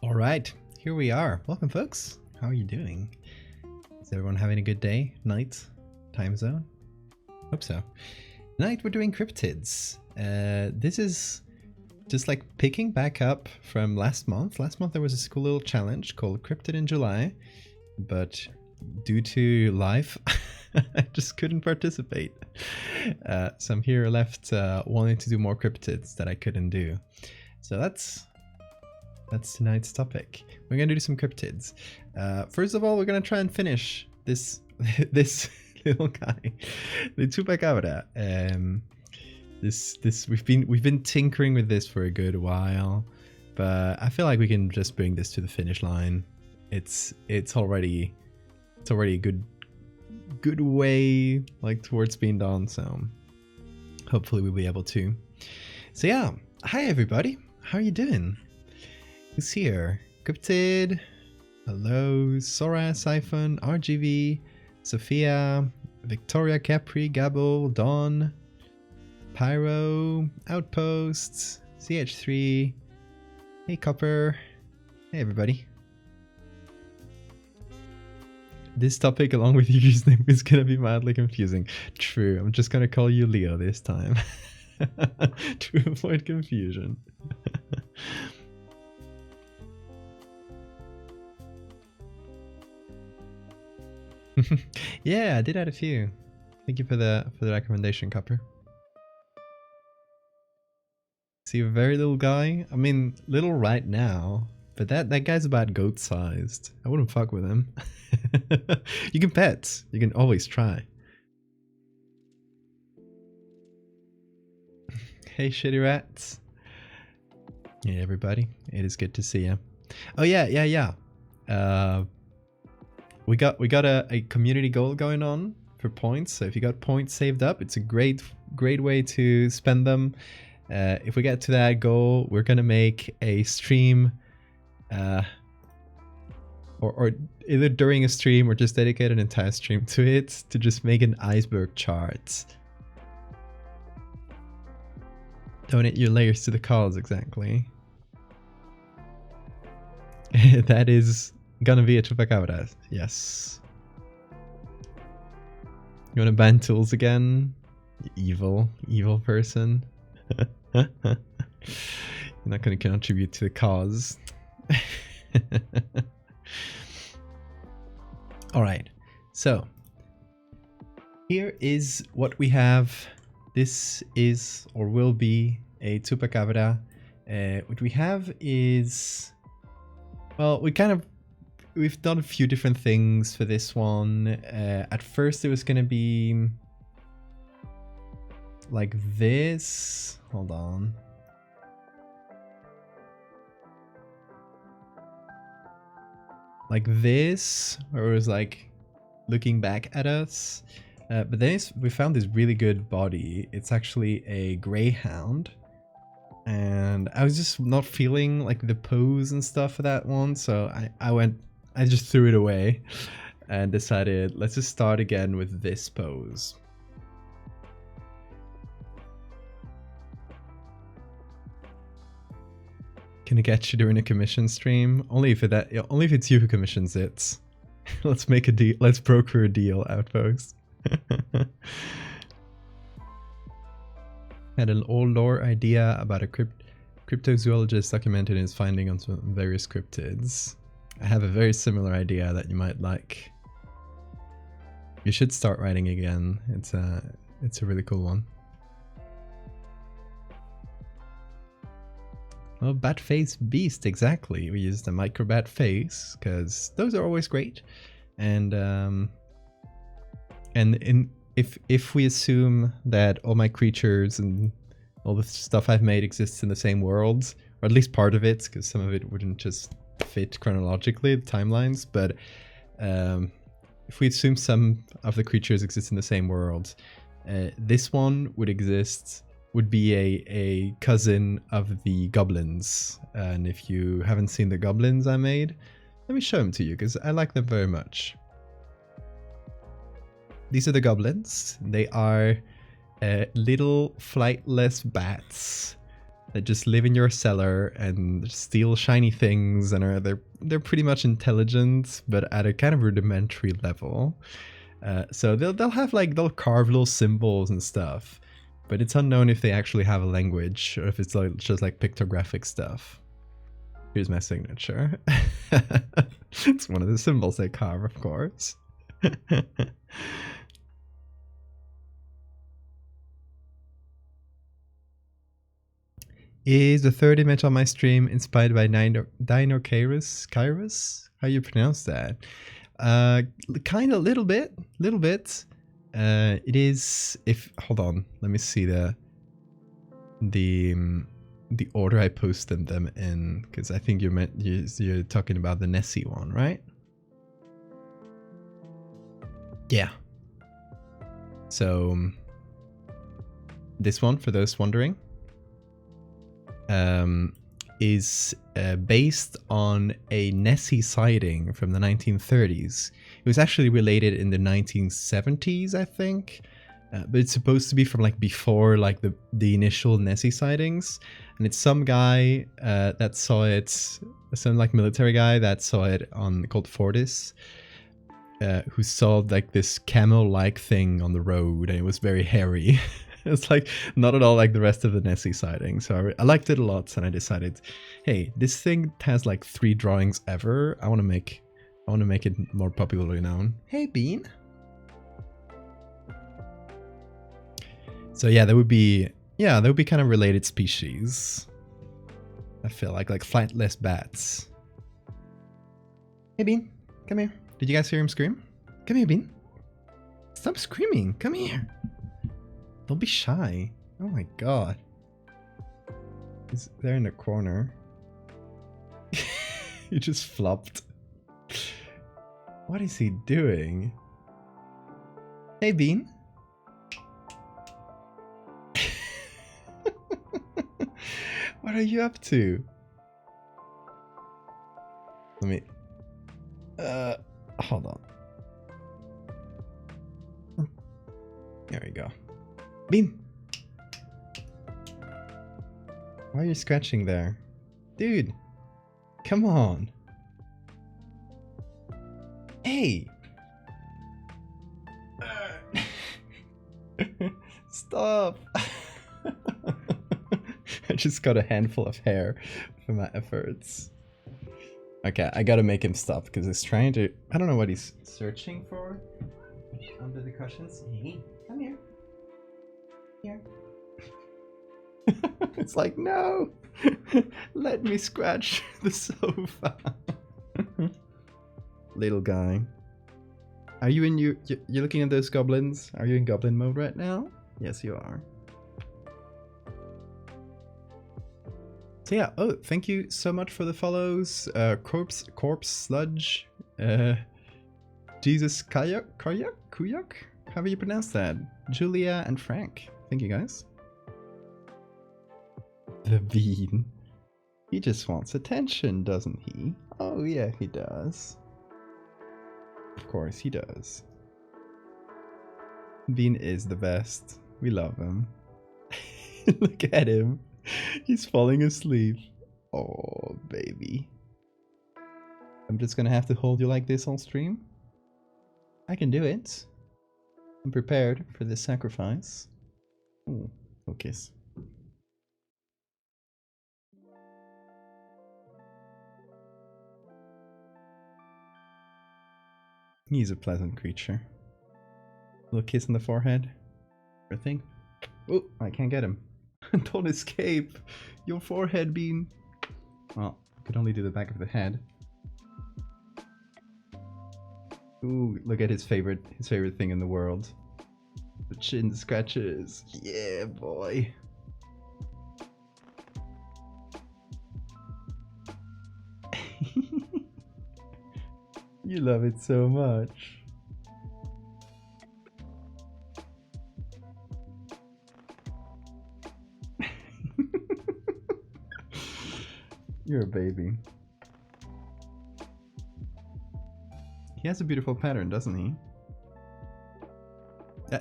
All right, here we are. Welcome, folks. How are you doing? Is everyone having a good day, night, time zone? Hope so. Tonight we're doing Cryptids. This is just like picking back up from last month. Last month there was a cool little challenge called Cryptid in July, but due to life, I just couldn't participate. So I'm here left wanting to do more Cryptids that I couldn't do. So that's tonight's topic. We're gonna do some Cryptids. First of all, we're gonna try and finish this this little guy, the chupacabra. We've been tinkering with this for a good while, but I feel like we can just bring this to the finish line. It's already a good way like towards being done. So hopefully we'll be able to. So yeah, hi everybody. How are you doing? Who's here? Cryptid. Hello, Sora, Siphon, RGV, Sophia, Victoria, Capri, Gabble, Dawn, Pyro, Outposts, CH3. Hey, Copper. Hey, everybody. This topic, along with your username, is gonna be mildly confusing. True. I'm just gonna call you Leo this time to avoid confusion. Yeah, I did add a few. Thank you for the recommendation, Copper. See, a very little guy. I mean, little right now, but that guy's about goat-sized. I wouldn't fuck with him. You can pet. You can always try. Hey, shitty rats. Hey, everybody. It is good to see you. Oh yeah. We got a community goal going on for points. So if you got points saved up, it's a great way to spend them. If we get to that goal, we're gonna make a stream, or either during a stream or just dedicate an entire stream to it to just make an iceberg chart. Donate your layers to the cause, exactly. That is gonna be a chupacabra, yes. You wanna ban tools again? You evil person. You're not gonna contribute to the cause. Alright, so here is what we have. This is or will be a chupacabra. What we have is, well, we've done a few different things for this one. At first it was gonna be like this. Hold on. Like this, where it was like looking back at us. But then we found this really good body. It's actually a greyhound. And I was just not feeling like the pose and stuff for that one. So I just threw it away and decided, let's just start again with this pose. Can I get you during a commission stream? Only if it's you who commissions it. Let's make a deal. Let's broker a deal, Outpost. Had an old lore idea about a cryptozoologist documented his finding on some various cryptids. I have a very similar idea that you might like. You should start writing again. It's a really cool one. Well, bat face beast, exactly. We used a microbat face because those are always great, and if we assume that all my creatures and all the stuff I've made exists in the same world, or at least part of it, because some of it wouldn't just fit chronologically, the timelines, but if we assume some of the creatures exist in the same world, this one would be a cousin of the goblins. And if you haven't seen the goblins I made, let me show them to you because I like them very much. These are the goblins. They are little flightless bats that just live in your cellar and steal shiny things, and they're pretty much intelligent, but at a kind of rudimentary level. So they'll carve little symbols and stuff, but it's unknown if they actually have a language or if it's like just like pictographic stuff. Here's my signature. It's one of the symbols they carve, of course. Is the third image on my stream inspired by Dino-Kairos? How you pronounce that? Kind of, little bit. It is. If hold on, let me see the order I posted them in, because I think you're talking about the Nessie one, right? Yeah. So this one, for those wondering, is based on a Nessie sighting from the 1930s. It was actually related in the 1970s, I think, but it's supposed to be from like before like the initial Nessie sightings. And it's some guy that saw it, some like military guy that saw it called Fortis, who saw like this camel-like thing on the road, and it was very hairy. It's like not at all like the rest of the Nessie sighting. So I liked it a lot, and I decided, hey, this thing has like 3 drawings ever. I want to make it more popularly known. Hey, Bean. So yeah, that would be kind of related species. I feel like flightless bats. Hey, Bean, come here. Did you guys hear him scream? Come here, Bean. Stop screaming. Come here. Don't be shy. Oh my god. He's there in the corner. He just flopped. What is he doing? Hey, Bean. What are you up to? Let me... hold on. There we go. Bean! Why are you scratching there? Dude! Come on! Hey! Stop! I just got a handful of hair for my efforts. Okay, I gotta make him stop because he's trying to... I don't know what he's searching for under the cushions. Hey, come here. Here. It's like, no! Let me scratch the sofa. Little guy. Are you in you're looking at those goblins? Are you in goblin mode right now? Yes, you are. So yeah, oh, thank you so much for the follows. Corpse Sludge, Jesus Kuyak? How do you pronounce that? Julia and Frank. Thank you guys. The Bean. He just wants attention, doesn't he? Oh yeah, he does. Of course he does. Bean is the best. We love him. Look at him. He's falling asleep. Oh, baby. I'm just gonna have to hold you like this on stream. I can do it. I'm prepared for this sacrifice. Ooh, no kiss. He's a pleasant creature. Little kiss on the forehead. Everything. Oh, I can't get him. Don't escape. Your forehead, Bean. Well, I could only do the back of the head. Ooh, look at his favorite thing in the world. The chin scratches. Yeah, boy. You love it so much. You're a baby. He has a beautiful pattern, doesn't he?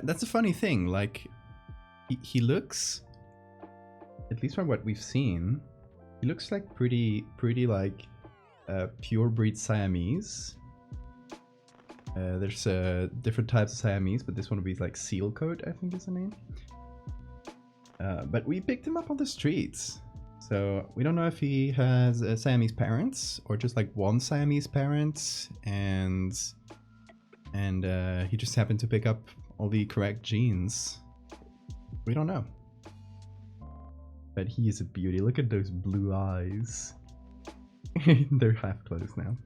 That's a funny thing. Like, he looks at least from what we've seen, he looks like pretty like pure breed Siamese. There's different types of Siamese, but this one would be like seal coat, I think is the name. But we picked him up on the streets, so we don't know if he has Siamese parents or just like one Siamese parent, and he just happened to pick up all the correct genes. We don't know. But he is a beauty. Look at those blue eyes. They're half closed now.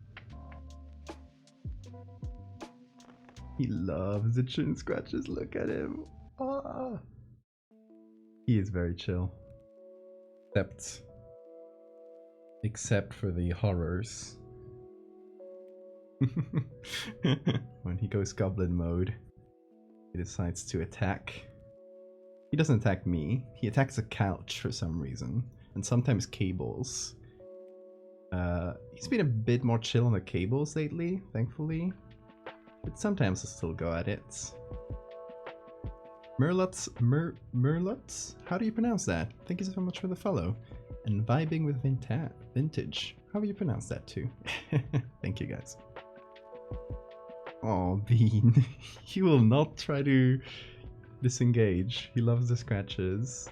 He loves the chin scratches. Look at him. Ah. He is very chill. Except for the horrors. When he goes goblin mode, he decides to attack. He doesn't attack me. He attacks a couch for some reason, and sometimes cables. He's been a bit more chill on the cables lately, thankfully. But sometimes he'll still go at it. Merlots? How do you pronounce that? Thank you so much for the follow. And vibing with vintage. How do you pronounce that too? Thank you guys. Oh, Bean. He will not try to disengage. He loves the scratches.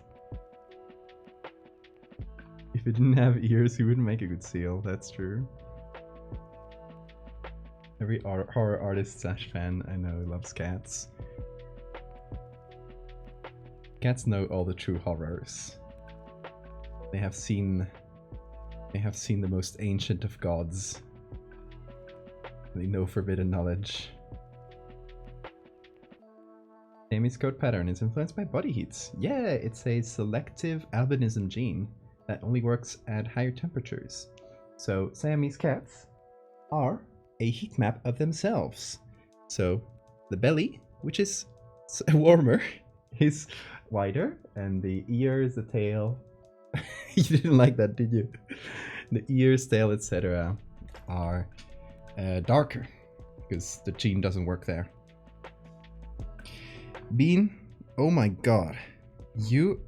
If he didn't have ears, he wouldn't make a good seal. That's true. Every horror artist / fan I know loves cats. Cats know all the true horrors. They have seen the most ancient of gods. They know forbidden knowledge. Siamese coat pattern is influenced by body heats. Yeah, it's a selective albinism gene that only works at higher temperatures. So Siamese cats are a heat map of themselves. So the belly, which is warmer, is wider, and the ears, the tail. You didn't like that, did you? The ears, tail, etc. are darker because the gene doesn't work there. Bean, oh my god, you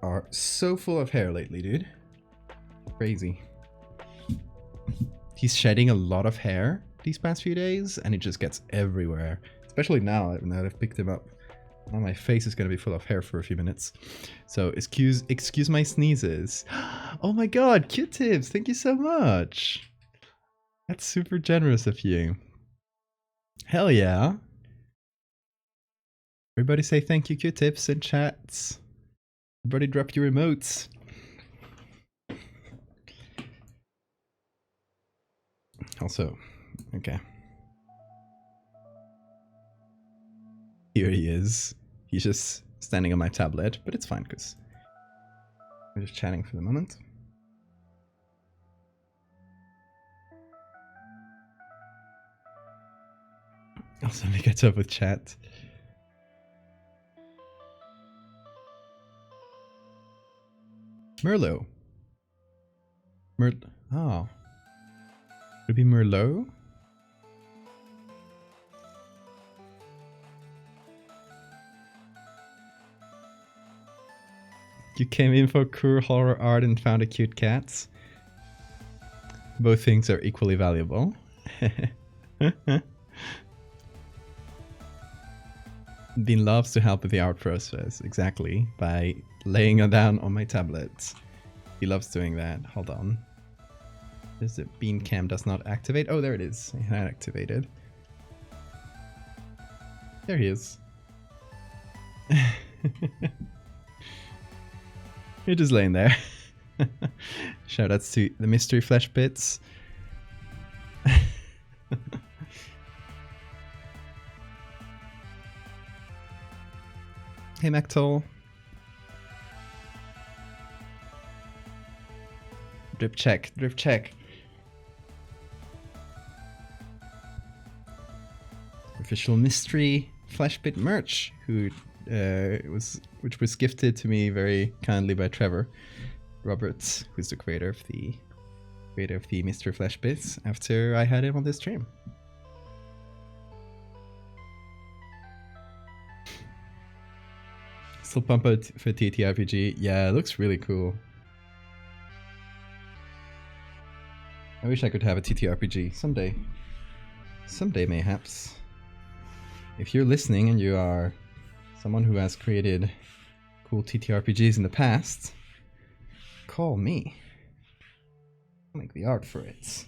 are so full of hair lately, dude. Crazy. He's shedding a lot of hair these past few days, and it just gets everywhere. Especially now that I've picked him up. Oh, my face is gonna be full of hair for a few minutes. So excuse my sneezes. Oh my god, Q-tips, thank you so much. That's super generous of you. Hell yeah. Everybody say thank you, Q-tips, in chats. Everybody drop your emotes. Also, okay. Here he is. He's just standing on my tablet, but it's fine because we're just chatting for the moment. I'll suddenly get up with chat. Merlot. Oh. Would it be Merlot? You came in for cool horror art and found a cute cat. Both things are equally valuable. Bean loves to help with the art process, exactly, by laying it down on my tablet. He loves doing that. Hold on. This Bean cam does not activate. Oh, there it is. It had activated. There he is. You're just laying there. Shoutouts to the mystery flesh bits. Hey, Mactol. Drip check, drip check. Official mystery flashbit merch, which was gifted to me very kindly by Trevor Roberts, who's the creator of the mystery flashbits. After I had him on this stream. Still pump out for TTRPG. Yeah, it looks really cool. I wish I could have a TTRPG someday. Someday, mayhaps. If you're listening and you are someone who has created cool TTRPGs in the past, call me. I'll make the art for it.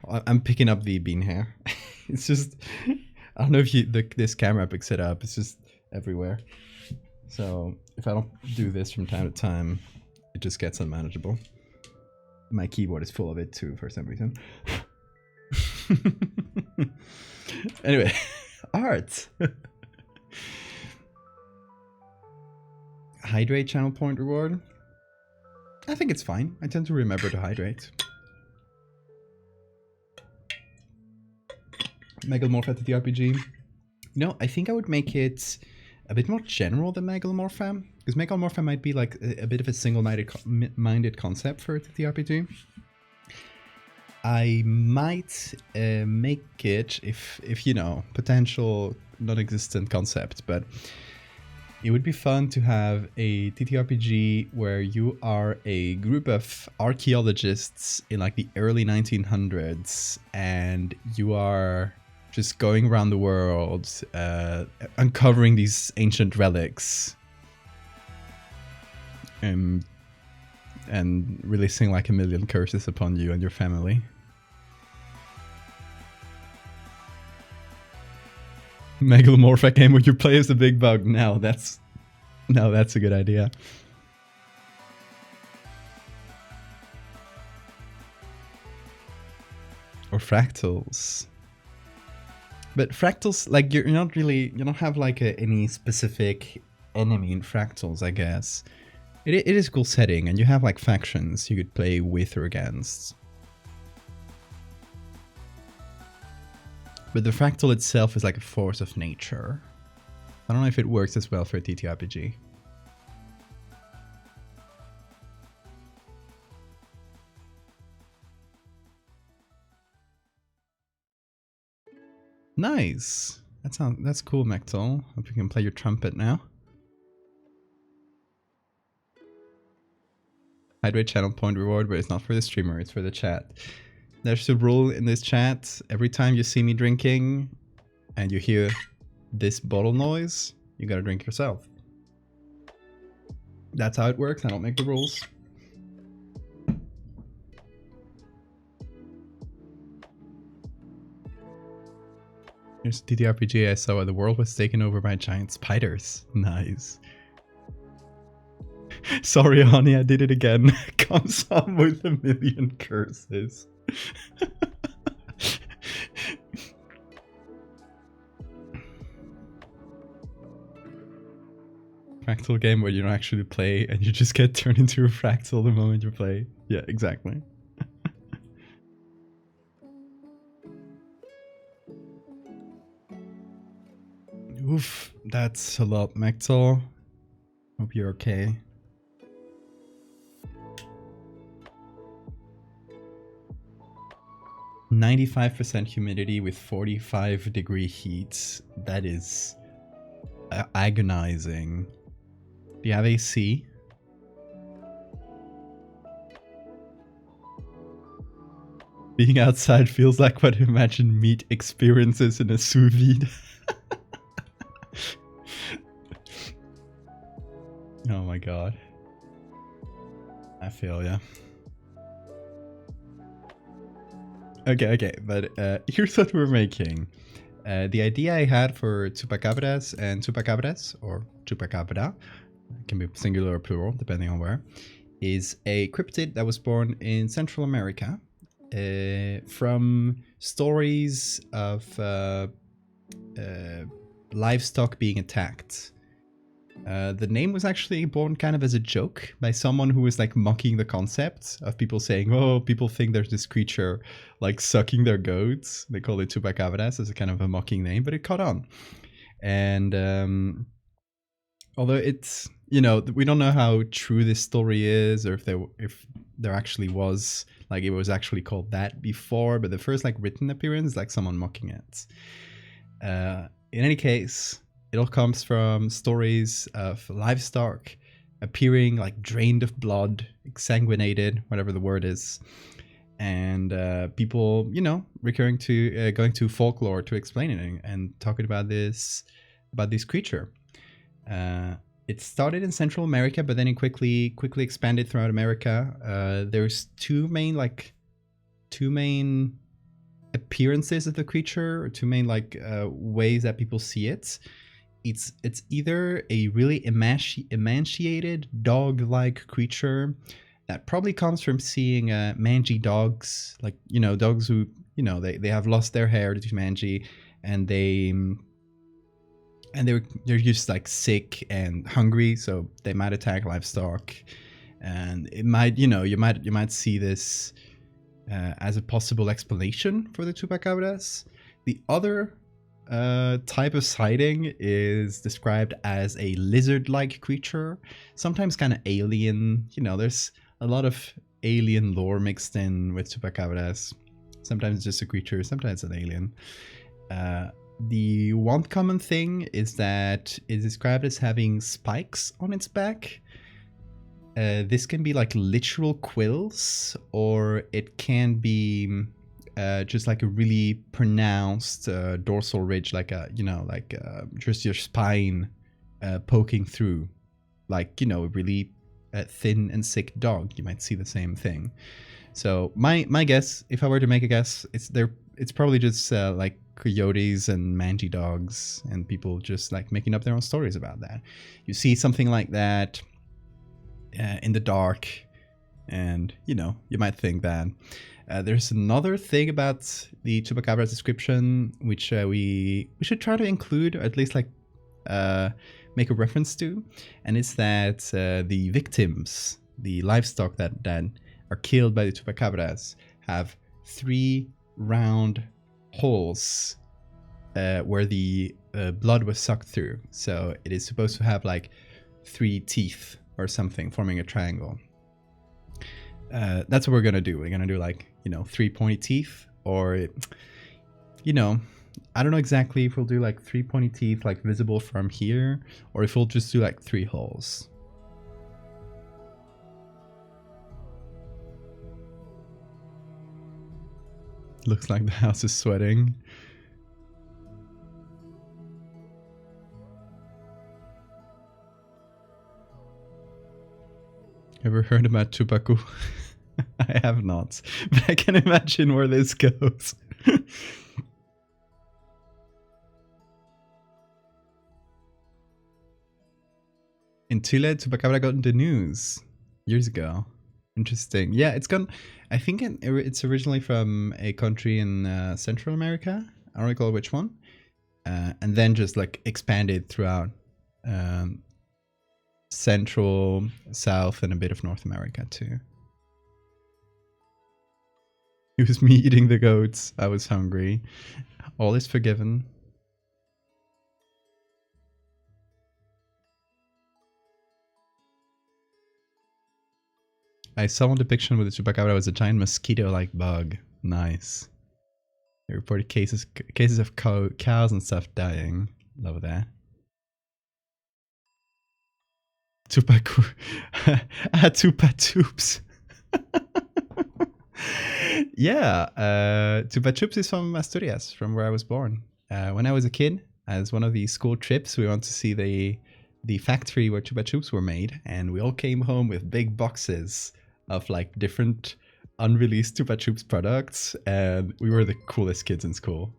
I'm picking up the bean hair. It's just, I don't know if this camera picks it up. It's just everywhere. So if I don't do this from time to time, it just gets unmanageable. My keyboard is full of it too for some reason. Anyway, art. Hydrate channel point reward. I think it's fine. I tend to remember to hydrate. Megalomorph at the RPG. No, I think I would make it a bit more general than Megalomorpha, because Megalomorpha might be like a bit of a single-minded concept for the RPG. I might make it, if you know, potential non-existent concept, but it would be fun to have a TTRPG where you are a group of archaeologists in like the early 1900s, and you are just going around the world, uncovering these ancient relics, and releasing like a million curses upon you and your family. Megalomorphic game where you play as the big bug. Now that's a good idea. Or fractals. But fractals, like you don't have like any specific enemy in fractals, I guess. It is a cool setting, and you have like factions you could play with or against. But the fractal itself is like a force of nature. I don't know if it works as well for a TTRPG. Nice. That's cool, Mectal. Hope you can play your trumpet now. Hydrate channel point reward, but it's not for the streamer, it's for the chat. There's a rule in this chat. Every time you see me drinking and you hear this bottle noise, you gotta drink yourself. That's how it works. I don't make the rules. Here's a TTRPG I saw where the world was taken over by giant spiders. Nice. Sorry, honey, I did it again. Comes on with a million curses. Fractal game where you don't actually play and you just get turned into a fractal the moment you play. Yeah, exactly. Oof, that's a lot, Mectal. Hope you're okay. %95% humidity with 45-degree heat. That is agonizing. Do you have AC? Being outside feels like what Imagine Meat experiences in a sous vide. Oh my god. I feel ya. Okay, but here's what we're making. The idea I had for chupacabras and chupacabras, or chupacabra, can be singular or plural depending on where, is a cryptid that was born in Central America from stories of livestock being attacked. The name was actually born kind of as a joke by someone who was like mocking the concept of people saying, oh, people think there's this creature like sucking their goats. They call it chupacabras as a kind of a mocking name, but it caught on. And although it's, you know, we don't know how true this story is, or if there actually was, like it was actually called that before, but the first like written appearance is like someone mocking it. In any case, It all comes from stories of livestock appearing like drained of blood, exsanguinated, whatever the word is, and people, recurring to going to folklore to explain it and talking about this creature. It started in Central America, but then it quickly expanded throughout America. There's two main appearances of the creature, or two main ways that people see it. It's either a really emaciated dog-like creature that probably comes from seeing mangy dogs, dogs who they have lost their hair to mangy, and they're just like sick and hungry, so they might attack livestock, and it might you might see this as a possible explanation for the chupacabras. The other type of sighting is described as a lizard-like creature, sometimes kind of alien. There's a lot of alien lore mixed in with chupacabras. Sometimes it's just a creature, sometimes it's an alien. The one common thing is that it's described as having spikes on its back. This can be like literal quills, or it can be just like a really pronounced dorsal ridge, just your spine poking through, a really thin and sick dog. You might see the same thing. So my guess, if I were to make a guess, it's probably just like coyotes and mangy dogs, and people just like making up their own stories about that. You see something like that in the dark, and you might think that. There's another thing about the chupacabra's description which we should try to include, or at least make a reference to, and it's that the victims, the livestock that are killed by the chupacabras, have 3 round holes where the blood was sucked through. So it is supposed to have like 3 teeth or something forming a triangle. That's what we're gonna do. We're gonna do 3 pointy teeth, or I don't know exactly if we'll do 3 pointy teeth visible from here, or if we'll just do 3 holes. Looks like the house is sweating. Ever heard about Chupacu? I have not, but I can imagine where this goes. In Chile, Chupacabra got into news years ago. Interesting. Yeah, it's gone. I think it's originally from a country in Central America. I don't recall which one. And then just expanded throughout Central, South, and a bit of North America too. It was me eating the goats. I was hungry. All is forgiven. I saw one depiction with the chupacabra was a giant mosquito-like bug. Nice. They reported cases of cows and stuff dying. Love that. Tupacu. Tupa Toops. Yeah, Tupa Chups is from Asturias, from where I was born. When I was a kid, as one of the school trips, we went to see the factory where Chupa Chups were made, and we all came home with big boxes of different unreleased Chupa Chups products, and we were the coolest kids in school.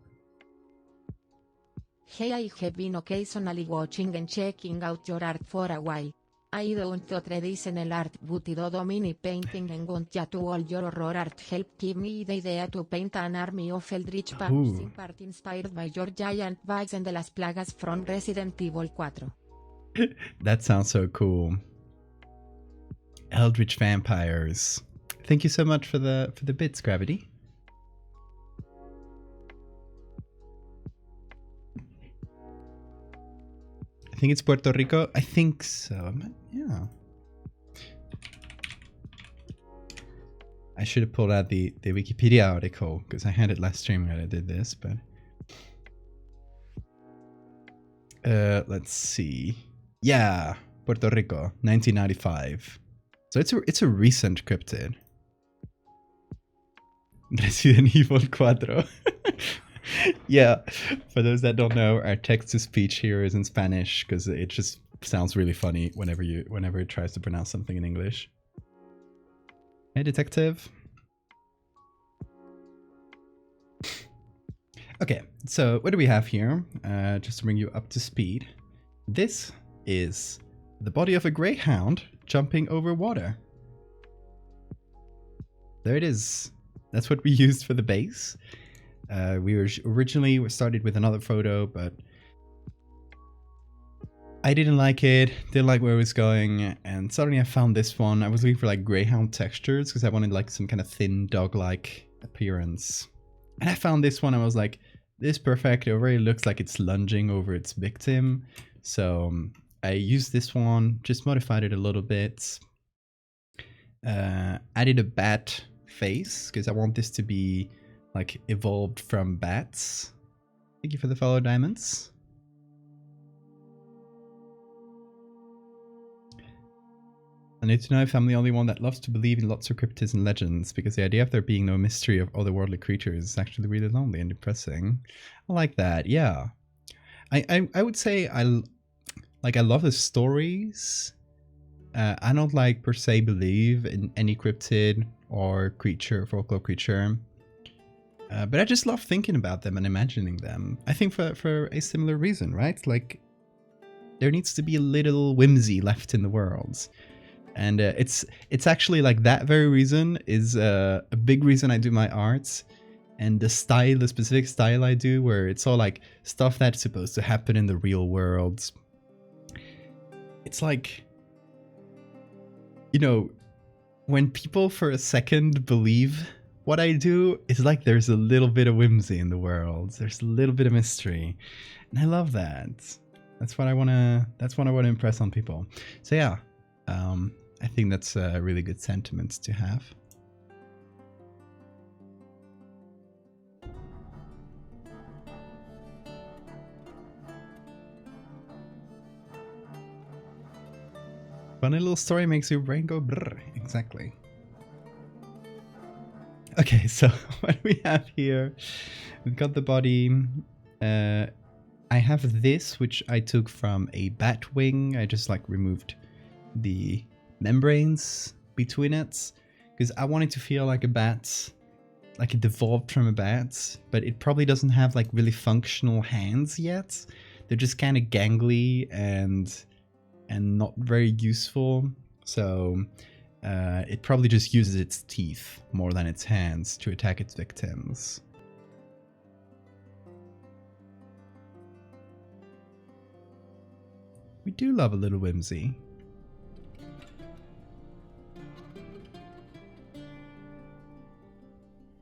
Hey, I have been occasionally watching and checking out your art for a while. I don't traditional art, but I do mini painting and want you to all your horror art help give me the idea to paint an army of eldritch pups in part inspired by your giant bugs and las plagas from Resident Evil 4. That sounds so cool. Eldritch vampires. Thank you so much for the bits, Gravity. I think it's Puerto Rico. I think so. Yeah. I should have pulled out the Wikipedia article because I had it last stream when I did this, but Let's see. Yeah, Puerto Rico, 1995. So it's a recent cryptid. Resident Evil 4. Yeah, for those that don't know, our text-to-speech here is in Spanish because it just sounds really funny whenever it tries to pronounce something in English. Hey, detective. Okay, so what do we have here? Just to bring you up to speed. This is the body of a greyhound jumping over water. There it is. That's what we used for the base. We originally started with another photo, but I didn't like it, didn't like where it was going, and suddenly I found this one. I was looking for like greyhound textures because I wanted like some kind of thin dog-like appearance. And I found this one. I was like, this is perfect. It already looks like it's lunging over its victim. So I used this one, just modified it a little bit. Added a bat face because I want this to be like evolved from bats. Thank you for the follow, diamonds. I need to know if I'm the only one that loves to believe in lots of cryptids and legends, because the idea of there being no mystery of otherworldly creatures is actually really lonely and depressing. I like that, yeah. I would say I love the stories. I don't like per se believe in any cryptid or creature, folklore creature. But I just love thinking about them and imagining them. I think for a similar reason, right? Like, there needs to be a little whimsy left in the world. And it's actually like that very reason is a big reason I do my arts. And the specific style I do, where it's all like stuff that's supposed to happen in the real world. It's like, you know, when people for a second believe what I do, it's like there's a little bit of whimsy in the world. There's a little bit of mystery. And I love that. That's what I want to impress on people. So yeah, I think that's a really good sentiment to have. Funny little story makes your brain go brrr. Exactly. Okay, so what we have here, we've got the body. I have this, which I took from a bat wing. I just like removed the membranes between it because I wanted to feel like a bat, like it evolved from a bat, but it probably doesn't have like really functional hands yet. They're just kind of gangly and not very useful. So it probably just uses its teeth more than its hands to attack its victims. We do love a little whimsy.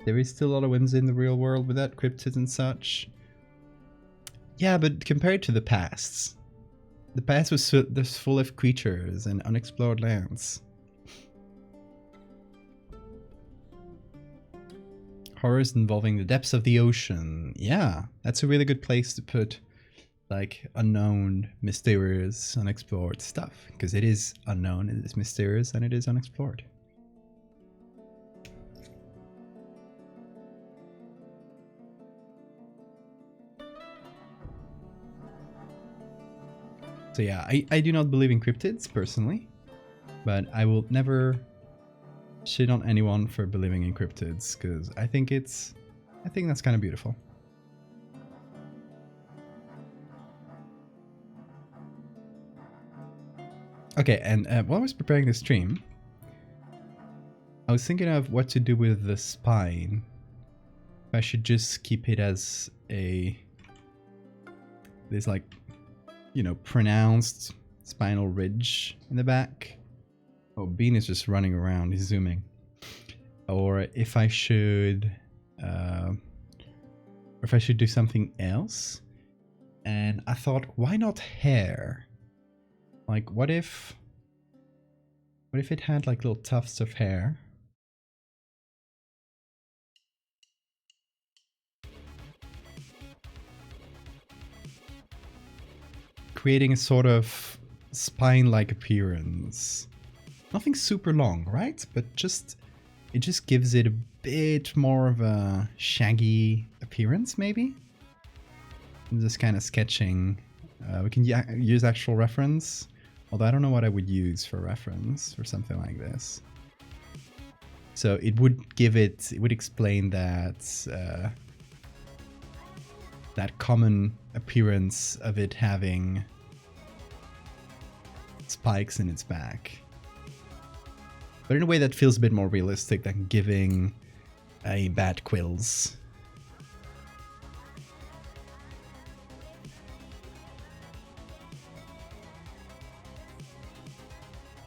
There is still a lot of whimsy in the real world without cryptids and such. Yeah, but compared to the past was full of creatures and unexplored lands. Horrors involving the depths of the ocean. Yeah, that's a really good place to put like unknown, mysterious, unexplored stuff, because it is unknown, it is mysterious, and it is unexplored. So yeah, I do not believe in cryptids personally, but I will never shit on anyone for believing in cryptids, because I think that's kind of beautiful. Okay, and while I was preparing the stream, I was thinking of what to do with the spine. If I should just keep it as this like, you know, pronounced spinal ridge in the back. Oh, Bean is just running around, he's zooming. Or if I should do something else. And I thought, why not hair? Like, what if it had like little tufts of hair? creating a sort of spine-like appearance. Nothing super long, right? But it just gives it a bit more of a shaggy appearance, maybe? I'm just kind of sketching. We can use actual reference, although I don't know what I would use for reference for something like this. So it would explain that that common appearance of it having spikes in its back. But in a way that feels a bit more realistic than giving a bat quills.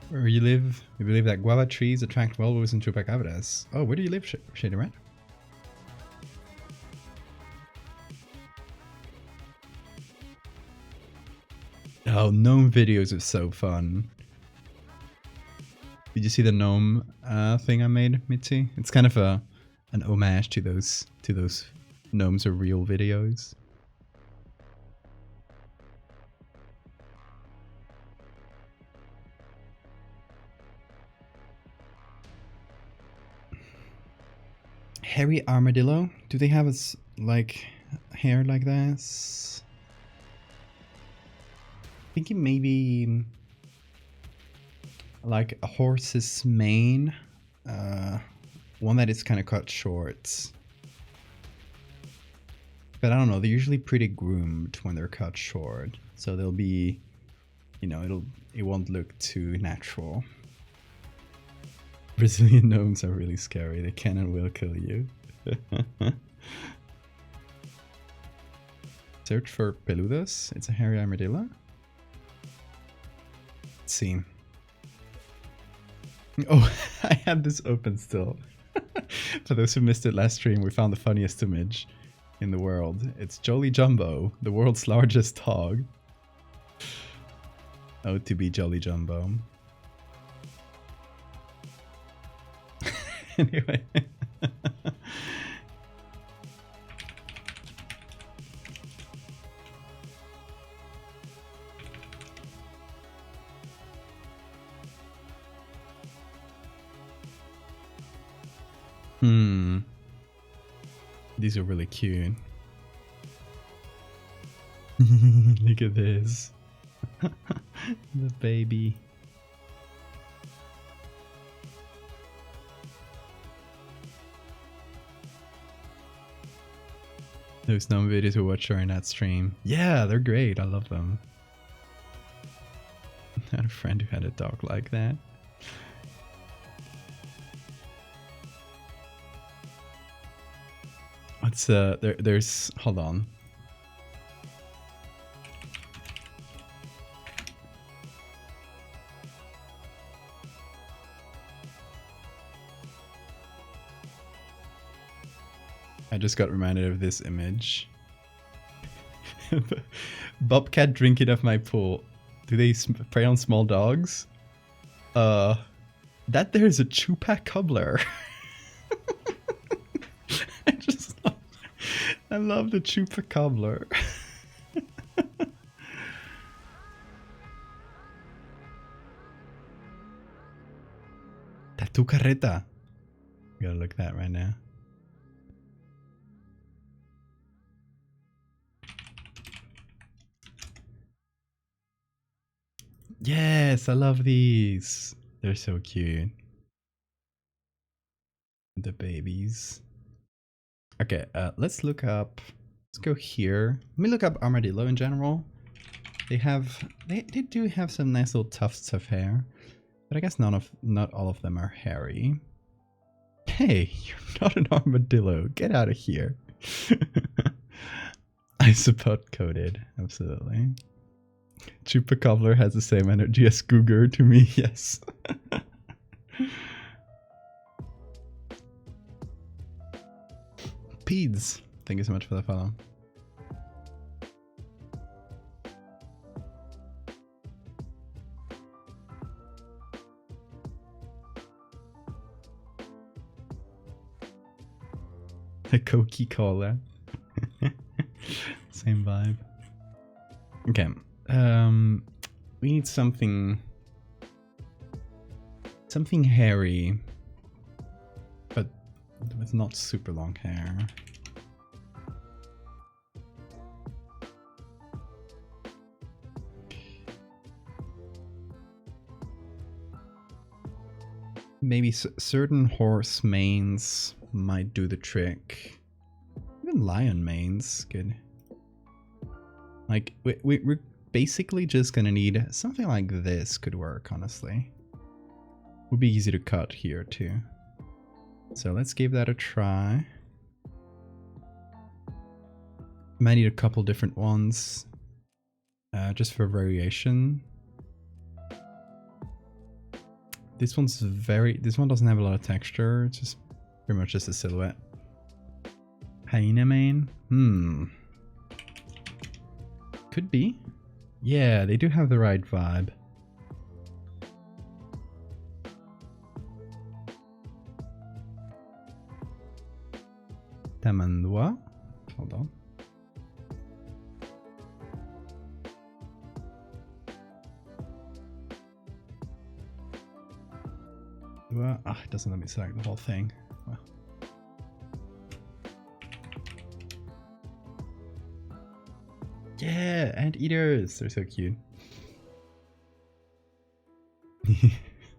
Where you live, we believe that guava trees attract werewolves and chupacabras. Oh, where do you live, Shady Rat? Oh, gnome videos are so fun. Did you see the gnome thing I made, Mitzi? It's kind of an homage to those gnomes are real videos. Hairy armadillo? Do they have like hair like this? Thinking maybe like a horse's mane, one that is kind of cut short. But I don't know, they're usually pretty groomed when they're cut short, so they'll be, you know, it won't look too natural. Brazilian gnomes are really scary. They can and will kill you. Search for peludos. It's a hairy armadillo. Let's see. Oh, I had this open still. For those who missed it last stream, we found the funniest image in the world. It's Jolly Jumbo, the world's largest hog. Oh, to be Jolly Jumbo. Anyway. These are really cute. Look at this. The baby. Those gnome videos we watch during that stream. Yeah, they're great. I love them. I had a friend who had a dog like that. What's there's hold on. I just got reminded of this image. Bobcat drinking of my pool. Do they prey on small dogs? That there's a chupac cobbler. I love the chupa cobbler. Tattoo carreta. Gotta look at that right now. Yes, I love these. They're so cute. The babies. Okay, let's look up. Let's go here. Let me look up armadillo in general. They do have some nice little tufts of hair, but I guess not all of them are hairy. Hey, you're not an armadillo. Get out of here. Isopod coated, absolutely. Chupa cobbler has the same energy as cougar to me. Yes. Peds, thank you so much for the follow. The Coca-Cola. Same vibe. Okay, We need something hairy, but with not super long hair. Maybe certain horse manes might do the trick. Even lion manes could. Like, we're basically just gonna need something like this could work, honestly. Would be easy to cut here too. So let's give that a try. Might need a couple different ones, just for variation. This one doesn't have a lot of texture. It's just pretty much just a silhouette. Hyena mane? Could be. Yeah, they do have the right vibe. Tamandua? Hold on. It doesn't let me select the whole thing. Well. Yeah, anteaters! They're so cute.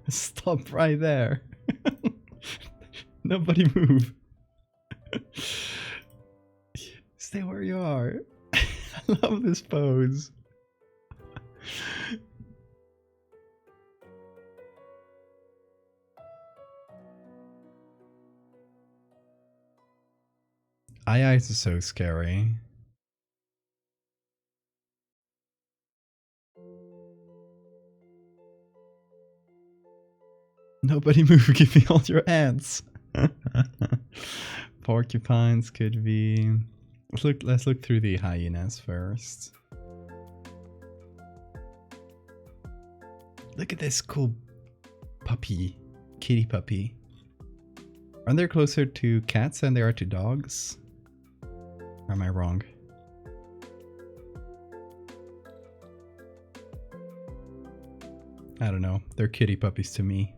Stop right there. Nobody move. Stay where you are. I love this pose. Eyes are so scary. Nobody move, give me all your ants. Porcupines could be. Let's look through the hyenas first. Look at this cool puppy, kitty puppy. Aren't they closer to cats than they are to dogs? Or am I wrong? I don't know. They're kitty puppies to me.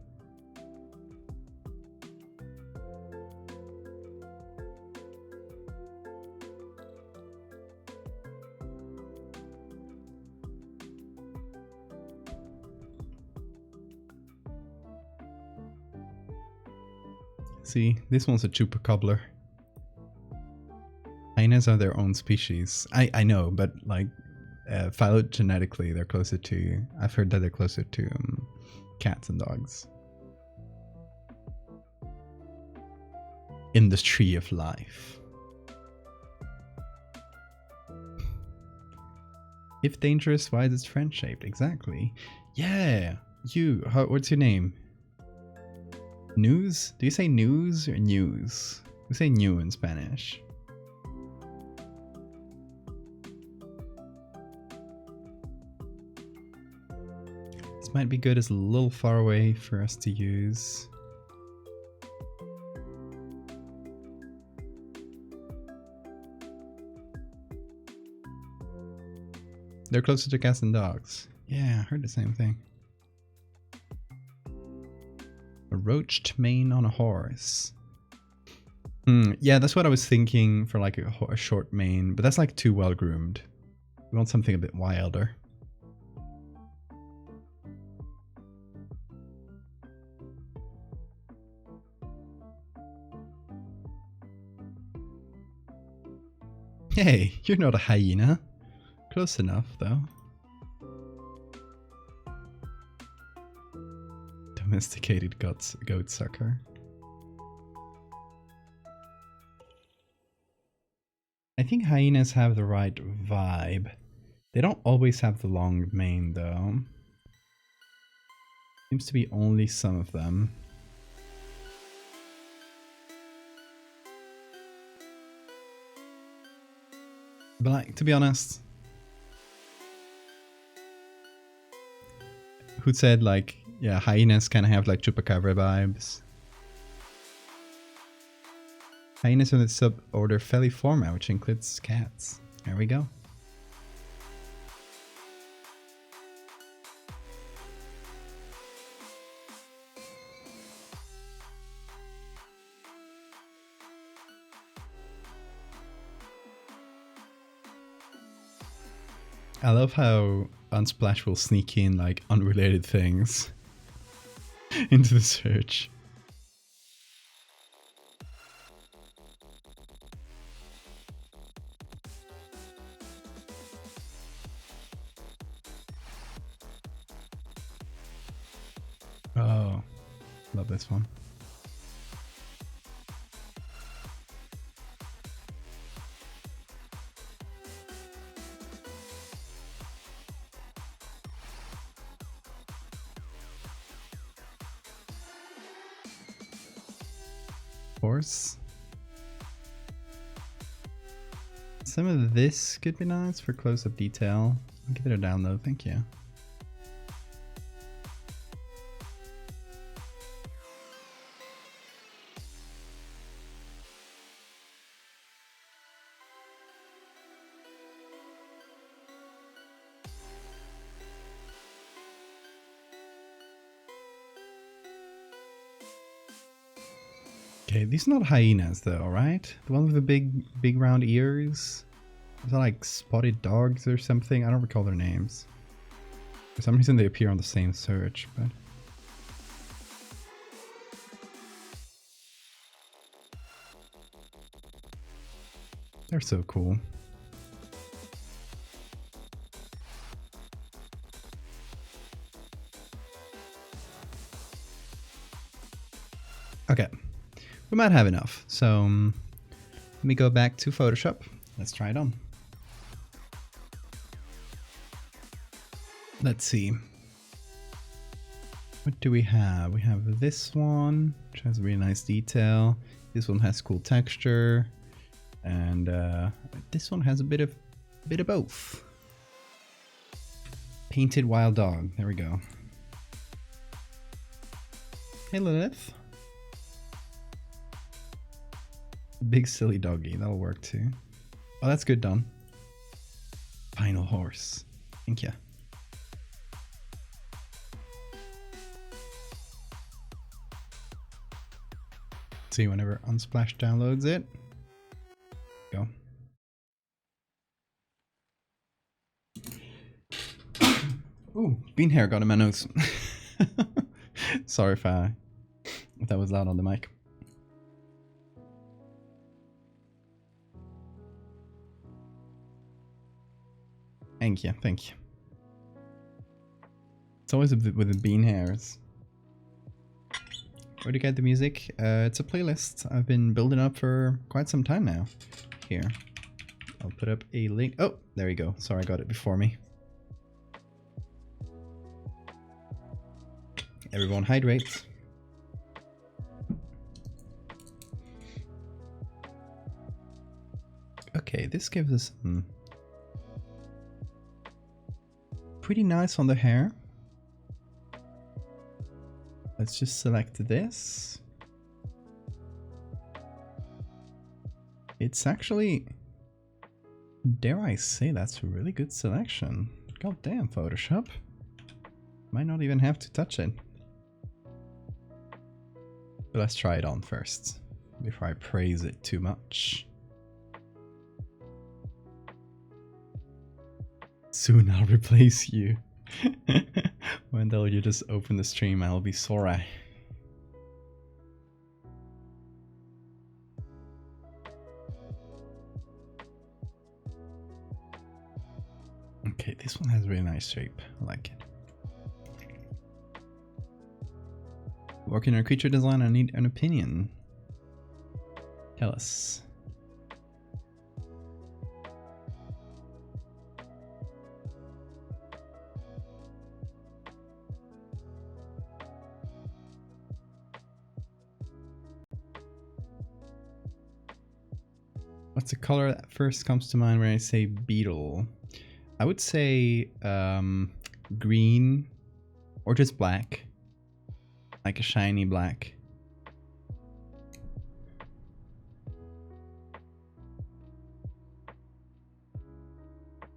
See, this one's a chupacabra. Hyenas are their own species. I know, but like phylogenetically, they're closer to. I've heard that they're closer to cats and dogs. In the tree of life. If dangerous, why is it friend-shaped? Exactly. Yeah. What's your name? News? Do you say news or news? We say new in Spanish. This might be good as a little far away for us to use. They're closer to cats and dogs. Yeah, I heard the same thing. A roached mane on a horse. Yeah, that's what I was thinking for like a short mane, but that's like too well groomed. We want something a bit wilder. Hey, you're not a hyena. Close enough, though. Domesticated goat sucker. I think hyenas have the right vibe. They don't always have the long mane, though. Seems to be only some of them. But like, to be honest, who said like, yeah, hyenas kind of have like chupacabra vibes. Hyenas in the suborder Feliforma, which includes cats. There we go. I love how Unsplash will sneak in like unrelated things into the search. Oh, love this one. Horse. Some of this could be nice for close-up detail. I'll give it a download, thank you. Okay, these are not hyenas though, right? The one with the big round ears? Is that like spotted dogs or something? I don't recall their names. For some reason they appear on the same search, but... they're so cool. Okay. We might have enough, so let me go back to Photoshop. Let's try it on. Let's see. What do we have? We have this one, which has really nice detail. This one has cool texture, and this one has a bit of both. Painted wild dog. There we go. Hey Lilith. Big silly doggy, that'll work too. Oh, that's good done. Final horse. Thank you. See whenever Unsplash downloads it. Go. Ooh, bean hair got in my nose. Sorry if that was loud on the mic. Thank you, thank you. It's always a bit with the bean hairs. Where to get the music? It's a playlist I've been building up for quite some time now. Here, I'll put up a link. Oh, there you go. Sorry, I got it before me. Everyone hydrate. Okay, this gives us pretty nice on the hair. Let's just select this. It's actually, dare I say, that's a really good selection. God damn, Photoshop. Might not even have to touch it. But let's try it on first, before I praise it too much. Soon I'll replace you. Wendell, you just open the stream, I'll be sorry. Okay, this one has a really nice shape. I like it. Working on a creature design, I need an opinion. Tell us. What's the color that first comes to mind when I say beetle? I would say green or just black, like a shiny black.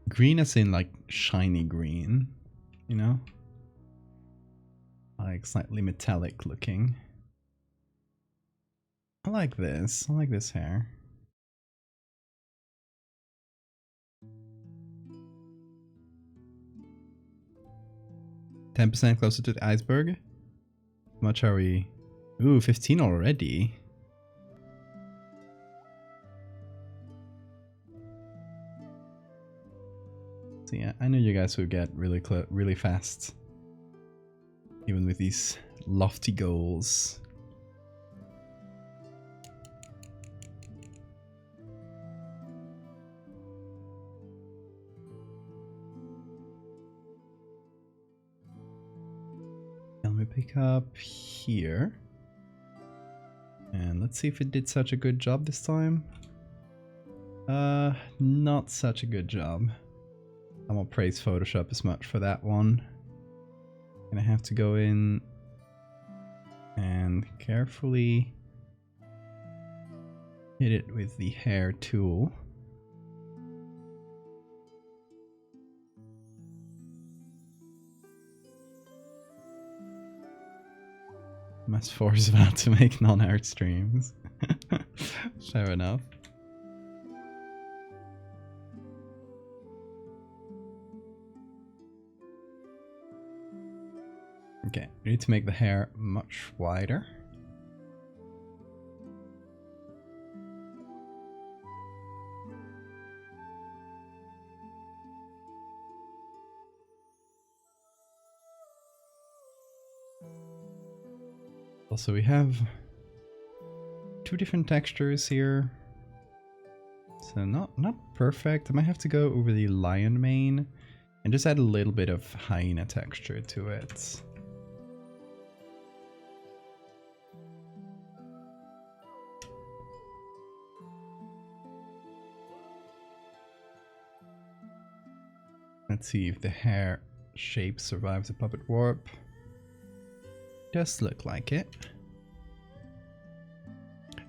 Green as in like shiny green, you know? Like slightly metallic looking. I like this hair. 10% closer to the iceberg. How much are we? Ooh, 15 already. So yeah, I know you guys will get really fast. Even with these lofty goals. And we pick up here. And let's see if it did such a good job this time. Not such a good job. I won't praise Photoshop as much for that one. Gonna have to go in and carefully hit it with the hair tool. MS4 is about to make non-art streams. Fair enough. Okay, we need to make the hair much wider. Also, we have two different textures here. So not perfect. I might have to go over the lion mane and just add a little bit of hyena texture to it. Let's see if the hair shape survives the puppet warp. Does look like it.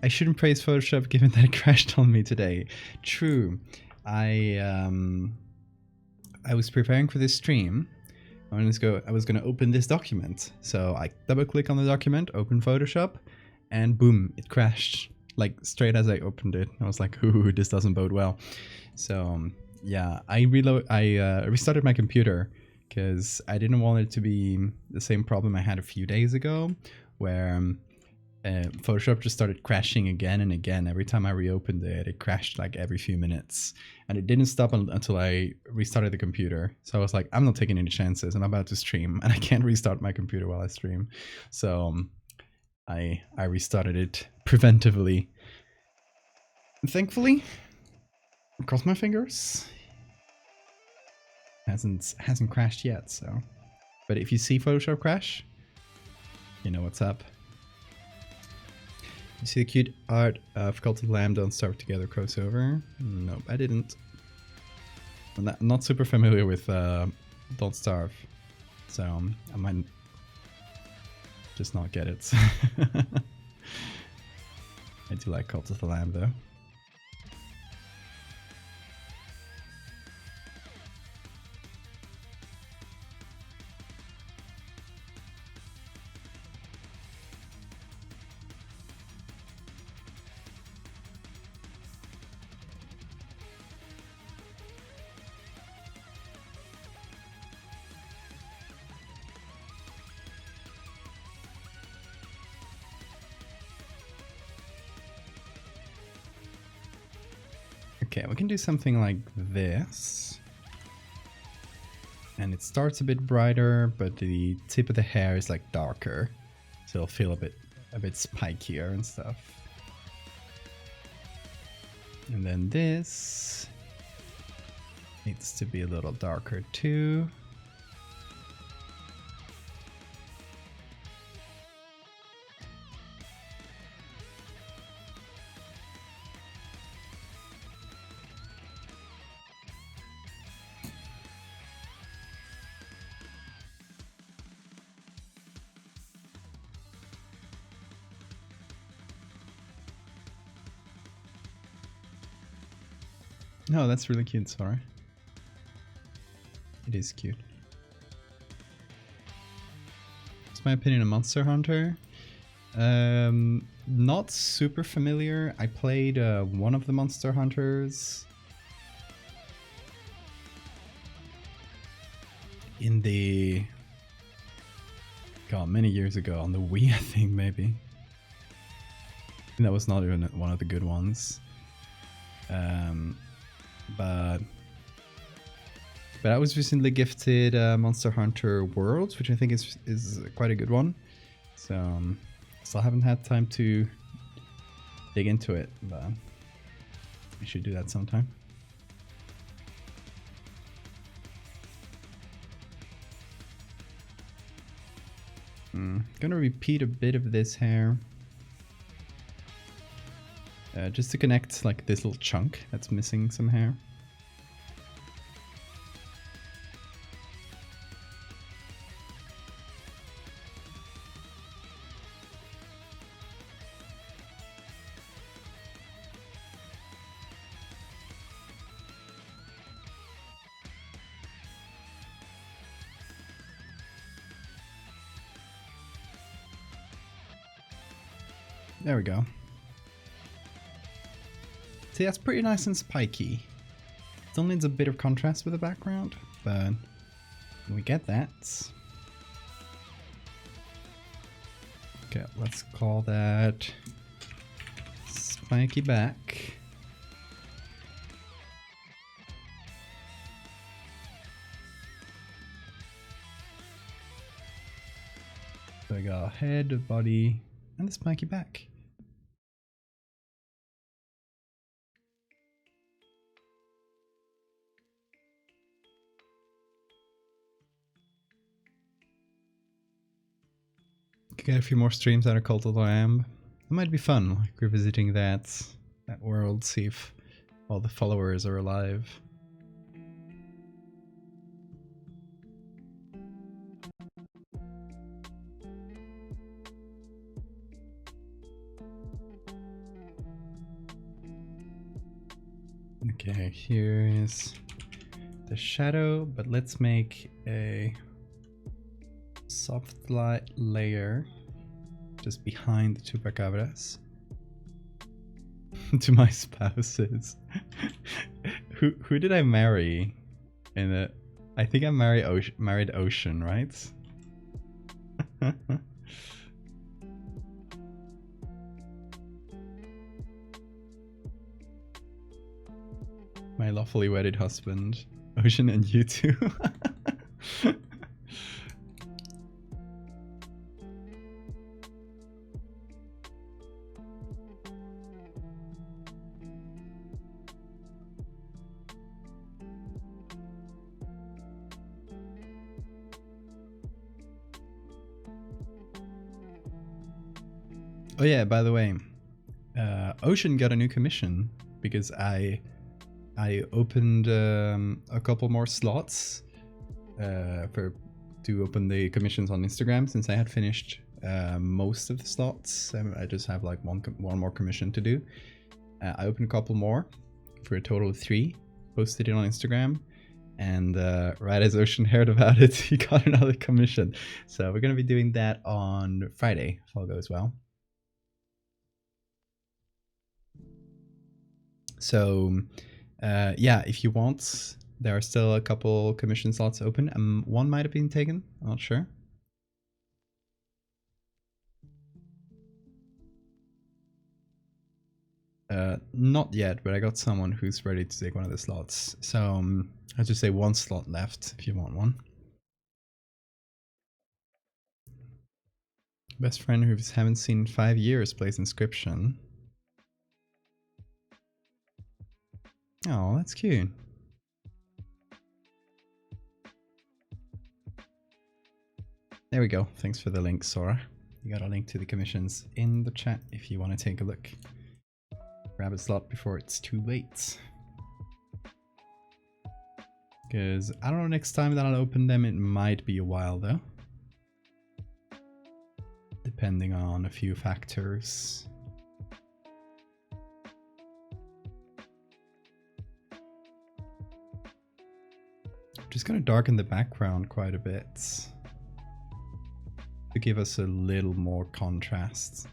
I shouldn't praise Photoshop given that it crashed on me today. True. I was preparing for this stream. I was going to open this document. So I double click on the document, open Photoshop, and boom, it crashed. Like straight as I opened it. I was like, ooh, this doesn't bode well. So yeah, I restarted my computer because I didn't want it to be the same problem I had a few days ago, where Photoshop just started crashing again and again. Every time I reopened it, it crashed like every few minutes. And it didn't stop until I restarted the computer. So I was like, I'm not taking any chances. I'm about to stream and I can't restart my computer while I stream. So I restarted it preventively. And thankfully, cross my fingers, hasn't crashed yet. So, but if you see Photoshop crash, you know what's up. You see the cute art of Cult of the Lamb Don't Starve Together crossover? Nope, I didn't. I'm not super familiar with Don't Starve, so I might just not get it. I do like Cult of the Lamb though. Okay, we can do something like this. And it starts a bit brighter, but the tip of the hair is like darker. So it'll feel a bit spikier and stuff. And then this needs to be a little darker too. No, that's really cute, sorry. It is cute. What's my opinion on Monster Hunter? Not super familiar. I played one of the Monster Hunters in the God, many years ago on the Wii, I think, maybe. That was not even one of the good ones. But I was recently gifted Monster Hunter Worlds, which I think is quite a good one. So still haven't had time to dig into it, but we should do that sometime. Gonna repeat a bit of this hair. Just to connect like this little chunk that's missing some hair. There we go. See, that's pretty nice and spiky. Still needs a bit of contrast with the background, but we get that. Okay, let's call that spiky back. So we got head, body, and the spiky back. Get a few more streams out of Cult of the Lamb. It might be fun, like revisiting that world, see if all the followers are alive. Okay, here is the shadow, but let's make a soft light layer just behind the chupacabras. To my spouses. Who did I marry? I think I married Ocean, right? My lawfully wedded husband, Ocean, and you two. Oh yeah, by the way, Ocean got a new commission because I opened a couple more slots to open the commissions on Instagram since I had finished most of the slots. I just have like one more commission to do. I opened a couple more for a total of 3, posted it on Instagram, and right as Ocean heard about it, he got another commission. So we're going to be doing that on Friday if all goes well. So yeah, if you want, there are still a couple commission slots open. One might have been taken, I'm not sure. Not yet, but I got someone who's ready to take one of the slots. So I'll just say 1 slot left if you want one. Best friend who haven't seen in 5 years plays Inscription. Oh, that's cute. There we go. Thanks for the link, Sora. You got a link to the commissions in the chat if you want to take a look. Grab a slot before it's too late. Because I don't know, next time that I'll open them, it might be a while though. Depending on a few factors. Just gonna darken the background quite a bit to give us a little more contrast.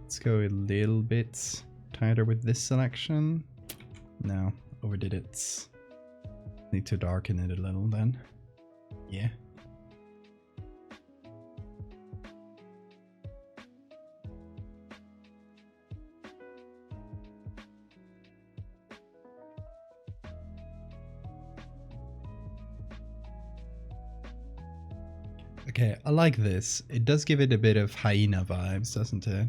Let's go a little bit tighter with this selection. No, overdid it. Need to darken it a little then. Yeah. Okay, I like this. It does give it a bit of hyena vibes, doesn't it?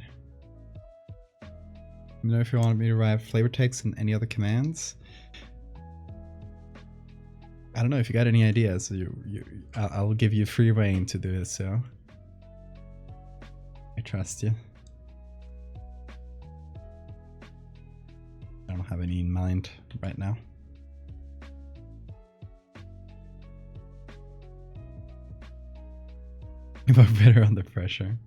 Let me know if you want me to write flavor text and any other commands. I don't know if you got any ideas. I'll give you free reign to do it, so I trust you. I don't have any in mind right now. You work better under pressure.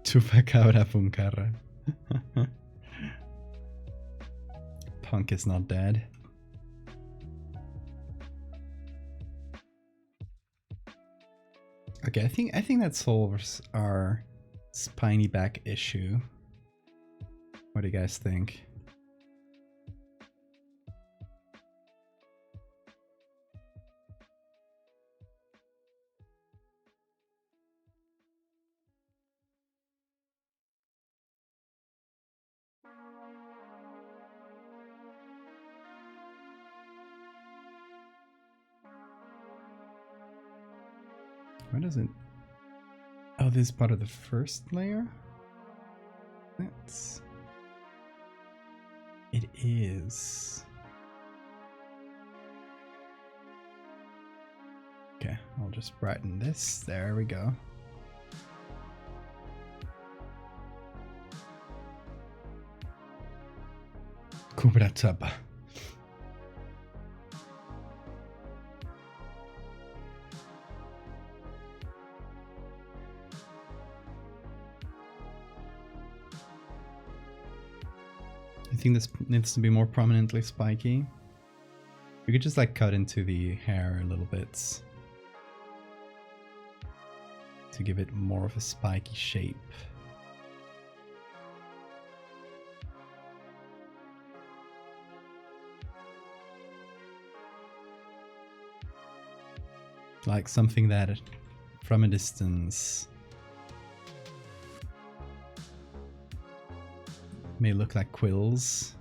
Chupacabra puncarra. Punk is not dead. Okay, I think that solves our spiny back issue. What do you guys think? Why does it? Oh, this is part of the first layer? That's... It is. Okay, I'll just brighten this. There we go. Kubrataba. I think this needs to be more prominently spiky. We could just like cut into the hair a little bit to give it more of a spiky shape. Like something that from a distance may look like quills.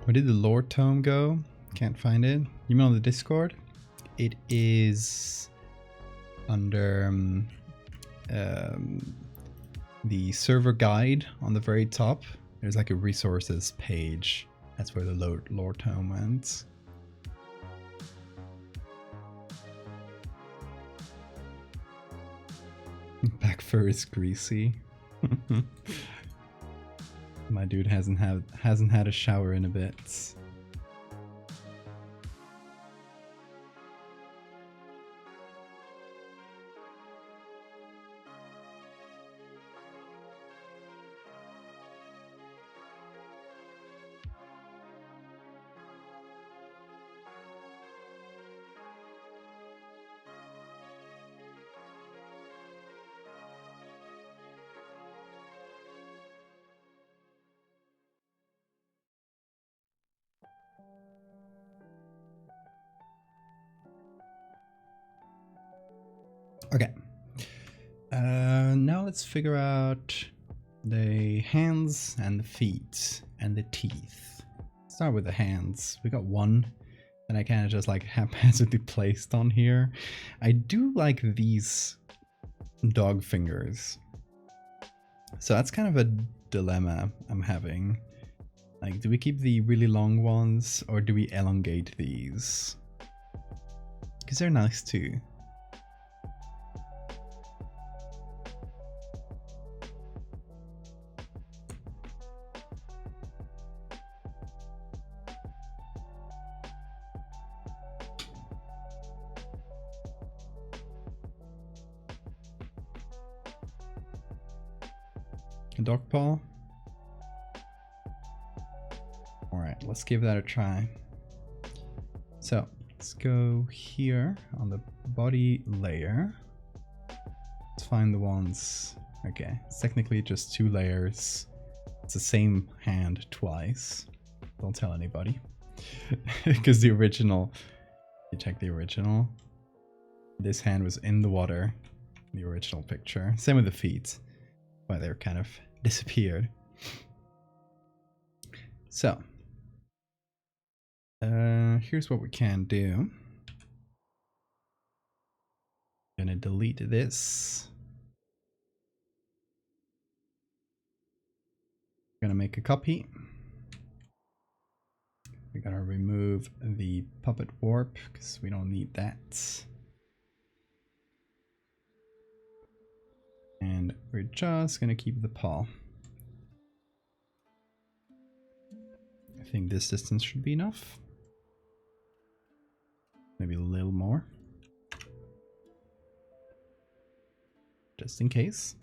Where did the lore tome go? Can't find it. You mean on the Discord? It is under the server guide on the very top. There's like a resources page. That's where the lore tome went. Back fur is greasy. My dude hasn't had a shower in a bit. Okay. Now let's figure out the hands and the feet and the teeth. Start with the hands. We got one that I kind of just like haphazardly placed on here. I do like these dog fingers. So that's kind of a dilemma I'm having. Like, do we keep the really long ones or do we elongate these? Because they're nice too. A dog paw? Alright, let's give that a try. So, let's go here on the body layer. Let's find the ones. Okay, it's technically just 2 layers. It's the same hand twice. Don't tell anybody. Because the original, you check the original. This hand was in the water, the original picture. Same with the feet. Why they're kind of disappeared. So, here's what we can do. I'm gonna delete this. Gonna make a copy. We're gonna remove the puppet warp because we don't need that. And we're just gonna keep the paw. I think this distance should be enough. Maybe a little more. Just in case.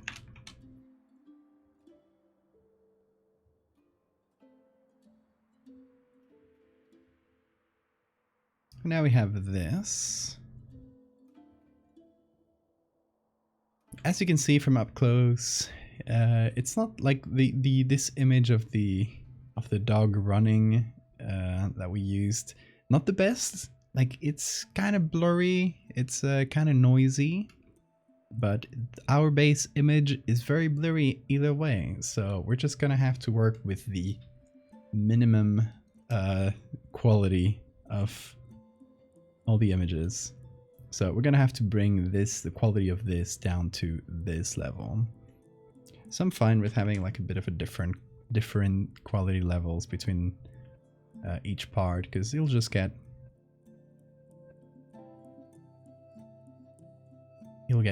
Now we have this. As you can see from up close, it's not like this image of the dog running that we used. Not the best. Like, it's kind of blurry. It's kind of noisy. But our base image is very blurry either way. So we're just gonna have to work with the minimum quality of all the images. So we're gonna have to bring the quality of this down to this level. So I'm fine with having like a bit of a different quality levels between each part, because you'll just get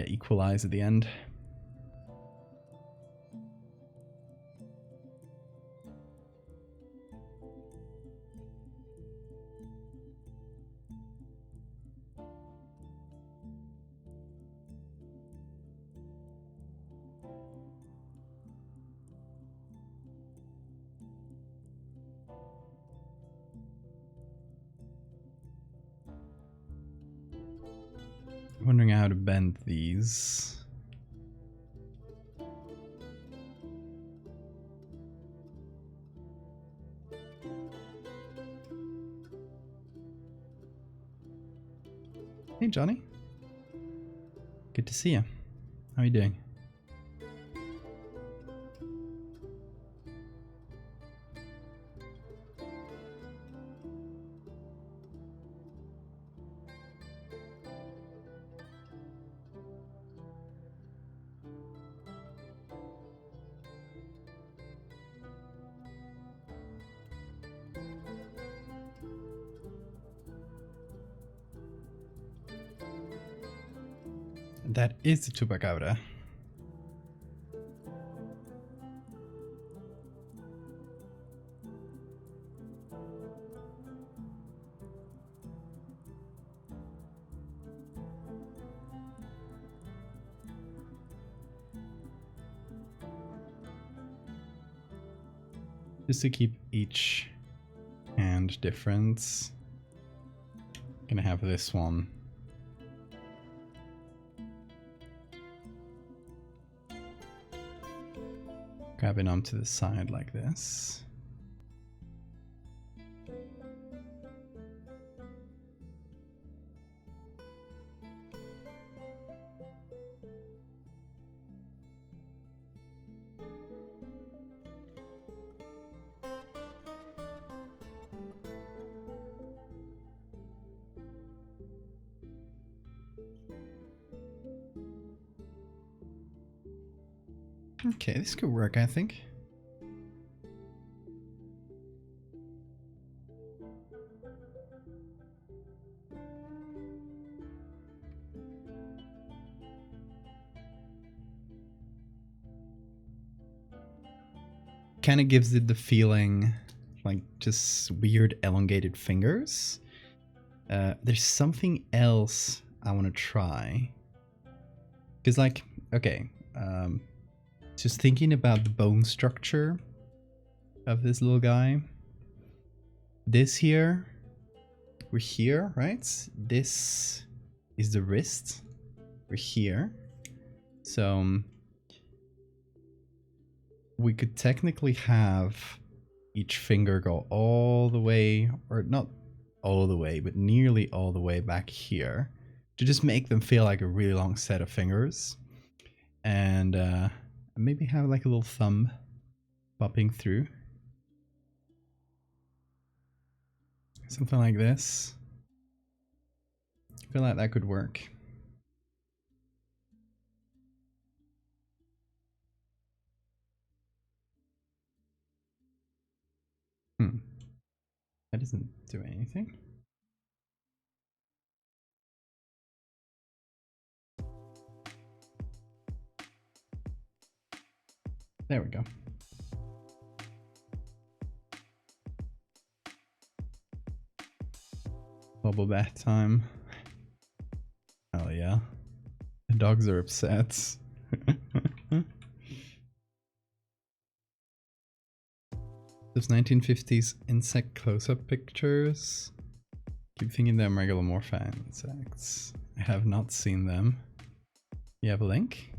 equalized at the end. Wondering how to bend these. Hey Johnny. Good to see you. How are you doing? That is the chupacabra. Just to keep each hand different, I'm gonna have this one grabbing onto the side like this. Okay, this could work, I think. Kind of gives it the feeling like just weird elongated fingers. There's something else I want to try. Because like, okay, just thinking about the bone structure of this little guy. This here, we're here, right? This is the wrist. We're here. So we could technically have each finger go all the way, or not all the way, but nearly all the way back here to just make them feel like a really long set of fingers. And maybe have like a little thumb popping through. Something like this. I feel like that could work. That doesn't do anything. There we go. Bubble bath time. Oh yeah. The dogs are upset. Those 1950s insect close-up pictures. Keep thinking they're megalomorpha insects. I have not seen them. You have a link?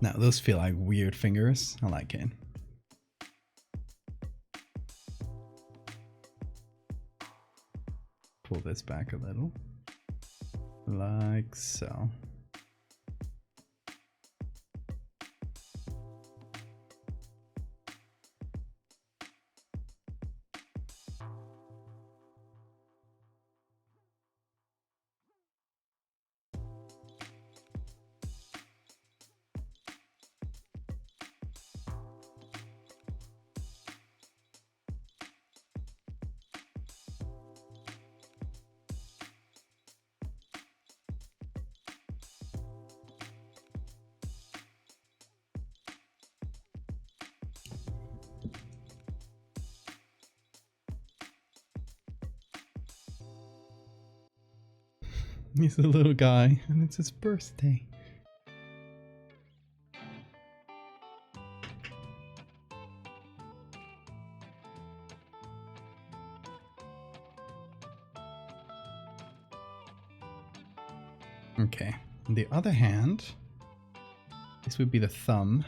Now those feel like weird fingers. I like it. Pull this back a little. Like so. He's a little guy, and it's his birthday. Okay, on the other hand, this would be the thumb.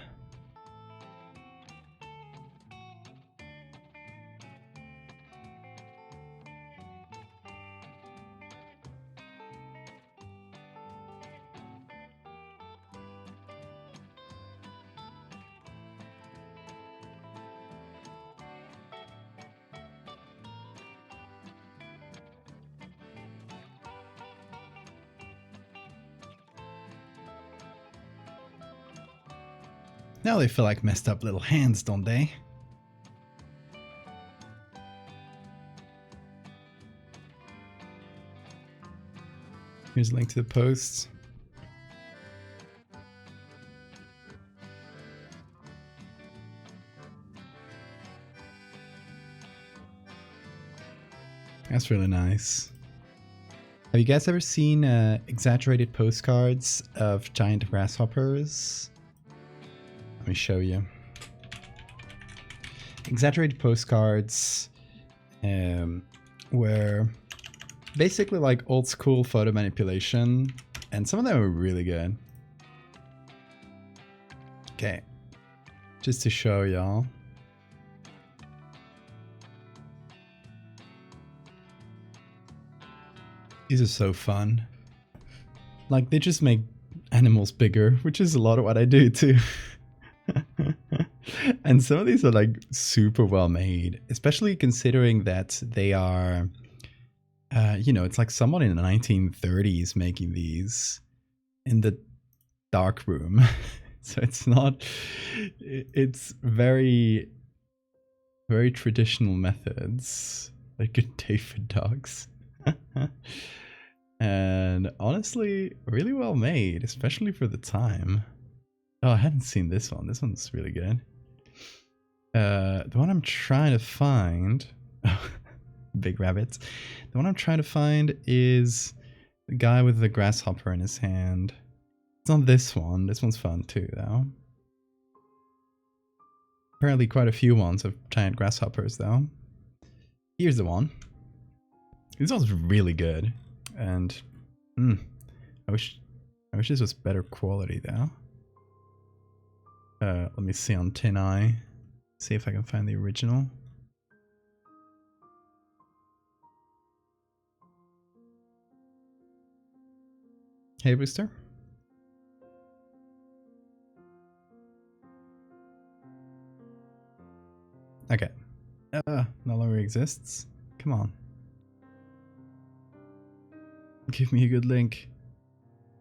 Now they feel like messed up little hands, don't they? Here's a link to the post. That's really nice. Have you guys ever seen exaggerated postcards of giant grasshoppers? Let me show you. Exaggerated postcards were basically like old school photo manipulation, and some of them were really good. Okay, just to show y'all. These are so fun. Like, they just make animals bigger, which is a lot of what I do too. And some of these are like super well made, especially considering that they are, you know, it's like someone in the 1930s making these in the dark room. So it's not, it's very, very traditional methods, like good day for dogs. And honestly, really well made, especially for the time. Oh, I hadn't seen this one. This one's really good. The one I'm trying to find, big rabbit. The one I'm trying to find is the guy with the grasshopper in his hand. It's not this one. This one's fun too, though. Apparently quite a few ones have giant grasshoppers, though. Here's the one. This one's really good. And, I wish this was better quality, though. Let me see on Tin Eye. See if I can find the original. Hey, Booster. Okay. No longer exists. Come on. Give me a good link.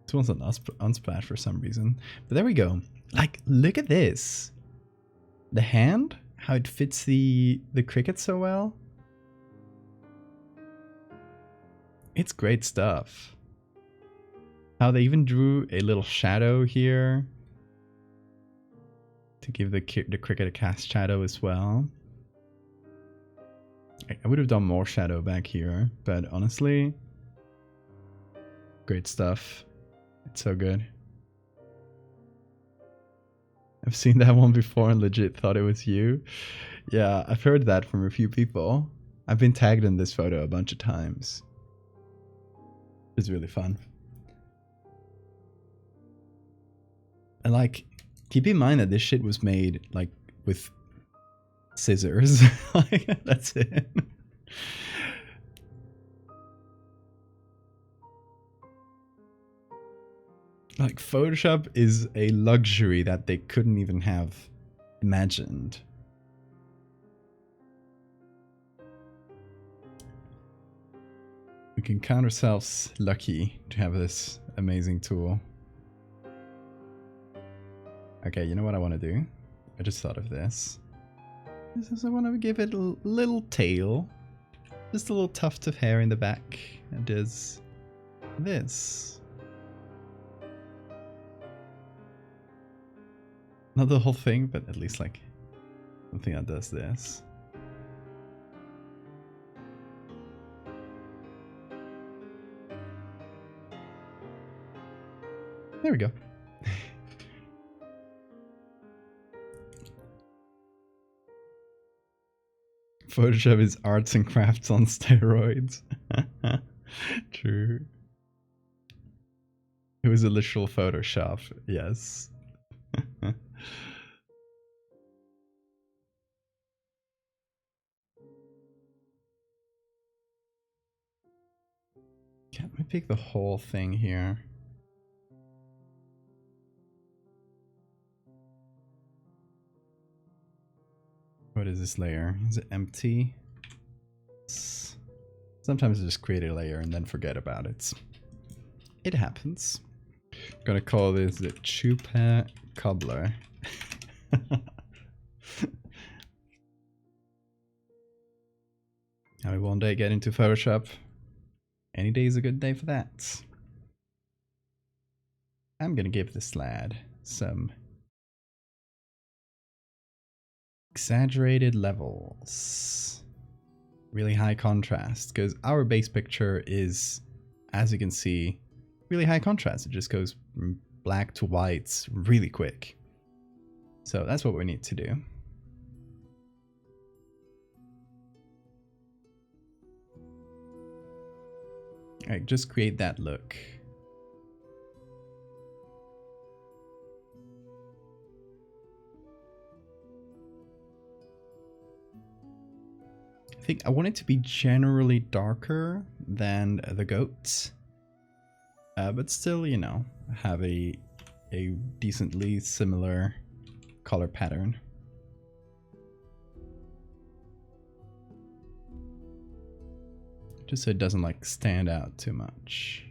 This one's an unsplash for some reason. But there we go. Like, look at this. The hand, how it fits the cricket so well. It's great stuff. How they even drew a little shadow here to give the cricket a cast shadow as well. I would have done more shadow back here, but honestly, great stuff. It's so good. I've seen that one before and legit thought it was you. Yeah, I've heard that from a few people. I've been tagged in this photo a bunch of times. It's really fun. And like, keep in mind that this shit was made like with scissors. Like, that's it. Like, Photoshop is a luxury that they couldn't even have imagined. We can count ourselves lucky to have this amazing tool. Okay, you know what I want to do? I just thought of this. I want to give it a little tail. Just a little tuft of hair in the back. And does this. Not the whole thing, but at least like something that does this. There we go. Photoshop is arts and crafts on steroids. True. It was a literal Photoshop, yes. Can't we pick the whole thing here? What is this layer? Is it empty? Sometimes I just create a layer and then forget about it. It happens. I'm gonna call this the Chupa Cobbler. I will one day get into Photoshop. Any day is a good day for that. I'm gonna give this lad some exaggerated levels. Really high contrast, because our base picture is, as you can see, really high contrast. It just goes from black to white really quick. So that's what we need to do. Alright, just create that look. I think I want it to be generally darker, than the goats. But still, you know, have a decently similar color pattern. Just so it doesn't like stand out too much.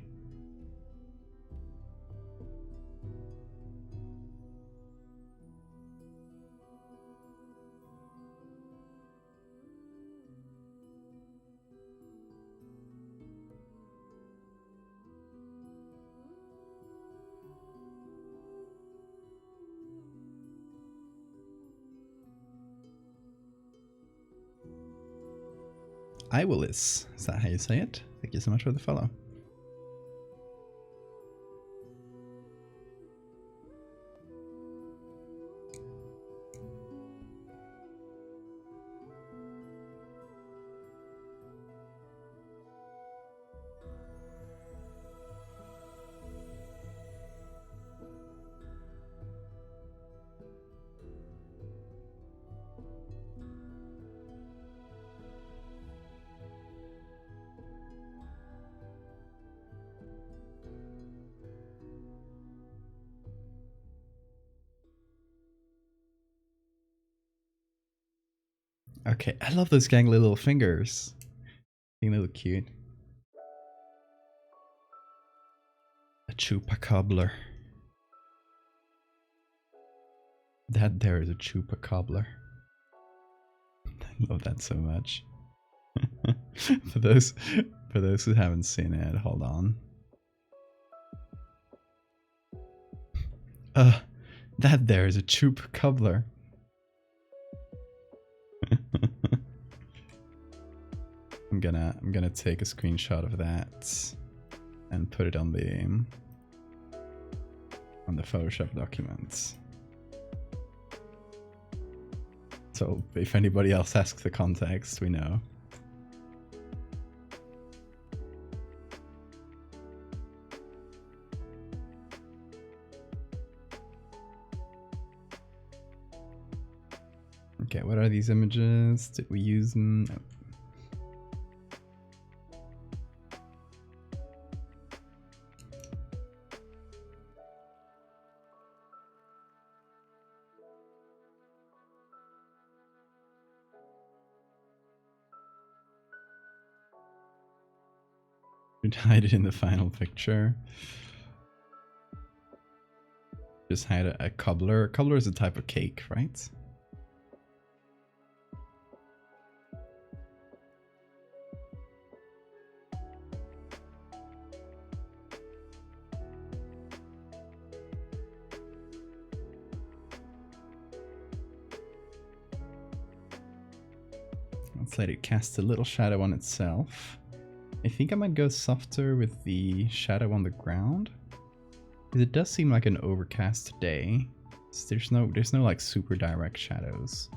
I Willis. Is that how you say it? Thank you so much for the follow. Okay, I love those gangly little fingers. They look cute. A chupacabra. That there is a chupacabra. I love that so much. for those who haven't seen it, hold on. That there is a chupacabra. I'm gonna take a screenshot of that and put it on the Photoshop documents. So if anybody else asks the context, we know. Okay, what are these images? Did we use them? No. You'd hide it in the final picture. Just hide a cobbler. A cobbler is a type of cake, right? Let's let it cast a little shadow on itself. I think I might go softer with the shadow on the ground, because it does seem like an overcast day. So there's no like super direct shadows.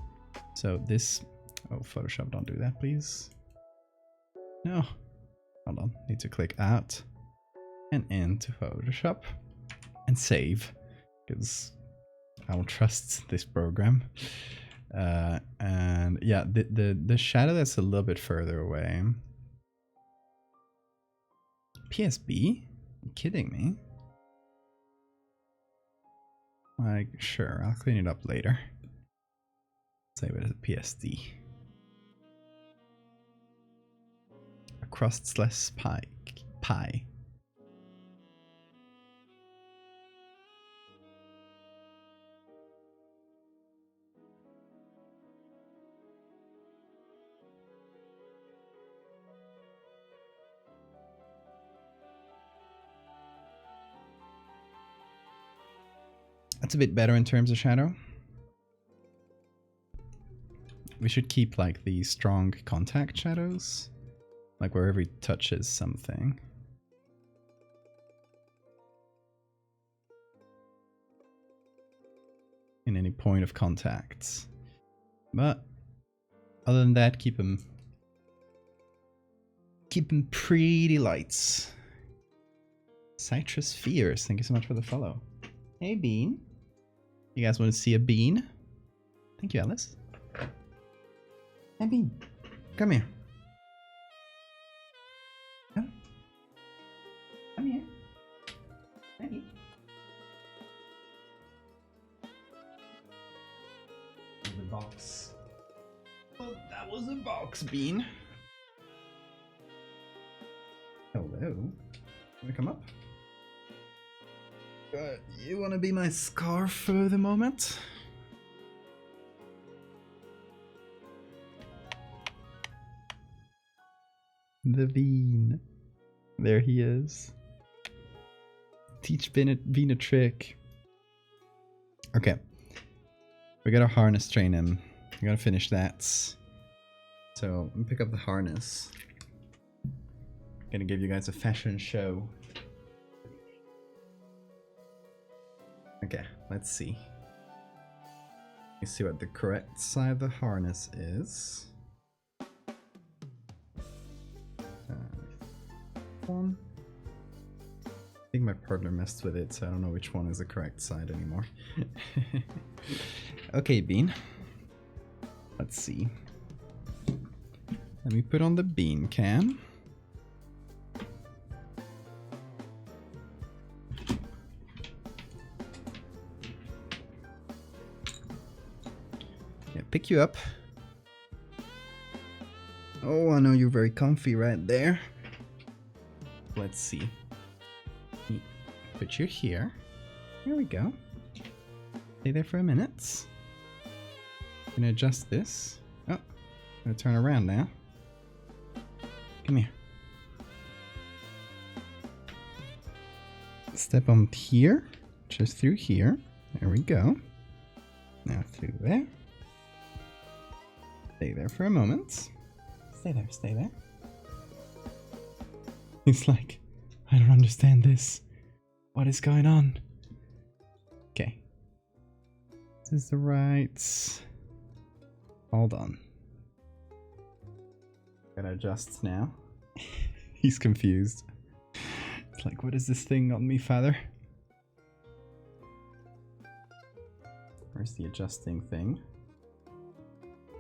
So this, oh Photoshop, don't do that please. No, hold on, need to click out and into Photoshop and save, because I don't trust this program. And yeah, the shadow that's a little bit further away. PSB? Are you kidding me? Like, sure, I'll clean it up later. Save it as a PSD. A crustless pie. That's a bit better in terms of shadow. We should keep like the strong contact shadows, like wherever it touches something. In any point of contact. But other than that, keep them pretty lights. Citrus Fears, thank you so much for the follow. Hey Bean. You guys want to see a bean? Thank you, Alice. Hey Bean, come here. Come here. Hey. The box. Oh, that was a box, Bean. Hello. Wanna come up? You wanna be my scarf for the moment? The Bean. There he is. Teach Bean a trick. Okay. We gotta harness train him. We gotta finish that. So, I'm gonna pick up the harness. Gonna give you guys a fashion show. Okay, let's see. Let's see what the correct side of the harness is. One. I think my partner messed with it, so I don't know which one is the correct side anymore. Okay, Bean. Let's see. Let me put on the bean cam. Yeah, pick you up. Oh, I know you're very comfy right there. Let's see. Put you here. Here we go. Stay there for a minute. I'm gonna adjust this. Oh, I'm gonna turn around now. Come here. Step on here, just through here. There we go. Now through there. Stay there for a moment. Stay there, stay there. He's like, I don't understand this. What is going on? Okay. This is the right. Hold on. Gotta adjust now. He's confused. It's like, what is this thing on me, father? Where's the adjusting thing?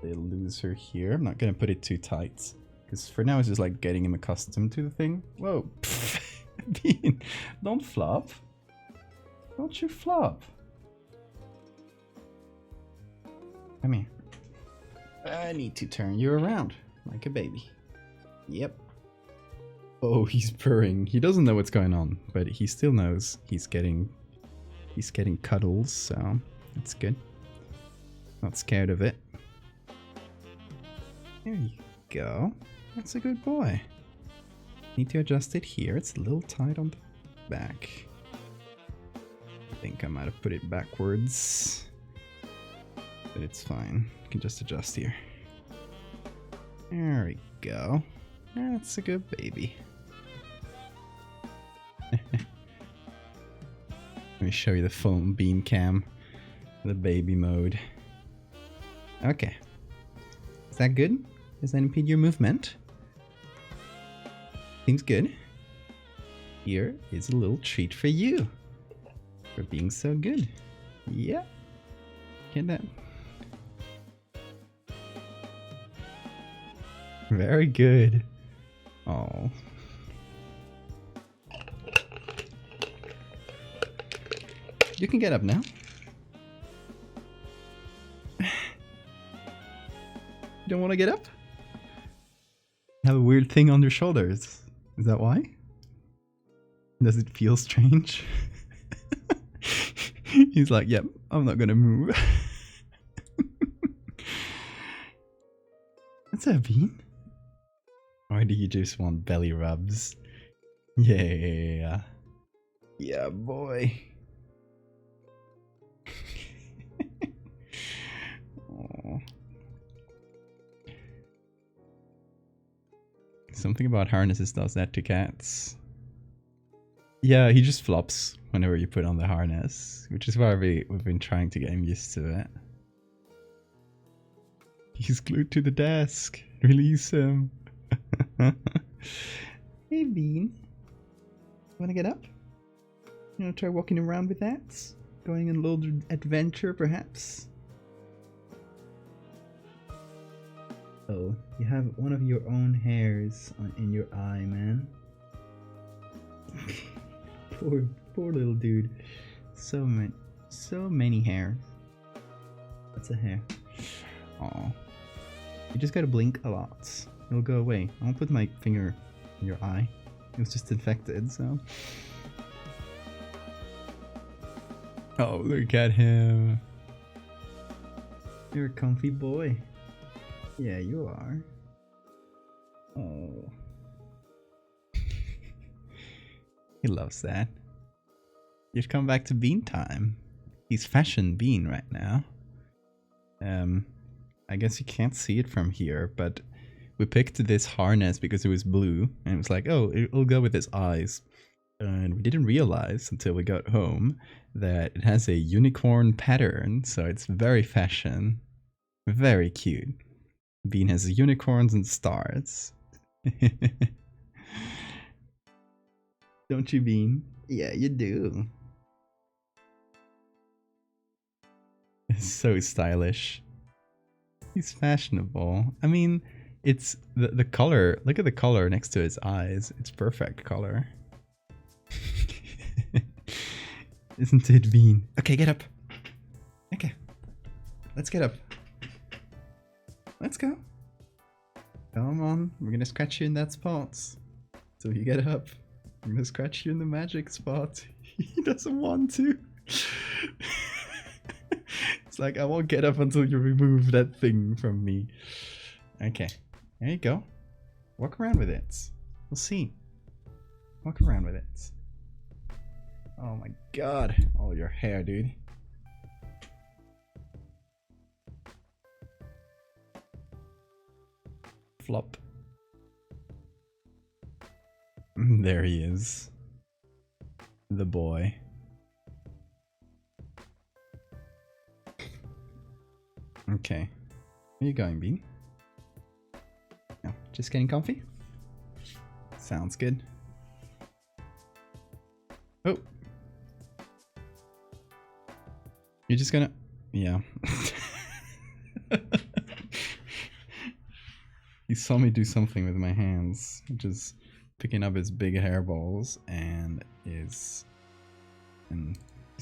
They lose her here. I'm not gonna put it too tight. Because for now it's just like getting him accustomed to the thing. Whoa. Bean, don't flop. Don't you flop. Come here. I need to turn you around like a baby. Yep. Oh, he's purring. He doesn't know what's going on, but he still knows he's getting cuddles, so that's good. Not scared of it. There you go. That's a good boy. Need to adjust it here. It's a little tight on the back. I think I might have put it backwards. But it's fine. You can just adjust here. There we go. That's a good baby. Let me show you the phone beam cam. The baby mode. Okay. Is that good? Does that impede your movement? Seems good. Here is a little treat for you. For being so good. Yeah. Get that. Very good. Oh. You can get up now. You don't want to get up? You have a weird thing on your shoulders. Is that why? Does it feel strange? He's like, yep, I'm not gonna move. What's that, Bean? Or do you just want belly rubs? Yeah. Yeah, boy. Aww. Something about harnesses does that to cats. Yeah, he just flops whenever you put on the harness, which is why we've been trying to get him used to it. He's glued to the desk. Release him. Hey, Bean. Wanna get up? You wanna try walking around with that? Going on a little adventure, perhaps? Oh, you have one of your own hairs in your eye, man. Poor little dude. So many hairs. That's a hair. Aw. You just gotta blink a lot. It'll go away. I won't put my finger in your eye. It was just infected, so. Oh, look at him. You're a comfy boy. Yeah, you are. Oh. He loves that. You've come back to Bean time. He's fashion Bean right now. I guess you can't see it from here, but we picked this harness because it was blue, and it was like, oh, it'll go with his eyes. And we didn't realize until we got home that it has a unicorn pattern, so it's very fashion. Very cute. Bean has unicorns and stars. Don't you, Bean? Yeah, you do. It's so stylish. He's fashionable. I mean, it's the color. Look at the color next to his eyes. It's perfect color. Isn't it, Bean? Okay, get up. Okay. Let's get up. Let's go. Come on. We're gonna scratch you in that spot. So you get up. I'm gonna scratch you in the magic spot. He doesn't want to. It's like, I won't get up until you remove that thing from me. Okay. There you go. Walk around with it. We'll see. Walk around with it. Oh my god. Oh, your hair, dude. Flop. There he is. The boy. Okay. Where are you going, Bean? No, just getting comfy? Sounds good. Oh. You're just gonna... Yeah. He saw me do something with my hands, which is picking up his big hairballs and he's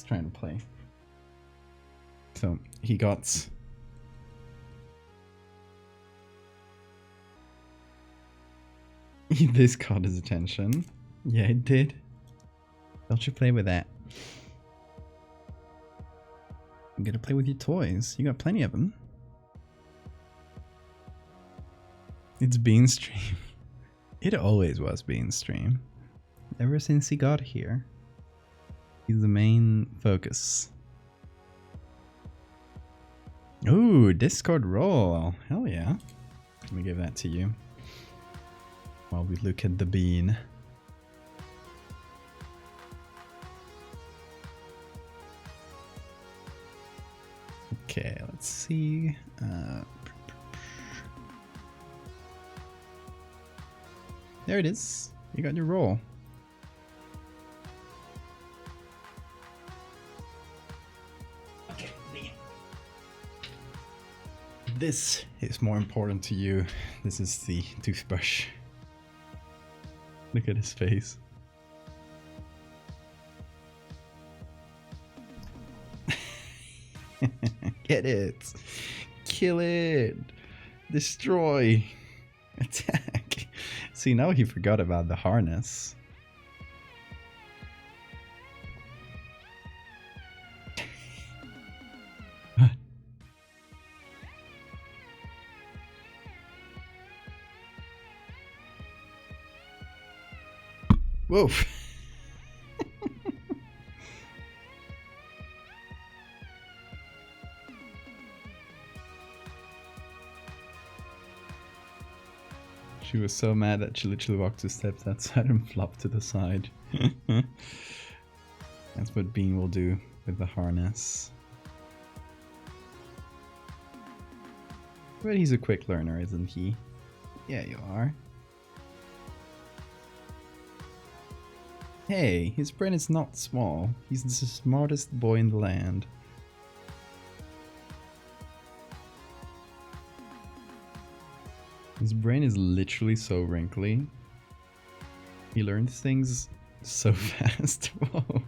trying to play. So he got... This caught his attention. Yeah, it did. Don't you play with that. You gotta play with your toys. You got plenty of them. It's Bean's stream. It always was Bean's stream. Ever since he got here. He's the main focus. Ooh, Discord roll. Hell yeah. Let me give that to you. While we look at the Bean. Okay, let's see. There it is. You got your roll. Okay, Bean. This is more important to you. This is the toothbrush. Look at his face. Get it. Kill it. Destroy. Attack. See, now he forgot about the harness. Whoa. She was so mad that she literally walked 2 steps outside and flopped to the side. That's what Bean will do with the harness. But he's a quick learner, isn't he? Yeah, you are. Hey, his brain is not small. He's the smartest boy in the land. His brain is literally so wrinkly. He learns things So fast. Whoa.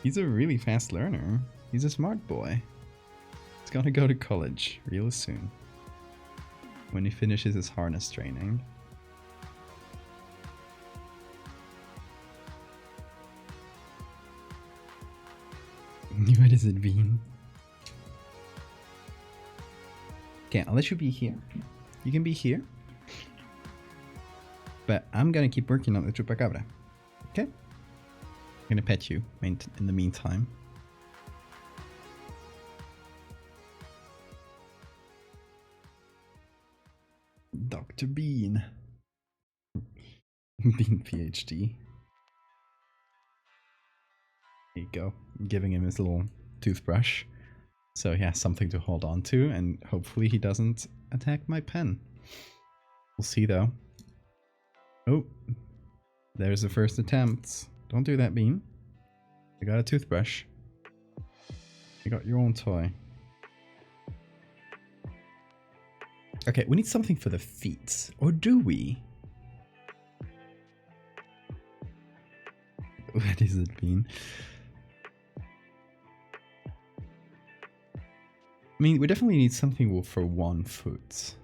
He's a really fast learner. He's a smart boy. He's gonna go to college real soon. When he finishes his harness training. What has it been? Okay, I'll let you be here. You can be here. But I'm gonna keep working on the chupacabra. Okay? I'm gonna pet you in the meantime. Dr. Bean. Bean PhD. There you go. I'm giving him his little toothbrush. So he has something to hold on to, and hopefully he doesn't attack my pen. We'll see though. Oh, there's the first attempt. Don't do that, Bean. You got a toothbrush. You got your own toy. Okay, we need something for the feet. Or do we? What is it, Bean? I mean, we definitely need something for one foot.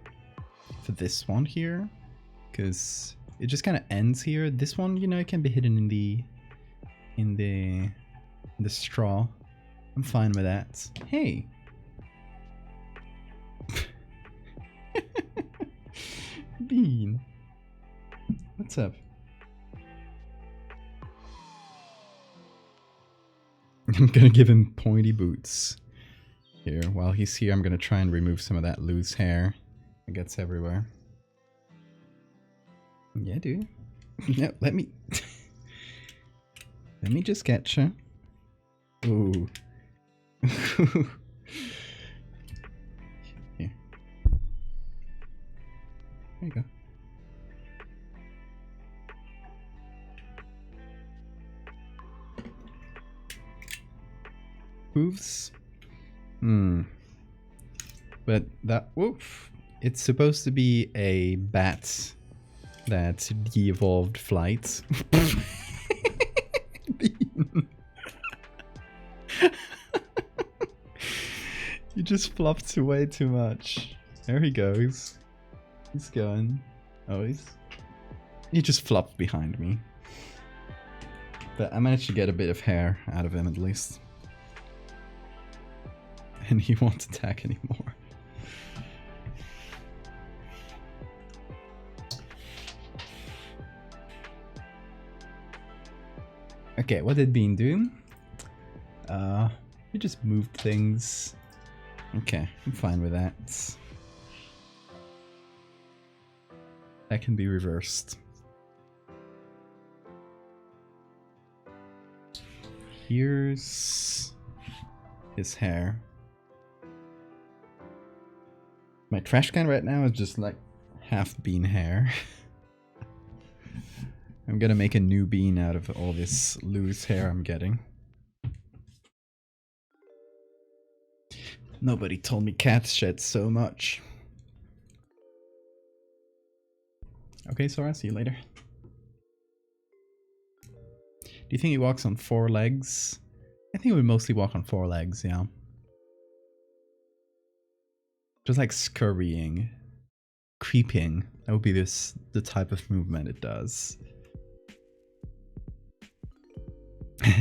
For this one here. Because it just kind of ends here. This one, you know, it can be hidden in the straw. I'm fine with that. Hey. Bean. What's up? I'm gonna give him pointy boots. Here, while he's here, I'm gonna try and remove some of that loose hair. It gets everywhere. Yeah, dude. No, let me... let me just get you. Ooh. Here. There you go. Hooves? But that... Woof. It's supposed to be a bat that de-evolved flight. You just flopped way too much. There he goes. He's going. Oh, he just flopped behind me. But I managed to get a bit of hair out of him at least. And he won't attack anymore. Okay, what did Bean do? We just moved things. Okay, I'm fine with that. That can be reversed. Here's his hair. My trash can right now is just like half Bean hair. I'm gonna make a new Bean out of all this loose hair I'm getting. Nobody told me cats shed so much. Okay, Sora, see you later. Do you think he walks on 4 legs? I think he would mostly walk on 4 legs, yeah. Just like scurrying. Creeping. That would be the type of movement it does.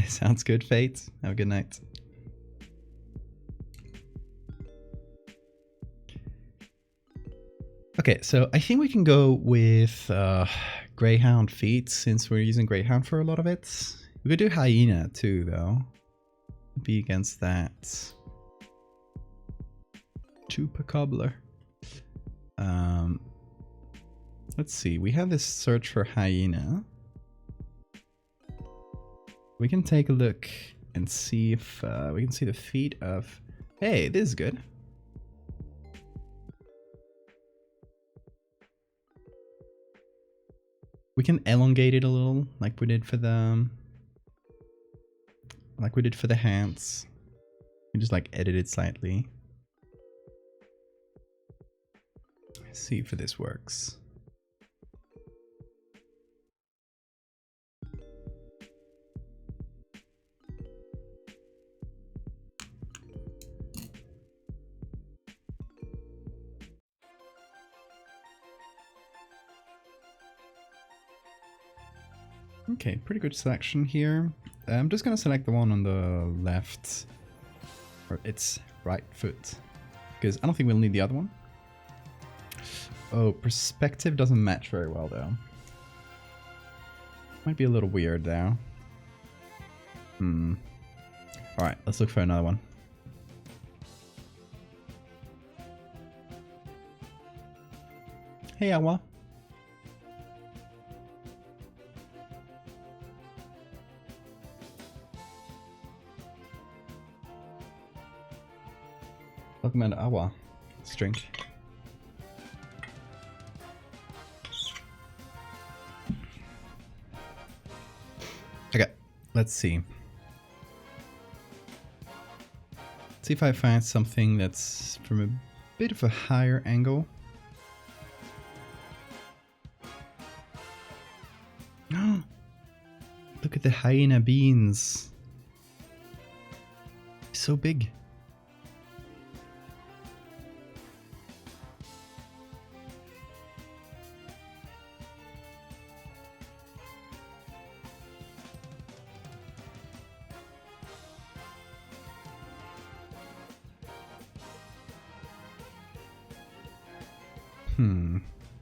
Sounds good, Fate. Have a good night. Okay, so I think we can go with Greyhound feet since we're using Greyhound for a lot of it. We could do Hyena too, though. Be against that. Chupacabra. Let's see. We have this search for Hyena. We can take a look and see if we can see the feet of... Hey, this is good. We can elongate it a little, like we did for the hands. We just like edit it slightly. Let's see if this works. Okay, pretty good selection here. I'm just gonna select the one on the left, or its right foot, because I don't think we'll need the other one. Oh, perspective doesn't match very well though. Might be a little weird though. Alright, let's look for another one. Hey, Awa. Welcome to Awa. Let's drink. Okay, let's see. See if I find something that's from a bit of a higher angle. Look at the hyena beans. So big.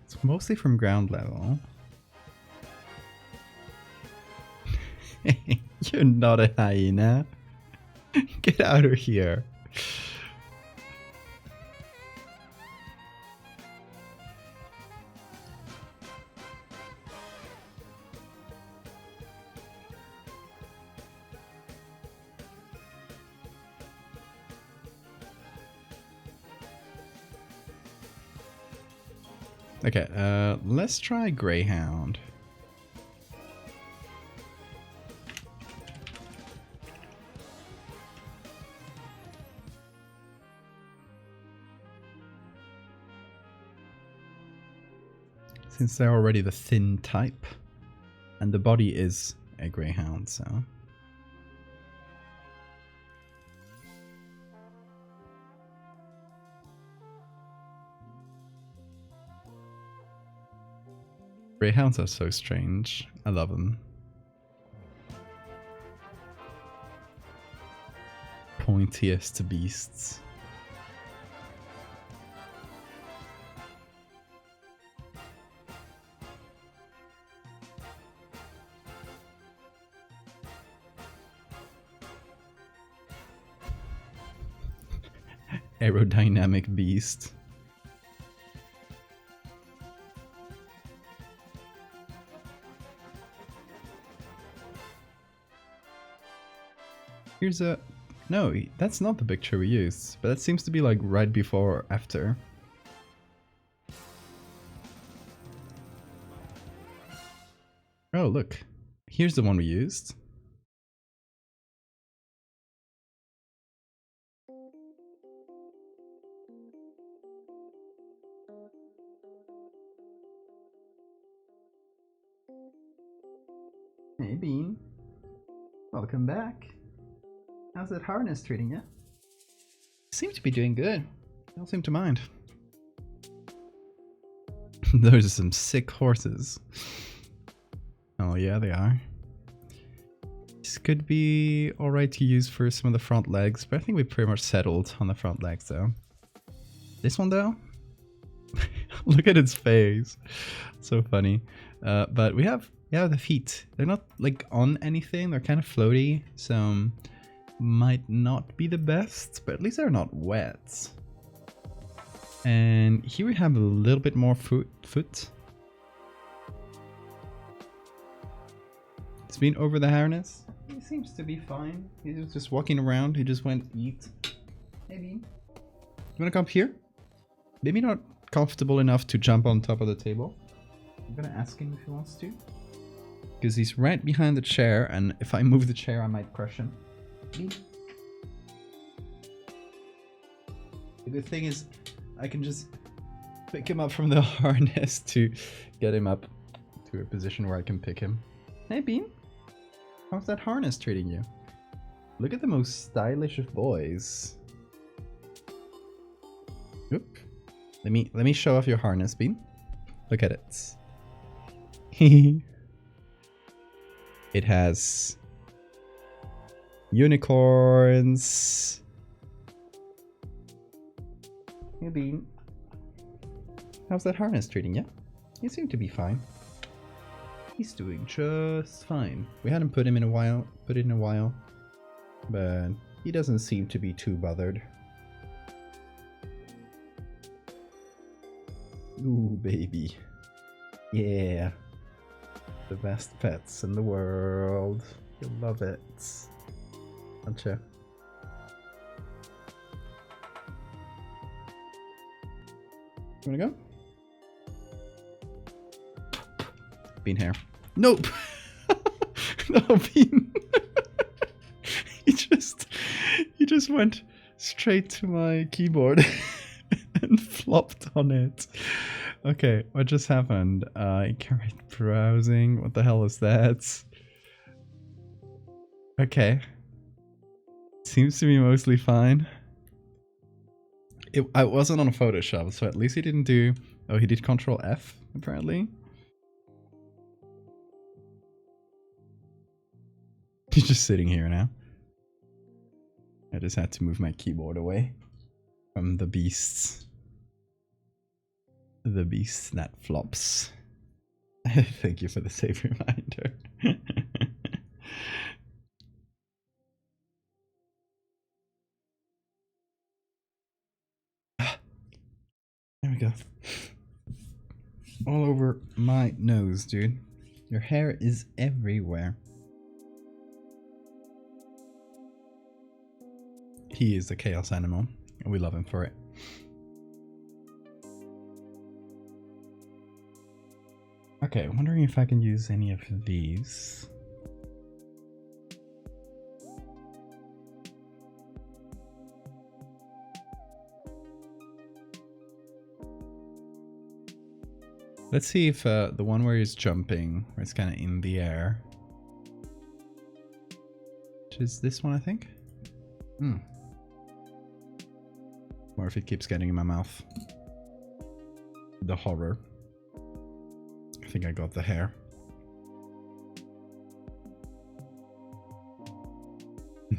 It's mostly from ground level. You're not a hyena. Get out of here. Okay, let's try Greyhound. Since they're already the thin type, and the body is a Greyhound, so... Greyhounds are so strange. I love them. Pointiest beasts. Aerodynamic beast. Here's a... No, that's not the picture we used, but that seems to be like right before or after. Oh, look. Here's the one we used. Hey, Bean. Welcome back. How's that harness treating you? Seem to be doing good. Don't seem to mind. Those are some sick horses. Oh yeah, they are. This could be alright to use for some of the front legs, but I think we pretty much settled on the front legs though. This one though? Look at its face. So funny. But we have the feet. They're not like on anything, they're kind of floaty, so might not be the best, but at least they're not wet. And here we have a little bit more foot. It's been over the harness. He seems to be fine. He's just walking around. He just went eat. Maybe. You wanna come up here? Maybe not comfortable enough to jump on top of the table. I'm gonna ask him if he wants to. Because he's right behind the chair, and if I move the chair I might crush him. The good thing is I can just pick him up from the harness to get him up to a position where I can pick him. Hey Bean, how's that harness treating you? Look at the most stylish of boys. Oop. Let me show off your harness, Bean. Look at it. It has unicorns. Hey Bean, how's that harness treating you? You seem to be fine. He's doing just fine. We hadn't put it in a while, but he doesn't seem to be too bothered. Ooh, baby. Yeah. The best pets in the world. You'll love it. Don't you? You wanna go? Bean hair. Nope! No, Bean! He just went straight to my keyboard and flopped on it. Okay, what just happened? I carried browsing. What the hell is that? Okay. Seems to be mostly fine. I wasn't on a Photoshop, so at least he didn't do... Oh, he did Control F, apparently. He's just sitting here now. I just had to move my keyboard away from the beasts. The beast that flops. Thank you for the safe reminder. There we go. All over my nose, dude. Your hair is everywhere. He is a chaos animal, and we love him for it. Okay, I'm wondering if I can use any of these. Let's see if the one where he's jumping, where it's kind of in the air, which is this one, I think. Or if it keeps getting in my mouth. The horror. I think I got the hair.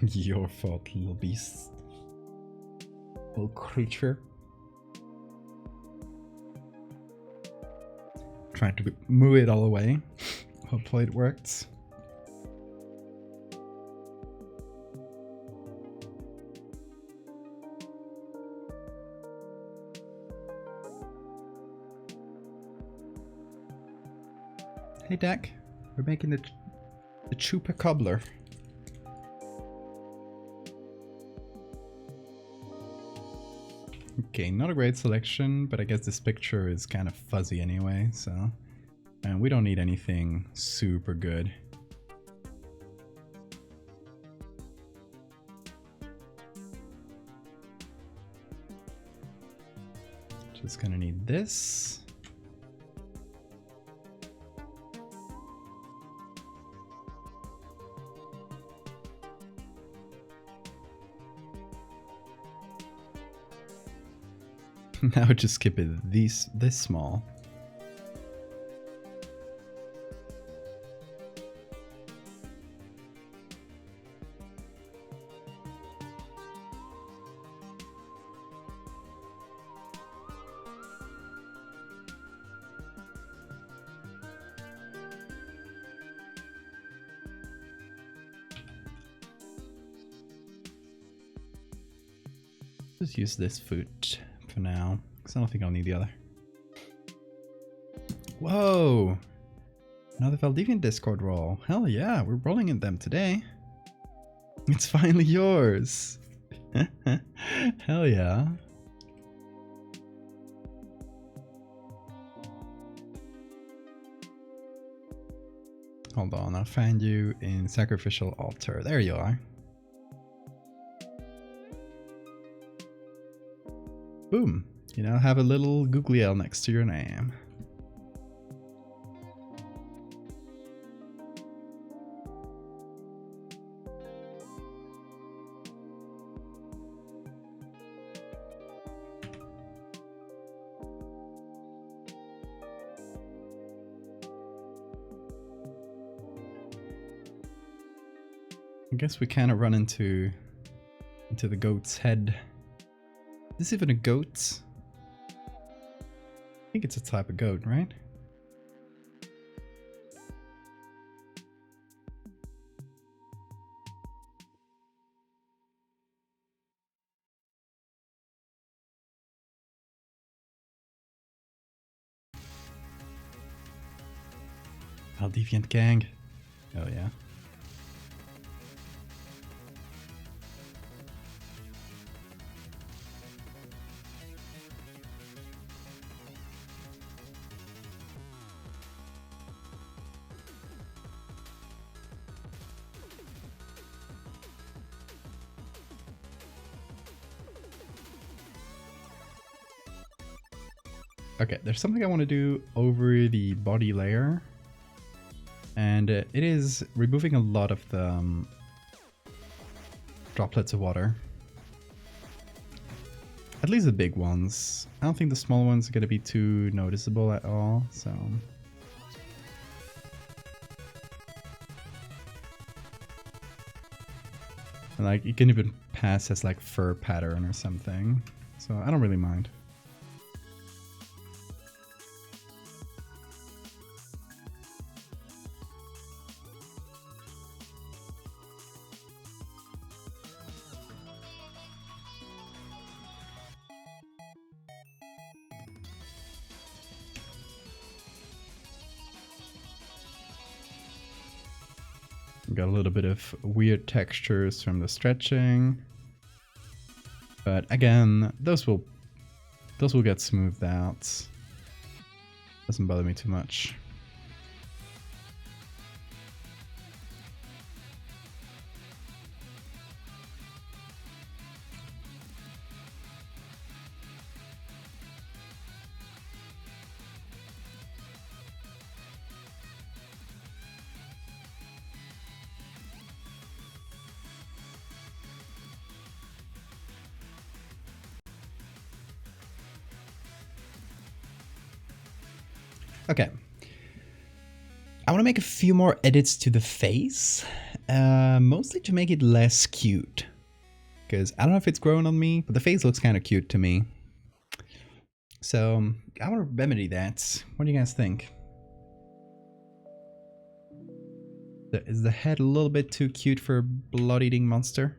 Your fault, little beast. Little creature. Trying to move it all away. Hopefully it works. Hey Dak, we're making the Chupa Cobbler. Okay, not a great selection, but I guess this picture is kind of fuzzy anyway, so... And we don't need anything super good. Just gonna need this. Now just skip it this small. Just use this foot for now, because I don't think I'll need the other. Whoa! Another Valdevian Discord roll. Hell yeah, we're rolling in them today. It's finally yours! Hell yeah. Hold on, I'll find you in Sacrificial Altar. There you are. Boom. You now have a little googly L next to your name. I guess we kind of run into the goat's head. Is this even a goat? I think it's a type of goat, right? Valdevian gang. Oh yeah. Okay, there's something I want to do over the body layer. And it is removing a lot of the droplets of water. At least the big ones. I don't think the small ones are going to be too noticeable at all, so... Like, you can even pass as like fur pattern or something. So I don't really mind. Got a little bit of weird textures from the stretching, but again, those will get smoothed out. Doesn't bother me too much. Okay. I want to make a few more edits to the face, mostly to make it less cute. Because I don't know if it's growing on me, but the face looks kind of cute to me. So I want to remedy that. What do you guys think? Is the head a little bit too cute for a blood-eating monster?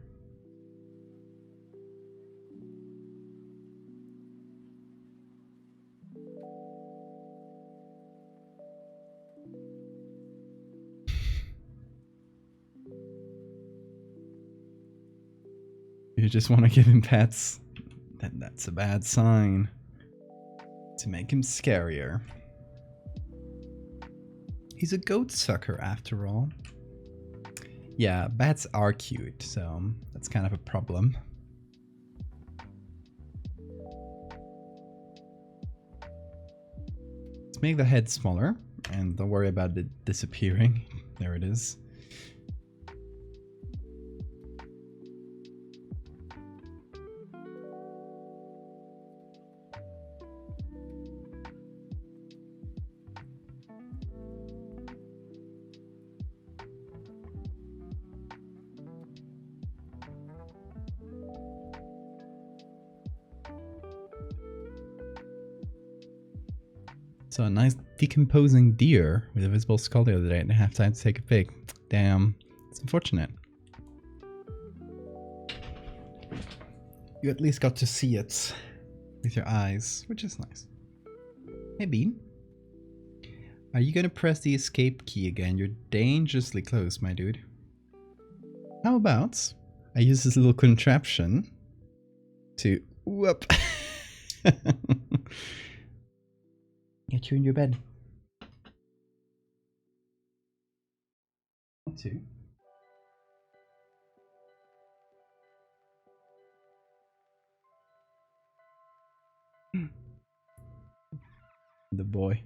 You just want to give him pets? Then that's a bad sign. To make him scarier. He's a goat sucker after all. Yeah, bats are cute, so that's kind of a problem. Let's make the head smaller, and don't worry about it disappearing. There it is. So a nice decomposing deer with a visible skull the other day, and I have time to take a pic. Damn, it's unfortunate. You at least got to see it with your eyes, which is nice. Hey Bean, are you gonna press the escape key again? You're dangerously close, my dude. How about I use this little contraption to whoop. Get you in your bed. 2. The boy.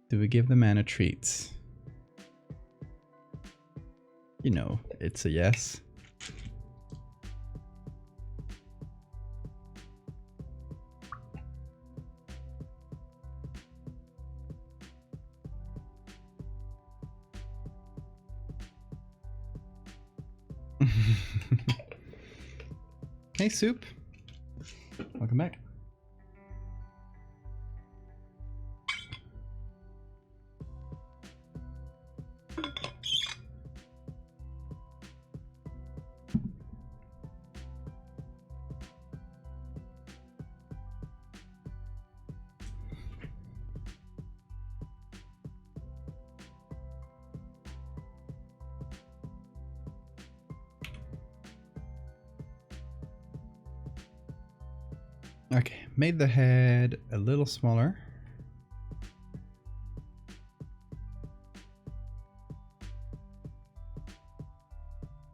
Do we give the man a treat? You know, it's a yes. Hey, Soup. Welcome back. Okay, made the head a little smaller.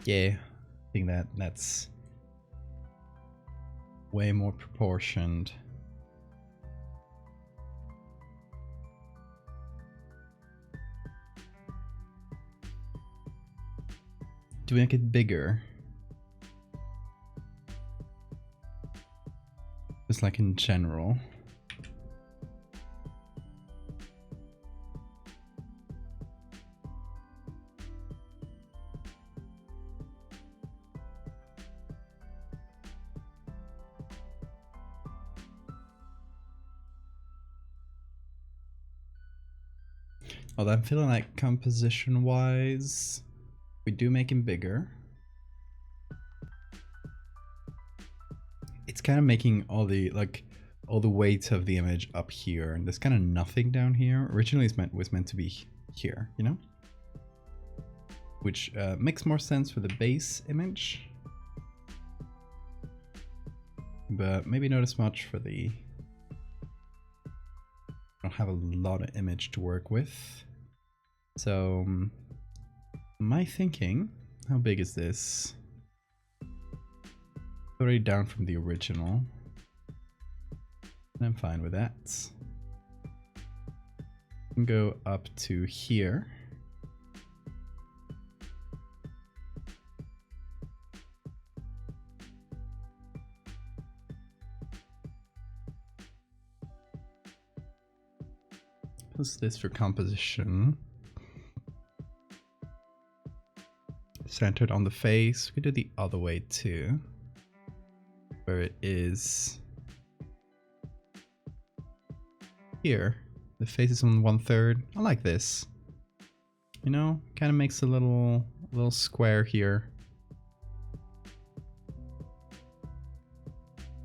Yeah, I think that's way more proportioned. Do we make it bigger? Just like in general. Although I'm feeling like composition-wise, we do make him bigger. It's kind of making all the weight of the image up here, and there's kind of nothing down here. Originally, it was meant to be here, you know, which makes more sense for the base image, but maybe not as much for the. I don't have a lot of image to work with, so my thinking. How big is this? Already down from the original, and I'm fine with that. Can go up to here. What's this for composition? Centered on the face. We could do the other way too, where it is here. The face is on 1/3. I like this. You know, kind of makes a little square here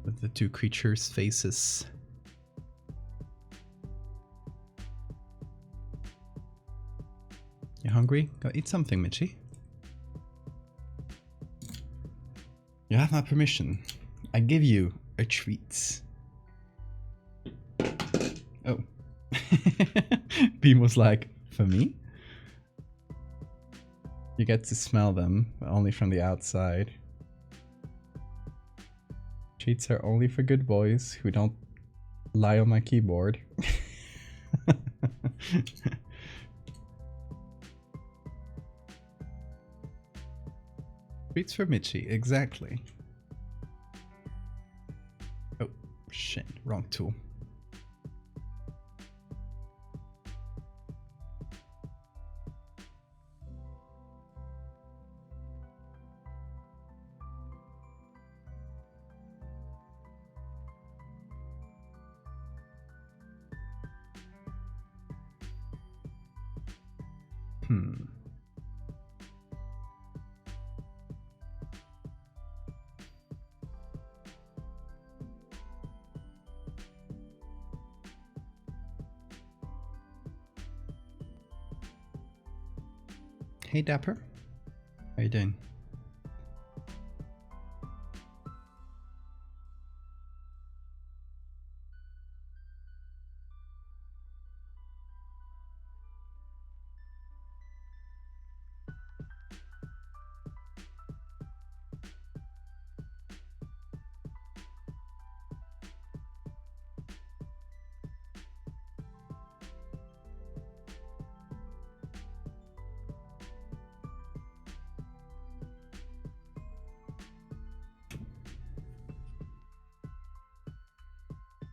with the two creatures' faces. You hungry? Go eat something, Mitchie. You have my permission. I give you a treat. Oh. Beam was like, for me? You get to smell them, but only from the outside. Treats are only for good boys who don't lie on my keyboard. Treats for Mitchie, exactly. Oh, shit, wrong tool. Hey Dapper, how you doing?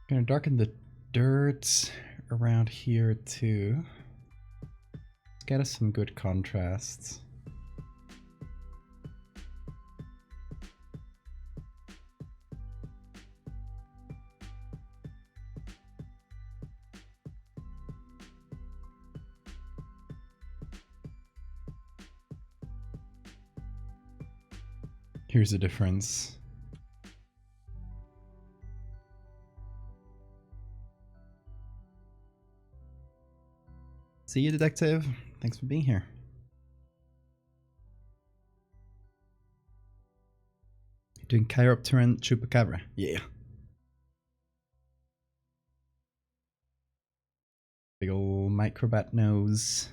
Gonna darken the dirt around here too. Let's get us some good contrasts. Here's the difference. See you, detective. Thanks for being here. Doing Chiropteran Chupacabra. Yeah. Big ol' microbat nose.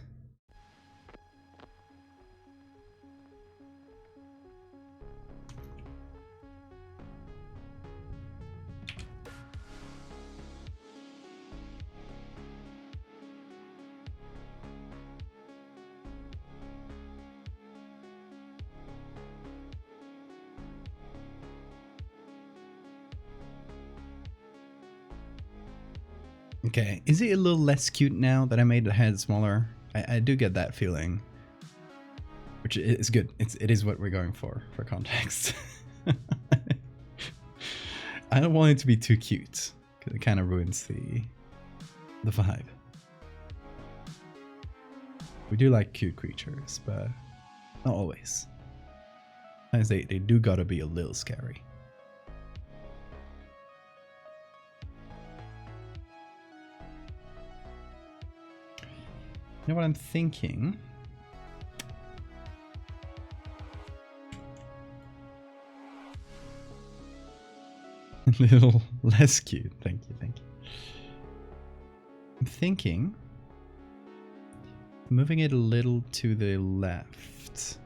Okay, is it a little less cute now that I made the head smaller? I do get that feeling, which is good. It is what we're going for context. I don't want it to be too cute, because it kind of ruins the vibe. We do like cute creatures, but not always. Sometimes they do gotta be a little scary. You know what I'm thinking? A little less cute. Thank you, thank you. I'm thinking moving it a little to the left.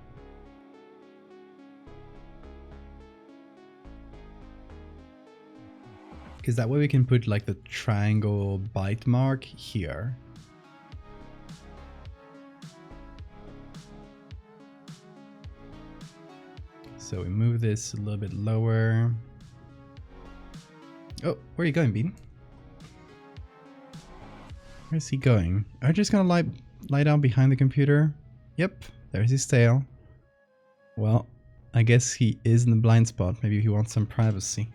Because that way we can put like the triangle bite mark here. So we move this a little bit lower. Oh, where are you going, Bean? Where's he going? Are you just gonna lie down behind the computer? Yep, there's his tail. Well, I guess he is in the blind spot. Maybe he wants some privacy.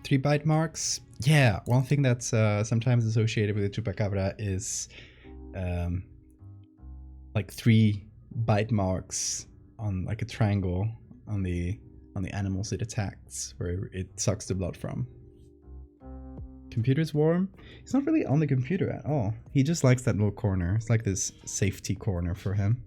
3 bite marks. Yeah, one thing that's sometimes associated with the Chupacabra is like 3 bite marks on like a triangle on the animals it attacks, where it sucks the blood from. Computer's warm. He's not really on the computer at all. He just likes that little corner. It's like this safety corner for him.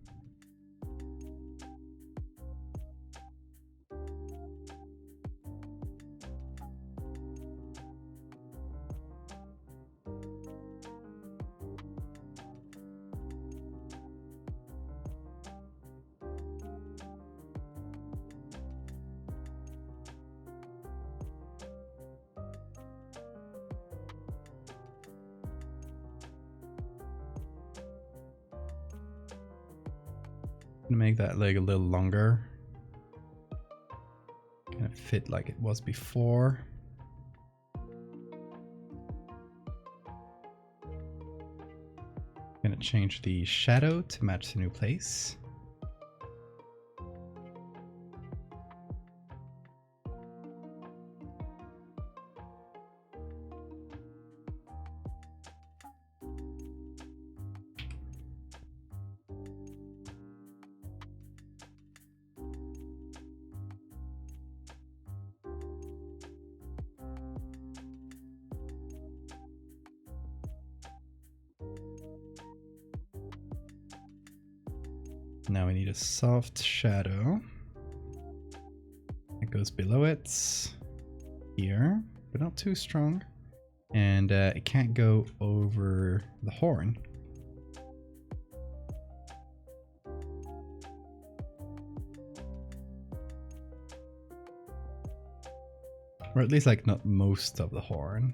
Make that leg a little longer. Kind of fit like it was before. Gonna change the shadow to match the new place. Now we need a soft shadow. It goes below it, here, but not too strong. And it can't go over the horn. Or at least like not most of the horn.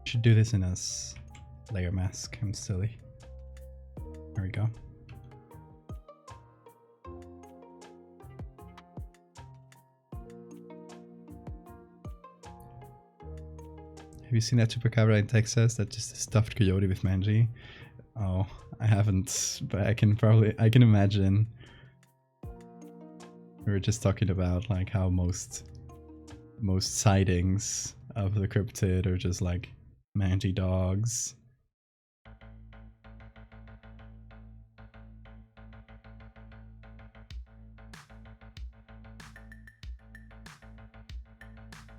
Should do this in a layer mask, I'm silly. There we go. Have you seen that Chupacabra in Texas? That just a stuffed coyote with Manji? Oh, I haven't, but I can imagine. We were just talking about like how most sightings of the cryptid are just like Mangy dogs.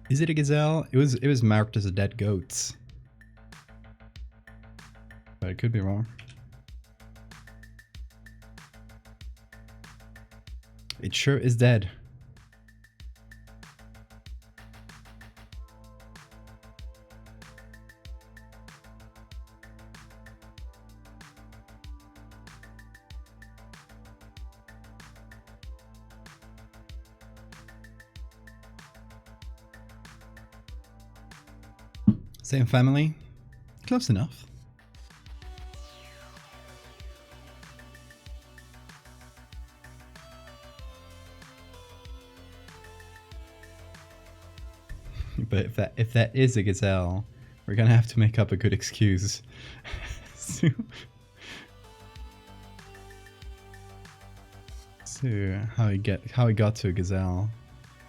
Is it a gazelle? It was marked as a dead goat. But it could be wrong. It sure is dead. Same family? Close enough. But if that is a gazelle, we're gonna have to make up a good excuse. So how he got to a gazelle?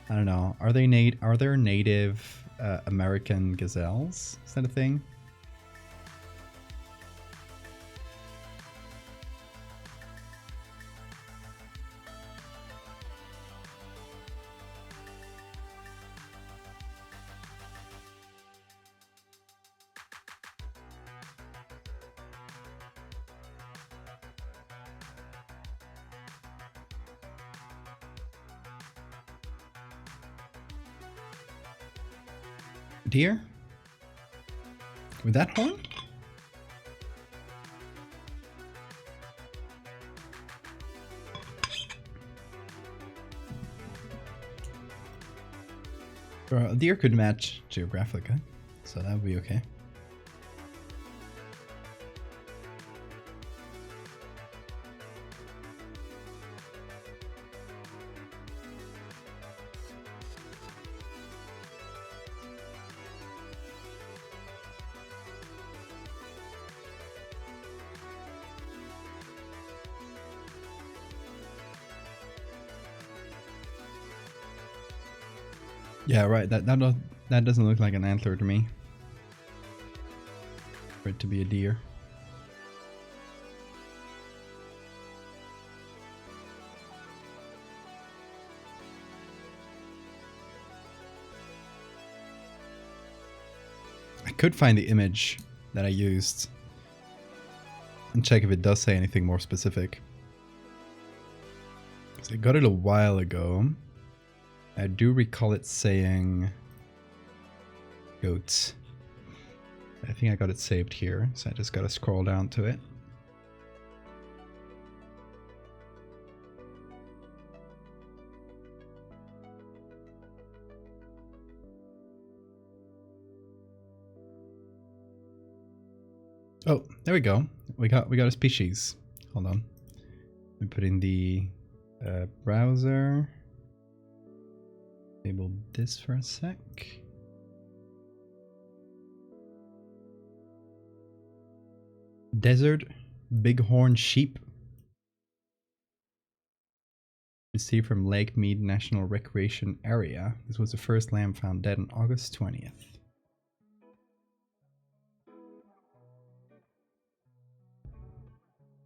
I don't know. Are there native American gazelles? Is that a thing? Deer? With that horn? A deer could match Geographica, so that would be okay. Yeah, right. That doesn't look like an antler to me. For it to be a deer. I could find the image that I used and check if it does say anything more specific. So I got it a while ago. I do recall it saying goats. I think I got it saved here, so I just gotta scroll down to it. Oh, there we go. We got a species. Hold on. Let me put in the browser. Enable this for a sec. Desert bighorn sheep. Received from Lake Mead National Recreation Area. This was the first lamb found dead on August 20th.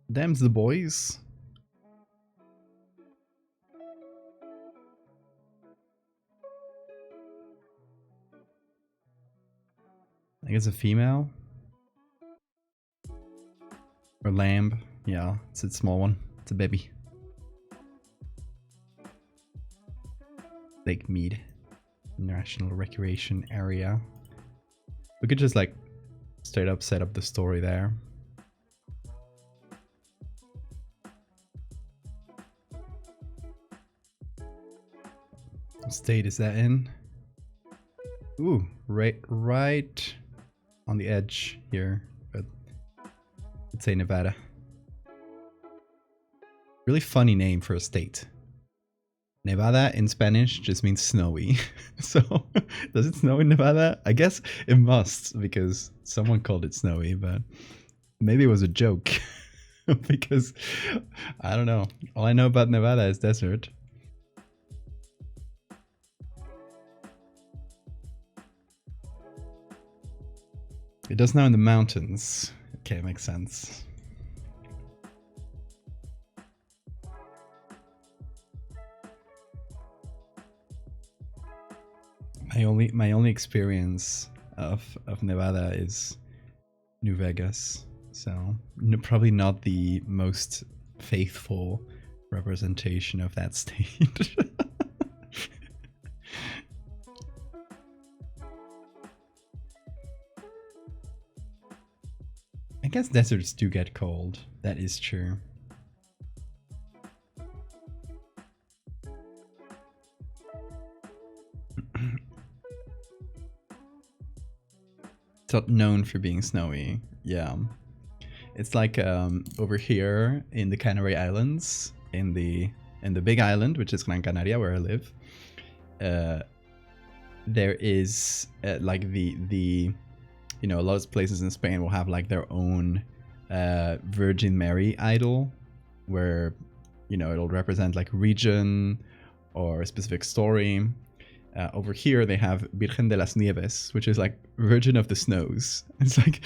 Them's the boys. I think it's a female. Or lamb. Yeah, it's a small one. It's a baby. Lake Mead National Recreation Area. We could just like straight up set up the story there. What state is that in? Ooh, right on the edge here, but let's say Nevada. Really funny name for a state. Nevada in Spanish just means snowy. So, does it snow in Nevada? I guess it must, because someone called it snowy, but maybe it was a joke. Because, I don't know. All I know about Nevada is desert. It does now in the mountains. Okay, makes sense. My only experience of Nevada is New Vegas, so probably not the most faithful representation of that state. I guess deserts do get cold. That is true. It's not known for being snowy. Yeah. It's like over here in the Canary Islands, in the big island, which is Gran Canaria, where I live. There is like the you know, a lot of places in Spain will have like their own Virgin Mary idol, where, you know, it'll represent like region or a specific story. Over here they have Virgen de las Nieves, which is like Virgin of the Snows. It's like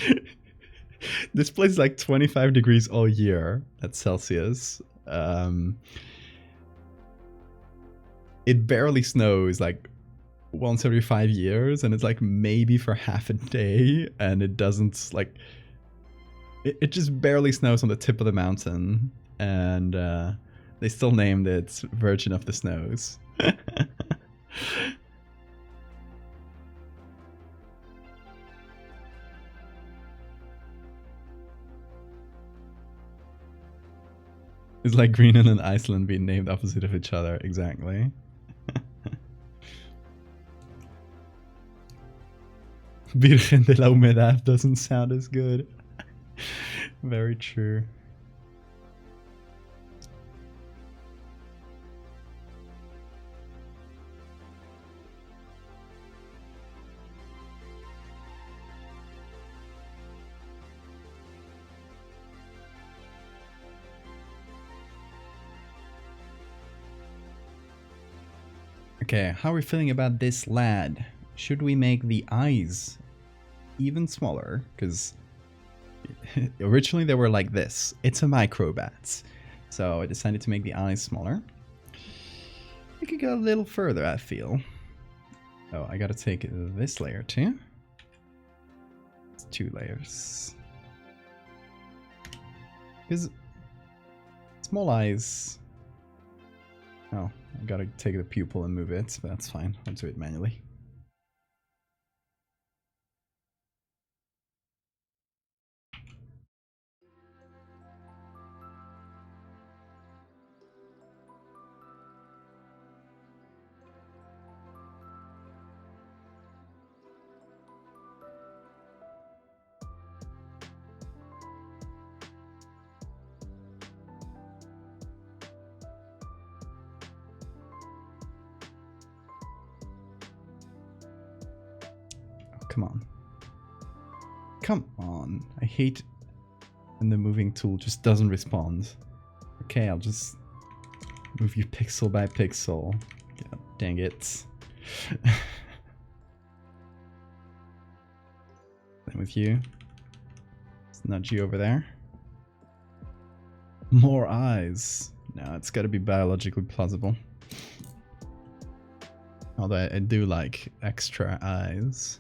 this place is like 25 degrees all year at Celsius. It barely snows like once every 5 years, and it's like maybe for half a day, and it doesn't like it just barely snows on the tip of the mountain, and they still named it Virgin of the Snows. It's like Greenland and Iceland being named opposite of each other, exactly. Virgen de la Humedad doesn't sound as good. Very true. Okay, how are we feeling about this lad? Should we make the eyes even smaller? Because originally they were like this. It's a microbat. So I decided to make the eyes smaller. We could go a little further, I feel. Oh, I gotta take this layer too. It's 2 layers. Because small eyes... Oh, I gotta take the pupil and move it, but that's fine. I'll do it manually. Come on. Come on. I hate when the moving tool just doesn't respond. Okay, I'll just move you pixel by pixel. God dang it. Same with you. Let's nudge you over there. More eyes. No, it's gotta be biologically plausible. Although I do like extra eyes.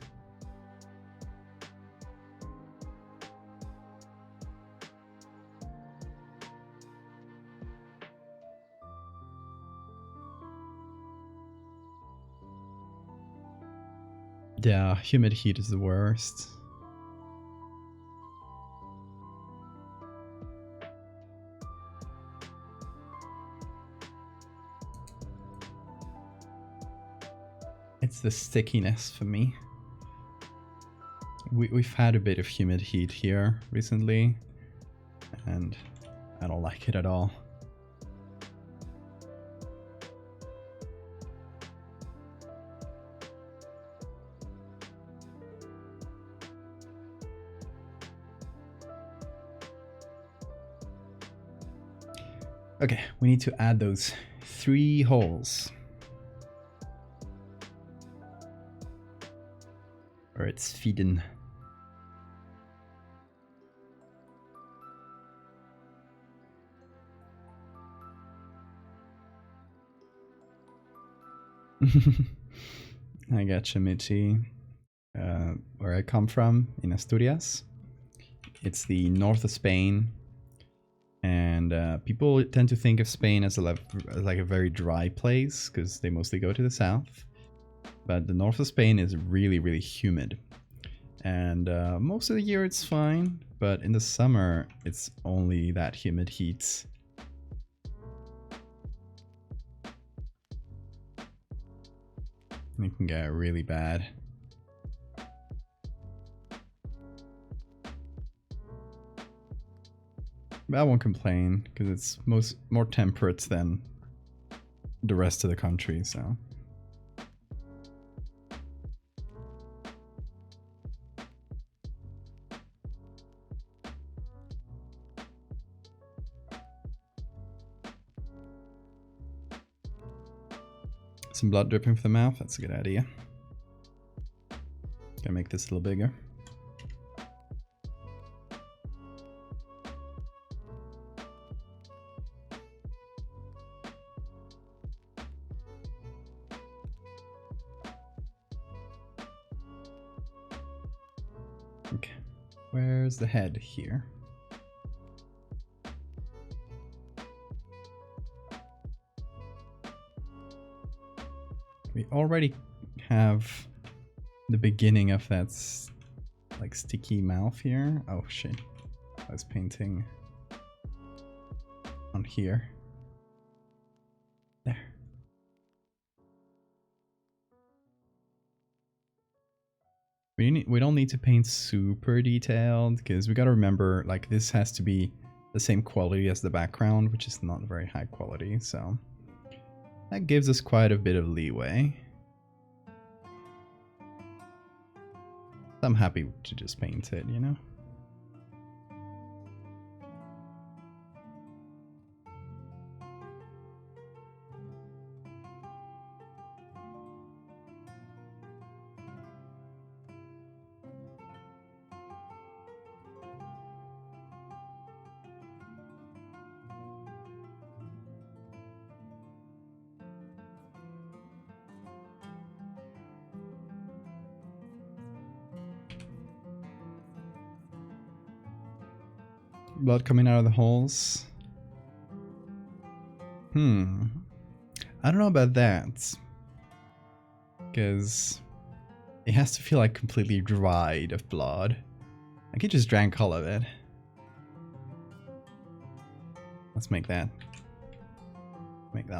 Yeah, humid heat is the worst. It's the stickiness for me. We've had a bit of humid heat here recently, and I don't like it at all. Okay, we need to add those 3 holes. Or it's feeding. I got you, Michi. Where I come from, in Asturias. It's the north of Spain. And people tend to think of Spain as like a very dry place because they mostly go to the south. But the north of Spain is really, really humid. And most of the year it's fine, but in the summer it's only that humid heat. It can get really bad. But I won't complain because it's more temperate than the rest of the country, so. Some blood dripping from the mouth, that's a good idea. Gonna make this a little bigger. Okay, where's the head here? We already have the beginning of that like sticky mouth here. Oh shit, I was painting on here. There. We don't need to paint super detailed because we gotta remember like this has to be the same quality as the background, which is not very high quality, so that gives us quite a bit of leeway. I'm happy to just paint it, you know? Blood coming out of the holes. I don't know about that. Because it has to feel like completely dried of blood. I could just drank all of it. Let's make that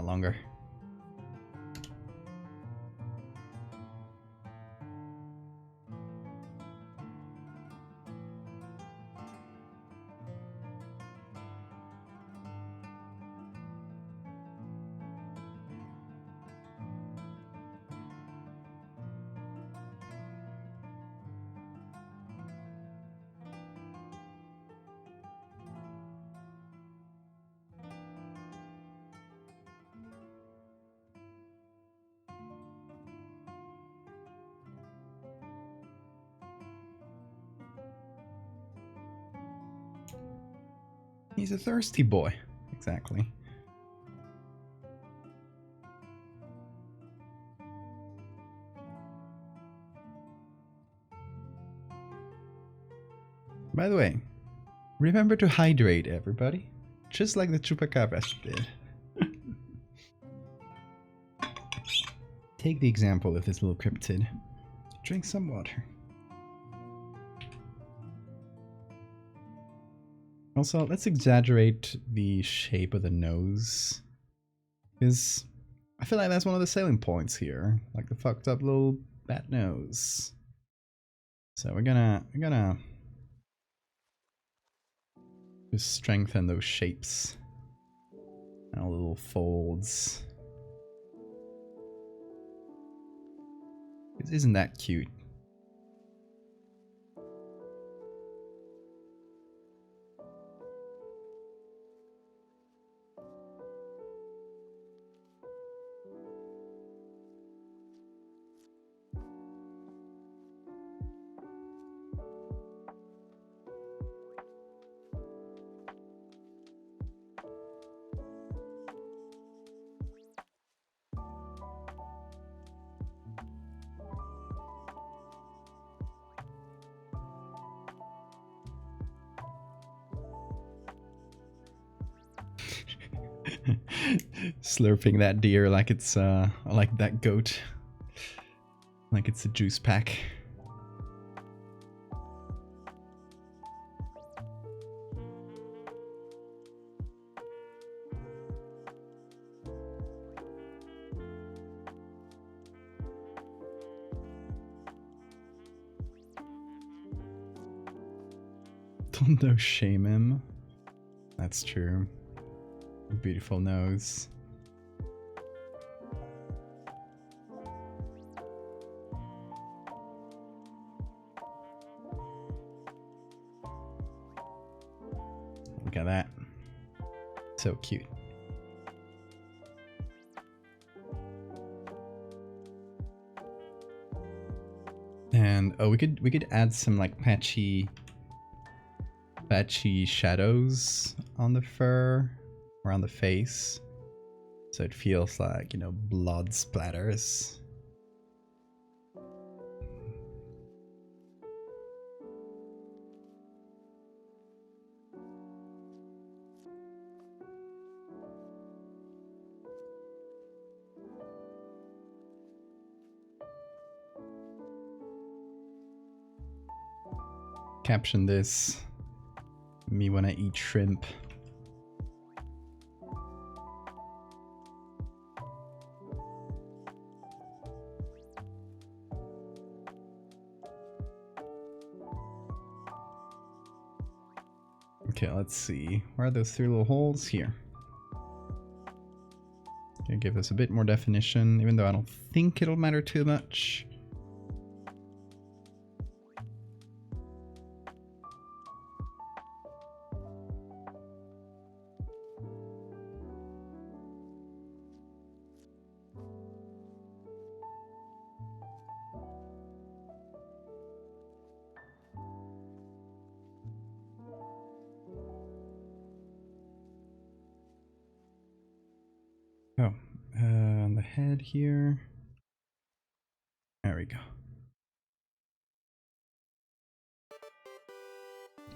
longer. He's a thirsty boy. Exactly. By the way, remember to hydrate, everybody. Just like the chupacabras did. Take the example of this little cryptid. Drink some water. Also, let's exaggerate the shape of the nose. Because I feel like that's one of the selling points here. Like the fucked up little bat nose. So we're gonna just strengthen those shapes. And our little folds. Isn't that cute? Slurping that deer like it's like that goat, like it's a juice pack. Don't no shame him. That's true. Beautiful nose. Look at that. So cute. And oh, we could add some like patchy shadows on the fur or on the face, so it feels like, you know, blood splatters. Caption this: me when I eat shrimp. Okay, let's see. Where are those three little holes? Here. Gonna give this a bit more definition, even though I don't think it'll matter too much. Oh, on the head here. There we go.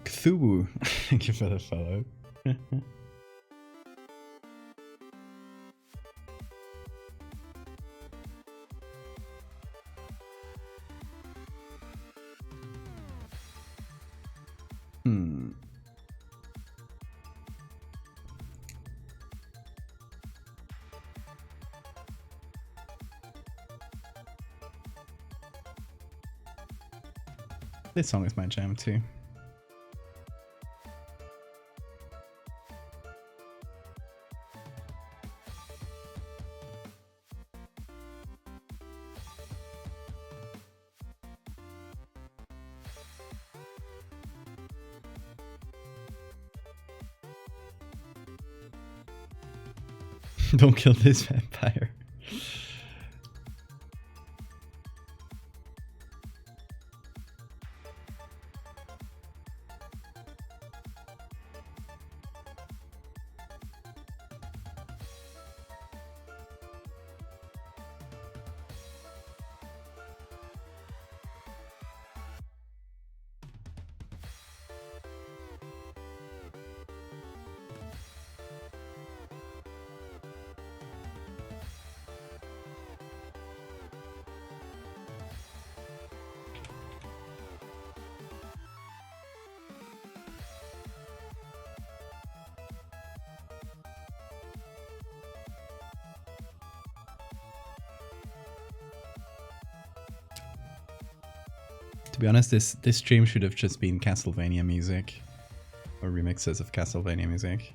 Cthulhu, thank you for the follow. This song is my jam too. Don't kill this vampire. To be honest, this stream should have just been Castlevania music, or remixes of Castlevania music.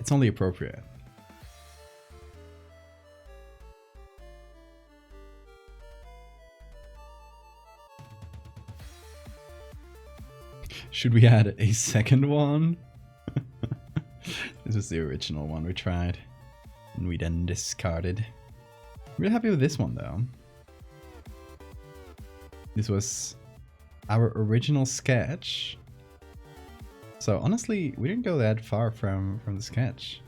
It's only appropriate. Should we add a second one? This was the original one we tried, and we then discarded. I'm really happy with this one though. This was our original sketch. So honestly, we didn't go that far from the sketch.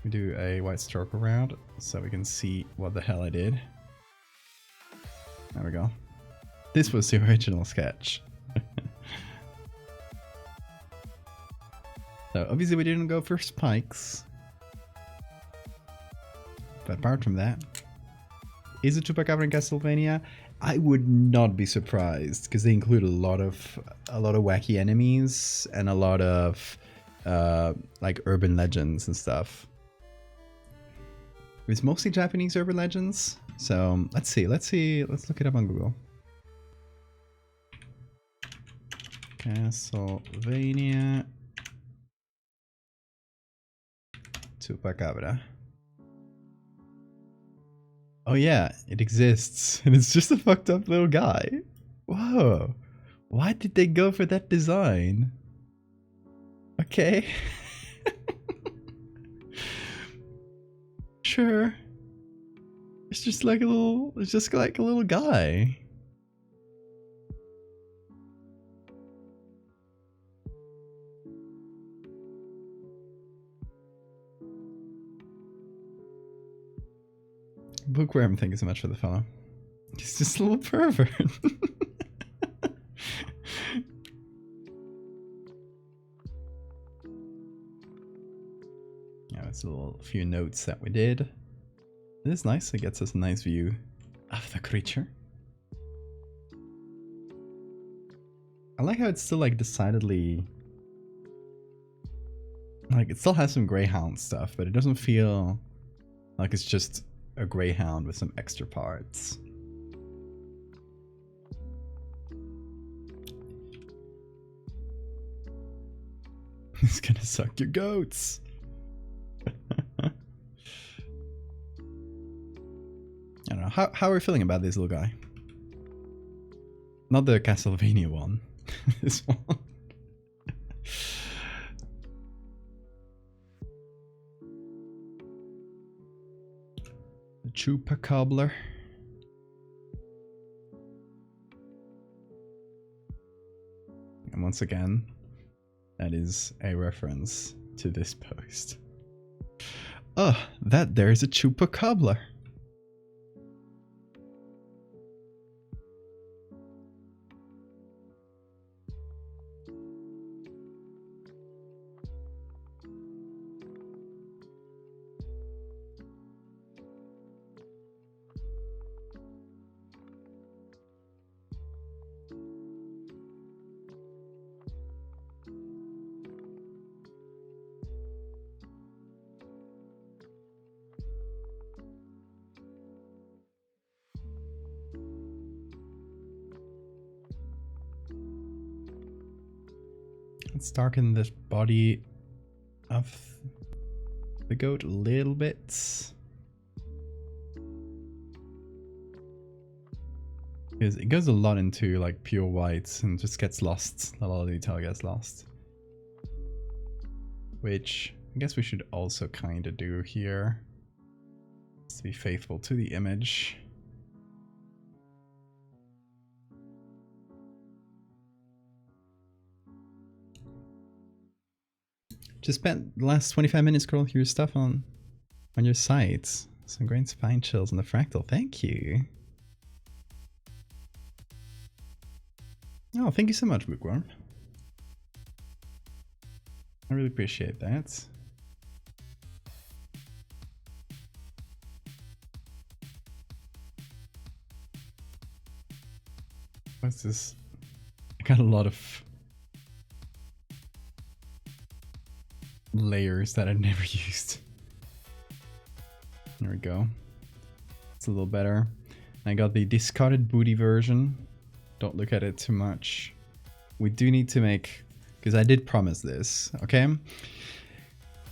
We do a white stroke around so we can see what the hell I did. There we go. This was the original sketch. So obviously we didn't go for spikes. But apart from that, is it Chupacabra in Castlevania? I would not be surprised because they include a lot of wacky enemies and a lot of like urban legends and stuff. It's mostly Japanese urban legends. So let's see. Let's look it up on Google. Castlevania Chupacabra. Oh yeah, it exists. And it's just a fucked up little guy. Whoa. Why did they go for that design? Okay. Sure. It's just like a little guy. Bookworm, thank you so much for the follow. He's just a little pervert. Yeah, it's a few notes that we did. It is nice, it gets us a nice view of the creature. I like how it's still like decidedly... like it still has some Greyhound stuff, but it doesn't feel like it's just a Greyhound with some extra parts. He's gonna suck your goats. I don't know. How are we feeling about this little guy? Not the Castlevania one. This one. The Chupacabra. And once again, that is a reference to this post. Oh, that there's a Chupacabra. Let's darken the body of the goat a little bit. Because it goes a lot into like pure whites and just gets lost. A lot of detail gets lost. Which I guess we should also kind of do here. Just to be faithful to the image. Just spent the last 25 minutes scrolling through your stuff on your site. Some great spine chills on the fractal. Thank you. Oh, thank you so much, Bookworm. I really appreciate that. What's this? I got a lot of layers that I've never used. There we go. It's a little better. I got the discarded booty version. Don't look at it too much. We do need to make, because I did promise this, okay?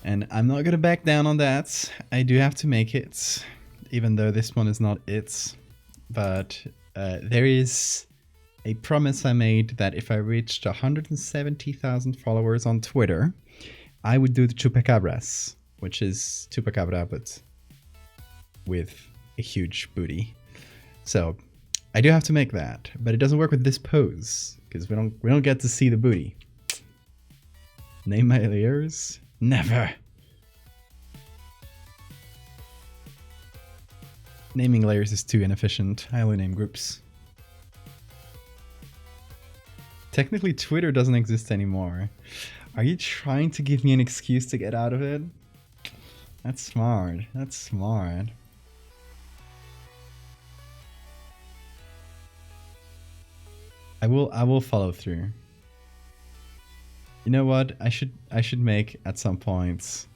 And I'm not gonna back down on that. I do have to make it, even though this one is not it. But there is a promise I made that if I reached 170,000 followers on Twitter, I would do the Chupacabras, which is Chupacabra, but with a huge booty. So I do have to make that, but it doesn't work with this pose because we don't get to see the booty. Name my layers? Never. Naming layers is too inefficient. I only name groups. Technically, Twitter doesn't exist anymore. Are you trying to give me an excuse to get out of it? That's smart. That's smart. I will follow through. You know what? I should make at some point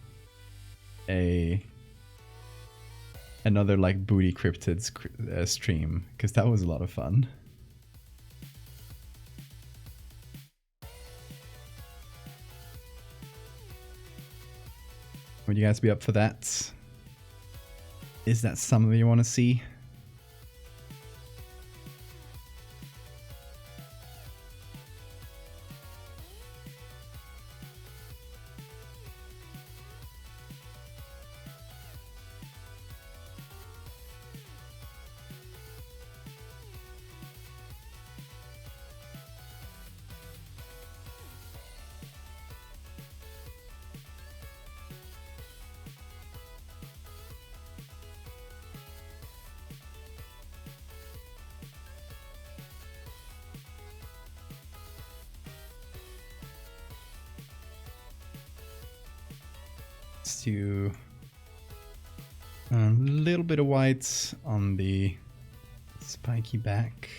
another like booty cryptids stream, because that was a lot of fun. Would you guys be up for that? Is that something you want to see? Let's do a little bit of white on the spiky back.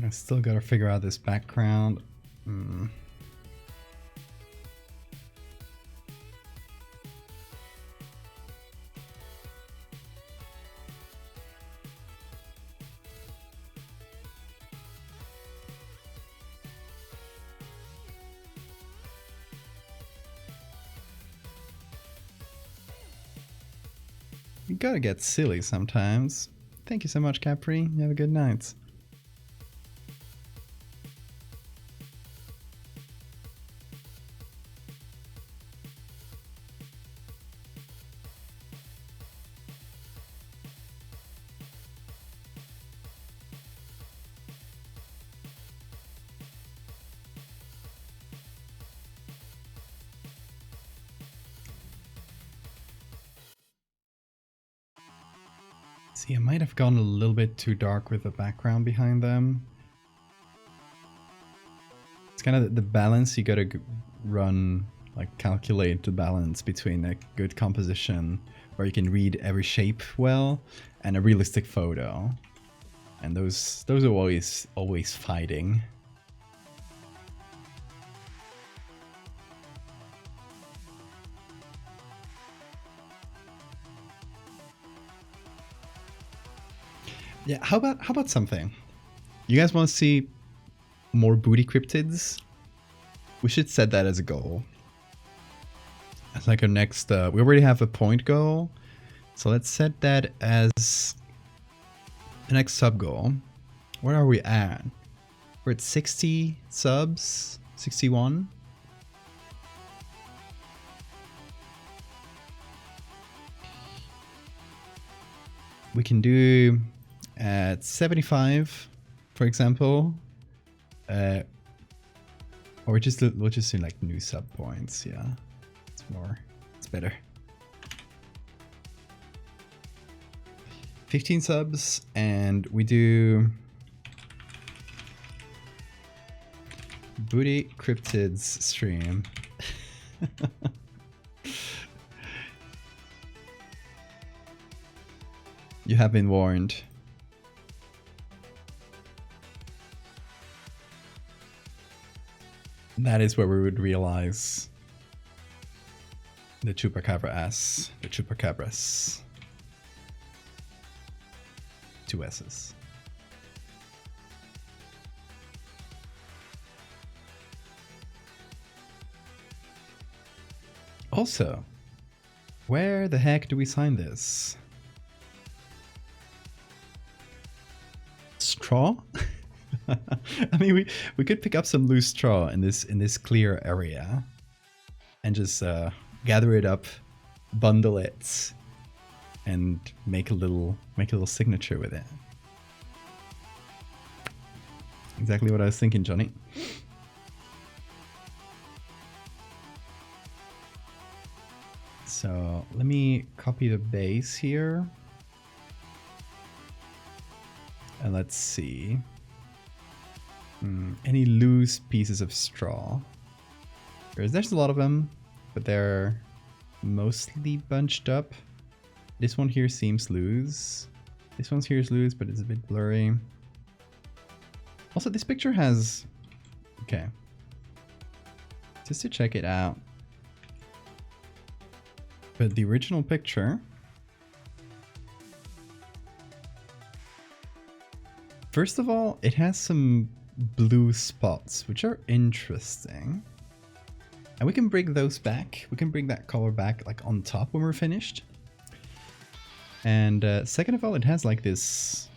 I still gotta figure out this background. You gotta get silly sometimes. Thank you so much, Capri. You have a good night. See, I might have gone a little bit too dark with the background behind them. It's kind of the balance you gotta run, like calculate the balance between a good composition where you can read every shape well and a realistic photo. And those are always fighting. Yeah, how about something? You guys want to see more booty cryptids? We should set that as a goal. As like a next, we already have a point goal, so let's set that as the next sub goal. Where are we at? We're at 60 subs, 61. We can do at 75, for example, or we'll just do like new sub points. Yeah, it's better. 15 subs, and we do booty cryptids stream. You have been warned. That is where we would realize the chupacabra-s, the chupacabras. 2 S's. Also, where the heck do we sign this? Straw? I mean, we could pick up some loose straw in this clear area and just gather it up, bundle it, and make a little signature with it. Exactly what I was thinking, Johnny. So let me copy the base here. And let's see. Any loose pieces of straw? There's a lot of them, but they're mostly bunched up. This one here seems loose. This one's here is loose, but it's a bit blurry. Also, this picture has... Okay. Just to check it out. But the original picture... First of all, it has some blue spots, which are interesting. And we can bring those back. We can bring that color back like on top when we're finished. And second of all, it has like this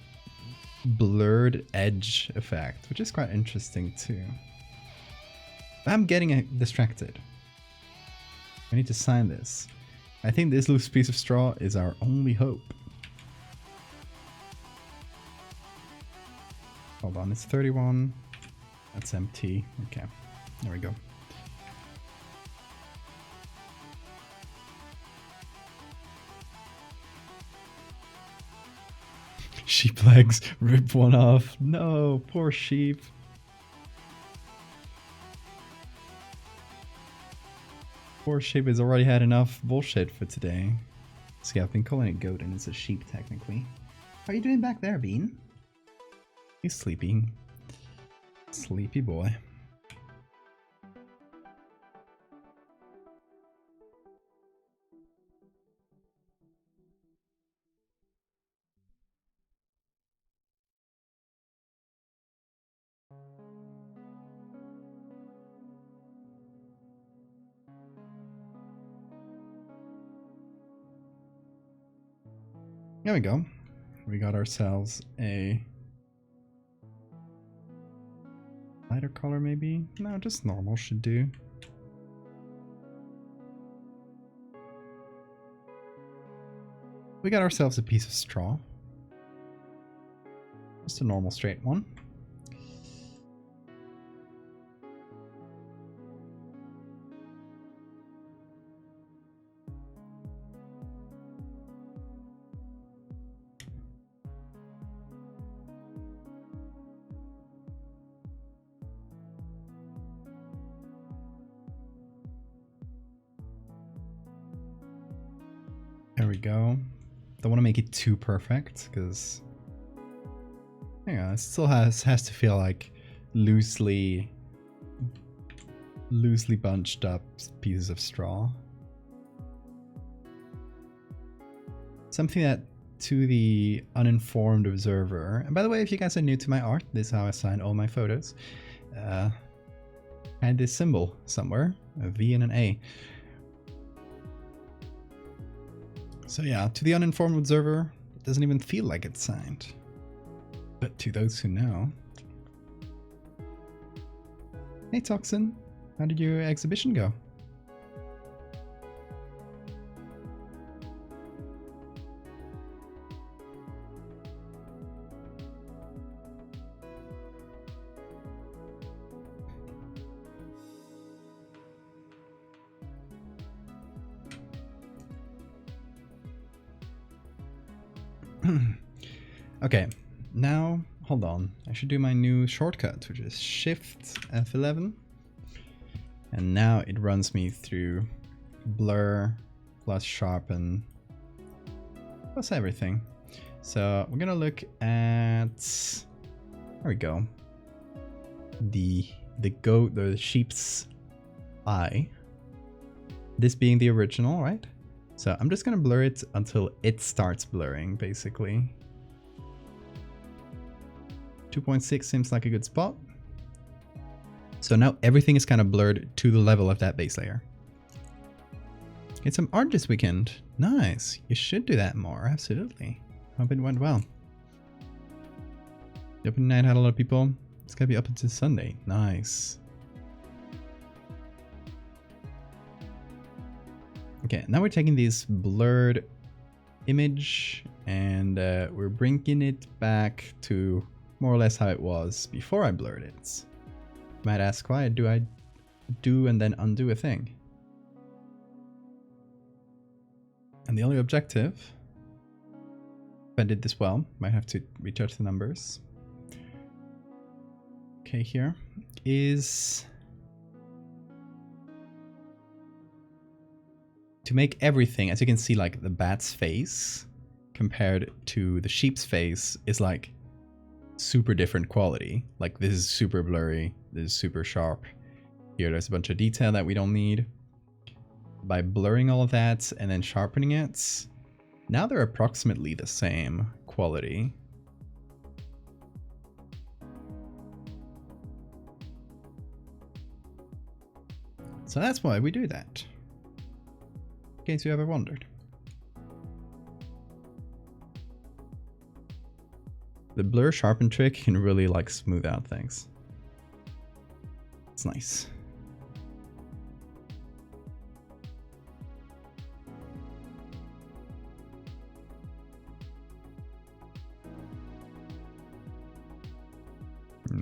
blurred edge effect, which is quite interesting too. I'm getting distracted. I need to sign this. I think this loose piece of straw is our only hope. Hold on, it's 31. That's empty. Okay, there we go. Sheep legs, rip one off. No, poor sheep. Poor sheep has already had enough bullshit for today. See, I've been calling it goat and it's a sheep technically. How are you doing back there, Bean? He's sleeping. Sleepy boy. There we go. We got ourselves a lighter color maybe? No, just normal should do. We got ourselves a piece of straw. Just a normal straight one. There we go. Don't want to make it too perfect because yeah, it still has to feel like loosely bunched up pieces of straw. Something that to the uninformed observer, and by the way, if you guys are new to my art, this is how I sign all my photos. I had this symbol somewhere, a V and an A. So yeah, to the uninformed observer, it doesn't even feel like it's signed. But to those who know... Hey Toxin, how did your exhibition go? Okay, now, hold on. I should do my new shortcut, which is Shift F11. And now it runs me through blur plus sharpen plus everything. So we're gonna look at, there we go, the sheep's eye. This being the original, right? So I'm just gonna blur it until it starts blurring, basically. 2.6 seems like a good spot. So now everything is kind of blurred to the level of that base layer. Get some art this weekend. Nice. You should do that more, absolutely. Hope it went well. The open night had a lot of people. It's gonna be up until Sunday. Nice. Okay, now we're taking this blurred image and we're bringing it back to more or less how it was before I blurred it. You might ask, why do I do and then undo a thing? And the only objective, if I did this well, might have to retouch the numbers. Okay, here is to make everything, as you can see, like the bat's face compared to the sheep's face is like super different quality. Like this is super blurry, this is super sharp. Here there's a bunch of detail that we don't need. By blurring all of that and then sharpening it, now they're approximately the same quality. So that's why we do that. In case you ever wondered. The blur sharpen trick can really like smooth out things. It's nice.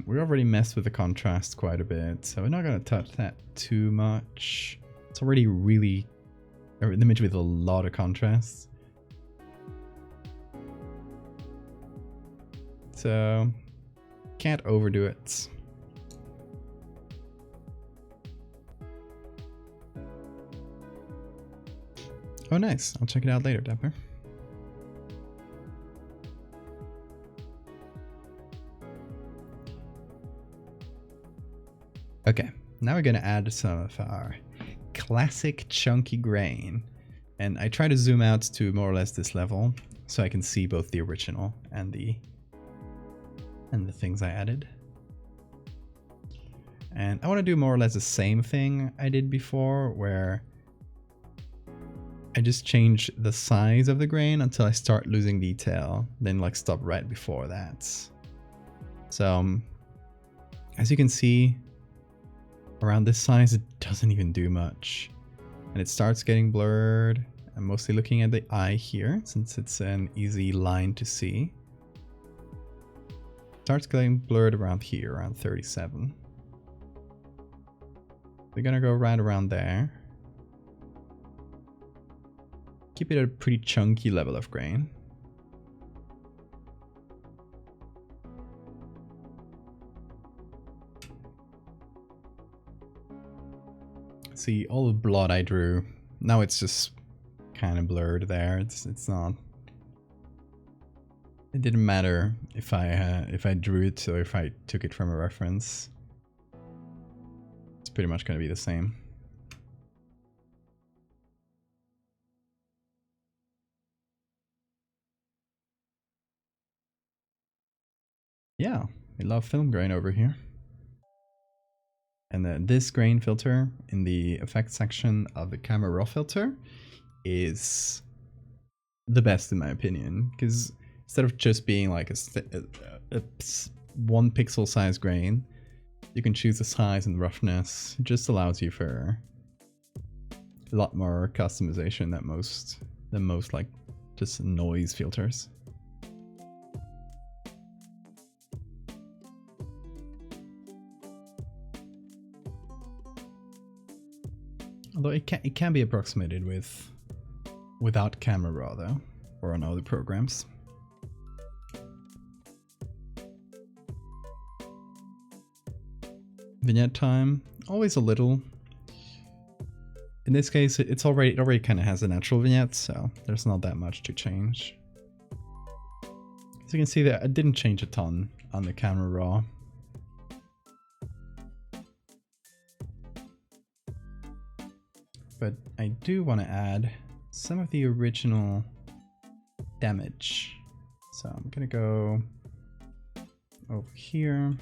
We already messed with the contrast quite a bit, so we're not going to touch that too much. It's already really an image with a lot of contrast. So, can't overdo it. Oh nice, I'll check it out later, Dapper. Okay, now we're gonna add some of our classic chunky grain. And I try to zoom out to more or less this level so I can see both the original and the things I added. And I want to do more or less the same thing I did before, where I just change the size of the grain until I start losing detail, then like stop right before that. So as you can see, around this size it doesn't even do much. And it starts getting blurred. I'm mostly looking at the eye here, since it's an easy line to see. Starts getting blurred around here, around 37. We're gonna go right around there. Keep it at a pretty chunky level of grain. See, all the blood I drew, now it's just kind of blurred there. It's not. It didn't matter if I drew it or if I took it from a reference. It's pretty much going to be the same. Yeah, we love film grain over here. And then this grain filter in the effects section of the camera raw filter is the best in my opinion, because instead of just being like a 1 pixel size grain, you can choose the size and roughness. It just allows you for a lot more customization than most like just noise filters. Although it can be approximated without camera raw though, or on other programs. Vignette time, always a little. In this case, it already kind of has a natural vignette, so there's not that much to change. As you can see that I didn't change a ton on the camera raw. But I do want to add some of the original damage. So I'm gonna go over here.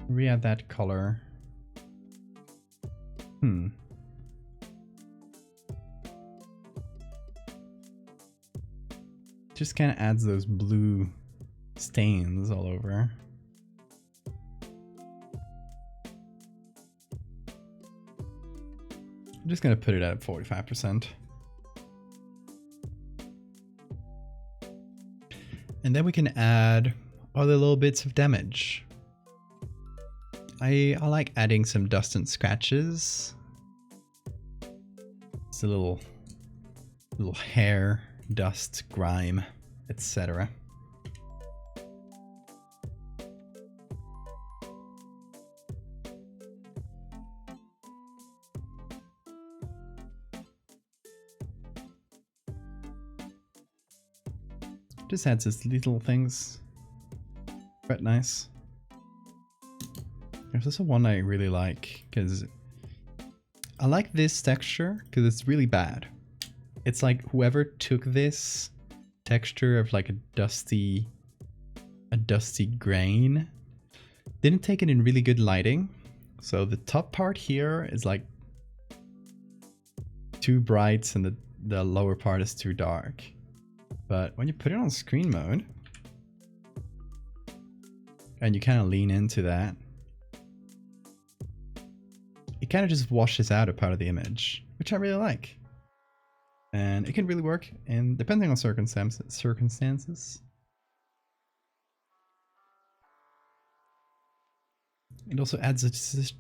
Re-add that color. Just kind of adds those blue stains all over. I'm just gonna put it at 45%. And then we can add other little bits of damage. I like adding some dust and scratches. It's a little hair, dust, grime, etc. Just adds these little things. Quite nice. There's also one I really like because I like this texture because it's really bad. It's like whoever took this texture of like a dusty grain didn't take it in really good lighting. So the top part here is like too bright and the lower part is too dark. But when you put it on screen mode and you kind of lean into that, it kind of just washes out a part of the image, which I really like. And it can really work, and depending on circumstances. It also adds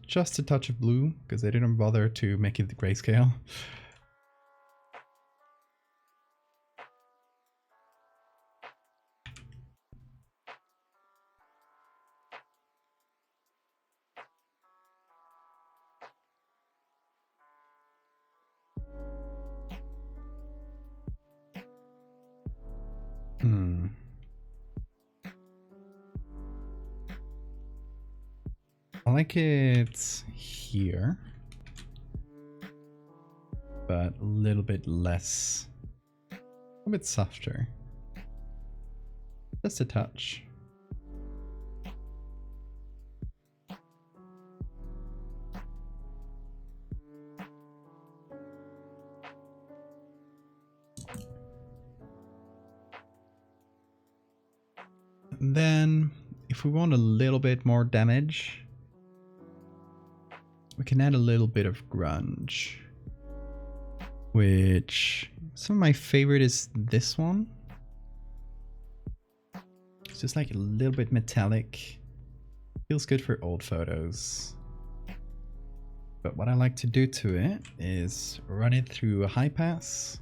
just a touch of blue, because they didn't bother to make it the grayscale. I like it here, but a little bit less, a bit softer, just a touch. And then, if we want a little bit more damage, we can add a little bit of grunge, which some of my favorite is this one. It's just like a little bit metallic. Feels good for old photos. But what I like to do to it is run it through a high pass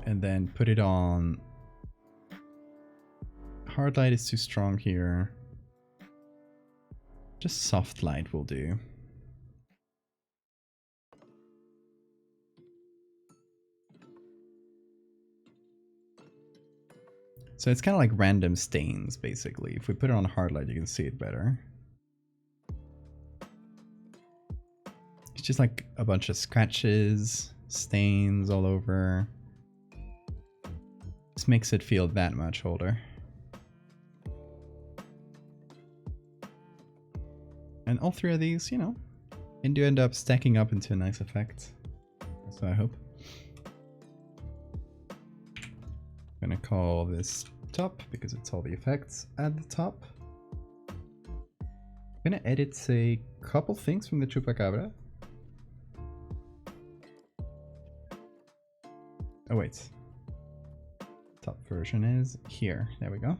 and then put it on. Hard light is too strong here. Just soft light will do. So it's kind of like random stains, basically. If we put it on hard light, you can see it better. It's just like a bunch of scratches, stains all over. This makes it feel that much older. And all three of these, you know, do end up stacking up into a nice effect. So I hope. I'm gonna call this top because it's all the effects at the top. I'm gonna edit a couple things from the Chupacabra. Oh wait. Top version is here. There we go.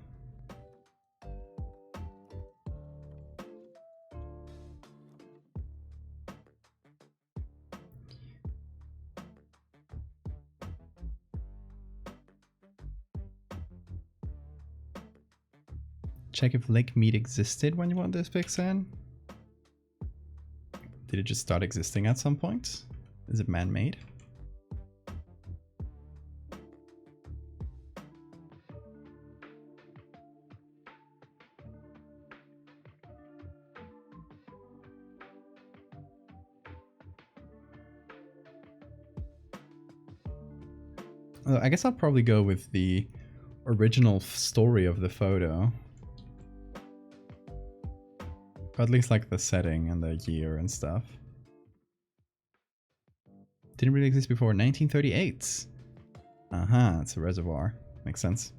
Check if lake meat existed when you want this pics in. Did it just start existing at some point? Is it man-made? I guess I'll probably go with the original story of the photo. Or at least like the setting and the year and stuff. Didn't really exist before 1938. Uh-huh, it's a reservoir. Makes sense.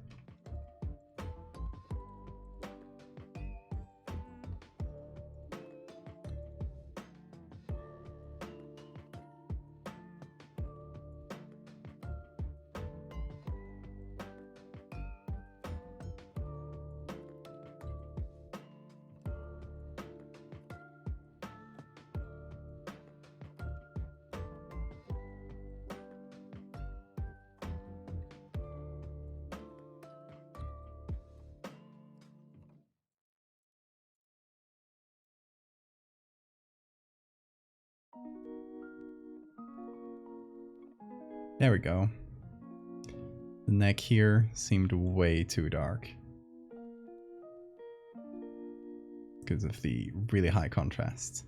There we go. The neck here seemed way too dark because of the really high contrast.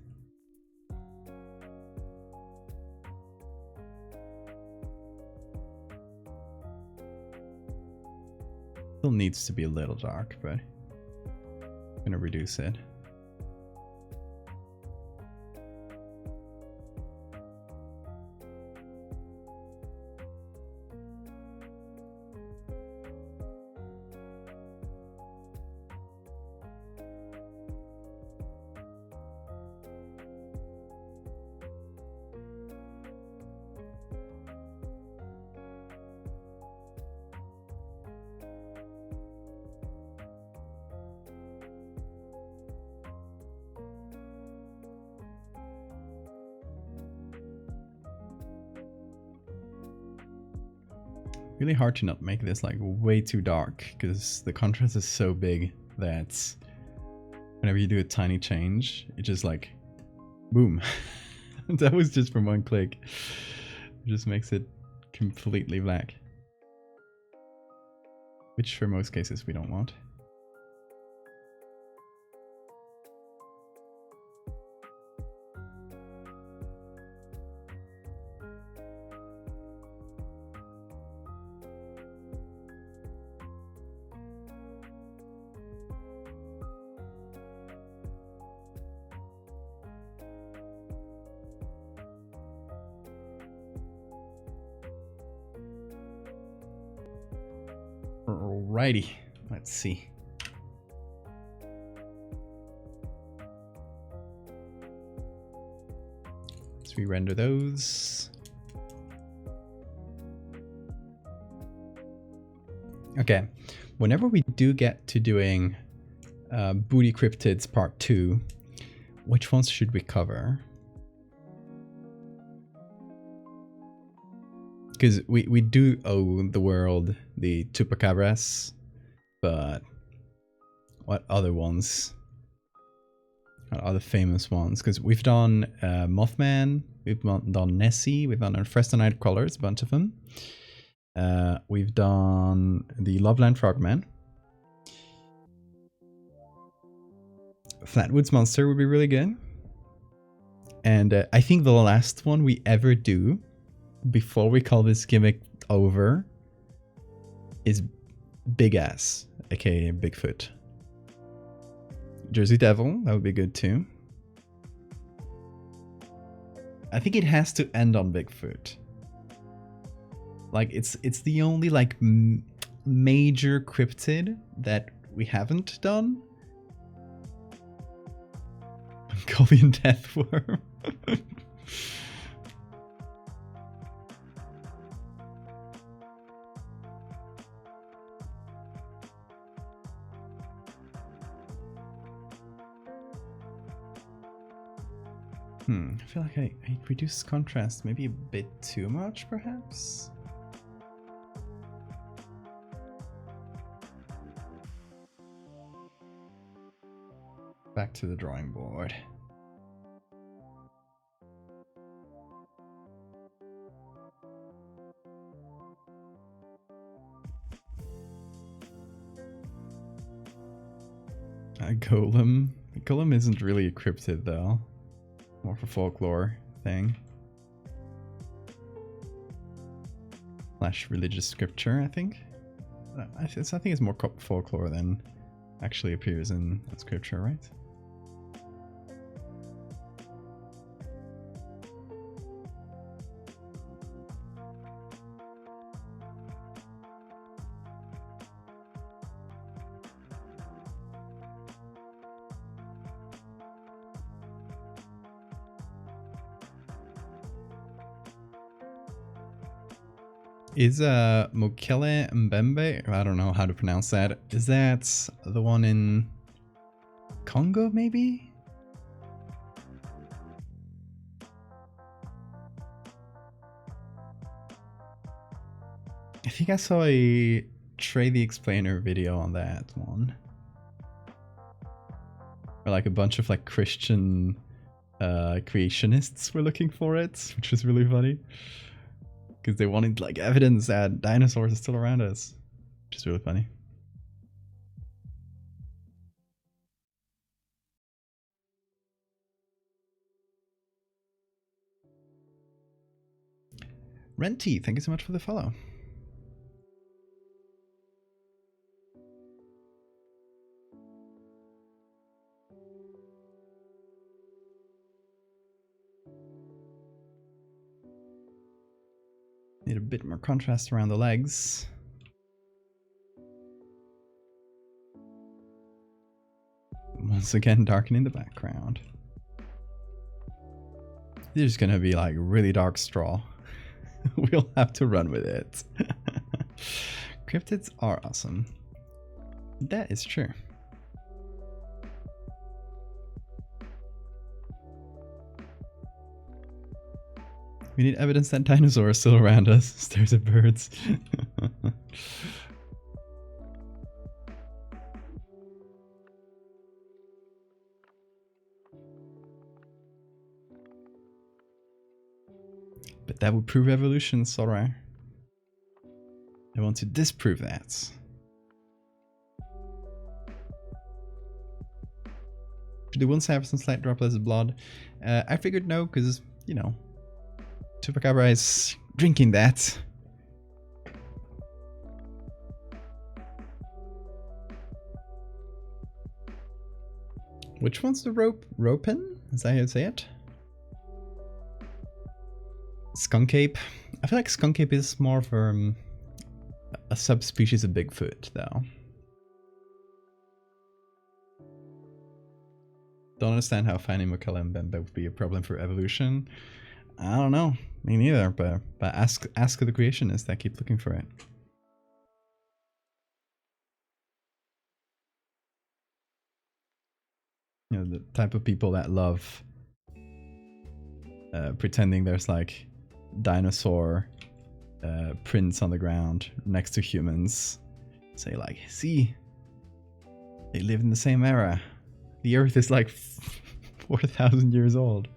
Still needs to be a little dark, but I'm gonna reduce it. Really hard to not make this like way too dark because the contrast is so big that whenever you do a tiny change, it just like boom. That was just from one click. It just makes it completely black, which for most cases we don't want. Alrighty, let's see. Let's re-render those. Okay, whenever we do get to doing Booty Cryptids Part 2, which ones should we cover? Because we do owe the world the Chupacabras, but what other ones? What other famous ones? Because we've done Mothman, we've done Nessie, we've done Freestonite Crawlers, a bunch of them. We've done the Loveland Frogman. Flatwoods Monster would be really good. And I think the last one we ever do before we call this gimmick over is Big Ass, aka Bigfoot. Jersey Devil, that would be good too. I think it has to end on Bigfoot. Like it's the only like major cryptid that we haven't done. Mongolian Deathworm. I feel like I reduced contrast maybe a bit too much, perhaps? Back to the drawing board. A golem. A golem isn't really a cryptid though. More of a folklore thing. Slash religious scripture, I think. I think it's more folklore than actually appears in scripture, right? Is Mokele Mbembe, I don't know how to pronounce that. Is that the one in Congo, maybe? I think I saw a Trey the Explainer video on that one. Where like a bunch of like Christian creationists were looking for it, which was really funny. Because they wanted like evidence that dinosaurs are still around us, which is really funny. Renty, thank you so much for the follow. Need a bit more contrast around the legs. Once again, darkening the background. They're just gonna be like really dark straw. We'll have to run with it. Cryptids are awesome. That is true. We need evidence that dinosaurs are still around us. Stares at birds. But that would prove evolution, Sora. I want to disprove that. Do the ones have some slight droplets of blood? I figured no, because, you know, Chupacabra is drinking that. Which one's the ropin? Is that how you say it? Skunk-ape. I feel like skunk-ape is more of a subspecies of Bigfoot, though. Don't understand how finding Mokele and Bembe would be a problem for evolution. I don't know. Me neither, but ask the creationists that keep looking for it. You know, the type of people that love pretending there's like dinosaur prints on the ground next to humans. Say like, see, they lived in the same era. The Earth is like 4,000 years old.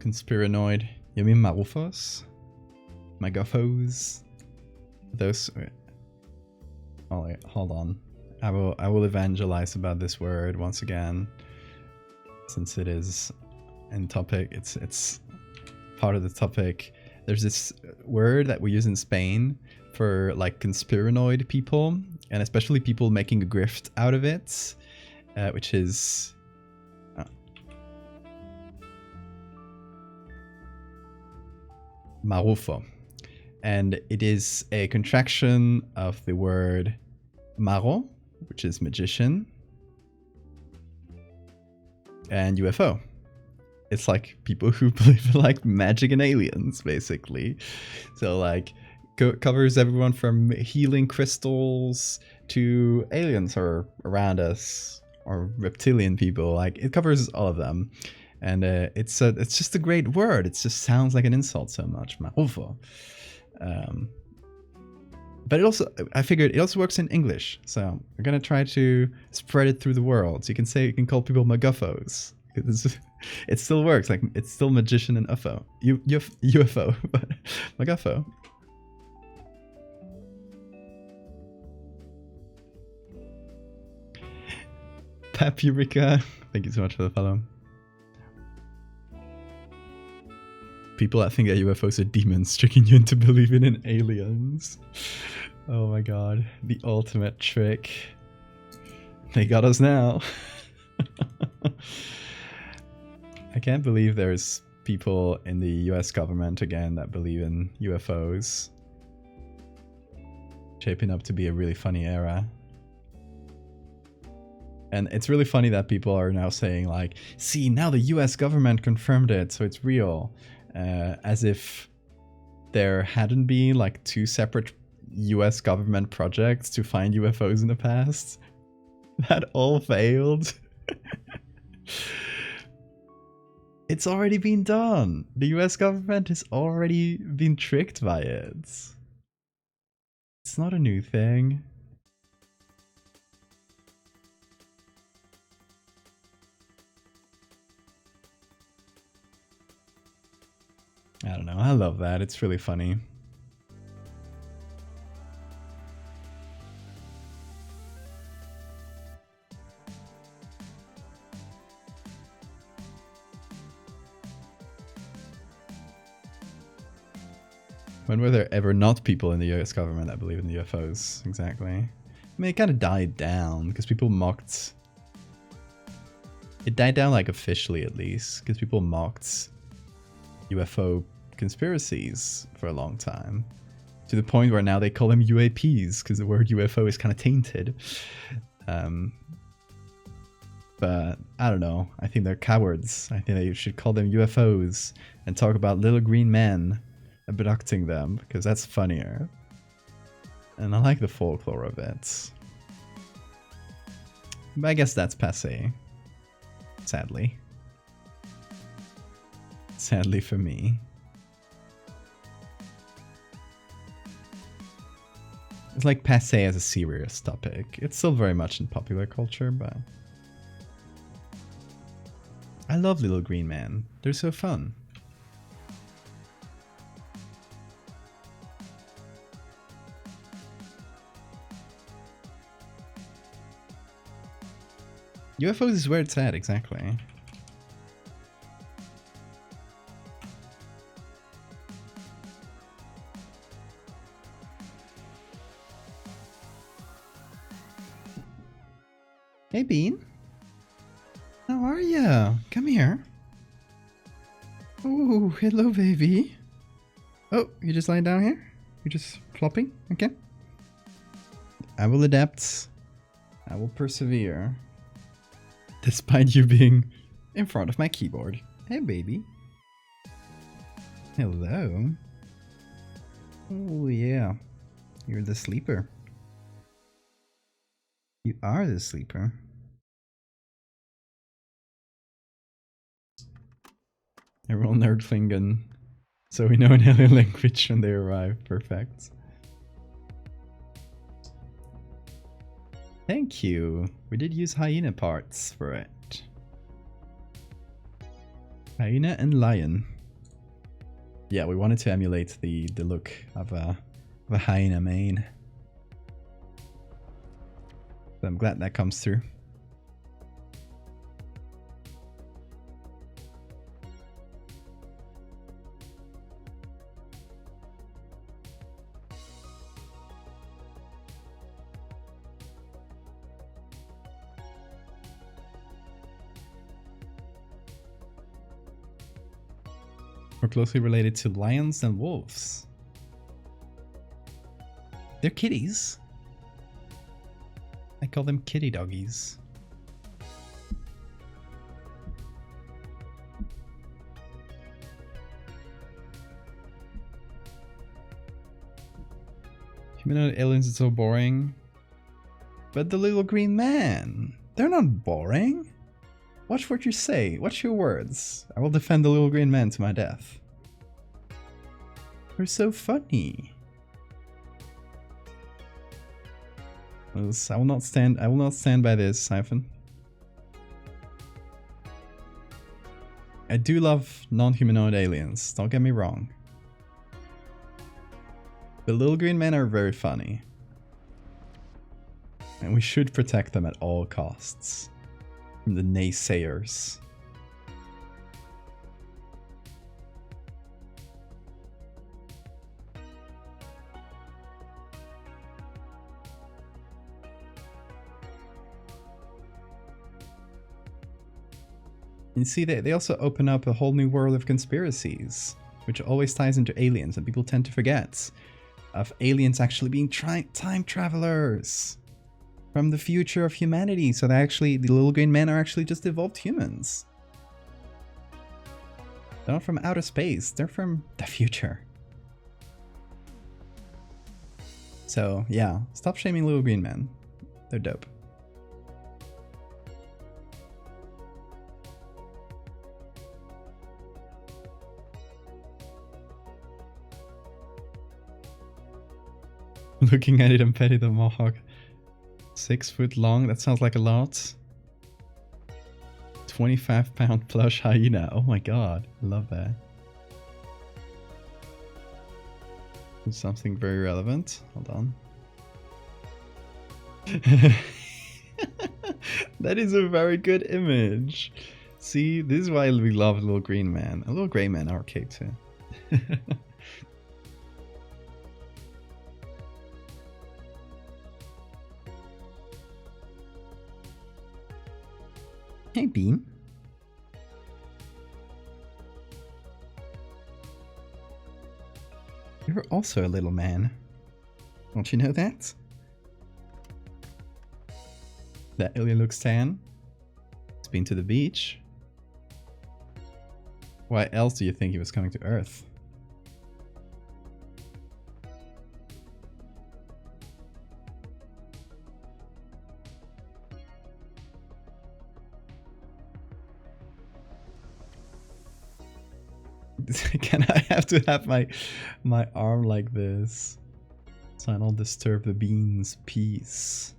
Conspiranoid. You mean Marufos? Magafos? Those... Oh wait, hold on. I will evangelize about this word once again. Since it is in topic, it's part of the topic. There's this word that we use in Spain for like conspiranoid people, and especially people making a grift out of it, which is... Marufo, and it is a contraction of the word maro, which is magician, and UFO. It's like people who believe in like magic and aliens, basically. So like covers everyone from healing crystals to aliens are around us, or reptilian people. Like it covers all of them. And it's just a great word. It just sounds like an insult so much. Marufo. But it also, I figured it also works in English. So we're going to try to spread it through the world. So you can call people Maguffos. It still works. Like it's still magician and UFO. UFO, but Maguffo. Papurica. Thank you so much for the follow. People that think that UFOs are demons tricking you into believing in aliens. Oh my god. The ultimate trick. They got us now. I can't believe there's people in the US government again that believe in UFOs. Shaping up to be a really funny era. And it's really funny that people are now saying like, see, now the US government confirmed it, so it's real. As if there hadn't been like 2 separate US government projects to find UFOs in the past that all failed. It's already been done. The US government has already been tricked by it. It's not a new thing. I don't know, I love that, it's really funny. When were there ever not people in the US government that believe in the UFOs? Exactly. I mean, it kind of died down because people mocked... It died down, like, officially at least, because people mocked UFO conspiracies for a long time. To the point where now they call them UAPs, because the word UFO is kind of tainted. But, I don't know. I think they're cowards. I think they should call them UFOs and talk about little green men abducting them, because that's funnier. And I like the folklore of it. But I guess that's passé. Sadly. Sadly for me. It's like passé as a serious topic. It's still very much in popular culture, but... I love little green men. They're so fun. UFOs is where it's at, exactly. Hey, Bean. How are ya? Come here. Oh, hello, baby. Oh, you're just lying down here? You're just flopping? Okay. I will adapt. I will persevere. Despite you being in front of my keyboard. Hey, baby. Hello. Oh, yeah. You're the sleeper. You are the sleeper. Everyone nerdklingen. So we know an alien language when they arrive. Perfect. Thank you. We did use hyena parts for it. Hyena and lion. Yeah, we wanted to emulate the look of a hyena mane. So I'm glad that comes through. More closely related to lions than wolves. They're kitties. I call them kitty doggies. Humanoid aliens are so boring. But the little green man, they're not boring. Watch what you say. Watch your words. I will defend the little green man to my death. They're so funny. I will not stand by this, Siphon. I do love non-humanoid aliens, don't get me wrong. The little green men are very funny. And we should protect them at all costs. From the naysayers. And see, they also open up a whole new world of conspiracies, which always ties into aliens, and people tend to forget of aliens actually being time travelers from the future of humanity. So they actually, the little green men are actually just evolved humans. They're not from outer space, they're from the future. So yeah, stop shaming little green men. They're dope. Looking at it and petting the mohawk. 6 foot long, that sounds like a lot. 25-pound plush hyena. Oh my god, I love that. Something very relevant. Hold on. That is a very good image. See, this is why we love Little Green Man. A Little Grey Man are okay too. Hey, Bean. You're also a little man. Don't you know that? That alien looks tan. He's been to the beach. Why else do you think he was coming to Earth? Can I have to have my arm like this so I don't disturb the bean's peace?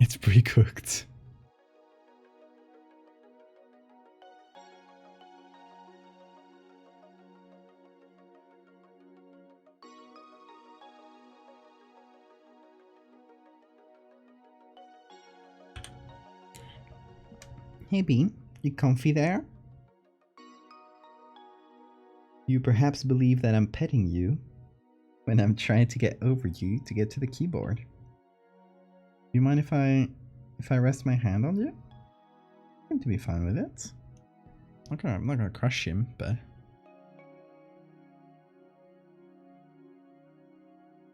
It's pre-cooked. Hey Bean, you comfy there? You perhaps believe that I'm petting you when I'm trying to get over you to get to the keyboard. Do you mind if I rest my hand on you? I seem to be fine with it. I'm not gonna crush him, but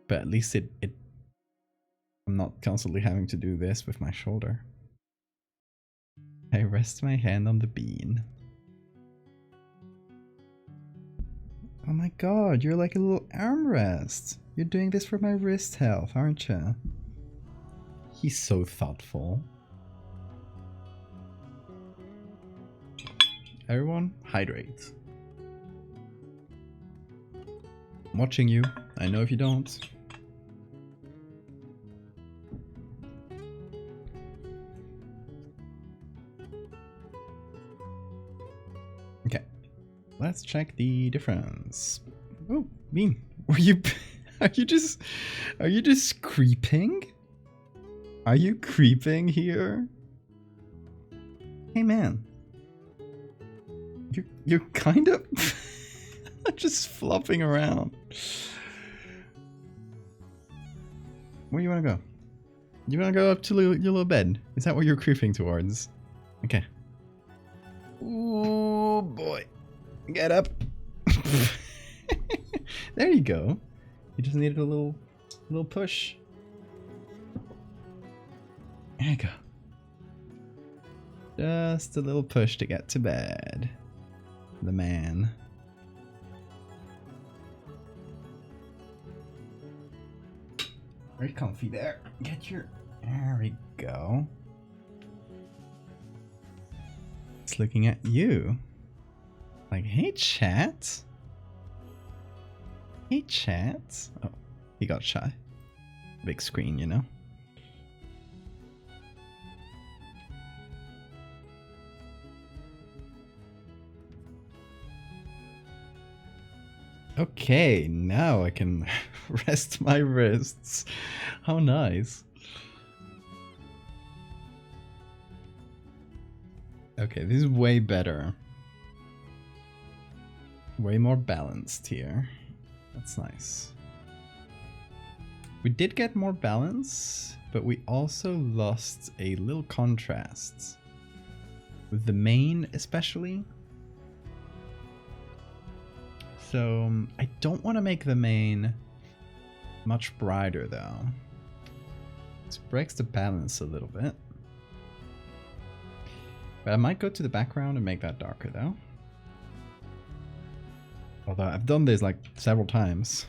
at least I'm not constantly having to do this with my shoulder. I rest my hand on the bean. Oh my god, you're like a little armrest. You're doing this for my wrist health, aren't you? He's so thoughtful. Everyone, hydrate. I'm watching you. I know if you don't. Okay, let's check the difference. Oh, Bean, are you just creeping? Are you creeping here? Hey man, you're kind of just flopping around. Where do you want to go? You want to go up to your little bed? Is that what you're creeping towards? Okay. Oh boy, get up. There you go. You just needed a little push. There you go. Just a little push to get to bed. The man. Very comfy there. There we go. It's looking at you. Like, hey chat. Hey chat. Oh, he got shy. Big screen, you know. Okay, now I can rest my wrists. How nice. Okay, this is way better. Way more balanced here. That's nice. We did get more balance, but we also lost a little contrast. With the mane especially. So I don't want to make the mane much brighter though. This breaks the balance a little bit. But I might go to the background and make that darker though. Although I've done this like several times.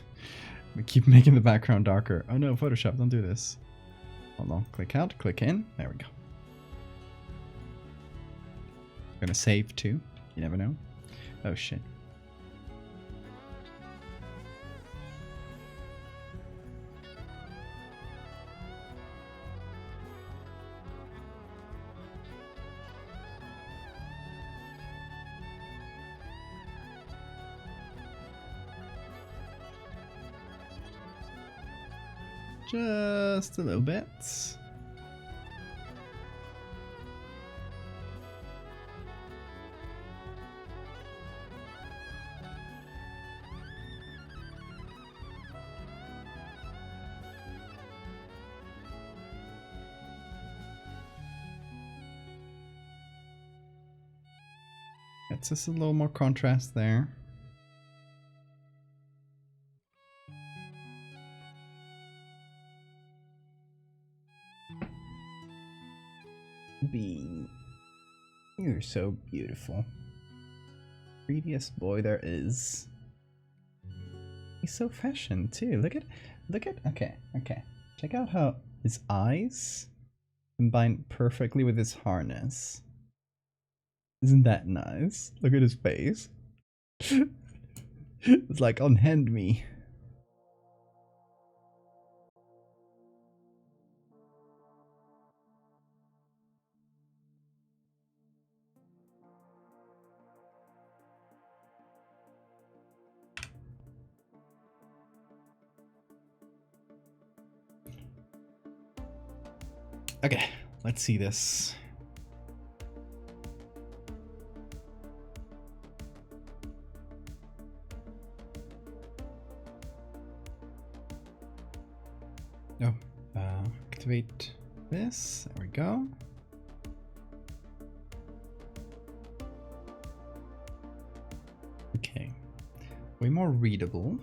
We keep making the background darker. Oh no, Photoshop, don't do this. Hold on, click out, click in. There we go. I'm gonna save too. You never know. Oh shit. Just a little bit. It's just a little more contrast there. Bean, you're so beautiful. Prettiest boy there is. He's so fashion too. Look at, okay. Check out how his eyes combine perfectly with his harness. Isn't that nice? Look at his face. It's like, unhand me. Okay, let's see this. Oh, activate this. There we go. Okay, way more readable.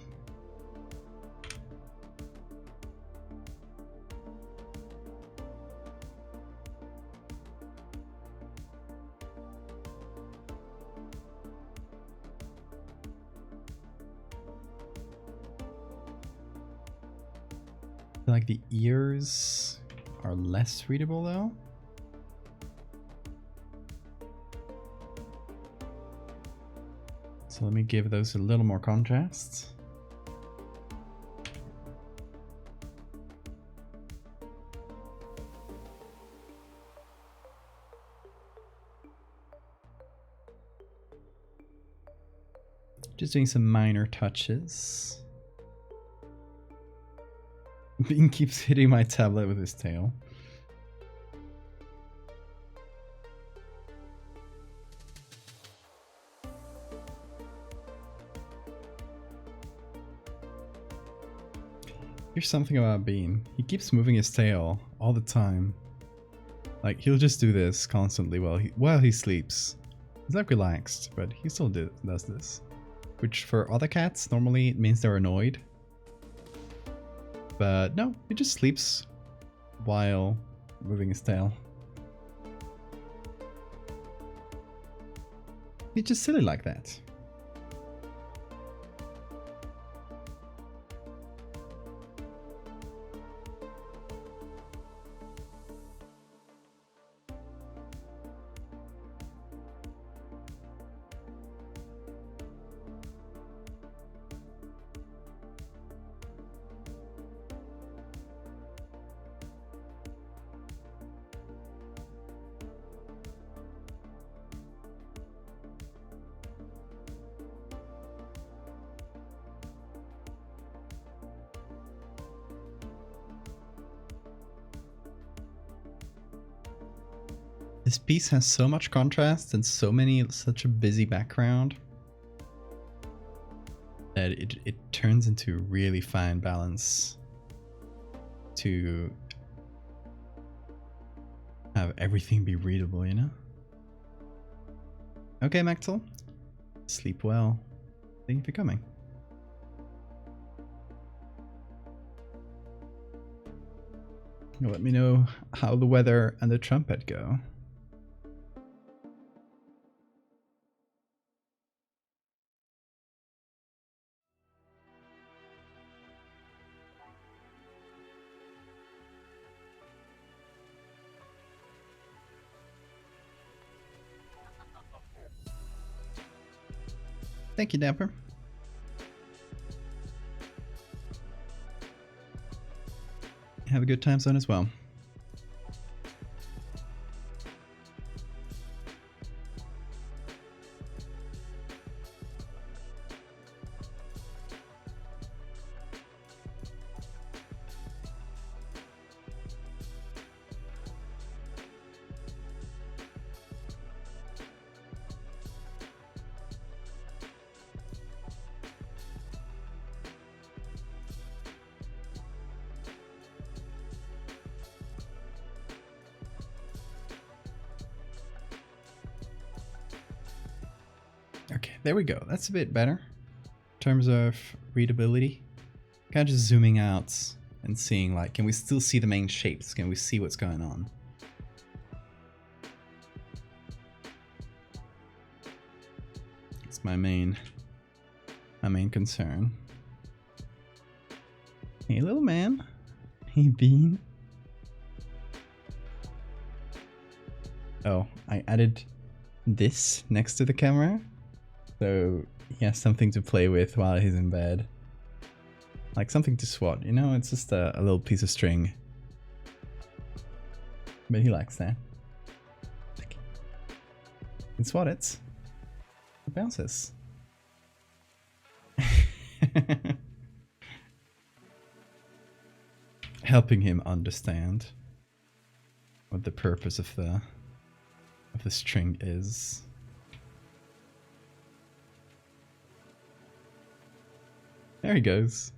Like the ears are less readable though. So let me give those a little more contrast. Just doing some minor touches. Bean keeps hitting my tablet with his tail. Here's something about Bean. He keeps moving his tail all the time. Like, he'll just do this constantly while he sleeps. He's like relaxed, but he still does this. Which for other cats, normally it means they're annoyed. But no, he just sleeps while moving his tail. He's just silly like that. This piece has so much contrast and such a busy background that it turns into really fine balance to have everything be readable, you know? Okay, Maxwell. Sleep well. Thank you for coming. Let me know how the weather and the trumpet go. Thank you, Dapper. Have a good time zone as well. Okay, there we go. That's a bit better in terms of readability. Kind of just zooming out and seeing, like, can we still see the main shapes? Can we see what's going on? It's my main concern. Hey, little man. Hey, Bean. Oh, I added this next to the camera, so he has something to play with while he's in bed. Like something to swat, you know? It's just a little piece of string. But he likes that. You can swat it. It bounces. Helping him understand what the purpose of the string is. There he goes.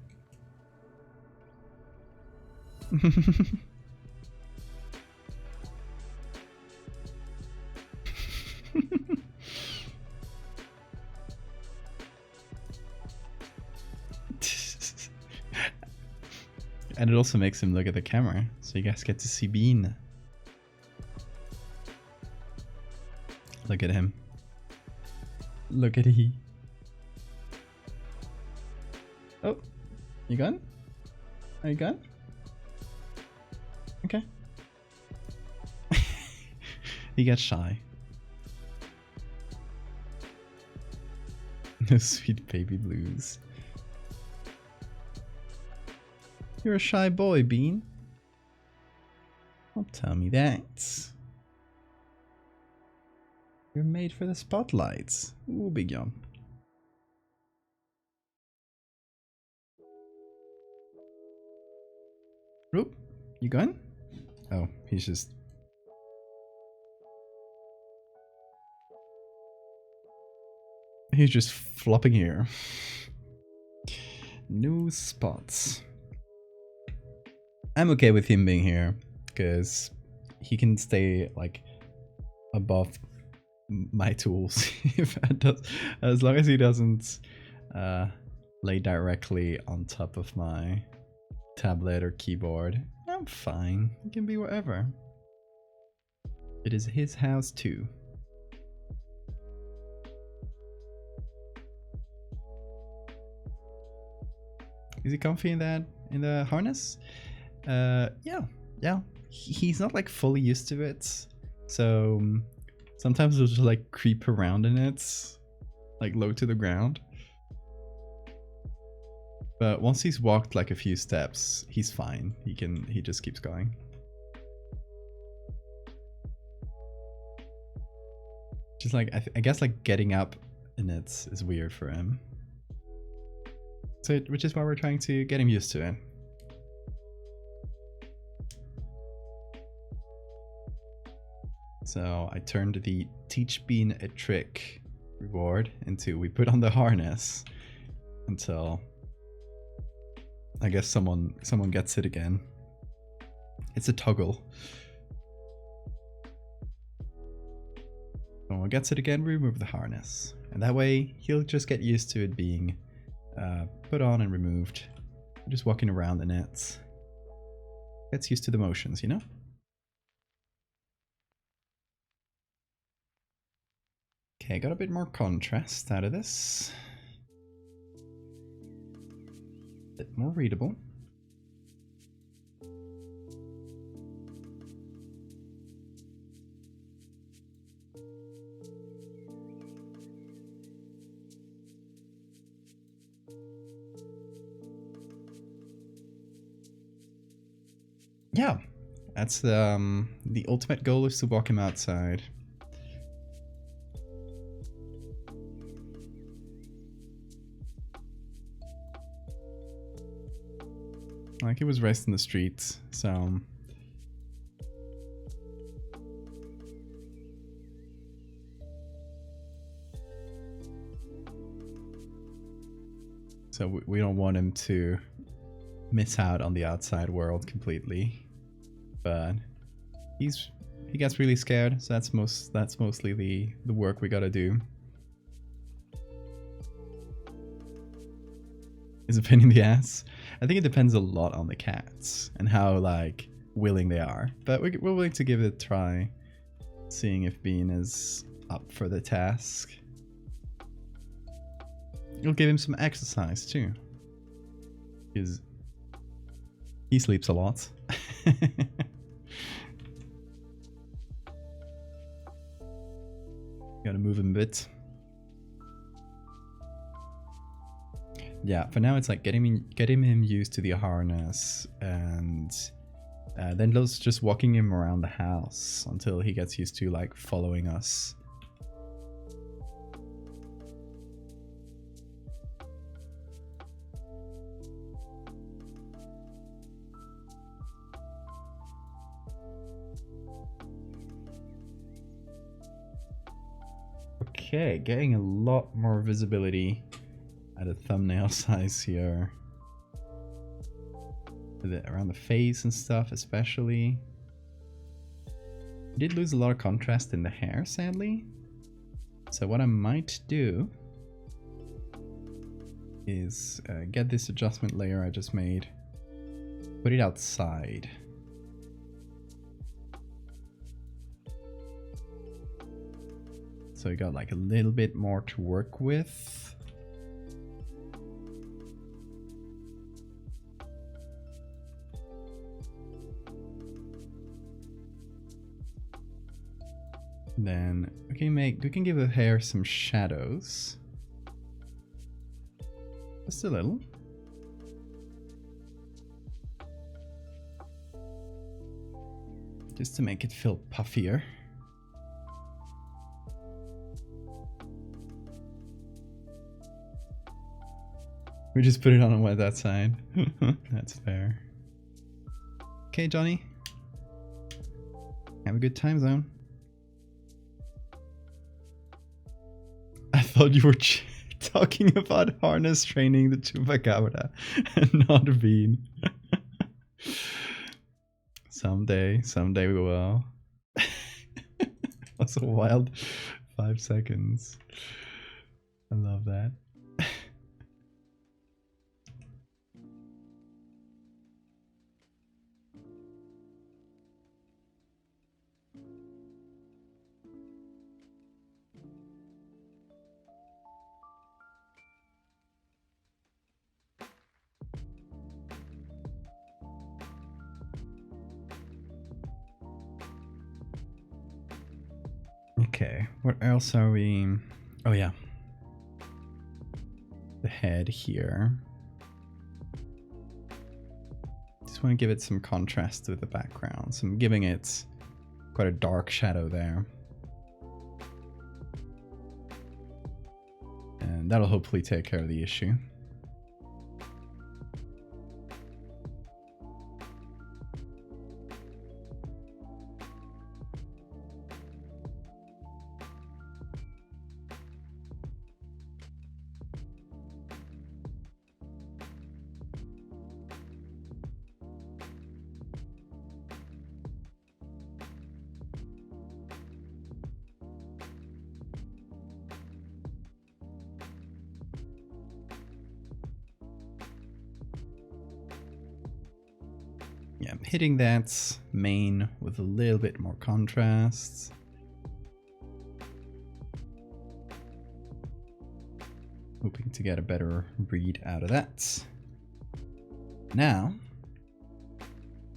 And it also makes him look at the camera, so you guys get to see Bean. Look at him. Look at he. Oh, you gone? Are you gone? Okay. He gets shy. No sweet baby blues. You're a shy boy, Bean. Don't tell me that. You're made for the spotlights. Ooh, big yawn. Oop, you gone? Oh, he's just... He's just flopping here. No spots. I'm okay with him being here, because he can stay, like, above my tools. If it does, as long as he doesn't lay directly on top of my tablet or keyboard, I'm fine. It can be wherever. It is his house too. Is he comfy in the harness? Yeah. He's not like fully used to it, so sometimes he'll just like creep around in it, like low to the ground. But once he's walked like a few steps, he's fine. He just keeps going. Just like, I guess like getting up in it is weird for him. So, which is why we're trying to get him used to it. So I turned the Teach Bean a Trick reward into we put on the harness until I guess someone gets it again. It's a toggle. Someone gets it again, we remove the harness. And that way he'll just get used to it being put on and removed. Just walking around the nets. Gets used to the motions, you know? Okay, got a bit more contrast out of this. A bit more readable. Yeah, that's the ultimate goal is to walk him outside. Like, he was raised in the streets, so we don't want him to miss out on the outside world completely. But he gets really scared, so that's mostly the work we gotta do. Is a pain in the ass. I think it depends a lot on the cats and how like willing they are. But we're willing to give it a try, seeing if Bean is up for the task. You'll give him some exercise too, because he sleeps a lot. Gotta move him a bit. Yeah, for now it's like getting him used to the harness, and then just walking him around the house until he gets used to like following us. Okay, getting a lot more visibility at a thumbnail size here. Around the face and stuff especially. I did lose a lot of contrast in the hair, sadly. So what I might do is get this adjustment layer I just made, put it outside. So we got like a little bit more to work with. Then we can give the hair some shadows. Just a little. Just to make it feel puffier. We just put it on wet that side. That's fair. Okay, Johnny. Have a good time zone. I thought you were talking about harness training the chupacabra and not Bean. Someday we will. That's a wild 5 seconds. I love that. Okay, what else are we... Oh yeah. The head here. Just want to give it some contrast with the background. So I'm giving it quite a dark shadow there. And that'll hopefully take care of the issue. yeah, I'm hitting that mane with a little bit more contrast. Hoping to get a better read out of that. Now,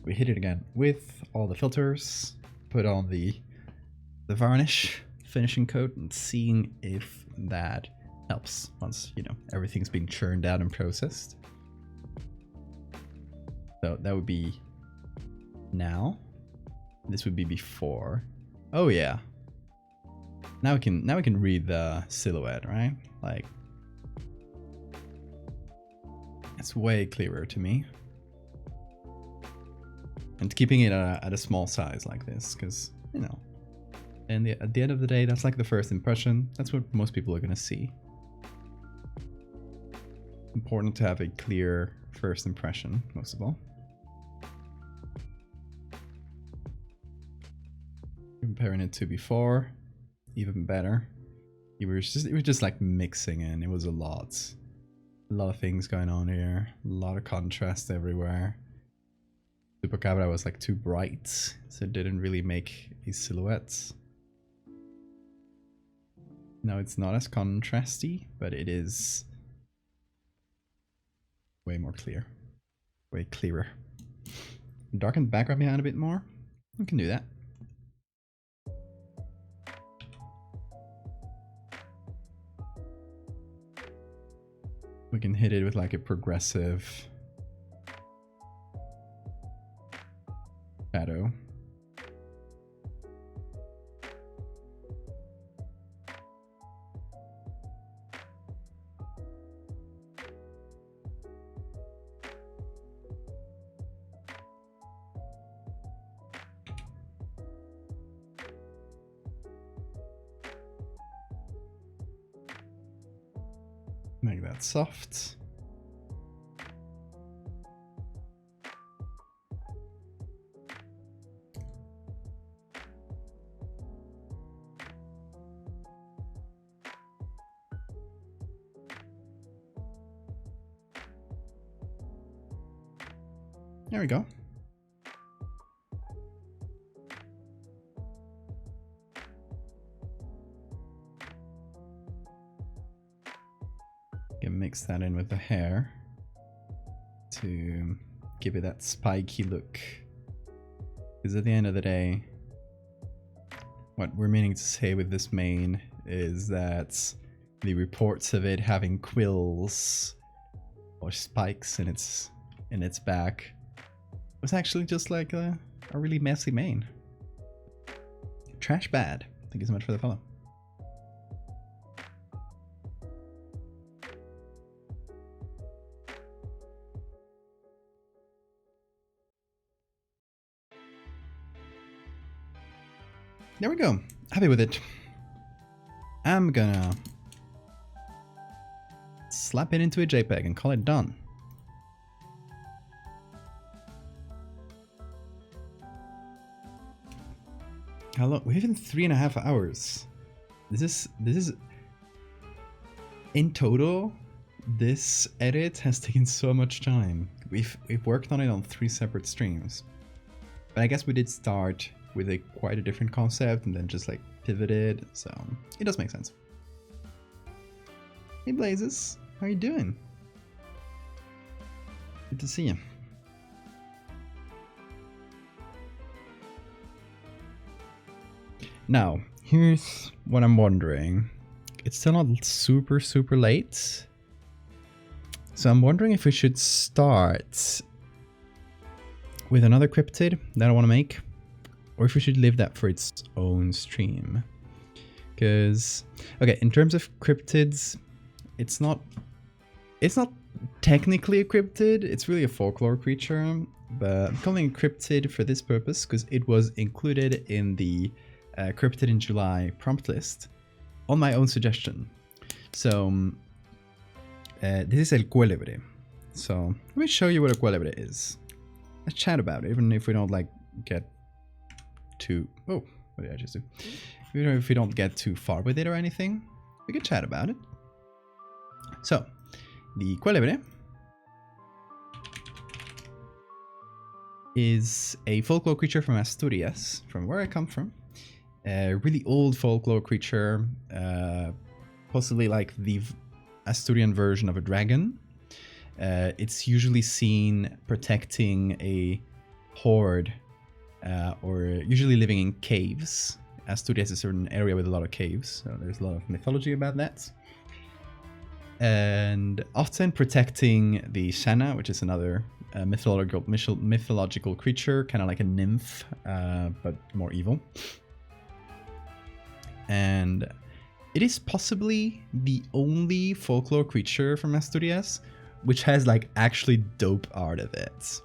we hit it again with all the filters, put on the varnish finishing coat and seeing if that helps once, you know, everything's been churned out and processed. So that would be now. This would be before. Oh yeah. Now we can read the silhouette, right? Like, it's way clearer to me. And keeping it at a small size like this, because, you know, and at the end of the day, that's like the first impression. That's what most people are going to see. Important to have a clear first impression, most of all. Comparing it to before, even better. It was just like mixing in. It was a lot of things going on here. A lot of contrast everywhere. Chupacabra was like too bright, so it didn't really make a silhouette. Now it's not as contrasty, but it is way more clear. Way clearer. Darken the background behind a bit more. We can do that. We can hit it with like a progressive shadow. Make that soft. There we go. Can mix that in with the hair to give it that spiky look. Because at the end of the day, what we're meaning to say with this mane is that the reports of it having quills or spikes in its back was actually just like a really messy mane. Trash bad. Thank you so much for the follow. There we go. Happy with it. I'm gonna slap it into a JPEG and call it done. How long? We've been 3.5 hours. This is in total. This edit has taken so much time. We've worked on it on 3 separate streams, but I guess we did start with quite a different concept and then just like pivoted, so it does make sense. Hey Blazes, how are you doing? Good to see you. Now, here's what I'm wondering. It's still not super late, so I'm wondering if we should start with another cryptid that I want to make, or if we should leave that for its own stream. Because, okay, in terms of cryptids, it's not technically a cryptid, it's really a folklore creature, but I'm calling it cryptid for this purpose because it was included in the Cryptid in July prompt list on my own suggestion. So, this is el cuélebre. So, let me show you what a cuélebre is. Let's chat about it, even if we don't like get too... Oh, what did I just do? Even if we don't get too far with it or anything, we can chat about it. So, the cuélebre is a folklore creature from Asturias, from where I come from. A really old folklore creature, possibly like the Asturian version of a dragon. It's usually seen protecting a horde, or usually living in caves. Asturias is a certain area with a lot of caves, so there's a lot of mythology about that. And often protecting the Shanna, which is another mythological creature, kind of like a nymph, but more evil. And it is possibly the only folklore creature from Asturias which has like actually dope art of it.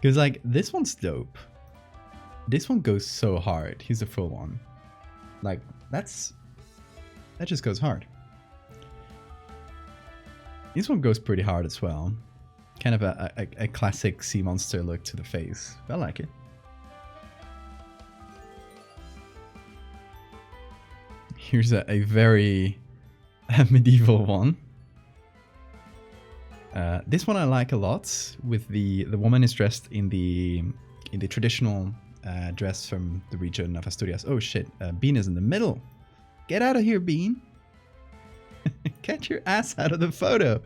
Because like this one's dope. This one goes so hard. Here's the full one. Like that just goes hard. This one goes pretty hard as well. Kind of a classic sea monster look to the face. I like it. Here's a very medieval one. This one I like a lot. With the woman is dressed in the traditional dress from the region of Asturias. Oh shit! Bean is in the middle. Get out of here, Bean! Get your ass out of the photo.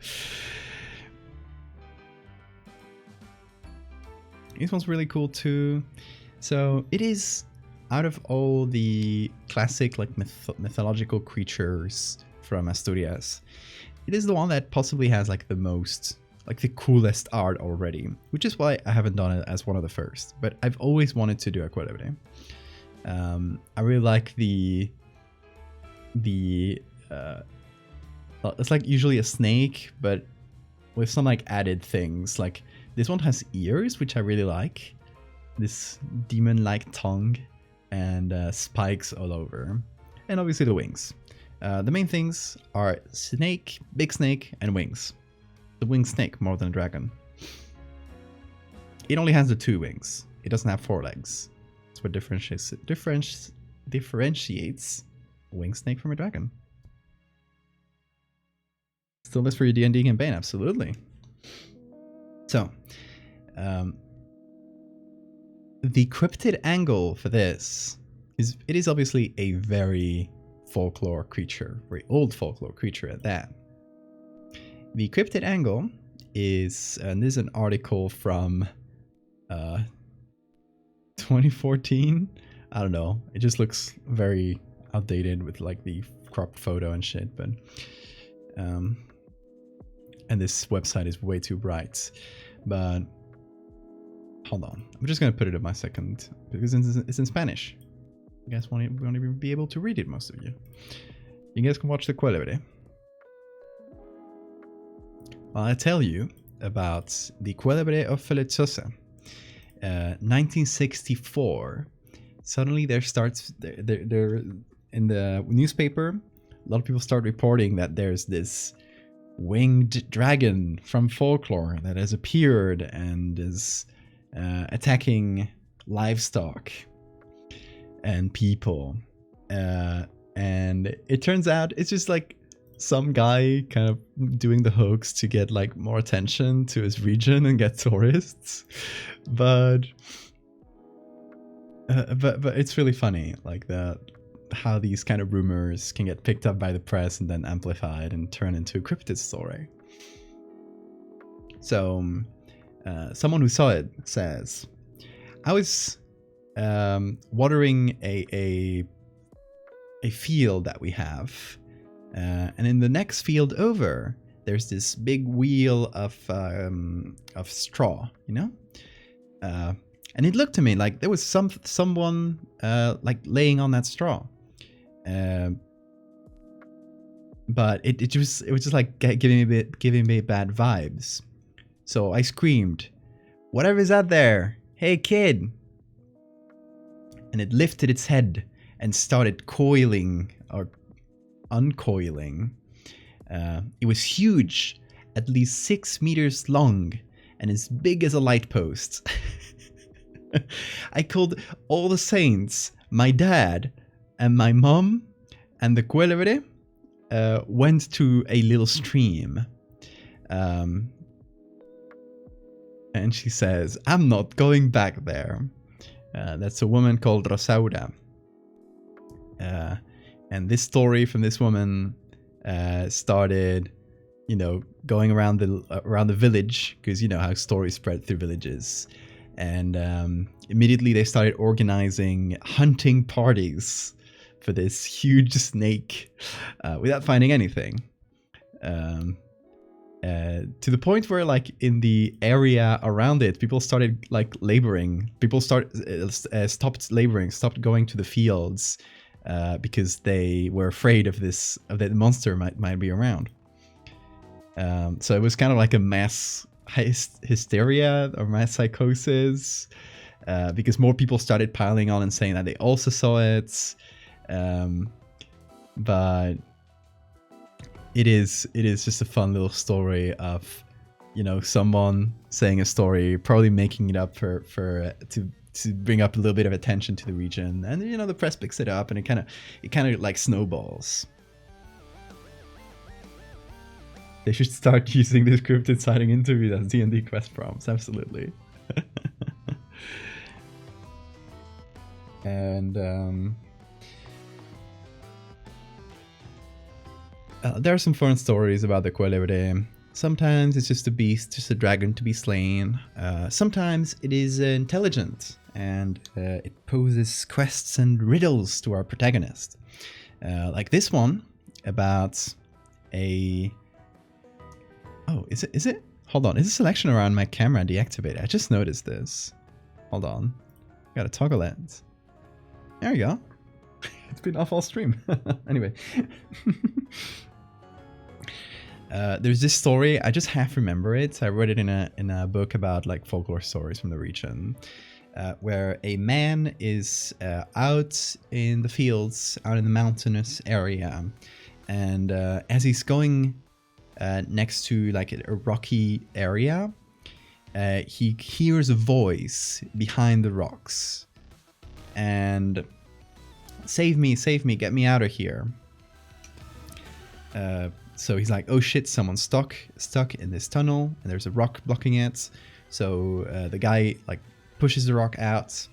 This one's really cool too. So it is, out of all the classic like mythological creatures from Asturias, it is the one that possibly has like the most, like the coolest art already, which is why I haven't done it as one of the first. But I've always wanted to do a Valdevia. I really like it's like usually a snake, but with some like added things. Like this one has ears, which I really like. This demon-like tongue and spikes all over, and obviously the wings. The main things are snake, big snake, and wings. The winged snake more than a dragon. It only has the 2 wings. It doesn't have 4 legs. That's what differentiates a winged snake from a dragon. Still this for your D&D campaign, absolutely. So, the cryptid angle for this is, it is obviously a very folklore creature, very old folklore creature at that. The cryptid angle is, and this is an article from 2014. I don't know, it just looks very outdated with like the cropped photo and shit, but and this website is way too bright. But hold on, I'm just gonna put it in my second, because it's in Spanish. You guys won't even be able to read it, most of you. You guys can watch the Valdevia. Well, I tell you about the Valdevia of Felitzosa. 1964. Suddenly there in the newspaper, a lot of people start reporting that there's this winged dragon from folklore that has appeared and is attacking livestock and people, and it turns out it's just like some guy kind of doing the hoax to get like more attention to his region and get tourists, but it's really funny, like how these kind of rumors can get picked up by the press and then amplified and turn into a cryptid story. So someone who saw it says, I was watering a field that we have, and in the next field over there's this big wheel of straw, you know, and it looked to me like there was someone like laying on that straw, but it was just like giving me bad vibes. So I screamed, "Whatever's out there, hey kid!" And it lifted its head and started coiling or uncoiling. It was huge, at least 6 meters long and as big as a light post. I called all the saints, my dad and my mom, and the Valdevia went to a little stream. and she says, "I'm not going back there." That's a woman called Rosaura. And this story from this woman started, going around the village, because you know how stories spread through villages. And immediately they started organizing hunting parties for this huge snake without finding anything. To the point where, like, in the area around it, people started like laboring. People stopped laboring, stopped going to the fields because they were afraid of that monster might be around. So it was kind of like a mass hysteria or mass psychosis because more people started piling on and saying that they also saw it. But it is just a fun little story of, someone saying a story, probably making it up to bring up a little bit of attention to the region, and the press picks it up, and it kind of like snowballs. They should start using this cryptid sighting interview as D&D quest prompts, absolutely. And there are some fun stories about the Valdevia. Sometimes it's just a beast, just a dragon to be slain. Sometimes it is intelligent and it poses quests and riddles to our protagonist. Like this one about a... Oh, is it? Hold on, is the selection around my camera deactivated? I just noticed this. Hold on. Gotta toggle it. There you go. It's been off all stream. Anyway. There's this story, I just half remember it. I read it in a book about like folklore stories from the region, where a man is out in the fields, out in the mountainous area, and as he's going next to like a rocky area, he hears a voice behind the rocks, and save me, get me out of here. So he's like, oh shit, someone's stuck in this tunnel, and there's a rock blocking it. So the guy like pushes the rock out.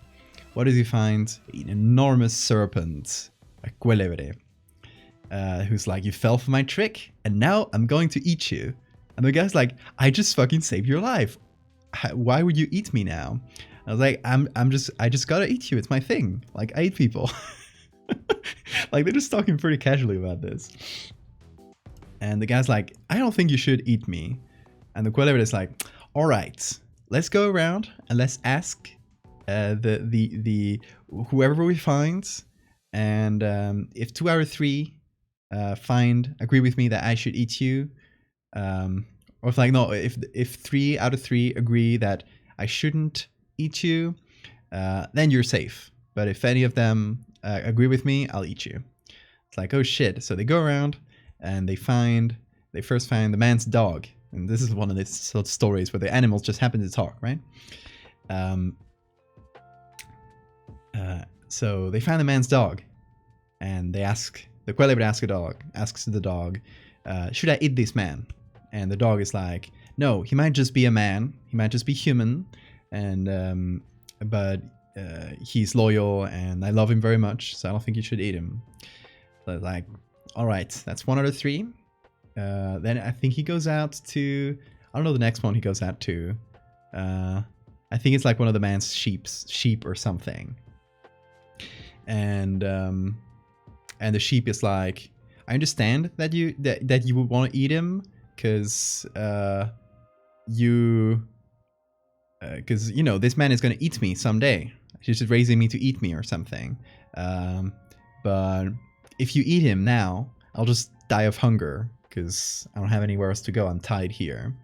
What does he find? An enormous serpent, a Valdevia, who's like, you fell for my trick, and now I'm going to eat you. And the guy's like, I just fucking saved your life. Why would you eat me now? I was like, I just gotta eat you. It's my thing. Like, I eat people. Like, they're just talking pretty casually about this. And the guy's like, I don't think you should eat me. And the Valdevia is like, all right, let's go around and let's ask the whoever we find, and if 2 out of 3 agree with me that I should eat you, or if like no, if 3 out of 3 agree that I shouldn't eat you, then you're safe. But if any of them agree with me, I'll eat you. It's like, oh shit. So they go around and they first find the man's dog. And this is one of the sort of stories where the animals just happen to talk, right? So they find the man's dog, and they ask, the Valdevia asks the dog, should I eat this man? And the dog is like, no, he might just be a man, he might just be human, and but he's loyal and I love him very much, so I don't think you should eat him. So like, all right, that's 1 out of 3. Then I think he goes out to, I don't know the next one he goes out to. I think it's like one of the man's sheep or something. And the sheep is like, I understand that you would want to eat him because this man is going to eat me someday. He's just raising me to eat me or something. But if you eat him now, I'll just die of hunger because I don't have anywhere else to go. I'm tied here.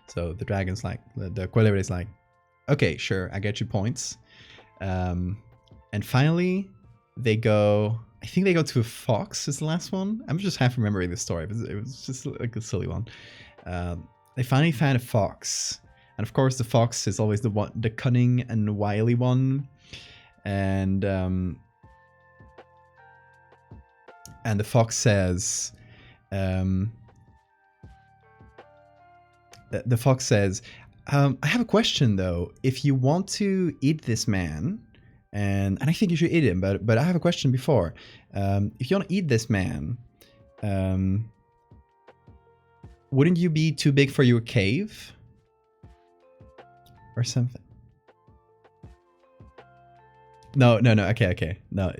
So the dragon's like, the Valdevia is like, okay, sure, I get your points. And finally, they go, I think they go to a fox is the last one. I'm just half remembering the story, but it was just like a silly one. They finally found a fox. And of course, the fox is always the cunning and wily one. And the fox says, I have a question though. If you want to eat this man, and I think you should eat him, but I have a question before. If you want to eat this man, wouldn't you be too big for your cave? Or something? No. Okay. No,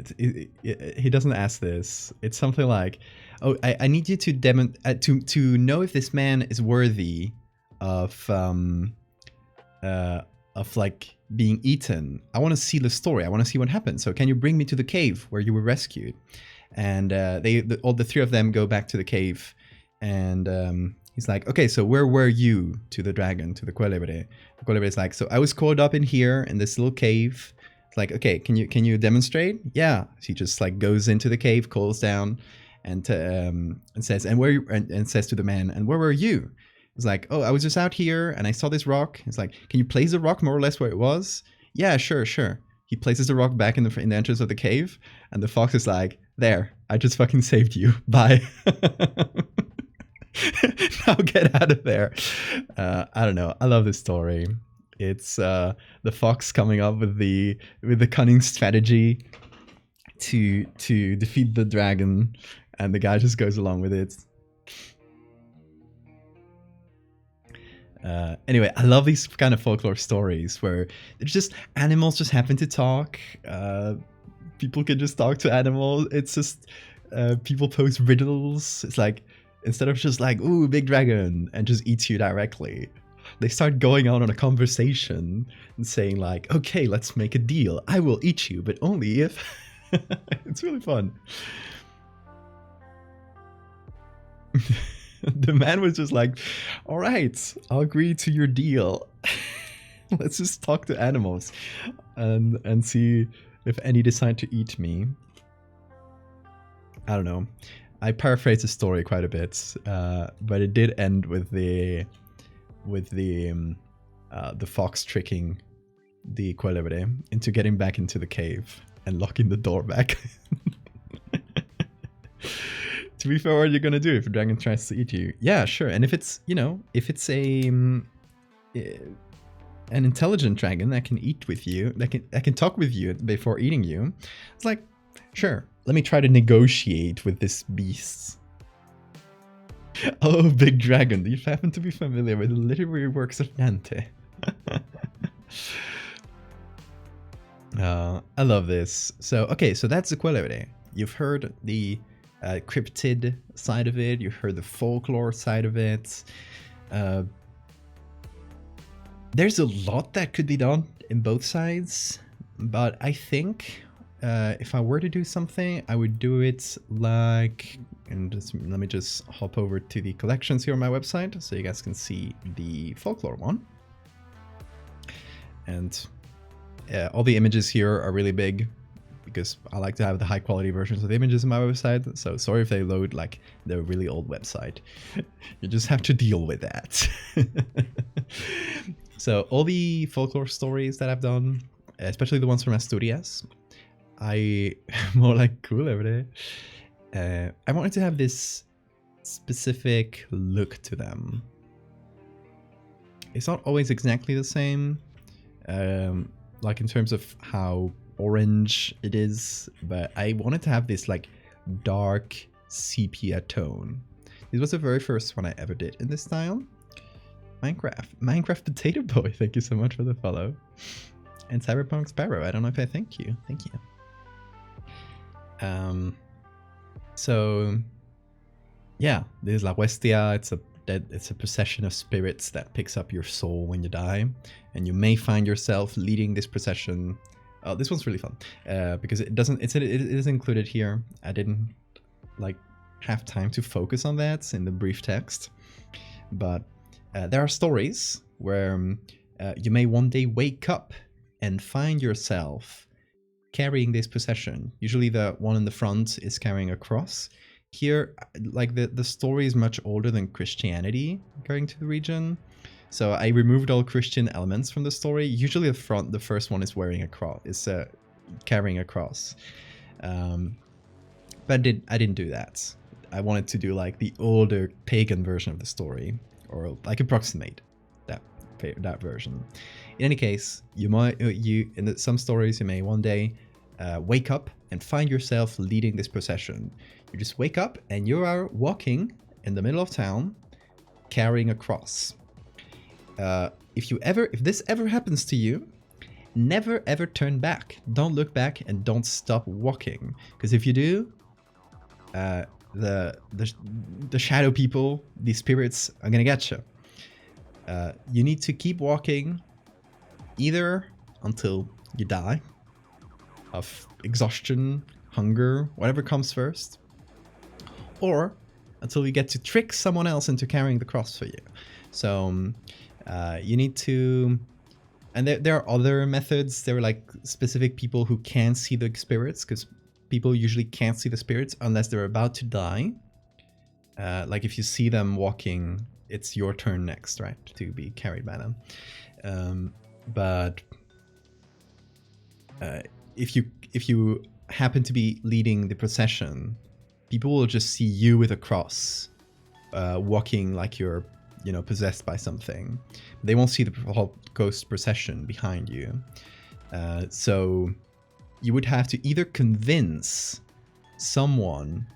he doesn't ask this. It's something like, oh, I need you to to know if this man is worthy of like being eaten. I want to see the story. I want to see what happened. So can you bring me to the cave where you were rescued? And all the three of them go back to the cave, and he's like, okay, so where were you? To the dragon, to the Quelebre. The Quelebre is like, so I was caught up in here in this little cave. It's like, okay, can you demonstrate? Yeah. He just like goes into the cave, calls down, and says, and says to the man, and where were you? It's like, oh, I was just out here and I saw this rock. It's like, can you place the rock more or less where it was? Yeah, sure. He places the rock back in the entrance of the cave, and the fox is like, there, I just fucking saved you. Bye. Now get out of there. I don't know. I love this story. It's the fox coming up with the cunning strategy to defeat the dragon, and the guy just goes along with it. Anyway, I love these kind of folklore stories where it's just animals just happen to talk. People can just talk to animals. It's just people post riddles. It's like, instead of just like, ooh, big dragon, and just eats you directly, they start going on a conversation and saying like, okay, let's make a deal. I will eat you, but only if... It's really fun. The man was just like, all right, I'll agree to your deal. Let's just talk to animals and see if any decide to eat me. I don't know. I paraphrased the story quite a bit, but it did end with the fox tricking the Quelebre into getting back into the cave and locking the door back. To be fair, what are you gonna do if a dragon tries to eat you? Yeah, sure. And if it's, if it's an intelligent dragon that can eat with you, that can talk with you before eating you, it's like, sure, let me try to negotiate with this beast. Oh, big dragon, do you happen to be familiar with the literary works of Dante? I love this. So, okay, so that's the Quelebre. You've heard the cryptid side of it, you heard the folklore side of it. There's a lot that could be done in both sides, but I think if I were to do something, I would do it like, and just let me just hop over to the collections here on my website so you guys can see the folklore one. And all the images here are really big, because I like to have the high quality versions of the images on my website. So sorry if they load like the really old website. You just have to deal with that. So all the folklore stories that I've done, especially the ones from Asturias, I more like cool every day. I wanted to have this specific look to them. It's not always exactly the same, like in terms of how orange it is, but I wanted to have this like dark sepia tone. This was the very first one I ever did in this style. Minecraft Potato Boy, thank you so much for the follow. And Cyberpunk Sparrow, I don't know if I thank you. So yeah, this is La Huestia. It's a procession of spirits that picks up your soul when you die, and you may find yourself leading this procession. Oh, this one's really fun because it is included here. I didn't like have time to focus on that in the brief text, but there are stories where you may one day wake up and find yourself carrying this procession. Usually the one in the front is carrying a cross. Here, like the story is much older than Christianity going to the region. So I removed all Christian elements from the story. Usually the first one is wearing a cross, carrying a cross. But I didn't do that. I wanted to do like the older pagan version of the story, or like approximate that that version. In any case, in some stories you may one day wake up and find yourself leading this procession. You just wake up and you are walking in the middle of town, carrying a cross. If this ever happens to you, never ever turn back. Don't look back and don't stop walking, because if you do, the shadow people, these spirits, are gonna get you. You need to keep walking, either until you die of exhaustion, hunger, whatever comes first, or until you get to trick someone else into carrying the cross for you. So you need to, and there are other methods. There are like specific people who can see the spirits, because people usually can't see the spirits unless they're about to die. Like if you see them walking, it's your turn next, right, to be carried by them. But if you happen to be leading the procession, people will just see you with a cross, walking like you're, possessed by something. They won't see the whole ghost procession behind you. So you would have to either convince someone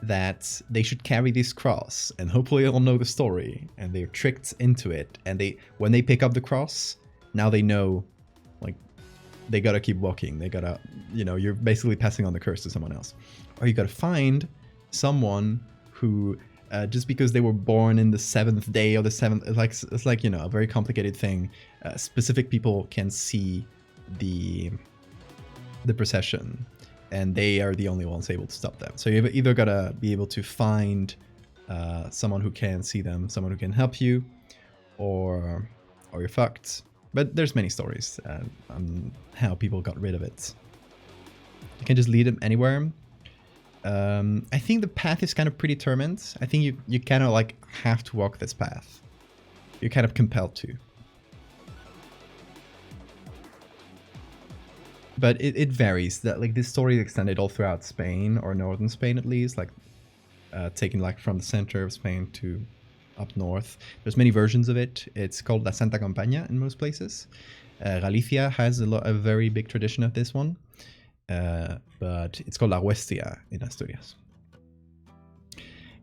that they should carry this cross, and hopefully they'll know the story and they're tricked into it, and when they pick up the cross, now they know, like, they gotta keep walking. They gotta, you're basically passing on the curse to someone else. Or you gotta find someone who, just because they were born in the 7th day of the 7th, it's like a very complicated thing. Specific people can see the procession, and they are the only ones able to stop them. So you've either gotta be able to find someone who can see them, someone who can help you, or you're fucked. But there's many stories on how people got rid of it. You can just lead them anywhere. I think the path is kind of predetermined. I think you kind of like have to walk this path. You're kind of compelled to. But it varies. That like this story is extended all throughout Spain, or northern Spain at least, like taken like from the center of Spain to up north. There's many versions of it. It's called La Santa Campaña in most places. Galicia has a very big tradition of this one, but it's called La Huestia in Asturias.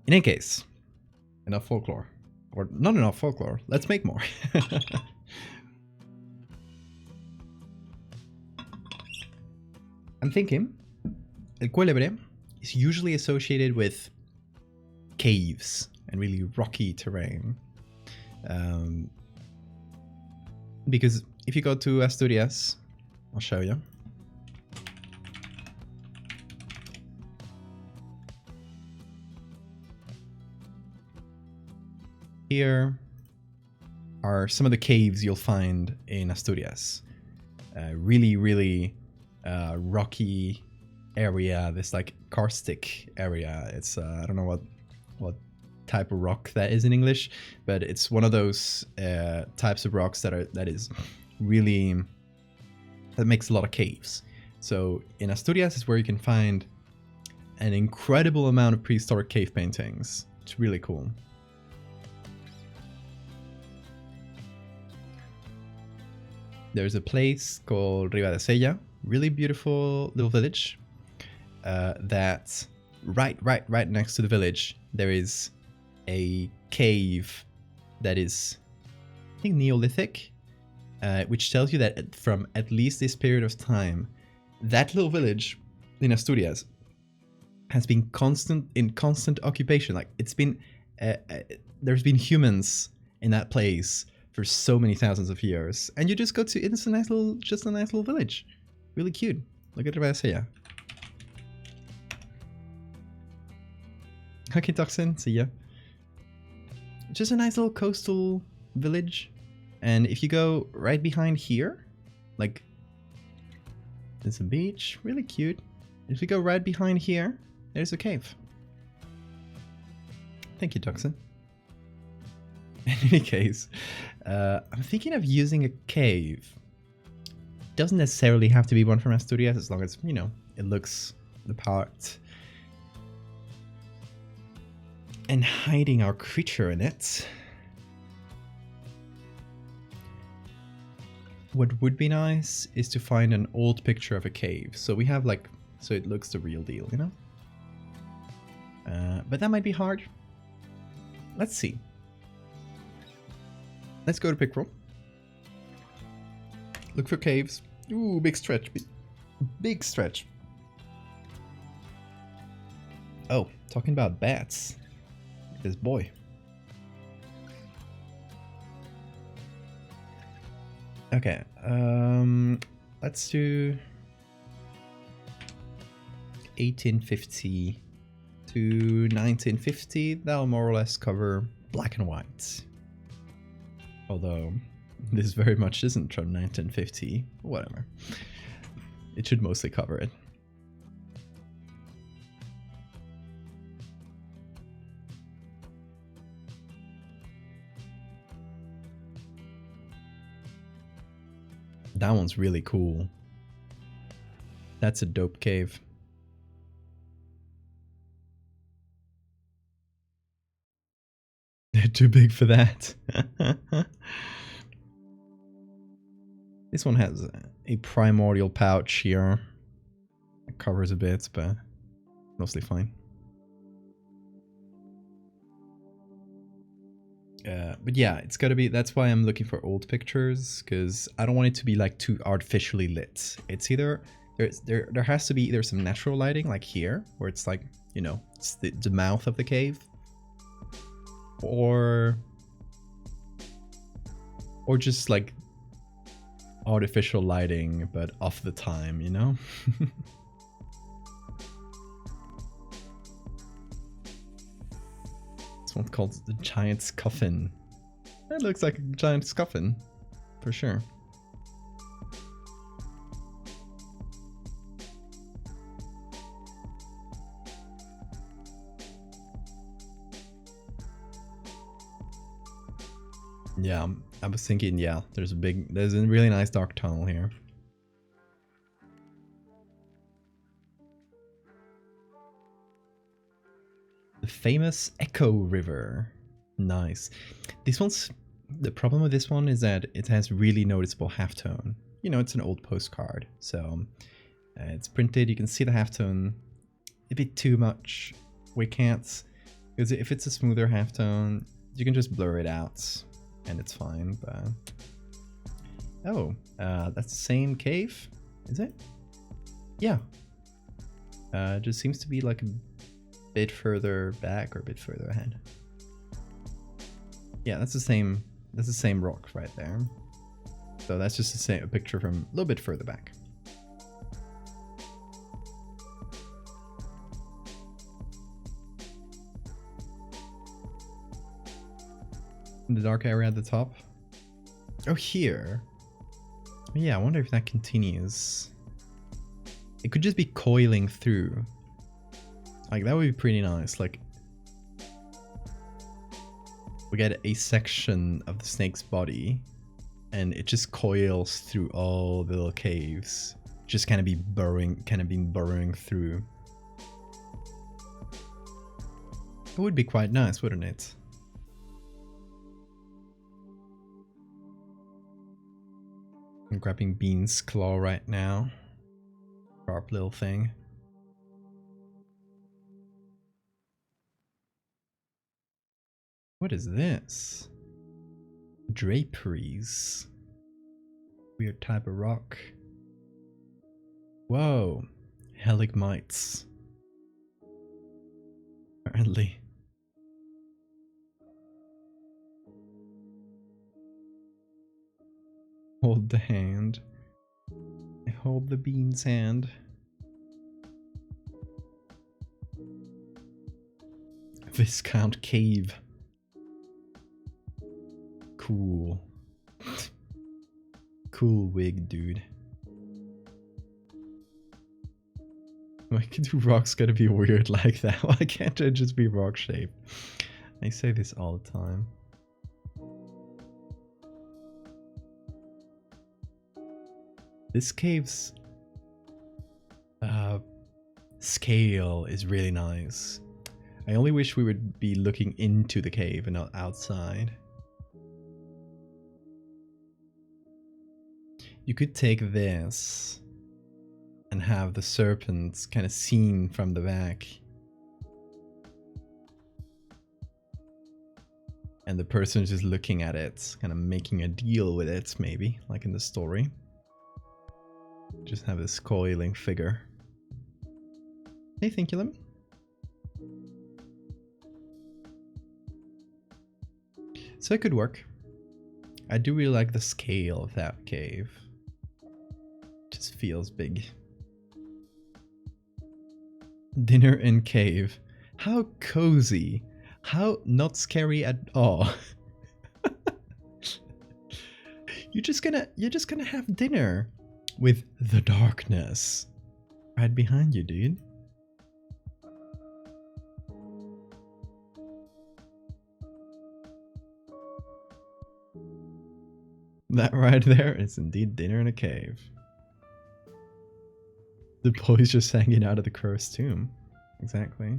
In any case, enough folklore. Or not enough folklore. Let's make more. I'm thinking El Cuélebre is usually associated with caves and really rocky terrain. Because if you go to Asturias, I'll show you. Here are some of the caves you'll find in Asturias. Really, really rocky area, this like karstic area. It's I don't know what type of rock that is in English, but it's one of those types of rocks that makes a lot of caves. So in Asturias is where you can find an incredible amount of prehistoric cave paintings. It's really cool. There's a place called Valdevia, really beautiful little village. That right next to the village, there is a cave that is, I think, Neolithic, which tells you that from at least this period of time, that little village in Asturias has been in constant occupation. Like it's been, there's been humans in that place for so many thousands of years, and you just go to, it's a nice little village, really cute. Look at Valdevia. Okay, Toxin, see ya. Just a nice little coastal village, and if you go right behind here, like there's a beach, really cute. If you go right behind here, there's a cave. Thank you, Toxin. In any case, I'm thinking of using a cave. Doesn't necessarily have to be one from Asturias, as long as, it looks the part. And hiding our creature in it. What would be nice is to find an old picture of a cave. So we have like, so it looks the real deal, you know? But that might be hard. Let's see. Let's go to Pickrel. Look for caves. Ooh, big stretch. Big stretch. Oh, talking about bats. This boy. Okay, let's do 1850 to 1950. That'll more or less cover black and white. Although this very much isn't from 1950. Whatever. It should mostly cover it. That one's really cool. That's a dope cave. They're too big for that. This one has a primordial pouch here. It covers a bit, but mostly fine. But yeah, it's gotta be, that's why I'm looking for old pictures, because I don't want it to be like too artificially lit. It's either, there has to be either some natural lighting, like here, where it's like, you know, it's the mouth of the cave, or just like artificial lighting, but off the time, you know? This one's called the Giant's Coffin. That looks like a giant's coffin, for sure. Yeah, I was thinking, yeah, there's a really nice dark tunnel here. The famous Echo River. Nice. This one's, the problem with this one is that it has really noticeable halftone. You know, it's an old postcard, so it's printed, you can see the halftone a bit too much. We can't, because if it's a smoother halftone, you can just blur it out and it's fine, but... Oh, that's the same cave, is it? Yeah. Just seems to be like a bit further back or a bit further ahead. Yeah, that's the same rock right there. So that's just a picture from a little bit further back. In the dark area at the top. Oh, here. Yeah, I wonder if that continues. It could just be coiling through. Like, that would be pretty nice. Like, we get a section of the snake's body, and it just coils through all the little caves. Just kind of be burrowing through. It would be quite nice, wouldn't it? I'm grabbing Bean's claw right now. Sharp little thing. What is this? Draperies. Weird type of rock. Whoa. Heligmites. Apparently. Hold the hand. I hold the Bean's hand. Viscount Cave. Cool. Cool wig, dude. Why do rocks gotta be weird like that? Why can't it just be rock shaped? I say this all the time. This cave's scale is really nice. I only wish we would be looking into the cave and not outside. You could take this and have the serpent kind of seen from the back. And the person is just looking at it, kind of making a deal with it, maybe, like in the story. Just have this coiling figure. Hey, thank you, Lemon. So it could work. I do really like the scale of that cave. Just feels big. Dinner in cave. How cozy. How not scary at all. You're just gonna have dinner with the darkness right behind you, dude. That right there is indeed dinner in a cave. The boy's just hanging out of the cursed tomb. Exactly.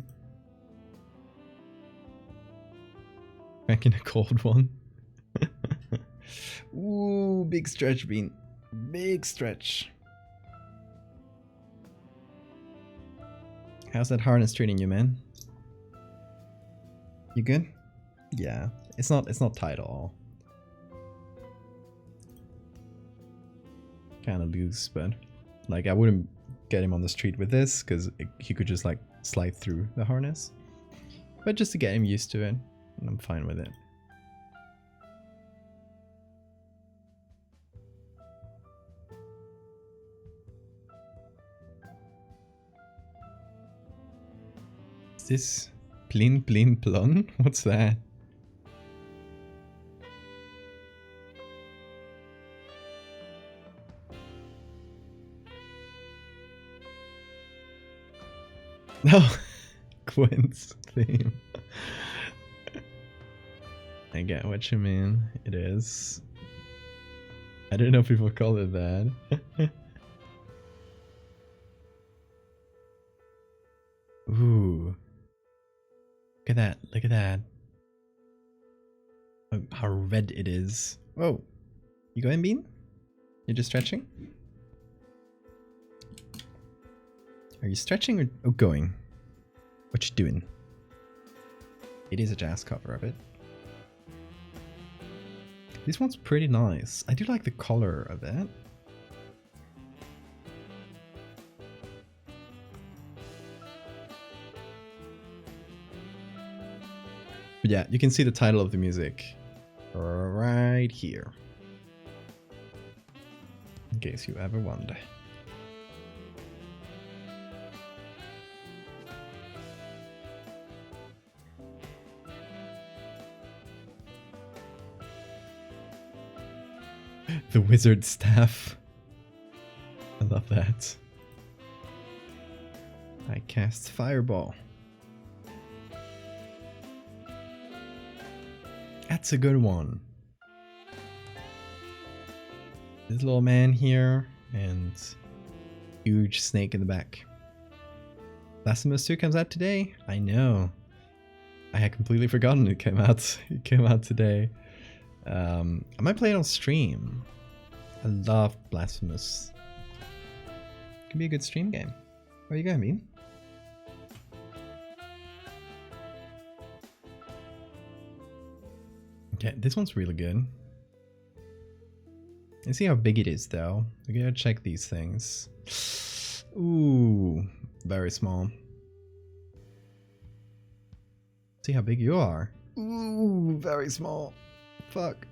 Cracking a cold one. Ooh, big stretch, Bean. Big stretch. How's that harness treating you, man? You good? Yeah. It's not tight at all. Kind of loose, but like I wouldn't get him on the street with this because he could just like slide through the harness. But just to get him used to it, and I'm fine with it. Is this plin plin plon? What's that? No, Quinn's theme. I get what you mean. It is. I didn't know people call it that. Ooh. Look at that. Look at that. Oh, how red it is. Whoa. You going, Bean? You're just stretching? Are you stretching or going? What you doing? It is a jazz cover of it. This one's pretty nice. I do like the color of it. But yeah, you can see the title of the music right here. In case you ever wonder. The wizard staff. I love that. I cast fireball. That's a good one. This little man here and huge snake in the back. Blasphemous 2 comes out today. I know. I had completely forgotten it came out. It came out today. I might play it on stream. I love Blasphemous. Could be a good stream game. Where you going, Bean? Okay, this one's really good. Let's see how big it is, though. We gotta check these things. Ooh, very small. See how big you are. Ooh, very small. Fuck.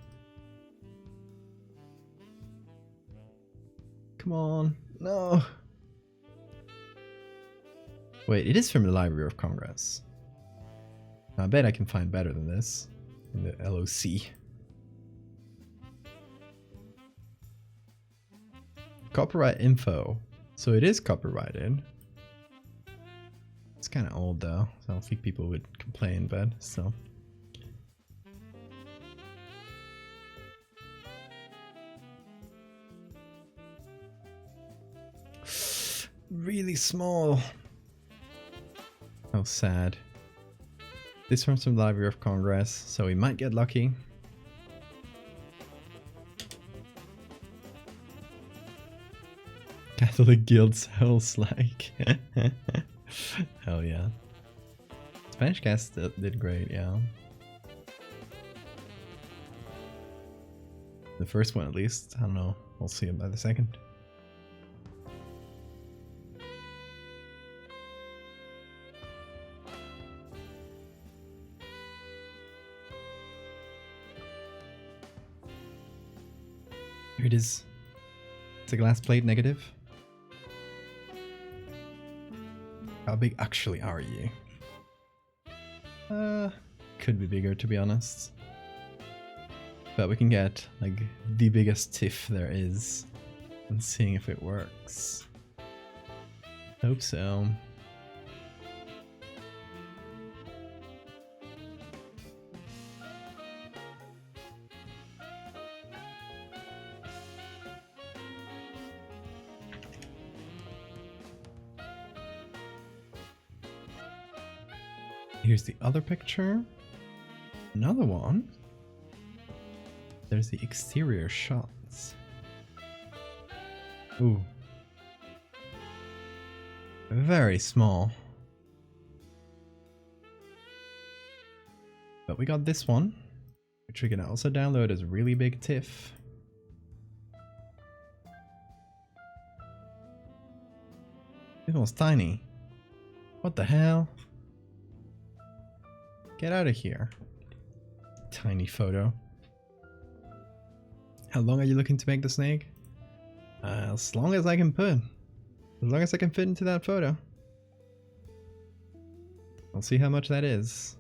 Come on. No. Wait, it is from the Library of Congress. I bet I can find better than this in the LOC. Copyright info. So it is copyrighted. It's kind of old though, so I don't think people would complain, but still. Really small. Oh, sad. This one's from the Library of Congress, so we might get lucky. Catholic Guild sounds like. Hell yeah. Spanish cast did great, yeah. The first one at least. I don't know. We'll see about the second. Here it is. It's a glass plate negative. How big actually are you? Could be bigger to be honest. But we can get like the biggest TIFF there is and seeing if it works. Hope so. Here's the other picture. Another one. There's the exterior shots. Ooh. Very small. But we got this one, which we can also download as really big TIFF. This one's tiny. What the hell? Get out of here. Tiny photo. How long are you looking to make the snake? As long as I can put. As long as I can fit into that photo. We'll see how much that is.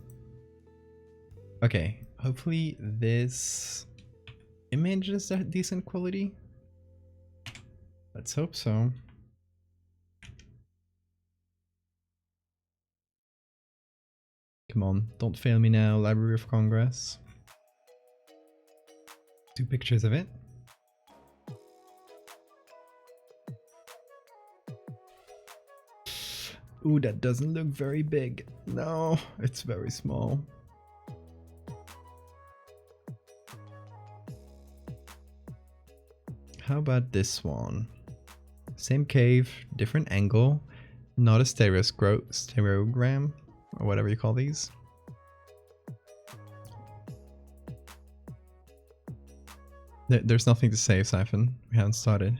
Okay, hopefully this image is decent quality. Let's hope so. Come on, don't fail me now, Library of Congress. 2 pictures of it. Ooh, that doesn't look very big. No, it's very small. How about this one? Same cave, different angle, not a stereogram, or whatever you call these. There's nothing to say, Siphon. We haven't started.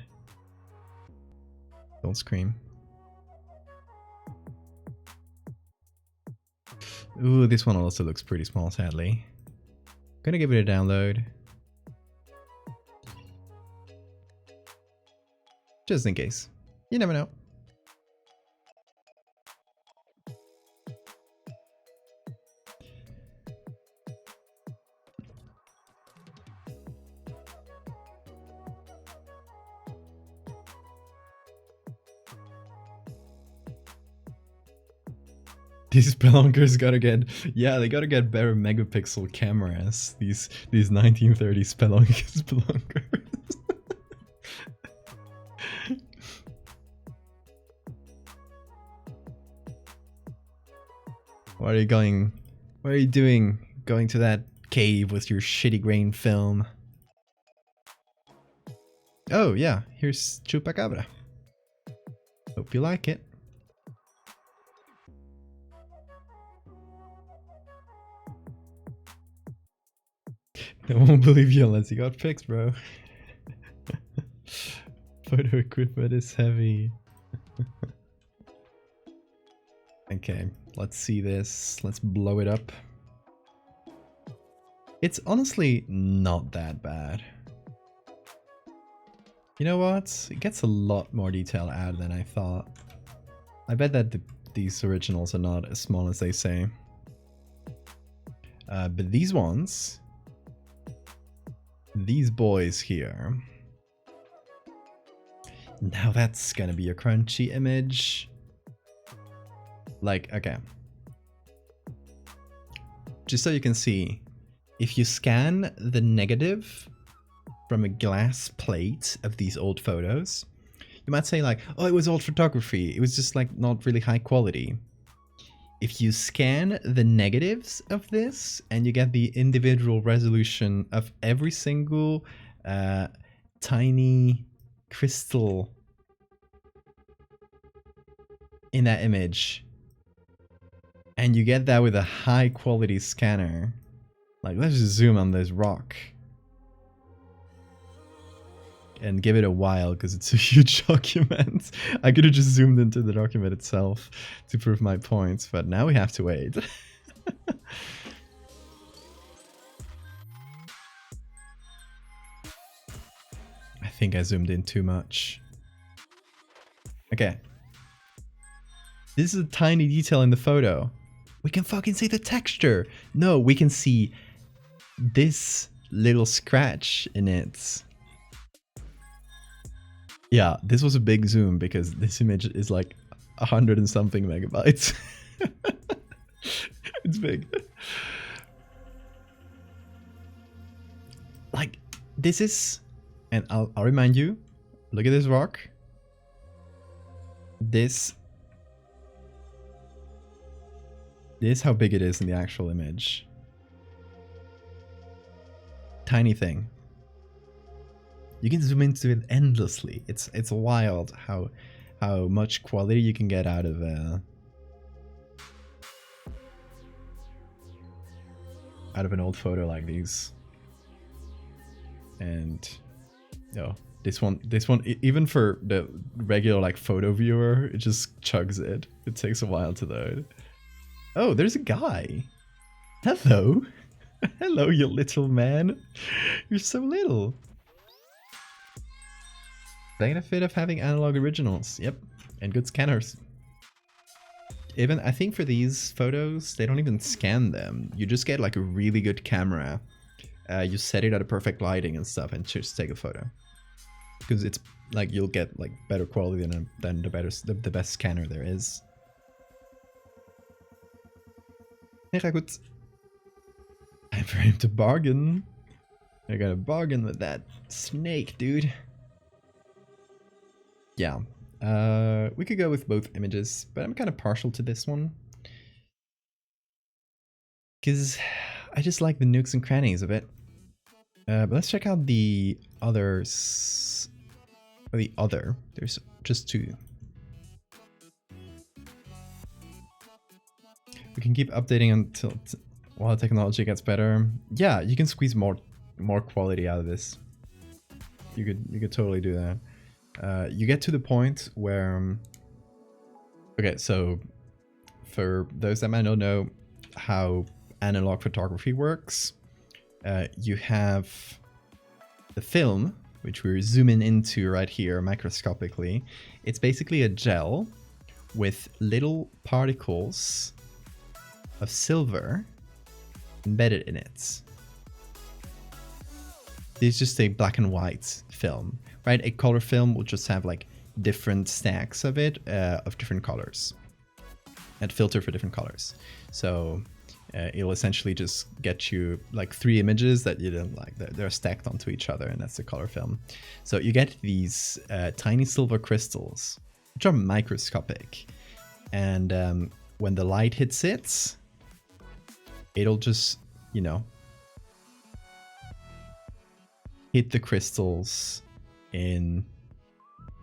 Don't scream. Ooh, this one also looks pretty small, sadly. Gonna give it a download. Just in case. You never know. These spelunkers gotta get, yeah, they gotta get better megapixel cameras. These 1930s spelunkers. What are you going? What are you doing? Going to that cave with your shitty grain film? Oh yeah, here's Chupacabra. Hope you like it. I won't believe you unless you got fixed, bro. Photo equipment is heavy. Okay, let's see this. Let's blow it up. It's honestly not that bad. You know what? It gets a lot more detail out than I thought. I bet that these originals are not as small as they say. But these ones... These boys here. Now that's gonna be a crunchy image. Like, okay. Just so you can see, if you scan the negative from a glass plate of these old photos, you might say like, oh, it was old photography. It was just like not really high quality. If you scan the negatives of this and you get the individual resolution of every single tiny crystal in that image. And you get that with a high quality scanner. Like, let's just zoom on this rock. And give it a while, because it's a huge document. I could have just zoomed into the document itself to prove my points, but now we have to wait. I think I zoomed in too much. Okay. This is a tiny detail in the photo. We can fucking see the texture. No, we can see this little scratch in it. Yeah, this was a big zoom because this image is like 100 and something megabytes. It's big. Like, this is, and I'll remind you, look at this rock. This is how big it is in the actual image. Tiny thing. You can zoom into it endlessly. It's wild how much quality you can get out of an old photo like these. And this one even for the regular like photo viewer, it just chugs it. It takes a while to load. Oh, there's a guy. Hello. Hello, you little man. You're so little. Benefit of having analog originals. Yep. And good scanners. Even, I think for these photos, they don't even scan them. You just get like a really good camera. You set it at a perfect lighting and stuff and just take a photo. Because it's like, you'll get like better quality than the best scanner there is. Mega goed. Time for him to bargain. I gotta bargain with that snake, dude. Yeah. We could go with both images, but I'm kind of partial to this one. Because I just like the nooks and crannies of it. But let's check out the others. Or the other. There's just two. We can keep updating until while the technology gets better. Yeah, you can squeeze more quality out of this. You could totally do that. You get to the point where okay, so for those that might not know how analog photography works, you have the film, which we're zooming into right here microscopically. It's basically a gel with little particles of silver embedded in it. This is just a black and white film, right? A color film will just have like different stacks of it, of different colors, and filter for different colors. So it'll essentially just get you like 3 images that you don't like. They're stacked onto each other, and that's the color film. So you get these tiny silver crystals, which are microscopic. And when the light hits it, it'll just, hit the crystals in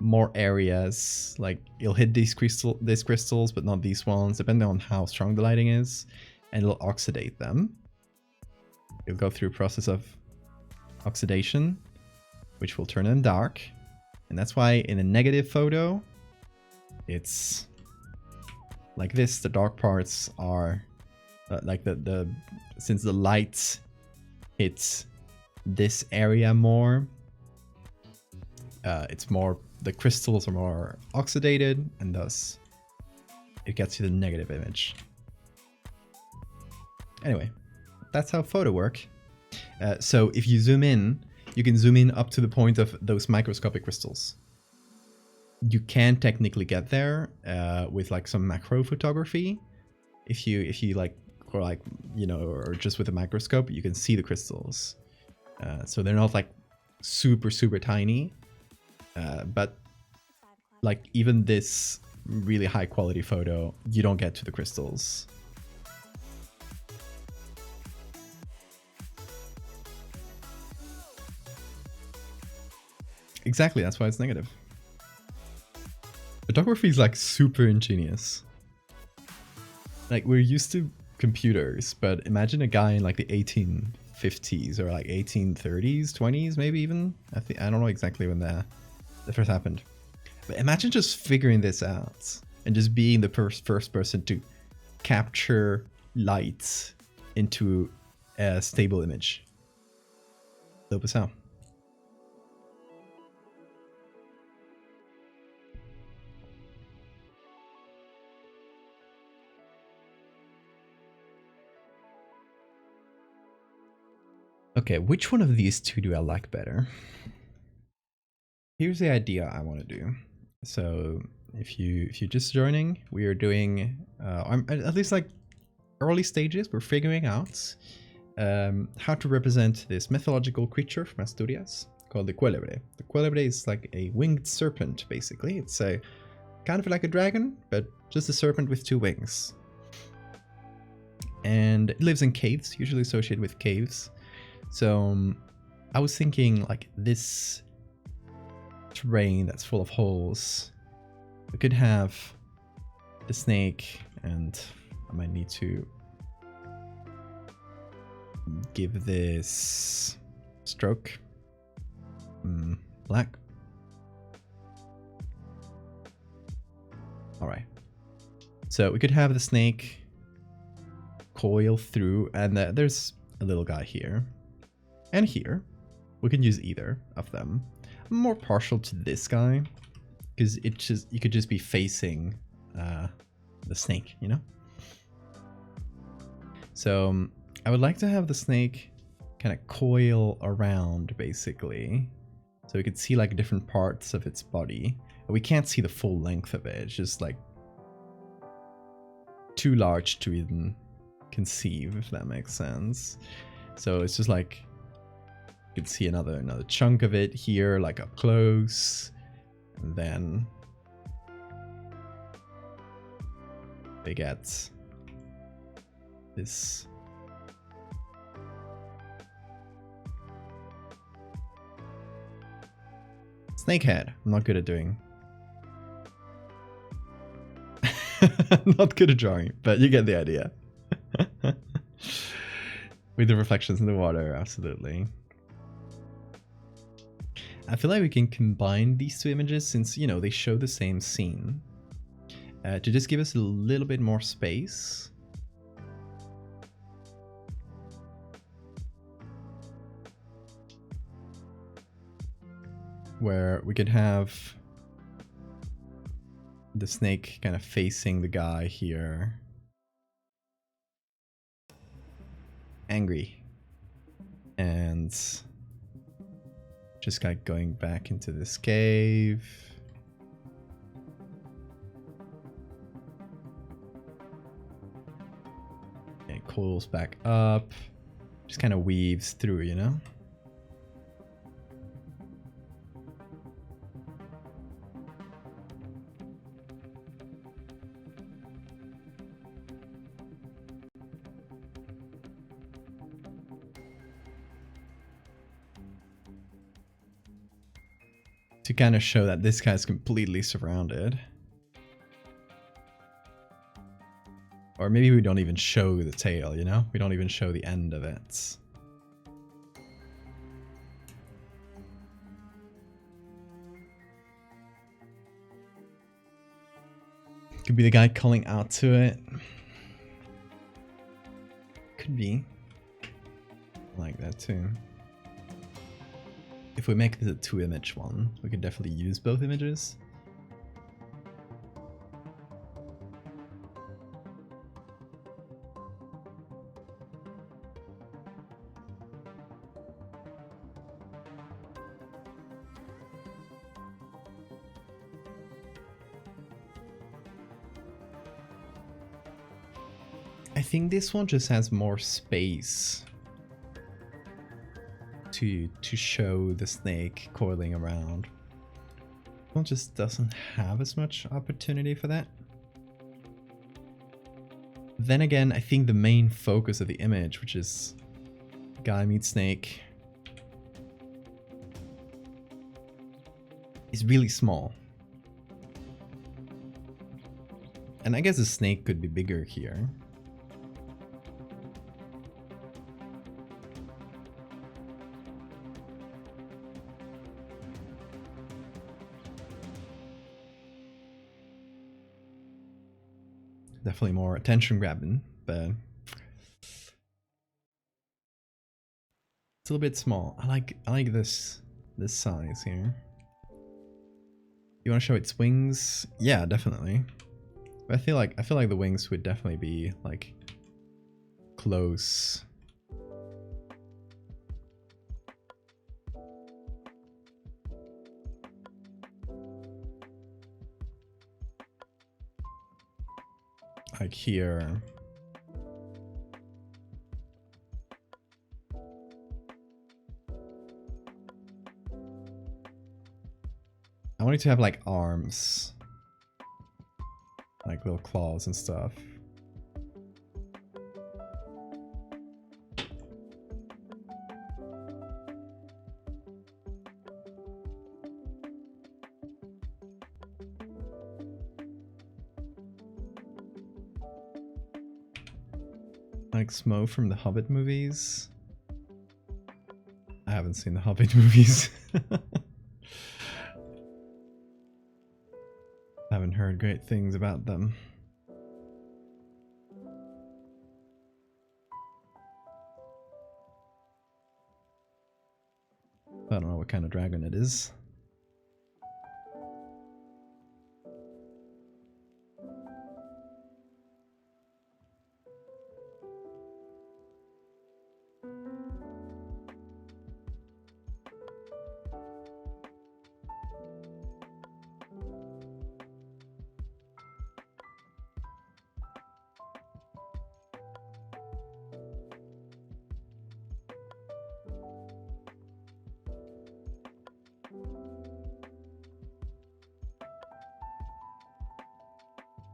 more areas. Like, it'll hit these crystals, but not these ones, depending on how strong the lighting is, and it'll oxidate them. It'll go through a process of oxidation, which will turn them dark. And that's why in a negative photo, it's like this. The dark parts are like since the light hits this area more, it's more, the crystals are more oxidated, and thus it gets you the negative image. Anyway, that's how photo work. So if you zoom in, you can zoom in up to the point of those microscopic crystals. You can technically get there with like some macro photography. If you like, or just with a microscope, you can see the crystals. So they're not like super tiny, but like even this really high quality photo, you don't get to the crystals. Exactly, that's why it's negative. Photography is like super ingenious. Like we're used to computers, but imagine a guy in like the 1850s or like 1830s, 20s, maybe even. I don't know exactly when that first happened. But imagine just figuring this out and just being the first person to capture light into a stable image. Dope as hell. Okay, which one of these two do I like better? Here's the idea I want to do. So if you're just joining, we are doing at least like early stages. We're figuring out how to represent this mythological creature from Asturias called the cuélebre. The cuélebre is like a winged serpent, basically. It's a kind of like a dragon, but just a serpent with two wings. And it lives in caves, usually associated with caves. So I was thinking like this terrain that's full of holes. We could have the snake, and I might need to give this stroke black. All right. So we could have the snake coil through, and there's a little guy here and here. We can use either of them. I'm more partial to this guy because you could just be facing the snake, you know? So I would like to have the snake kind of coil around, basically, so we could see like different parts of its body. We can't see the full length of it. It's just like too large to even conceive, if that makes sense. So it's just like you can see another chunk of it here, like up close, and then they get this snake head. I'm not good at doing. Not good at drawing, but you get the idea. With the reflections in the water, absolutely. I feel like we can combine these two images since, you know, they show the same scene. To just give us a little bit more space. Where we could have the snake kind of facing the guy here. Angry. And just like going back into this cave. And it coils back up. Just kind of weaves through, you know? To kind of show that this guy's completely surrounded. Or maybe we don't even show the tail, you know? We don't even show the end of it. Could be the guy calling out to it. Could be. I like that too. If we make this a 2-image one, we could definitely use both images. I think this one just has more space to show the snake coiling around. This one just doesn't have as much opportunity for that. Then again, I think the main focus of the image, which is guy meets snake, is really small. And I guess the snake could be bigger here. Definitely more attention grabbing, but it's a little bit small. I like this size here. You want to show its wings? Yeah, definitely. But I feel like the wings would definitely be like close. Like here. I want it to have like arms. Like little claws and stuff. Like Smo from the Hobbit movies. I haven't seen the Hobbit movies. Haven't heard great things about them. I don't know what kind of dragon it is.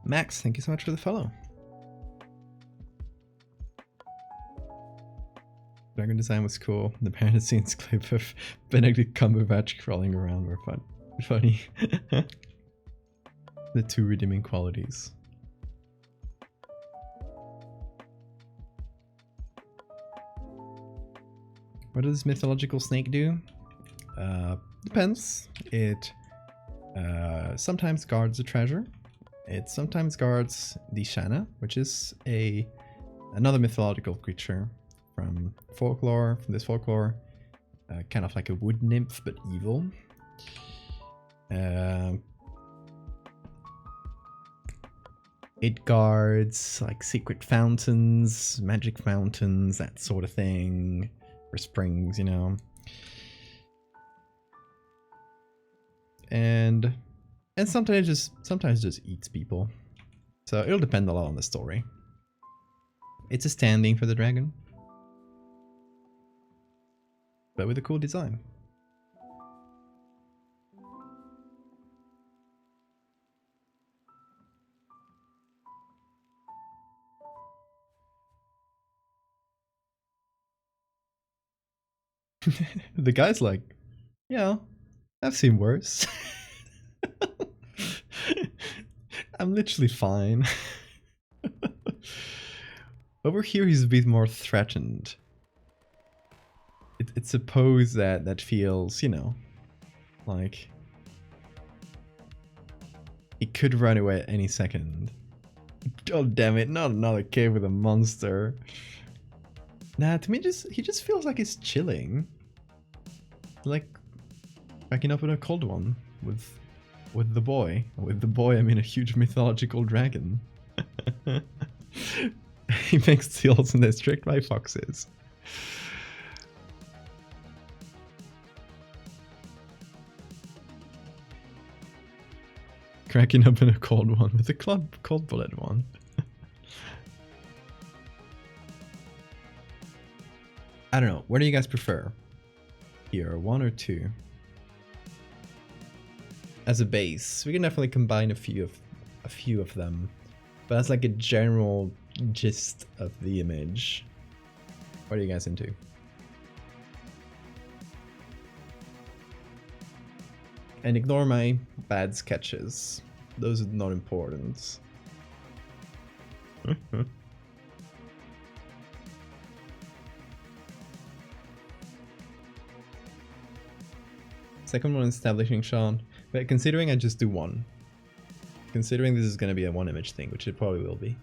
Max, thank you so much for the follow. Dragon design was cool. The behind the scenes clip of Benedict Cumberbatch crawling around were funny. The two redeeming qualities. What does mythological snake do? Depends. It sometimes guards a treasure. It sometimes guards the Shanna, which is another mythological creature from folklore, from this folklore. Kind of like a wood nymph, but evil. It guards like secret fountains, magic fountains, that sort of thing. Or springs, you know. And sometimes just eats people. So it'll depend a lot on the story. It's a standing for the dragon, but with a cool design. The guy's like, yeah, I've seen worse. I'm literally fine. Over here he's a bit more threatened. It's a pose that feels, you know, like he could run away at any second. Oh damn it, not another cave with a monster. Nah, to me he just feels like he's chilling. Like cracking up with a cold one with the boy. With the boy I mean a huge mythological dragon. He makes seals and they're tricked by foxes. Cracking up in a cold one with a cold bullet one. I don't know. What do you guys prefer? Here, 1 or 2? As a base, we can definitely combine a few of them, but that's like a general gist of the image. What are you guys into? And ignore my bad sketches. Those are not important. Second one, establishing Sean. But considering I just do one. Considering this is going to be a one image thing, which it probably will be.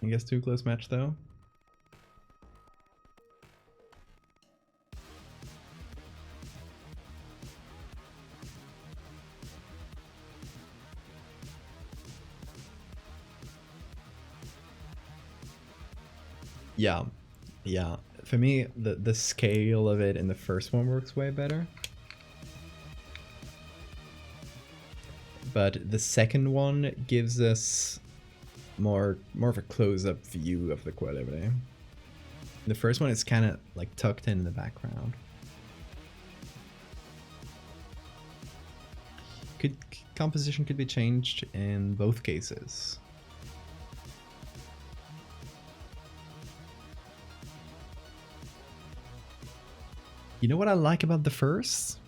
I guess too close match though. Yeah. For me, the scale of it in the first one works way better. But the second one gives us more of a close-up view of the Valdevia. The first one is kind of like tucked in the background. Composition could be changed in both cases. You know what I like about the first?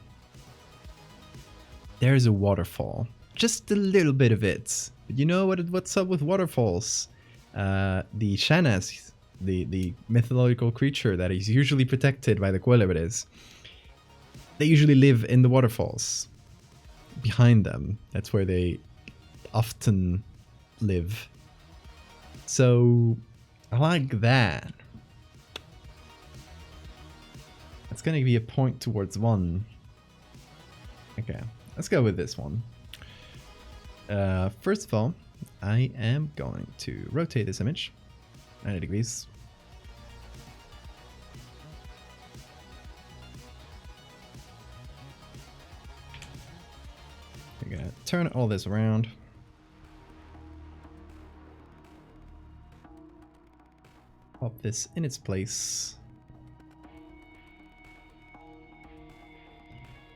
There's a waterfall. Just a little bit of it. But you know what's up with waterfalls? The Shanas, the mythological creature that is usually protected by the Valdevia, they usually live in the waterfalls. Behind them. That's where they often live. So I like that. It's gonna be a point towards one. Okay, let's go with this one. First of all, I am going to rotate this image 90 degrees. We're gonna turn all this around. Pop this in its place.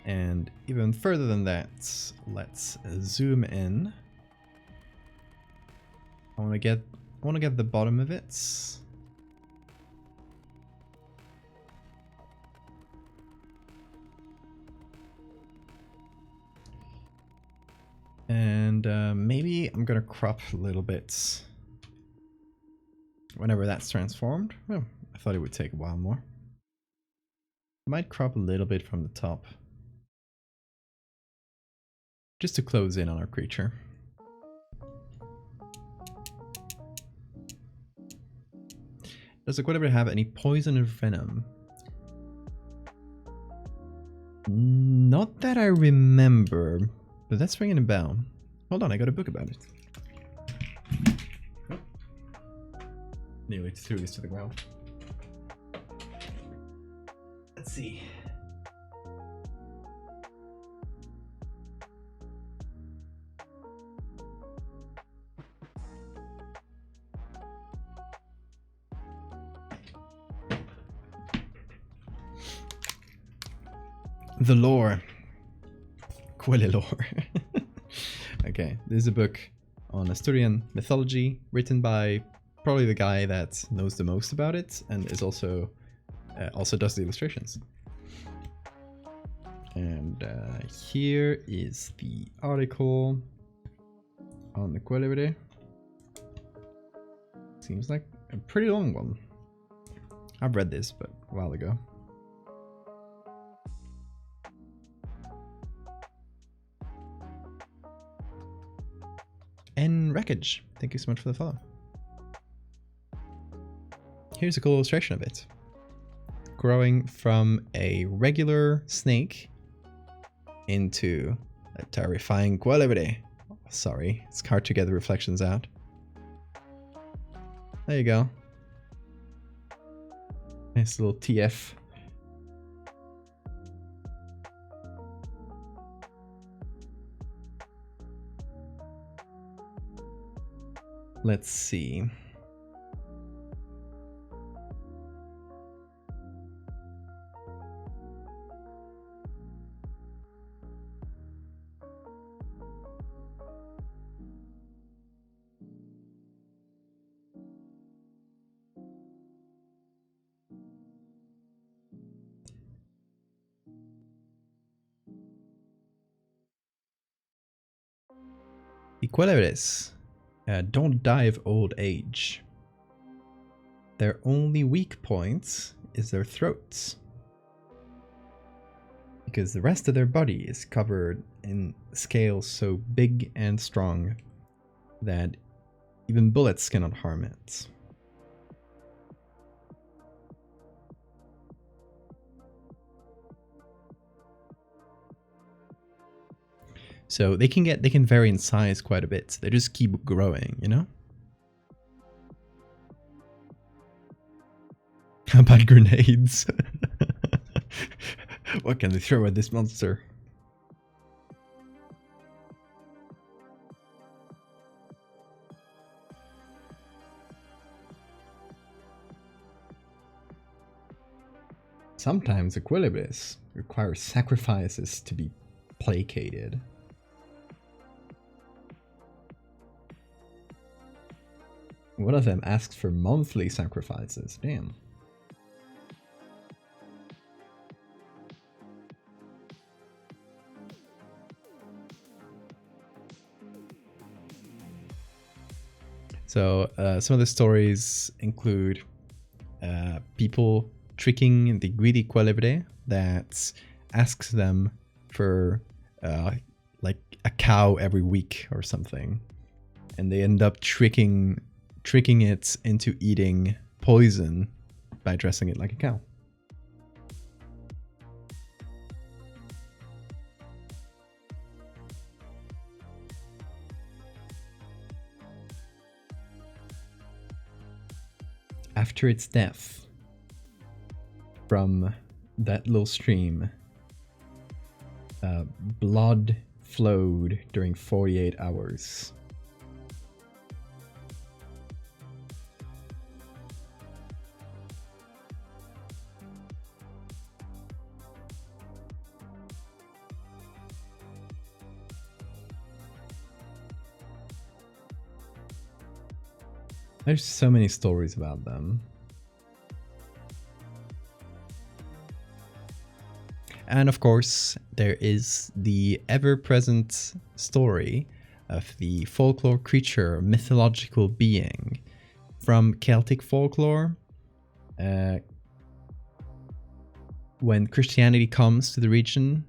And even further than that, let's zoom in. I want to get the bottom of it. And maybe I'm gonna crop a little bit whenever that's transformed. Oh, I thought it would take a while more. Might crop a little bit from the top. Just to close in on our creature. Does the Valdevia have any poison or venom? Not that I remember, but that's ringing a bell. Hold on, I got a book about it. Oh. Nearly threw this to the ground. Let's see. The lore. Quelle lore. Okay, this is a book on Asturian mythology written by probably the guy that knows the most about it and is also does the illustrations. And here is the article on the Valdevia. Seems like a pretty long one. I've read this, but a while ago. And Wreckage, thank you so much for the follow. Here's a cool illustration of it. Growing from a regular snake into a terrifying Valdevia. Sorry, it's hard to get the reflections out. There you go. Nice little TF. Let's see. Equilibris don't die of old age. Their only weak point is their throats, because the rest of their body is covered in scales so big and strong that even bullets cannot harm it. So they can vary in size quite a bit. They just keep growing, you know? How about grenades? What can they throw at this monster? Sometimes Equilibris requires sacrifices to be placated. One of them asks for monthly sacrifices. Damn. So some of the stories include people tricking the greedy Quelibre that asks them for like a cow every week or something, and they end up tricking it into eating poison by dressing it like a cow. After its death, from that little stream, blood flowed during 48 hours. There's so many stories about them. And of course, there is the ever-present story of the folklore creature, mythological being from Celtic folklore. When Christianity comes to the region,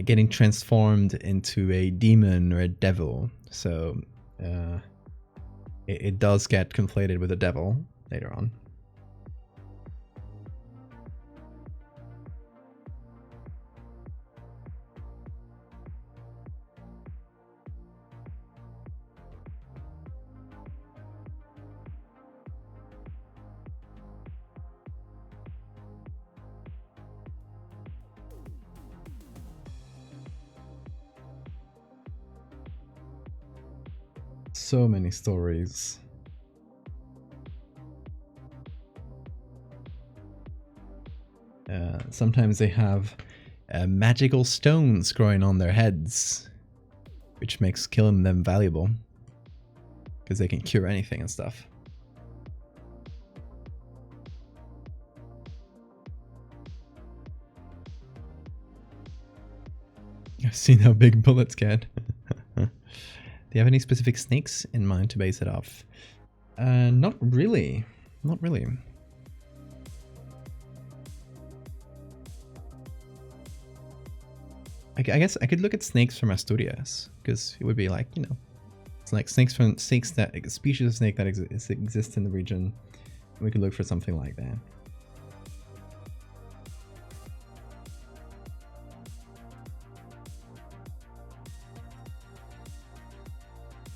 getting transformed into a demon or a devil. So it does get conflated with the devil later on. So many stories. Sometimes they have magical stones growing on their heads, which makes killing them valuable, because they can cure anything and stuff. I've seen how big bullets get. Do you have any specific snakes in mind to base it off? Not really. Not really. I guess I could look at snakes from Asturias, because it would be like, you know, it's like snakes that species of snake that exists in the region. We could look for something like that.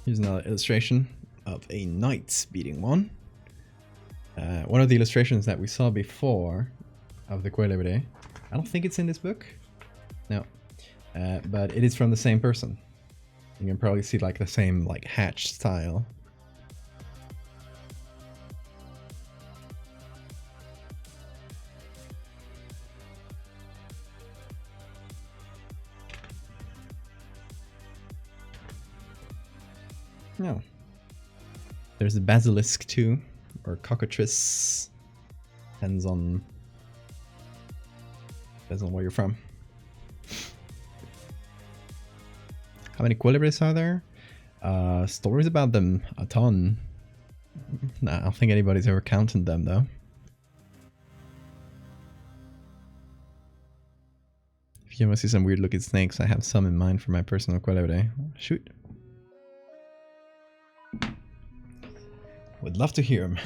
Here's another illustration of a knight beating one. One of the illustrations that we saw before of the Quelibre. I don't think it's in this book. No. But it is from the same person. You can probably see like the same like hatch style. No. There's the basilisk too, or cockatrice. Depends on where you're from. How many Quelibris are there? Stories about them a ton. Nah, I don't think anybody's ever counted them though. If you want to see some weird looking snakes, I have some in mind for my personal culebre. Shoot. Would love to hear them.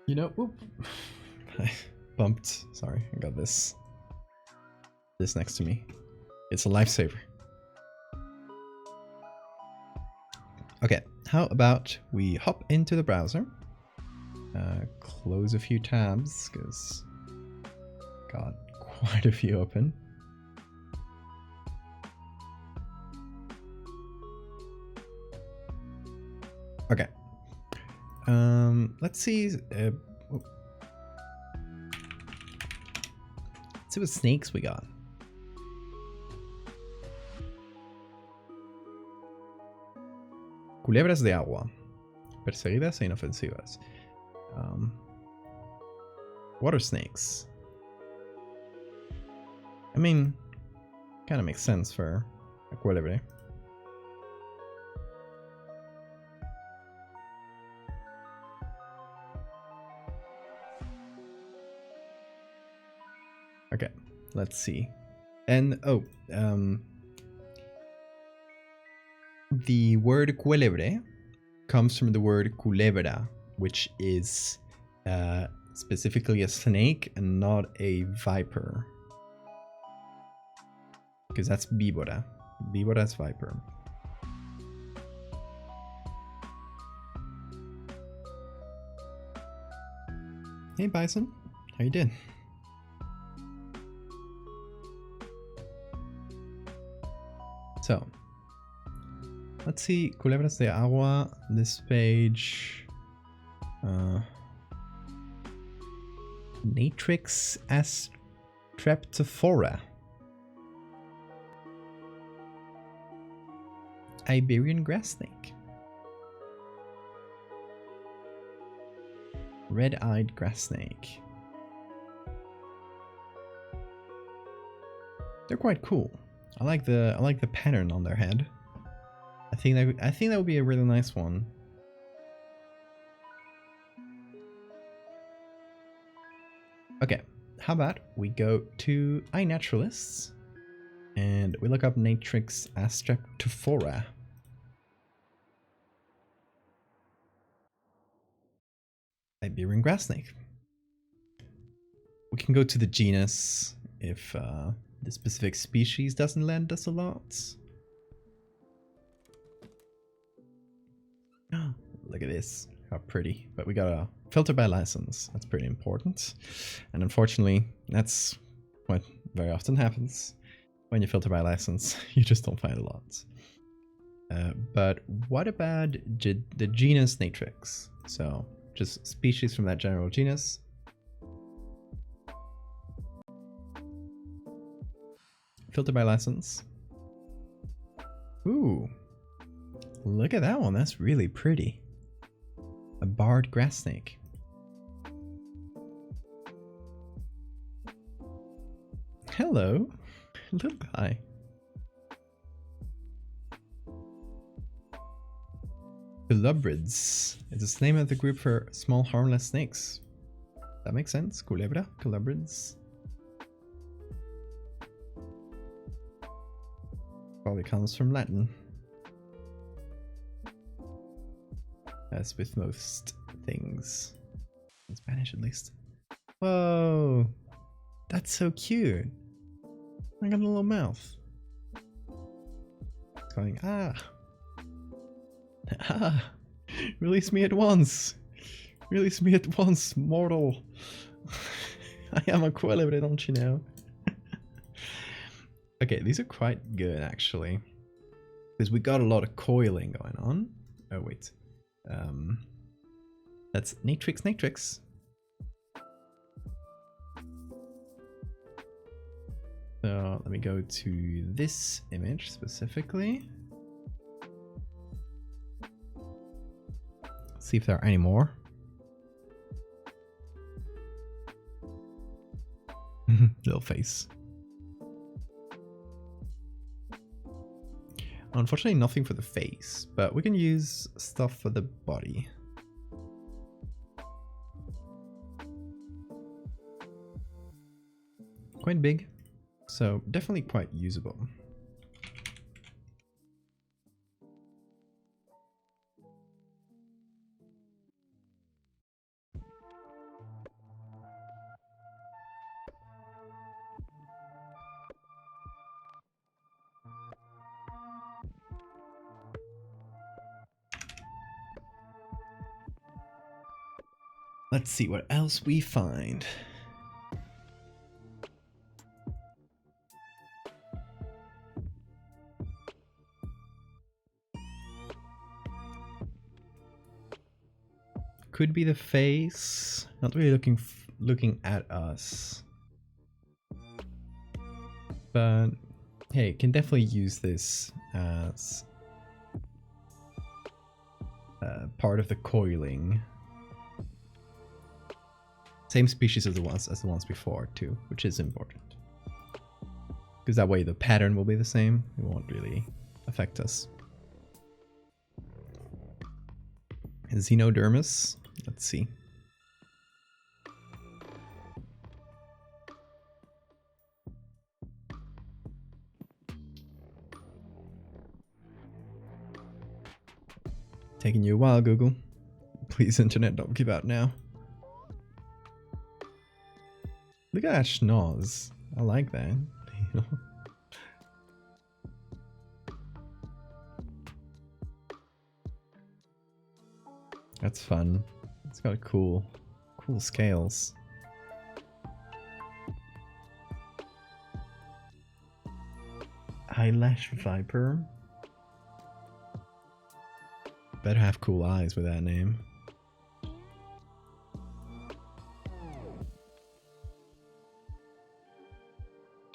You know, whoop. I bumped. Sorry, I got this next to me. It's a lifesaver. Okay, how about we hop into the browser, close a few tabs because got quite a few open. Okay. Let's see. Let's see what snakes we got. Culebras de agua, perseguidas e inofensivas. Water snakes. I mean, kind of makes sense for a culebre. Okay, let's see. And the word culebre comes from the word culebra, which is specifically a snake and not a viper. Because that's víbora. Víbora is viper. Hey Bison, how you doing? So, let's see, culebras de agua, this page, Natrix astreptophora, Iberian grass snake, red-eyed grass snake. They're quite cool. I like the pattern on their head. I think that would be a really nice one. Okay, how about we go to iNaturalists and we look up Natrix astreptophora. Iberian grass snake. We can go to the genus if the specific species doesn't lend us a lot. Oh, look at this. How pretty. But we gotta filter by license. That's pretty important. And unfortunately, that's what very often happens. When you filter by license, you just don't find a lot. But what about the genus Natrix? So, just species from that general genus. Filter by license. Ooh. Look at that one. That's really pretty. A barred grass snake. Hello, little guy. Colubrids. It's the name of the group for small harmless snakes. That makes sense. Culebra, colubrids. Probably comes from Latin. As with most things. In Spanish, at least. Whoa! That's so cute. I got a little mouth. It's going, ah! Ah! Release me at once! Release me at once, mortal! I am a culebre, don't you know? Okay, these are quite good, actually. Because we got a lot of coiling going on. Oh, wait. That's Natrix. So let me go to this image specifically. See if there are any more. Little face. Unfortunately, nothing for the face, but we can use stuff for the body. Quite big, so definitely quite usable. Let's see what else we find. Could be the face. Not really looking at us. But hey, can definitely use this as part of the coiling. Same species as the ones before too, which is important. Because that way the pattern will be the same. It won't really affect us. Xenodermis. Let's see. Taking you a while, Google. Please, internet, don't give out now. Look at that schnoz. I like that. That's fun. It's got cool scales. Eyelash viper. Better have cool eyes with that name.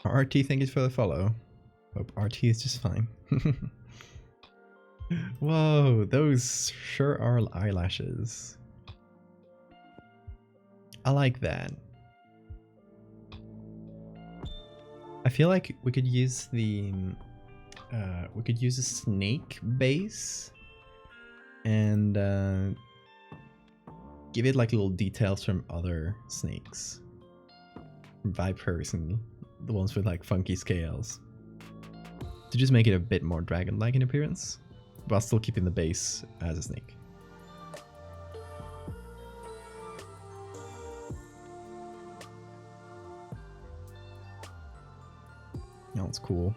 RT, thank you for the follow. Hope RT is just fine. Whoa, those sure are eyelashes. I like that. I feel like we could use the a snake base and give it like little details from other snakes, from vipers and the ones with like funky scales, to just make it a bit more dragon-like in appearance, while still keeping the base as a snake. That's cool.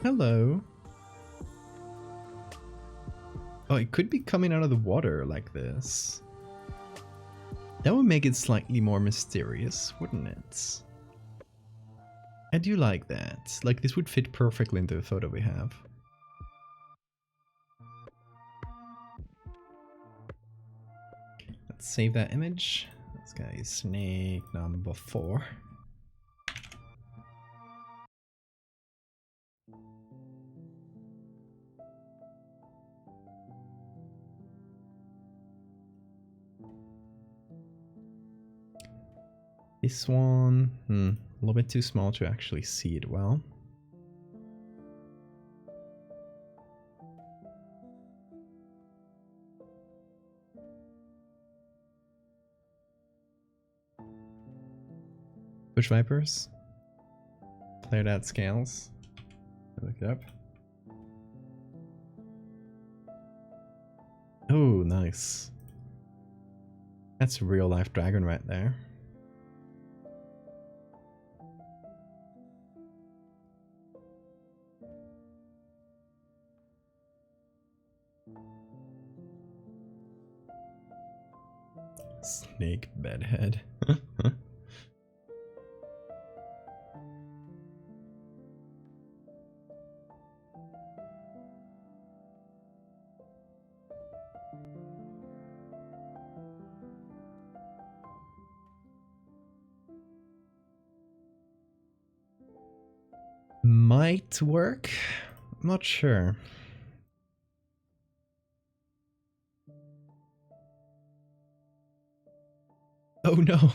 Hello. Oh, it could be coming out of the water like this. That would make it slightly more mysterious, wouldn't it? I do like that. Like, this would fit perfectly into the photo we have. Let's save that image. This guy is snake number 4. This one, a little bit too small to actually see it well. Bush vipers. Cleared out scales. Look it up. Oh, nice. That's a real life dragon right there. Snake bedhead. Might work. I'm not sure. Oh no!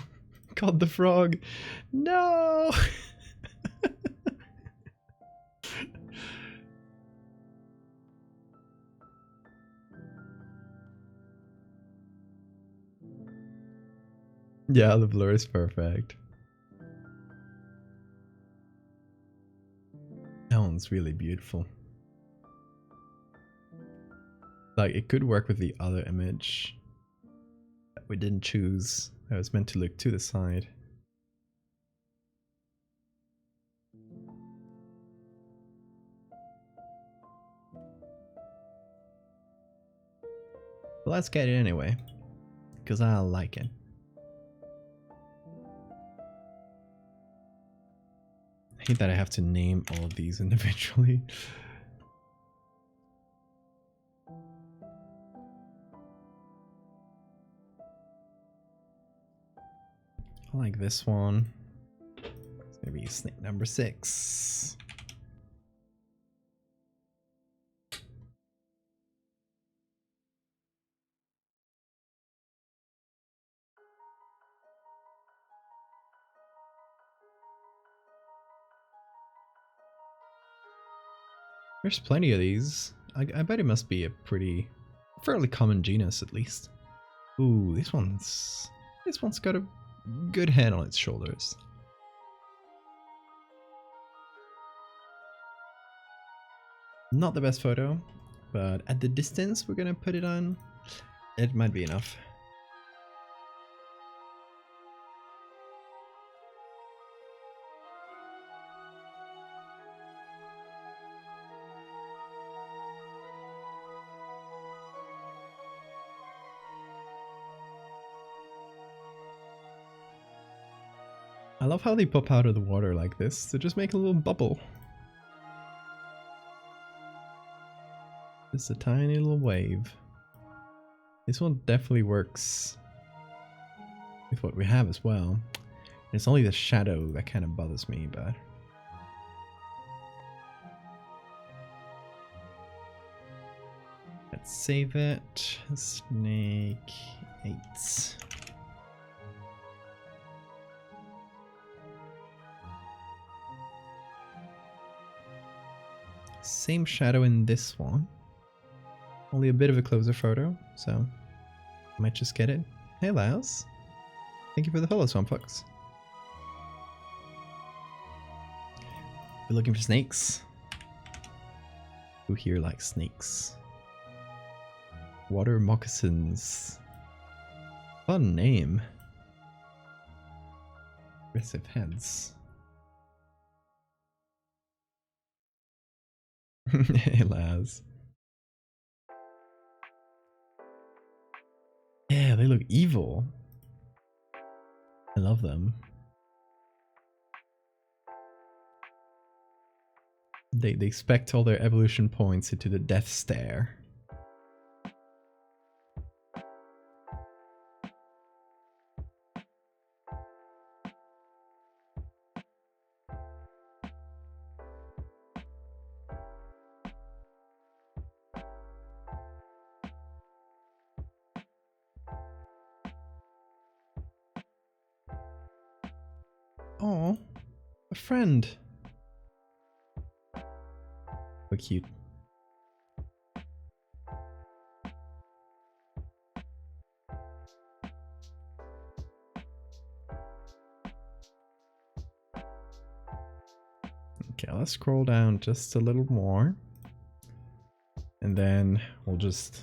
Caught the frog! No! Yeah, the blur is perfect. That one's really beautiful. Like, it could work with the other image that we didn't choose. That was meant to look to the side. But let's get it anyway, because I like it. I hate that I have to name all of these individually. I like this one. It's gonna be snake number 6. There's plenty of these. I bet it must be a fairly common genus at least. Ooh, this one's got a good head on its shoulders. Not the best photo, but at the distance we're gonna put it on, it might be enough. I love how they pop out of the water like this to just make a little bubble. Just a tiny little wave. This one definitely works with what we have as well. It's only the shadow that kind of bothers me, but... Let's save it. Snake 8. Same shadow in this one. Only a bit of a closer photo, so I might just get it. Hey Lyles. Thank you for the follow, Swamp Fox. We're looking for snakes. Who here likes snakes? Water moccasins. Fun name. Aggressive heads. Hey Laz. Yeah, they look evil. I love them. They spect all their evolution points into the death stare. Oh, a friend. So cute. Okay, let's scroll down just a little more. And then we'll just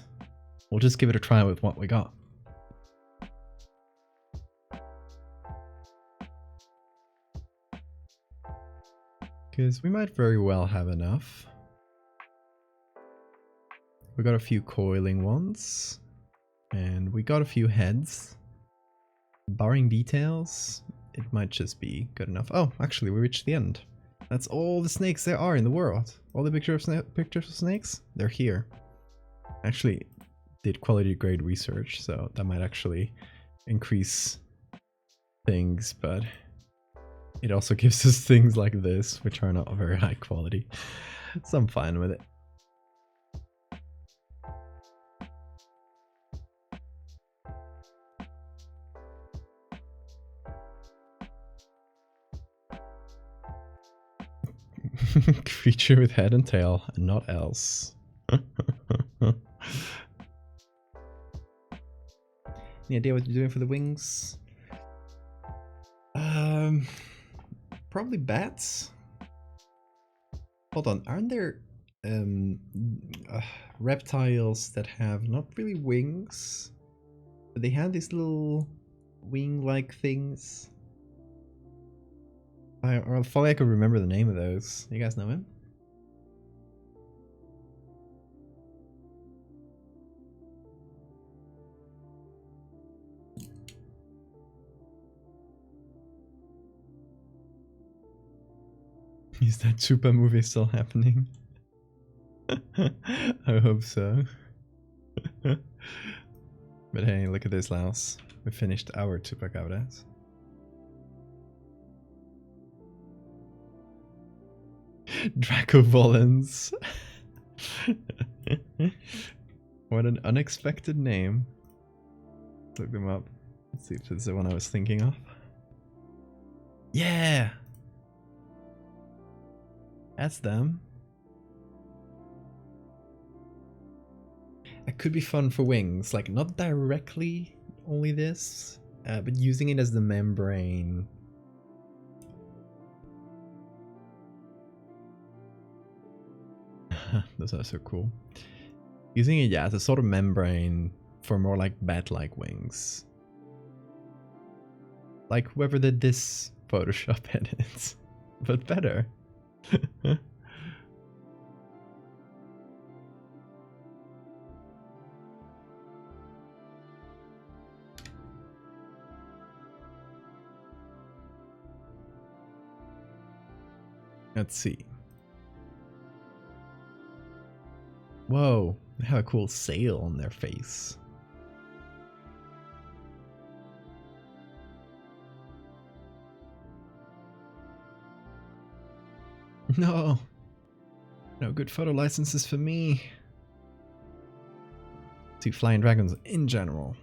give it a try with what we got. Because we might very well have enough. We got a few coiling ones. And we got a few heads. Barring details, it might just be good enough. Oh, actually we reached the end. That's all the snakes there are in the world. All the pictures of snakes, they're here. Actually did quality grade research, so that might actually increase things, but it also gives us things like this, which are not very high quality. So I'm fine with it. Creature with head and tail, and not else. Any idea what you're doing for the wings? Probably bats. Hold on, aren't there reptiles that have not really wings, but they have these little wing-like things? If only I could remember the name of those. You guys know it? Is that Chupa movie still happening? I hope so. But hey, look at this, Laos. We finished our chupacabras. Draco Volans. What an unexpected name. Look them up. Let's see if this is the one I was thinking of. Yeah! That's them. It could be fun for wings, like not directly only this, but using it as the membrane. Those are so cool. Using it, yeah, as a sort of membrane for more like bat-like wings. Like whoever did this Photoshop edits, but better. Let's see. Whoa, they have a cool sail on their face. No. No good photo licenses for me. See flying dragons in general.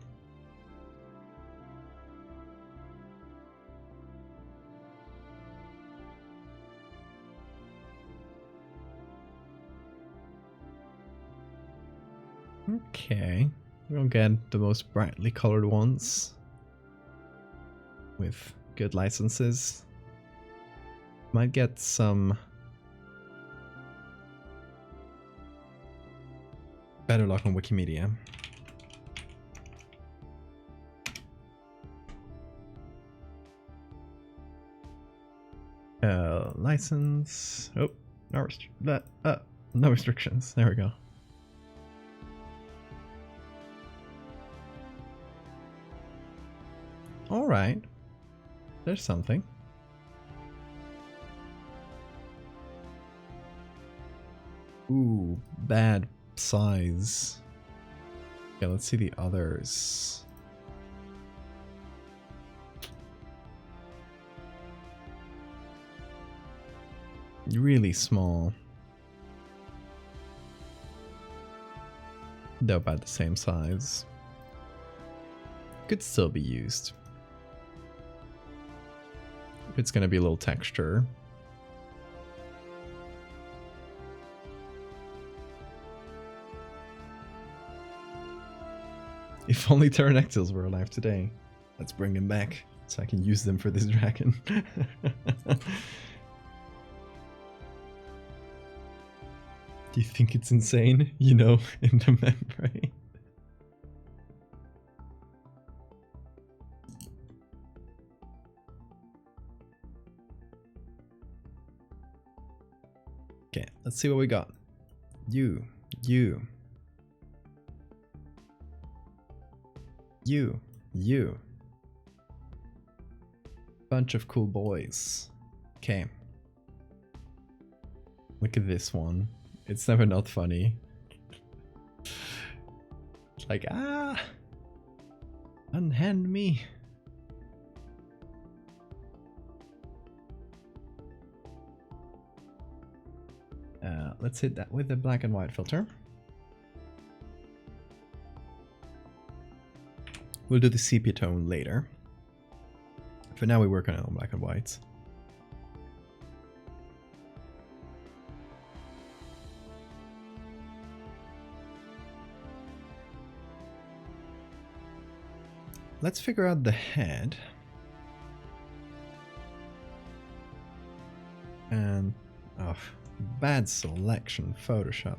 Okay, we'll get the most brightly colored ones with good licenses. Might get some better luck on Wikimedia. License. Oh, no restrictions. There we go. All right, there's something. Ooh, bad size. Yeah, let's see the others. Really small. They're about the same size. Could still be used. It's gonna be a little texture. If only pterodactyls were alive today. Let's bring them back so I can use them for this dragon. Do you think it's insane? You know, in the membrane. Okay, let's see what we got. You. Bunch of cool boys. Okay. Look at this one. It's never not funny. It's like, unhand me. Let's hit that with the black and white filter. We'll do the sepia tone later. For now we work on it on black and white. let's figure out the head. And, oh, bad selection, Photoshop.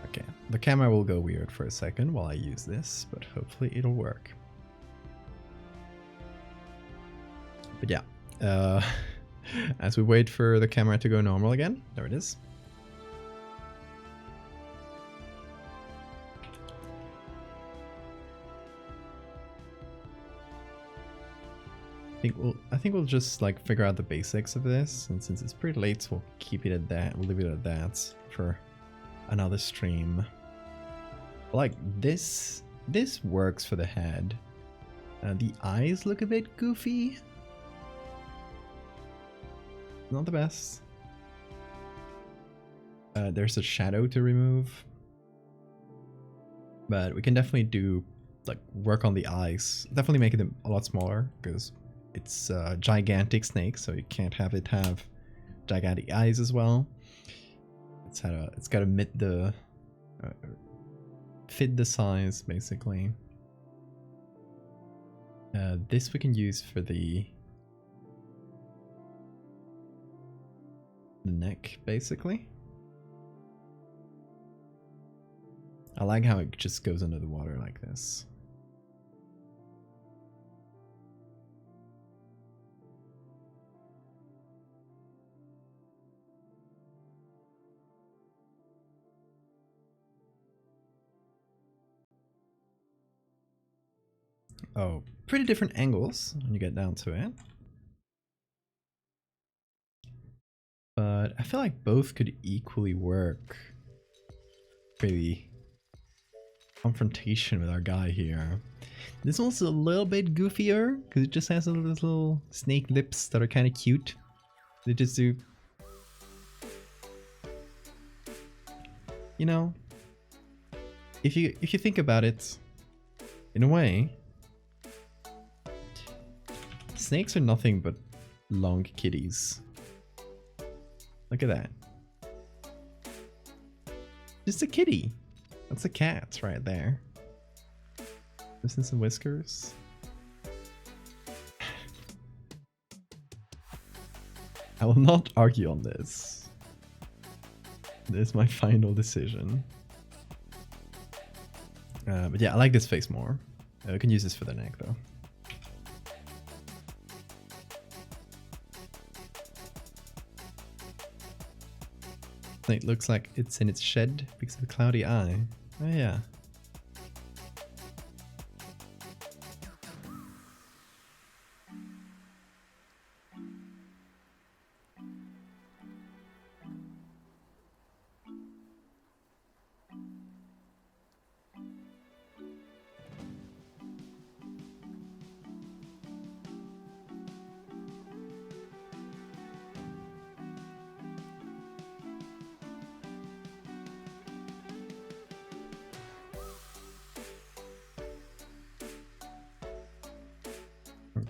Okay, the camera will go weird for a second while I use this, but hopefully it'll work. But yeah, as we wait for the camera to go normal again, there it is. I think we'll just like figure out the basics of this, and since it's pretty late, we'll keep it at that. We'll leave it at that for another stream. Like this works for the head. The eyes look a bit goofy. Not the best. There's a shadow to remove, but we can definitely do like work on the eyes. Definitely make it a lot smaller because it's a gigantic snake, so you can't have it have gigantic eyes as well. It's got to fit the size basically. This we can use for the neck basically. I like how it just goes under the water like this. Oh, pretty different angles when you get down to it. But I feel like both could equally work. Maybe confrontation with our guy here. This one's a little bit goofier because it just has little snake lips that are kind of cute. They just do, you know, if you think about it, in a way, snakes are nothing but long kitties. Look at that. Just a kitty. That's a cat right there. Missing some whiskers. I will not argue on this. This is my final decision. But yeah, I like this face more. We can use this for the neck though. It looks like it's in its shed because of the cloudy eye. Oh yeah.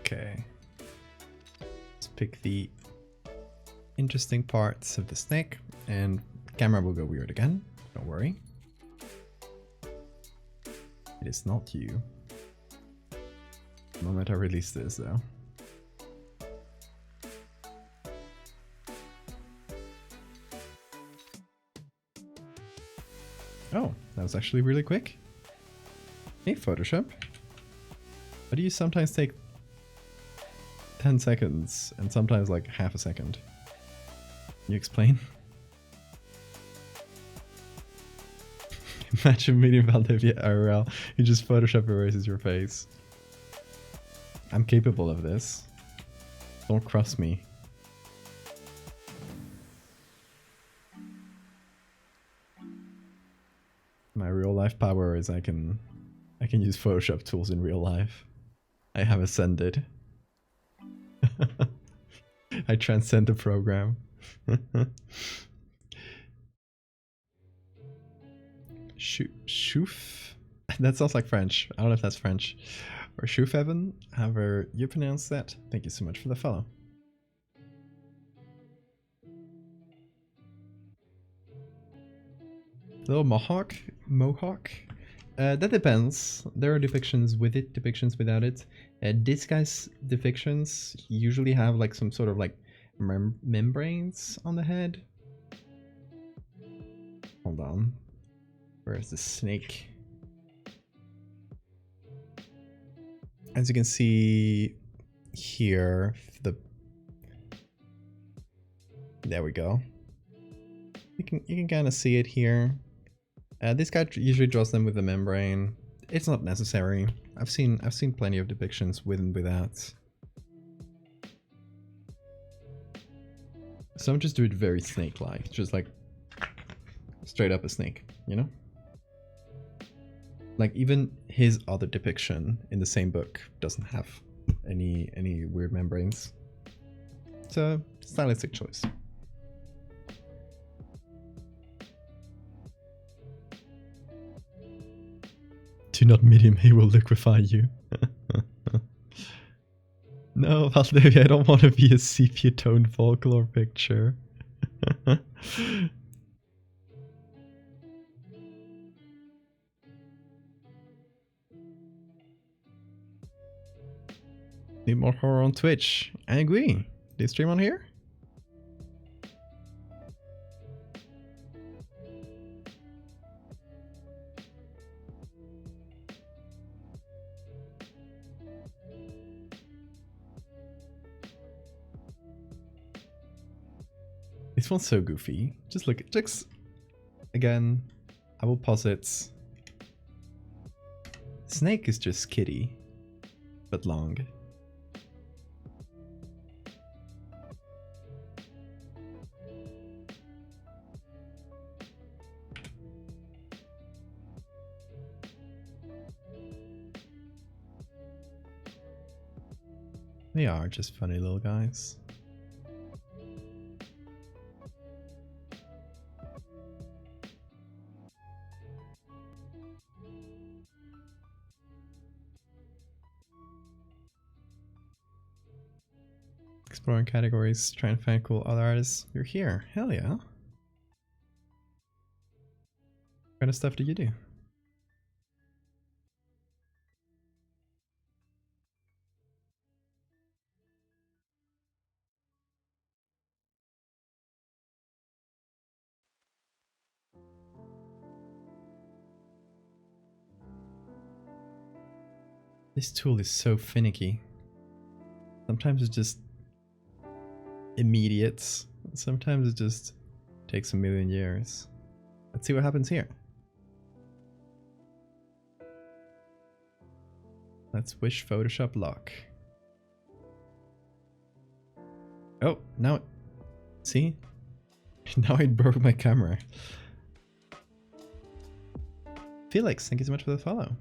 Okay. Let's pick the interesting parts of the snake, and camera will go weird again. Don't worry. It is not you. The moment I release this though. Oh, that was actually really quick. Hey Photoshop. Why do you sometimes take 10 seconds and sometimes like half a second? Can you explain? Imagine meeting Valdevia IRL. You just Photoshop erases your face. I'm capable of this. Don't cross me. My real life power is I can use Photoshop tools in real life. I have ascended. I transcend the program. Shoof? That sounds like French. I don't know if that's French. Or Shoofevan, however you pronounce that. Thank you so much for the follow. Little mohawk That depends. There are depictions with it, depictions without it. This guy's depictions usually have like some sort of like membranes on the head. Hold on. Where's the snake? As you can see here, there we go. You can kind of see it here. This guy usually draws them with a membrane. It's not necessary. I've seen plenty of depictions with and without. Some just do it very snake-like, just like straight up a snake, you know? Like even his other depiction in the same book doesn't have any weird membranes. It's a stylistic choice. Do not meet him, he will liquefy you. No, Valdevia, I don't want to be a sepia-toned folklore picture. Need more horror on Twitch. I agree. Do you stream on here? This one's so goofy. Just look at just again. I will posit. Snake is just kitty, but long. They are just funny little guys. Exploring categories, trying to find cool other artists. You're here. Hell yeah. What kind of stuff do you do? This tool is so finicky. Sometimes it's just immediate. Sometimes it just takes a million years. Let's see what happens here. Let's wish Photoshop luck. Oh, now, see? Now it broke my camera. Felix, thank you so much for the follow.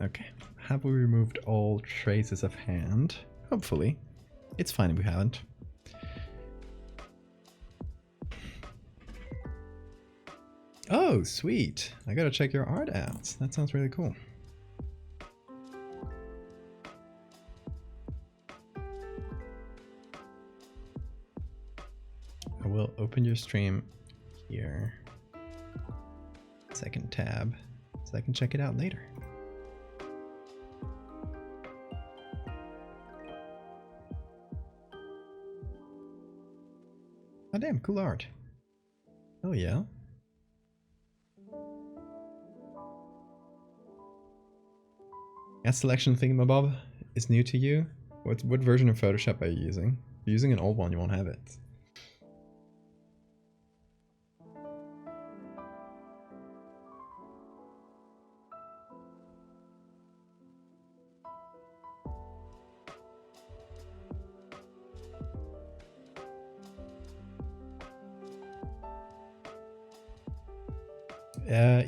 Okay, have we removed all traces of hand? Hopefully. It's fine if we haven't. Oh, sweet. I gotta check your art out. That sounds really cool. I will open your stream here. Second tab, so I can check it out later. Oh damn, cool art. Oh yeah. That selection thingamabob is new to you? What version of Photoshop are you using? If you're using an old one, you won't have it.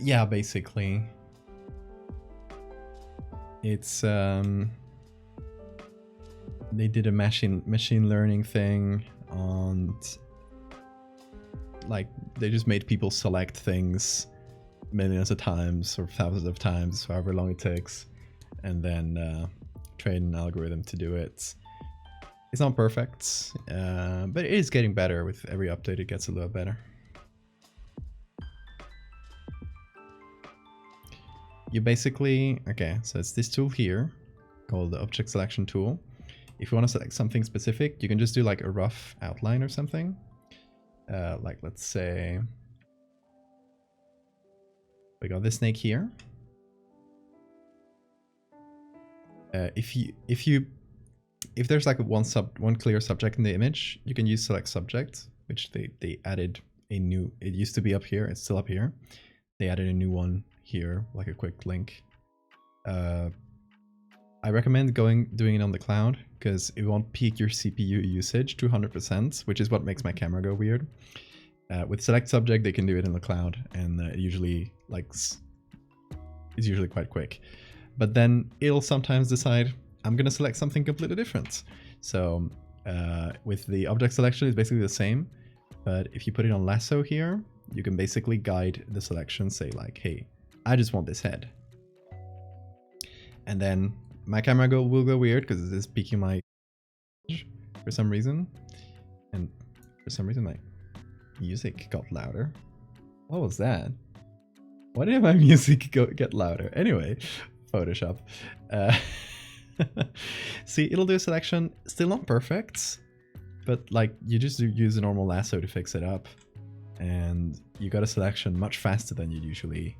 Yeah, basically. It's they did a machine learning thing, and like they just made people select things millions of times or thousands of times, however long it takes, and then train an algorithm to do it. It's not perfect, but it is getting better. With every update, it gets a little better. You basically, okay, so it's this tool here called the object selection tool. If you want to select something specific, you can just do like a rough outline or something. Like let's say we got this snake here. If there's like one clear subject in the image, you can use select subject, which they added a new. It used to be up here. It's still up here. They added a new one here, like a quick link. I recommend doing it on the cloud because it won't peak your CPU usage to 100%, which is what makes my camera go weird. With select subject, they can do it in the cloud, and it usually it's usually quite quick. But then it'll sometimes decide I'm gonna select something completely different. So with the object selection, it's basically the same, but if you put it on lasso here, you can basically guide the selection, say like, hey, I just want this head. And then my camera will go weird because it is peaking my for some reason. And for some reason my music got louder. What was that? Why did my music get louder? Anyway, Photoshop. See, it'll do a selection, still not perfect, but like you just use a normal lasso to fix it up. And you got a selection much faster than you'd usually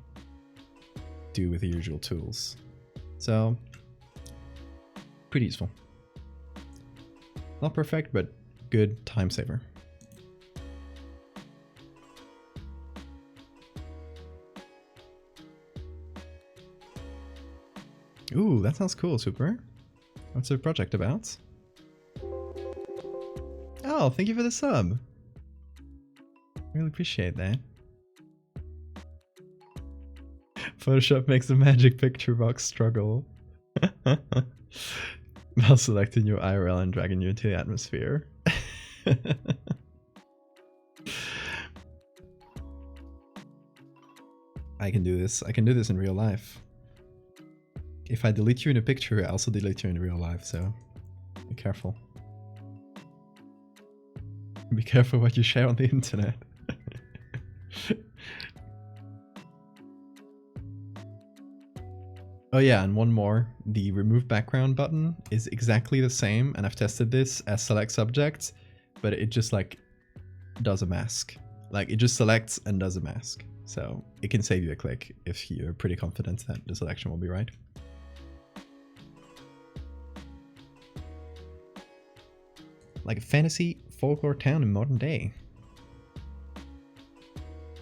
do with the usual tools. So, pretty useful. Not perfect, but good time saver. Ooh, that sounds cool, Super. What's the project about? Oh, thank you for the sub. Really appreciate that. Photoshop makes the magic picture box struggle. While selecting your IRL and dragging you into the atmosphere. I can do this. I can do this in real life. If I delete you in a picture, I also delete you in real life, so be careful. Be careful what you share on the internet. Oh yeah, and one more. The remove background button is exactly the same, and I've tested this as select subject, but it just like does a mask. Like it just selects and does a mask. So it can save you a click if you're pretty confident that the selection will be right. Like a fantasy folklore town in modern day.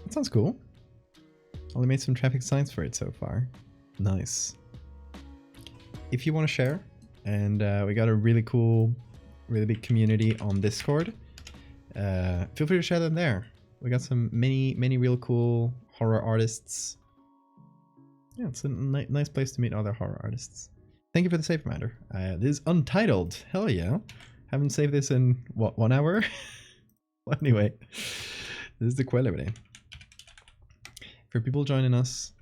That sounds cool. Only made some traffic signs for it so far. Nice. If you want to share, and we got a really cool, really big community on Discord, feel free to share them there. We got some many real cool horror artists. Yeah, it's a nice place to meet other horror artists. Thank you for the save reminder. This is Untitled. Hell yeah. Haven't saved this in, what, 1 hour? Well, anyway, this is the Quelle. For people joining us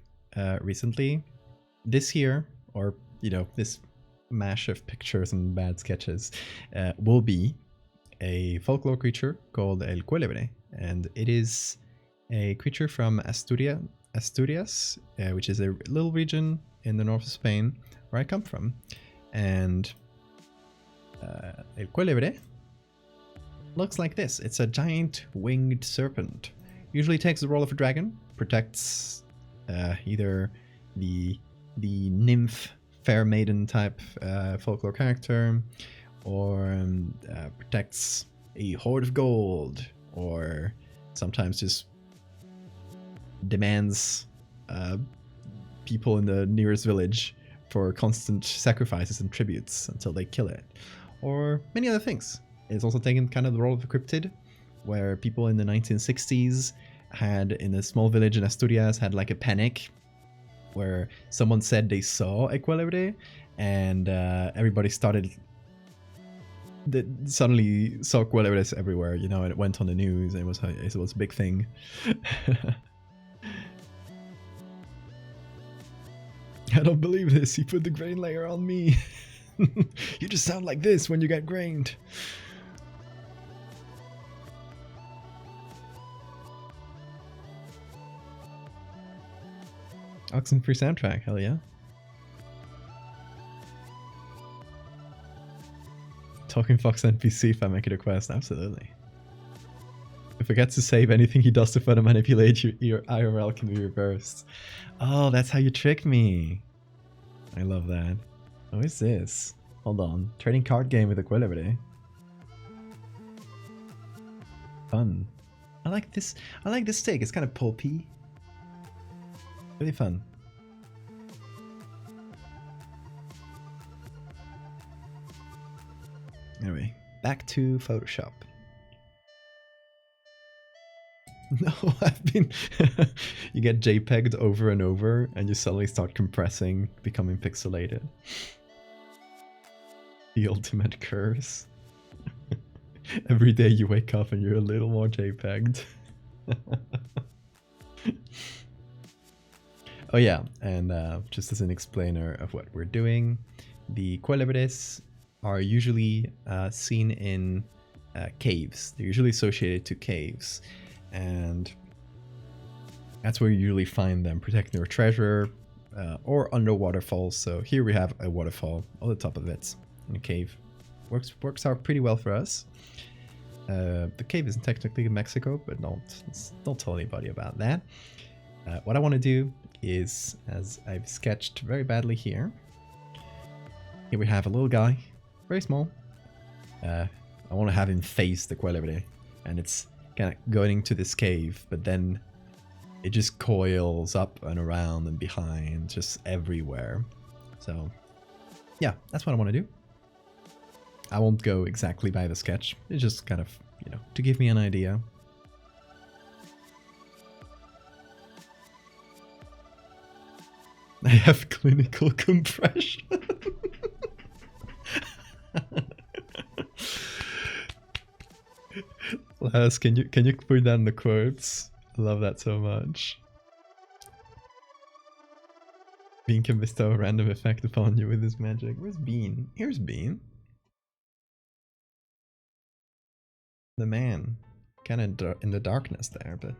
recently, this here, or, you know, this mash of pictures and bad sketches, will be a folklore creature called El Cuélebre. And it is a creature from Asturias, which is a little region in the north of Spain where I come from. And El Cuélebre looks like this. It's a giant winged serpent. Usually takes the role of a dragon, protects either the nymph, fair maiden type folklore character, or protects a hoard of gold, or sometimes just demands people in the nearest village for constant sacrifices and tributes until they kill it, or many other things. It's also taken kind of the role of a cryptid, where people in the 1960s had, in a small village in Asturias, had like a panic where someone said they saw a Cuélebre, and everybody suddenly saw Cuélebres everywhere, you know, and it went on the news, and it was a big thing. I don't believe this, he put the grain layer on me. You just sound like this when you get grained. Oxenfree soundtrack, hell yeah. Talking Fox NPC if I make it a quest, absolutely. If I get to save, anything he does to further manipulate your IRL can be reversed. Oh, that's how you trick me. I love that. What is this? Hold on. Trading card game with equilibrity. Fun. I like this. I like this stick. It's kind of pulpy. Really fun. Anyway, back to Photoshop. No, I've been... You get JPEG'd over and over and you suddenly start compressing, becoming pixelated. The ultimate curse. Every day you wake up and you're a little more JPEG'd. Oh yeah, and just as an explainer of what we're doing, the Quilibridis are usually seen in caves. They're usually associated to caves, and that's where you usually find them, protecting their treasure or under waterfalls. So here we have a waterfall on the top of it in a cave. Works out pretty well for us. The cave isn't technically in Mexico, but don't tell anybody about that. What I want to do is, as I've sketched very badly here we have a little guy, very small. I want to have him face the Quilibri, and it's kind of going to this cave, but then it just coils up and around and behind, just everywhere. So yeah, that's what I want to do. I won't go exactly by the sketch. It's just kind of, you know, to give me an idea. I have clinical compression. Laz, can you put down the quotes? I love that so much. Bean can bestow a random effect upon you with his magic. Where's Bean? Here's Bean. The man. Kind of in the darkness there, but...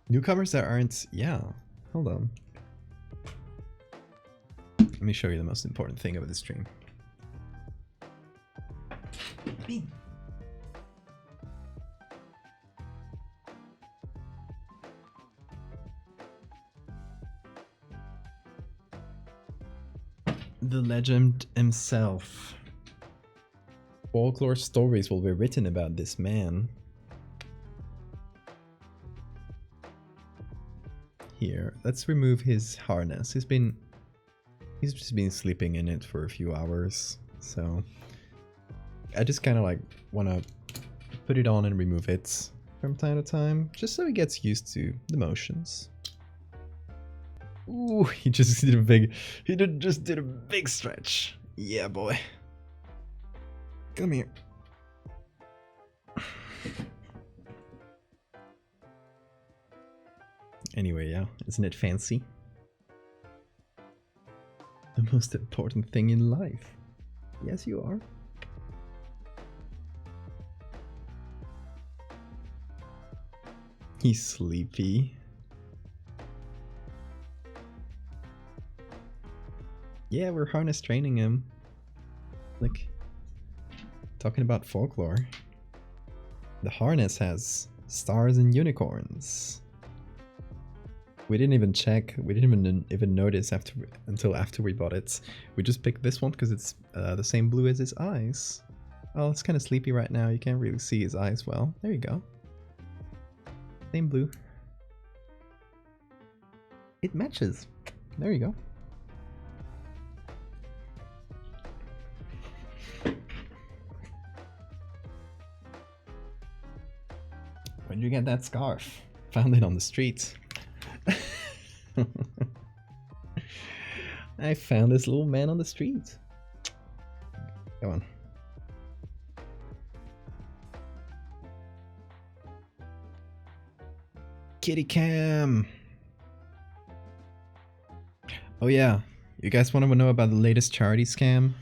Newcomers that aren't... Yeah. Hold on. Let me show you the most important thing of the stream. Bean. The legend himself. Folklore stories will be written about this man. Here, let's remove his harness. He's just been sleeping in it for a few hours, so I just kind of like want to put it on and remove it from time to time, just so he gets used to the motions. Ooh, he just did a big stretch. Yeah, boy. Come here. Anyway, yeah, isn't it fancy? The most important thing in life. Yes, you are. He's sleepy. Yeah, we're harness training him. Like, talking about folklore. The harness has stars and unicorns. We didn't even check. We didn't even notice until after we bought it. We just picked this one because it's the same blue as his eyes. Oh, it's kind of sleepy right now. You can't really see his eyes well. There you go. Same blue. It matches. There you go. Where'd you get that scarf? Found it on the street. I found this little man on the street. Come on. Kitty cam. Oh yeah, you guys want to know about the latest charity scam?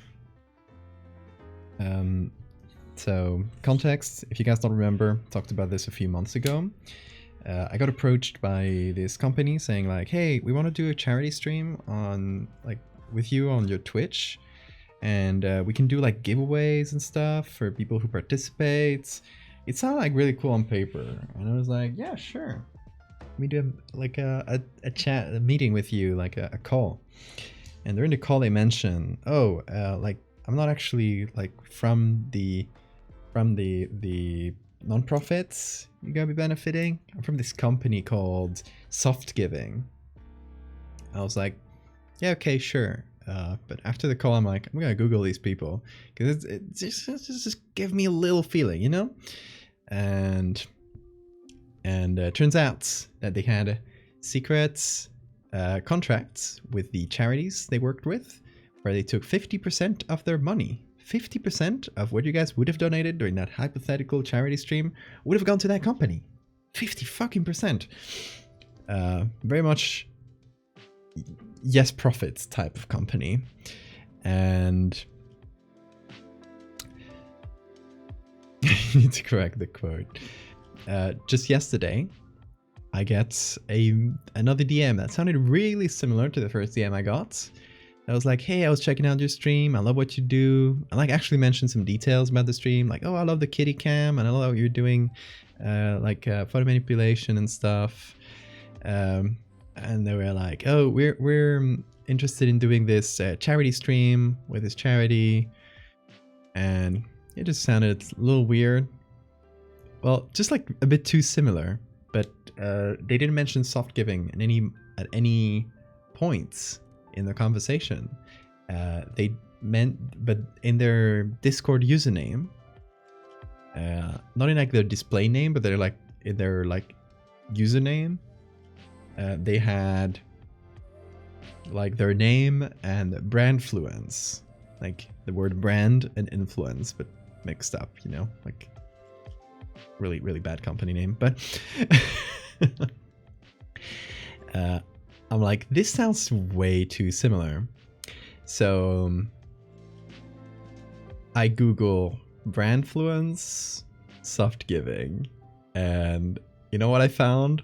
So, context, if you guys don't remember, talked about this a few months ago. I got approached by this company saying like, hey, we want to do a charity stream on like with you on your Twitch, and we can do like giveaways and stuff for people who participate. It sounded like really cool on paper, and I was like, yeah, sure. Let me do like a chat, a meeting with you, like a call. And during the call, they mentioned, oh, like I'm not actually like from the non-profits you're gonna be benefiting. I'm from this company called Soft Giving. I was like, yeah, okay, sure. But after the call, I'm like, I'm gonna Google these people because it just give me a little feeling, you know. And turns out that they had secret contracts with the charities they worked with, where they took 50% of their money. 50% of what you guys would have donated during that hypothetical charity stream would have gone to that company. 50% very much yes profits type of company. And you need to correct the quote. Just yesterday, I get another DM that sounded really similar to the first DM I got. I was like, hey, I was checking out your stream. I love what you do. I like actually mentioned some details about the stream. Like, oh, I love the kitty cam and I love what you're doing, photo manipulation and stuff. And they were like, oh, we're interested in doing this charity stream with this charity. And it just sounded a little weird. Well, just like a bit too similar. But they didn't mention soft giving at any points in their conversation. They meant, but in their Discord username, not in like their display name, but they're like in their like username, they had like their name and brandfluence, like the word brand and influence, but mixed up, you know, like really, really bad company name. But I'm like, this sounds way too similar. So I Google brandfluence soft giving, and you know what I found?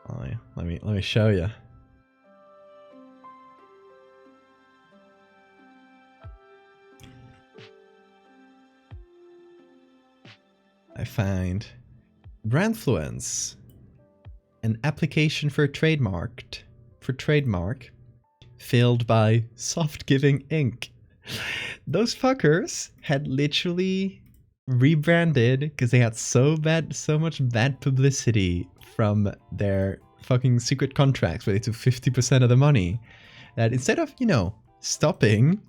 Oh, yeah. Let me show you. I find brandfluence, an application for trademark failed by Soft Giving Inc. Those fuckers had literally rebranded because they had so much bad publicity from their fucking secret contracts where they took 50% of the money, that instead of, you know, stopping,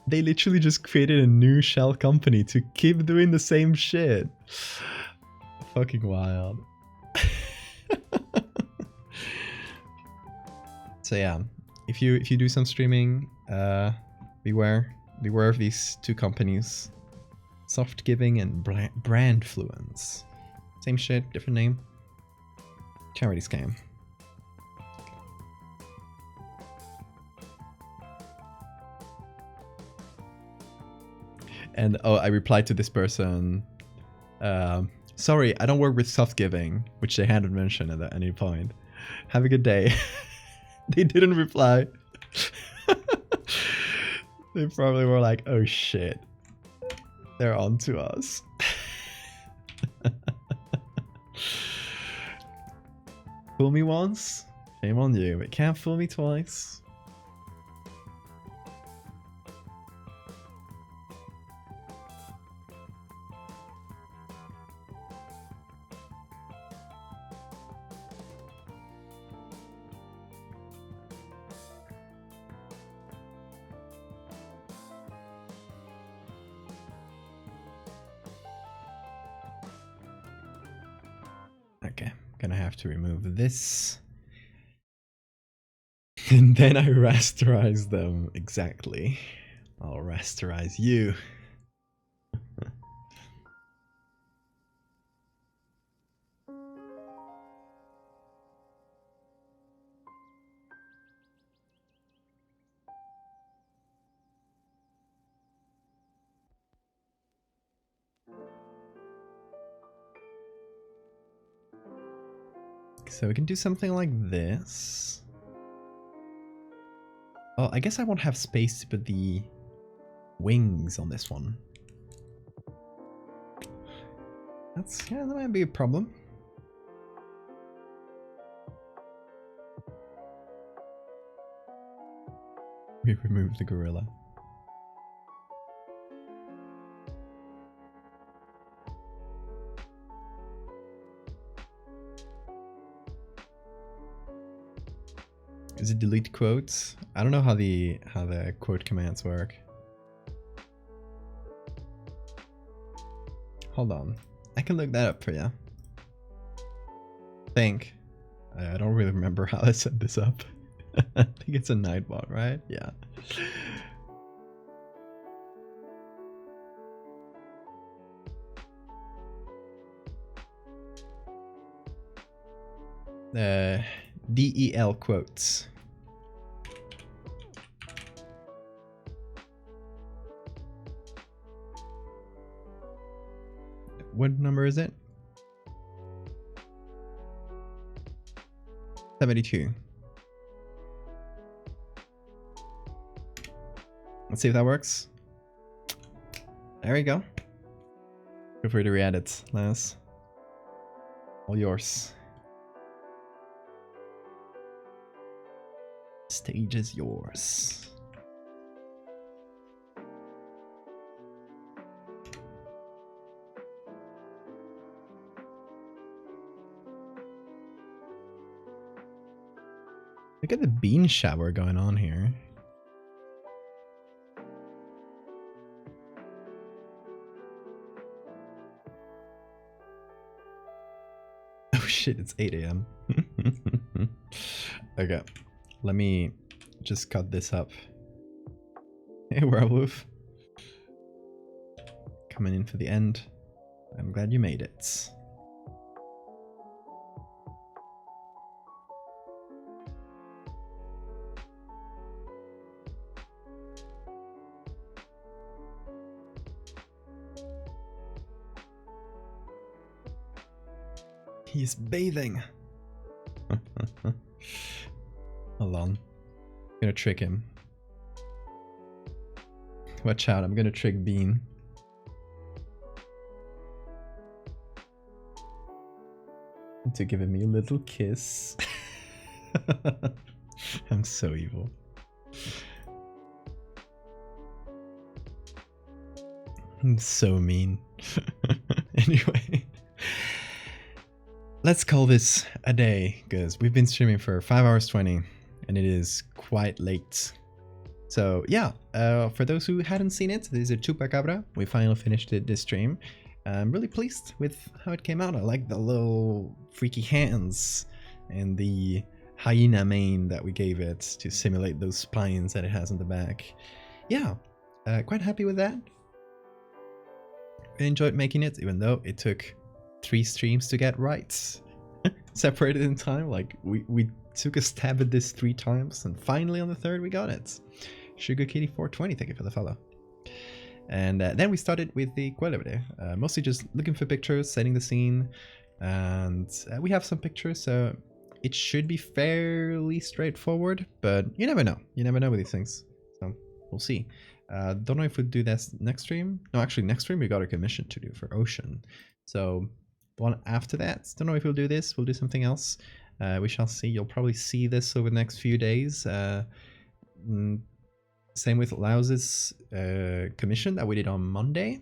they literally just created a new shell company to keep doing the same shit. Fucking wild. So yeah, if you do some streaming, beware of these two companies, Soft Giving and Brandfluence. Same shit, different name. Charity scam. And oh, I replied to this person, sorry, I don't work with Soft Giving, which they hadn't mentioned at any point. Have a good day. They didn't reply. They probably were like, oh shit, they're on to us. Fool me once, shame on you, but can't fool me twice. Okay, gonna have to remove this. And then I rasterize them. Exactly. I'll rasterize you. So we can do something like this. Oh, I guess I won't have space to put the wings on this one. Yeah, that might be a problem. We removed the gorilla. Is it delete quotes? I don't know how the quote commands work. Hold on. I can look that up for you. I don't really remember how I set this up. I think it's a Nightbot, right? Yeah. DEL quotes. What number is it? 72. Let's see if that works. There we go. Feel free to re-add it, Laz. All yours. Stage is yours. Look at the bean shower going on here. Oh shit, it's 8 AM. Okay, let me just cut this up. Hey, werewolf. Coming in for the end. I'm glad you made it. He's bathing. Hold on. I'm gonna trick him. Watch out, I'm gonna trick Bean. Into giving me a little kiss. I'm so evil. I'm so mean. Anyway. Let's call this a day, because we've been streaming for 5 hours 20, and it is quite late. So yeah, for those who hadn't seen it, this is a Chupacabra. We finally finished this stream. I'm really pleased with how it came out. I like the little freaky hands and the hyena mane that we gave it to simulate those spines that it has in the back. Yeah, quite happy with that. I enjoyed making it, even though it took 3 streams to get right. Separated in time. Like we took a stab at this 3 times, and finally on the 3rd we got it. Sugar Kitty 420, thank you for the follow. And then we started with the Valdevia, mostly just looking for pictures, setting the scene, and we have some pictures, so it should be fairly straightforward, but you never know. You never know with these things, so we'll see. Don't know if we'll do this next stream. No, actually next stream we got a commission to do for Ocean, so the one after that, don't know if we'll do this, we'll do something else. We shall see. You'll probably see this over the next few days. Same with Laus's commission that we did on Monday,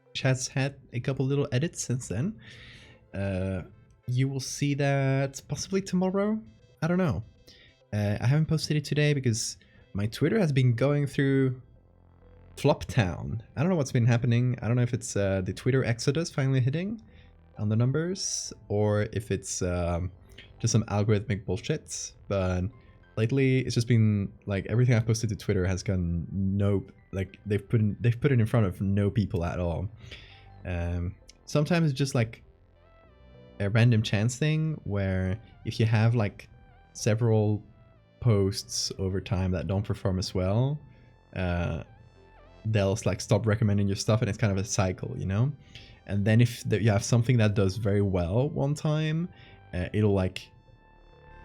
which has had a couple little edits since then. You will see that possibly tomorrow. I don't know. I haven't posted it today because my Twitter has been going through Floptown. I don't know what's been happening. I don't know if it's the Twitter exodus finally hitting on the numbers, or if it's just some algorithmic bullshit, but lately it's just been like everything I've posted to Twitter has gone like they've put it in front of no people at all. Sometimes it's just like a random chance thing where if you have like several posts over time that don't perform as well, they'll like stop recommending your stuff, and it's kind of a cycle, you know. And then if you have something that does very well one time, it'll like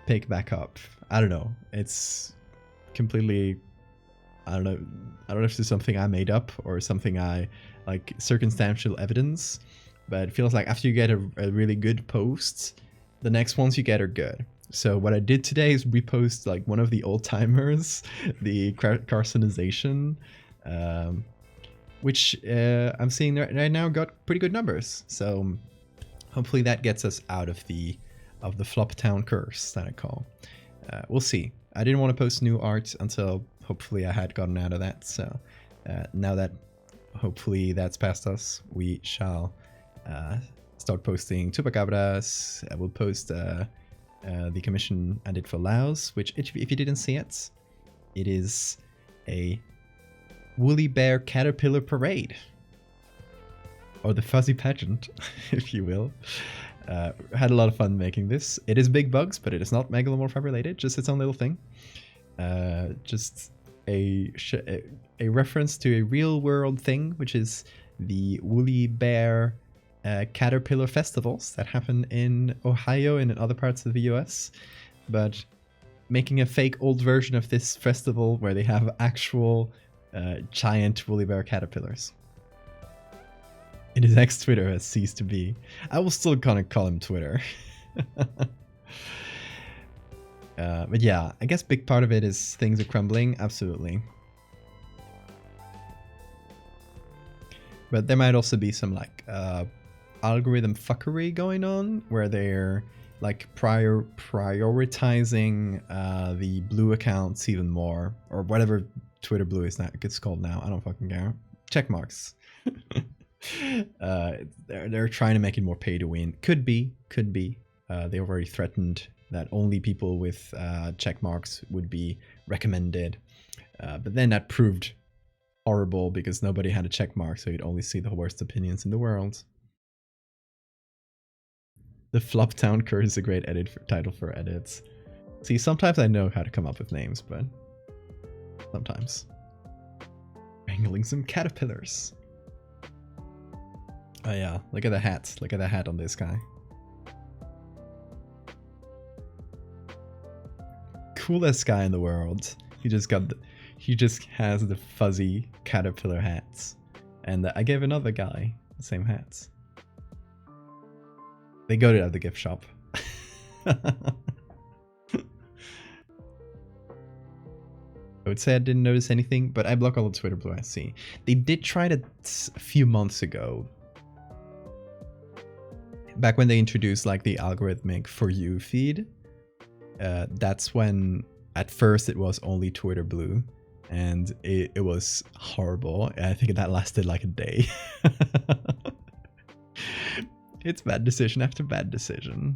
pick back up. I don't know. It's completely, I don't know if this is something I made up or something I like circumstantial evidence, but it feels like after you get a really good post, the next ones you get are good. So what I did today is repost like one of the old timers, the carcinization, which I'm seeing right now got pretty good numbers. So hopefully that gets us out of the Floptown curse that I call. We'll see. I didn't want to post new art until hopefully I had gotten out of that. So now that hopefully that's past us, we shall start posting chupacabras. I will post the commission I did for Laos, which if you didn't see it, it is a woolly bear caterpillar parade, or the fuzzy pageant, if you will. Had a lot of fun making this. It is big bugs, but it is not megalomorph related, just its own little thing. Just a reference to a real world thing, which is the woolly bear caterpillar festivals that happen in Ohio and in other parts of the US, but making a fake old version of this festival where they have actual giant woolly bear caterpillars. And his ex-Twitter has ceased to be. I will still kind of call him Twitter. But yeah, I guess big part of it is things are crumbling, absolutely. But there might also be some like algorithm fuckery going on where they're like prioritizing the blue accounts even more, or whatever Twitter blue is now it's called now. I don't fucking care. Check marks. They're trying to make it more pay to win. Could be. They already threatened that only people with check marks would be recommended, but then that proved horrible because nobody had a check mark, so you'd only see the worst opinions in the world. The Floptown Curse is a great title for edits. See, sometimes I know how to come up with names, but sometimes. Wrangling some caterpillars. Oh yeah, look at the hat. Look at the hat on this guy. Coolest guy in the world. He just has the fuzzy caterpillar hats. And I gave another guy the same hats. They got it at the gift shop. I would say I didn't notice anything, but I block all the Twitter blue I see. They did try it a few months ago. Back when they introduced like the algorithmic For You feed. That's when at first it was only Twitter blue. And it was horrible. I think that lasted like a day. It's bad decision after bad decision.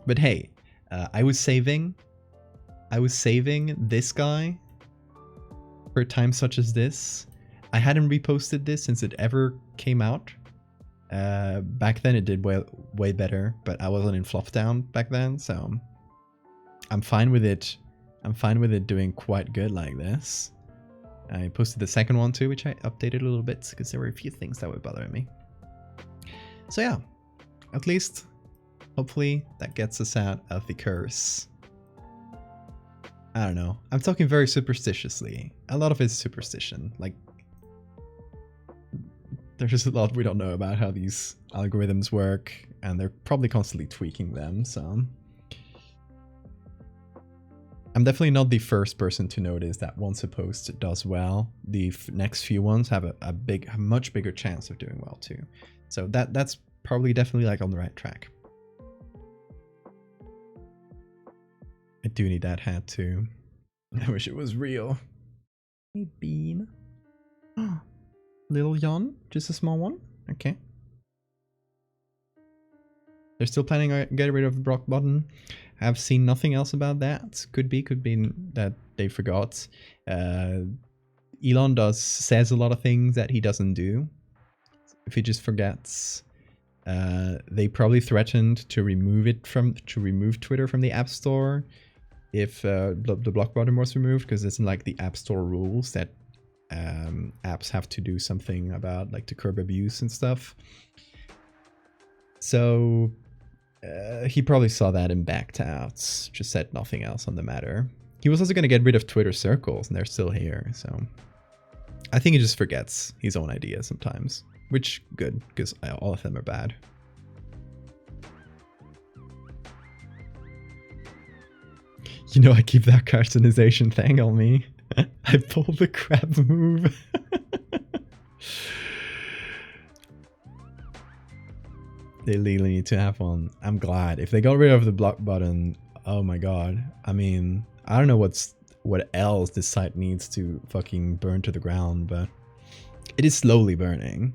But hey, I was saving this guy for a time such as this. I hadn't reposted this since it ever came out. Back then it did way better, but I wasn't in Floptown back then, so I'm fine with it. I'm fine with it doing quite good like this. I posted the second one too, which I updated a little bit because there were a few things that were bothering me. So yeah, at least, hopefully that gets us out of the curse. I don't know. I'm talking very superstitiously. A lot of it's superstition. Like, there's just a lot we don't know about how these algorithms work, and they're probably constantly tweaking them, so... I'm definitely not the first person to notice that once a post does well, the next few ones have a much bigger chance of doing well too. So that's probably definitely like on the right track. I do need that hat too. I wish it was real. Hey Bean. Little Jan, just a small one. Okay. They're still planning on getting rid of the block button. I've seen nothing else about that. Could be that they forgot. Elon says a lot of things that he doesn't do. If he just forgets. They probably threatened to remove Twitter from the App Store if the block button was removed, because it's in like the App Store rules that apps have to do something about, like, to curb abuse and stuff. So he probably saw that and backed out. Just said nothing else on the matter. He was also going to get rid of Twitter circles, and they're still here. So I think he just forgets his own ideas sometimes, which good, because all of them are bad. You know, I keep that cartoonization thing on me. I pull the crab move. They really need to have one. I'm glad. If they got rid of the block button, oh my god. I mean, I don't know what else this site needs to fucking burn to the ground, but it is slowly burning.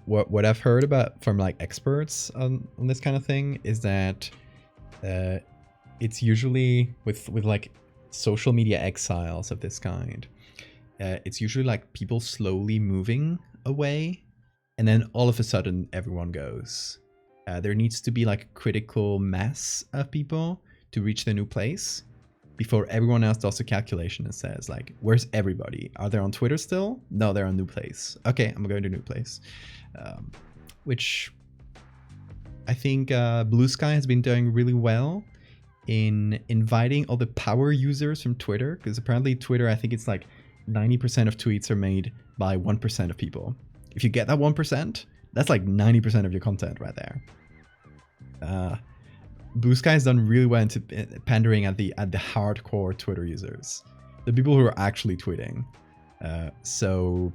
What I've heard about from like experts on this kind of thing is that it's usually with like social media exiles of this kind. It's usually like people slowly moving away, and then all of a sudden everyone goes. There needs to be like a critical mass of people to reach the new place before everyone else does the calculation and says like, where's everybody? Are they on Twitter still? No, they're on new place. Okay, I'm going to new place. Which I think Blue Sky has been doing really well in inviting all the power users from Twitter, because apparently Twitter, I think it's like 90% of tweets are made by 1% of people. If you get that 1%, that's like 90% of your content right there. Blue Sky has done really well into pandering at the hardcore Twitter users, the people who are actually tweeting. So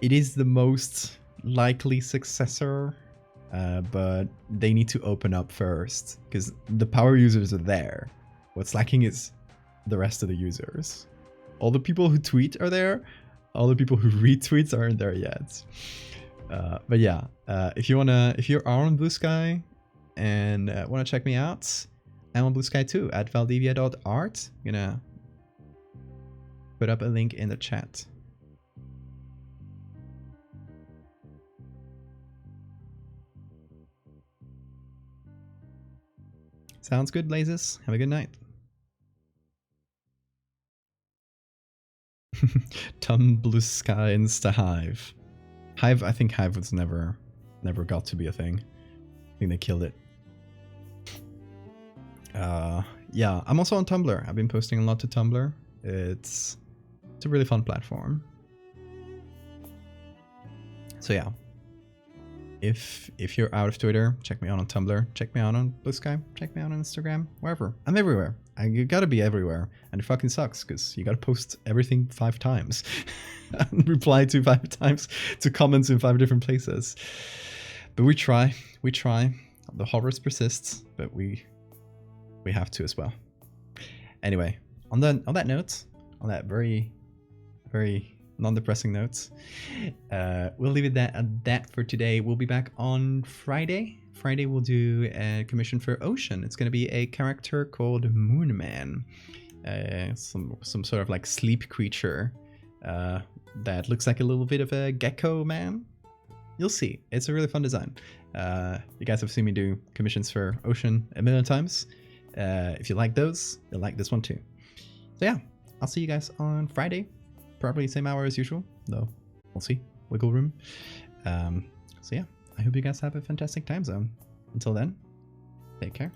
it is the most likely successor, but they need to open up first because the power users are there. What's lacking is the rest of the users. All the people who tweet are there. All the people who retweets aren't there yet. But yeah, if you're on Blue Sky and want to check me out, I'm on Blue Sky too at valdevia.art. I'm gonna put up a link in the chat. Sounds good, Blazes. Have a good night. Blue Sky Insta Hive. I think Hive was never got to be a thing. I think they killed it. Yeah, I'm also on Tumblr. I've been posting a lot to Tumblr. It's a really fun platform. So yeah, if you're out of Twitter, check me out on Tumblr, check me out on Blue Sky, check me out on Instagram, wherever. I'm everywhere. You gotta be everywhere, and it fucking sucks because you gotta post everything 5 times, and reply to 5 times to comments in 5 different places. But we try. The horrors persists, but we have to as well. Anyway, on that note, on that very non-depressing note, we'll leave it at that for today. We'll be back on Friday. Friday we'll do a commission for Ocean. It's going to be a character called Moonman, some sort of like sleep creature that looks like a little bit of a gecko man. You'll see. It's a really fun design. You guys have seen me do commissions for Ocean a million times. If you like those, you'll like this one too. So yeah, I'll see you guys on Friday. Probably same hour as usual, though we'll see. Wiggle room. So yeah, I hope you guys have a fantastic time zone. Until then, take care.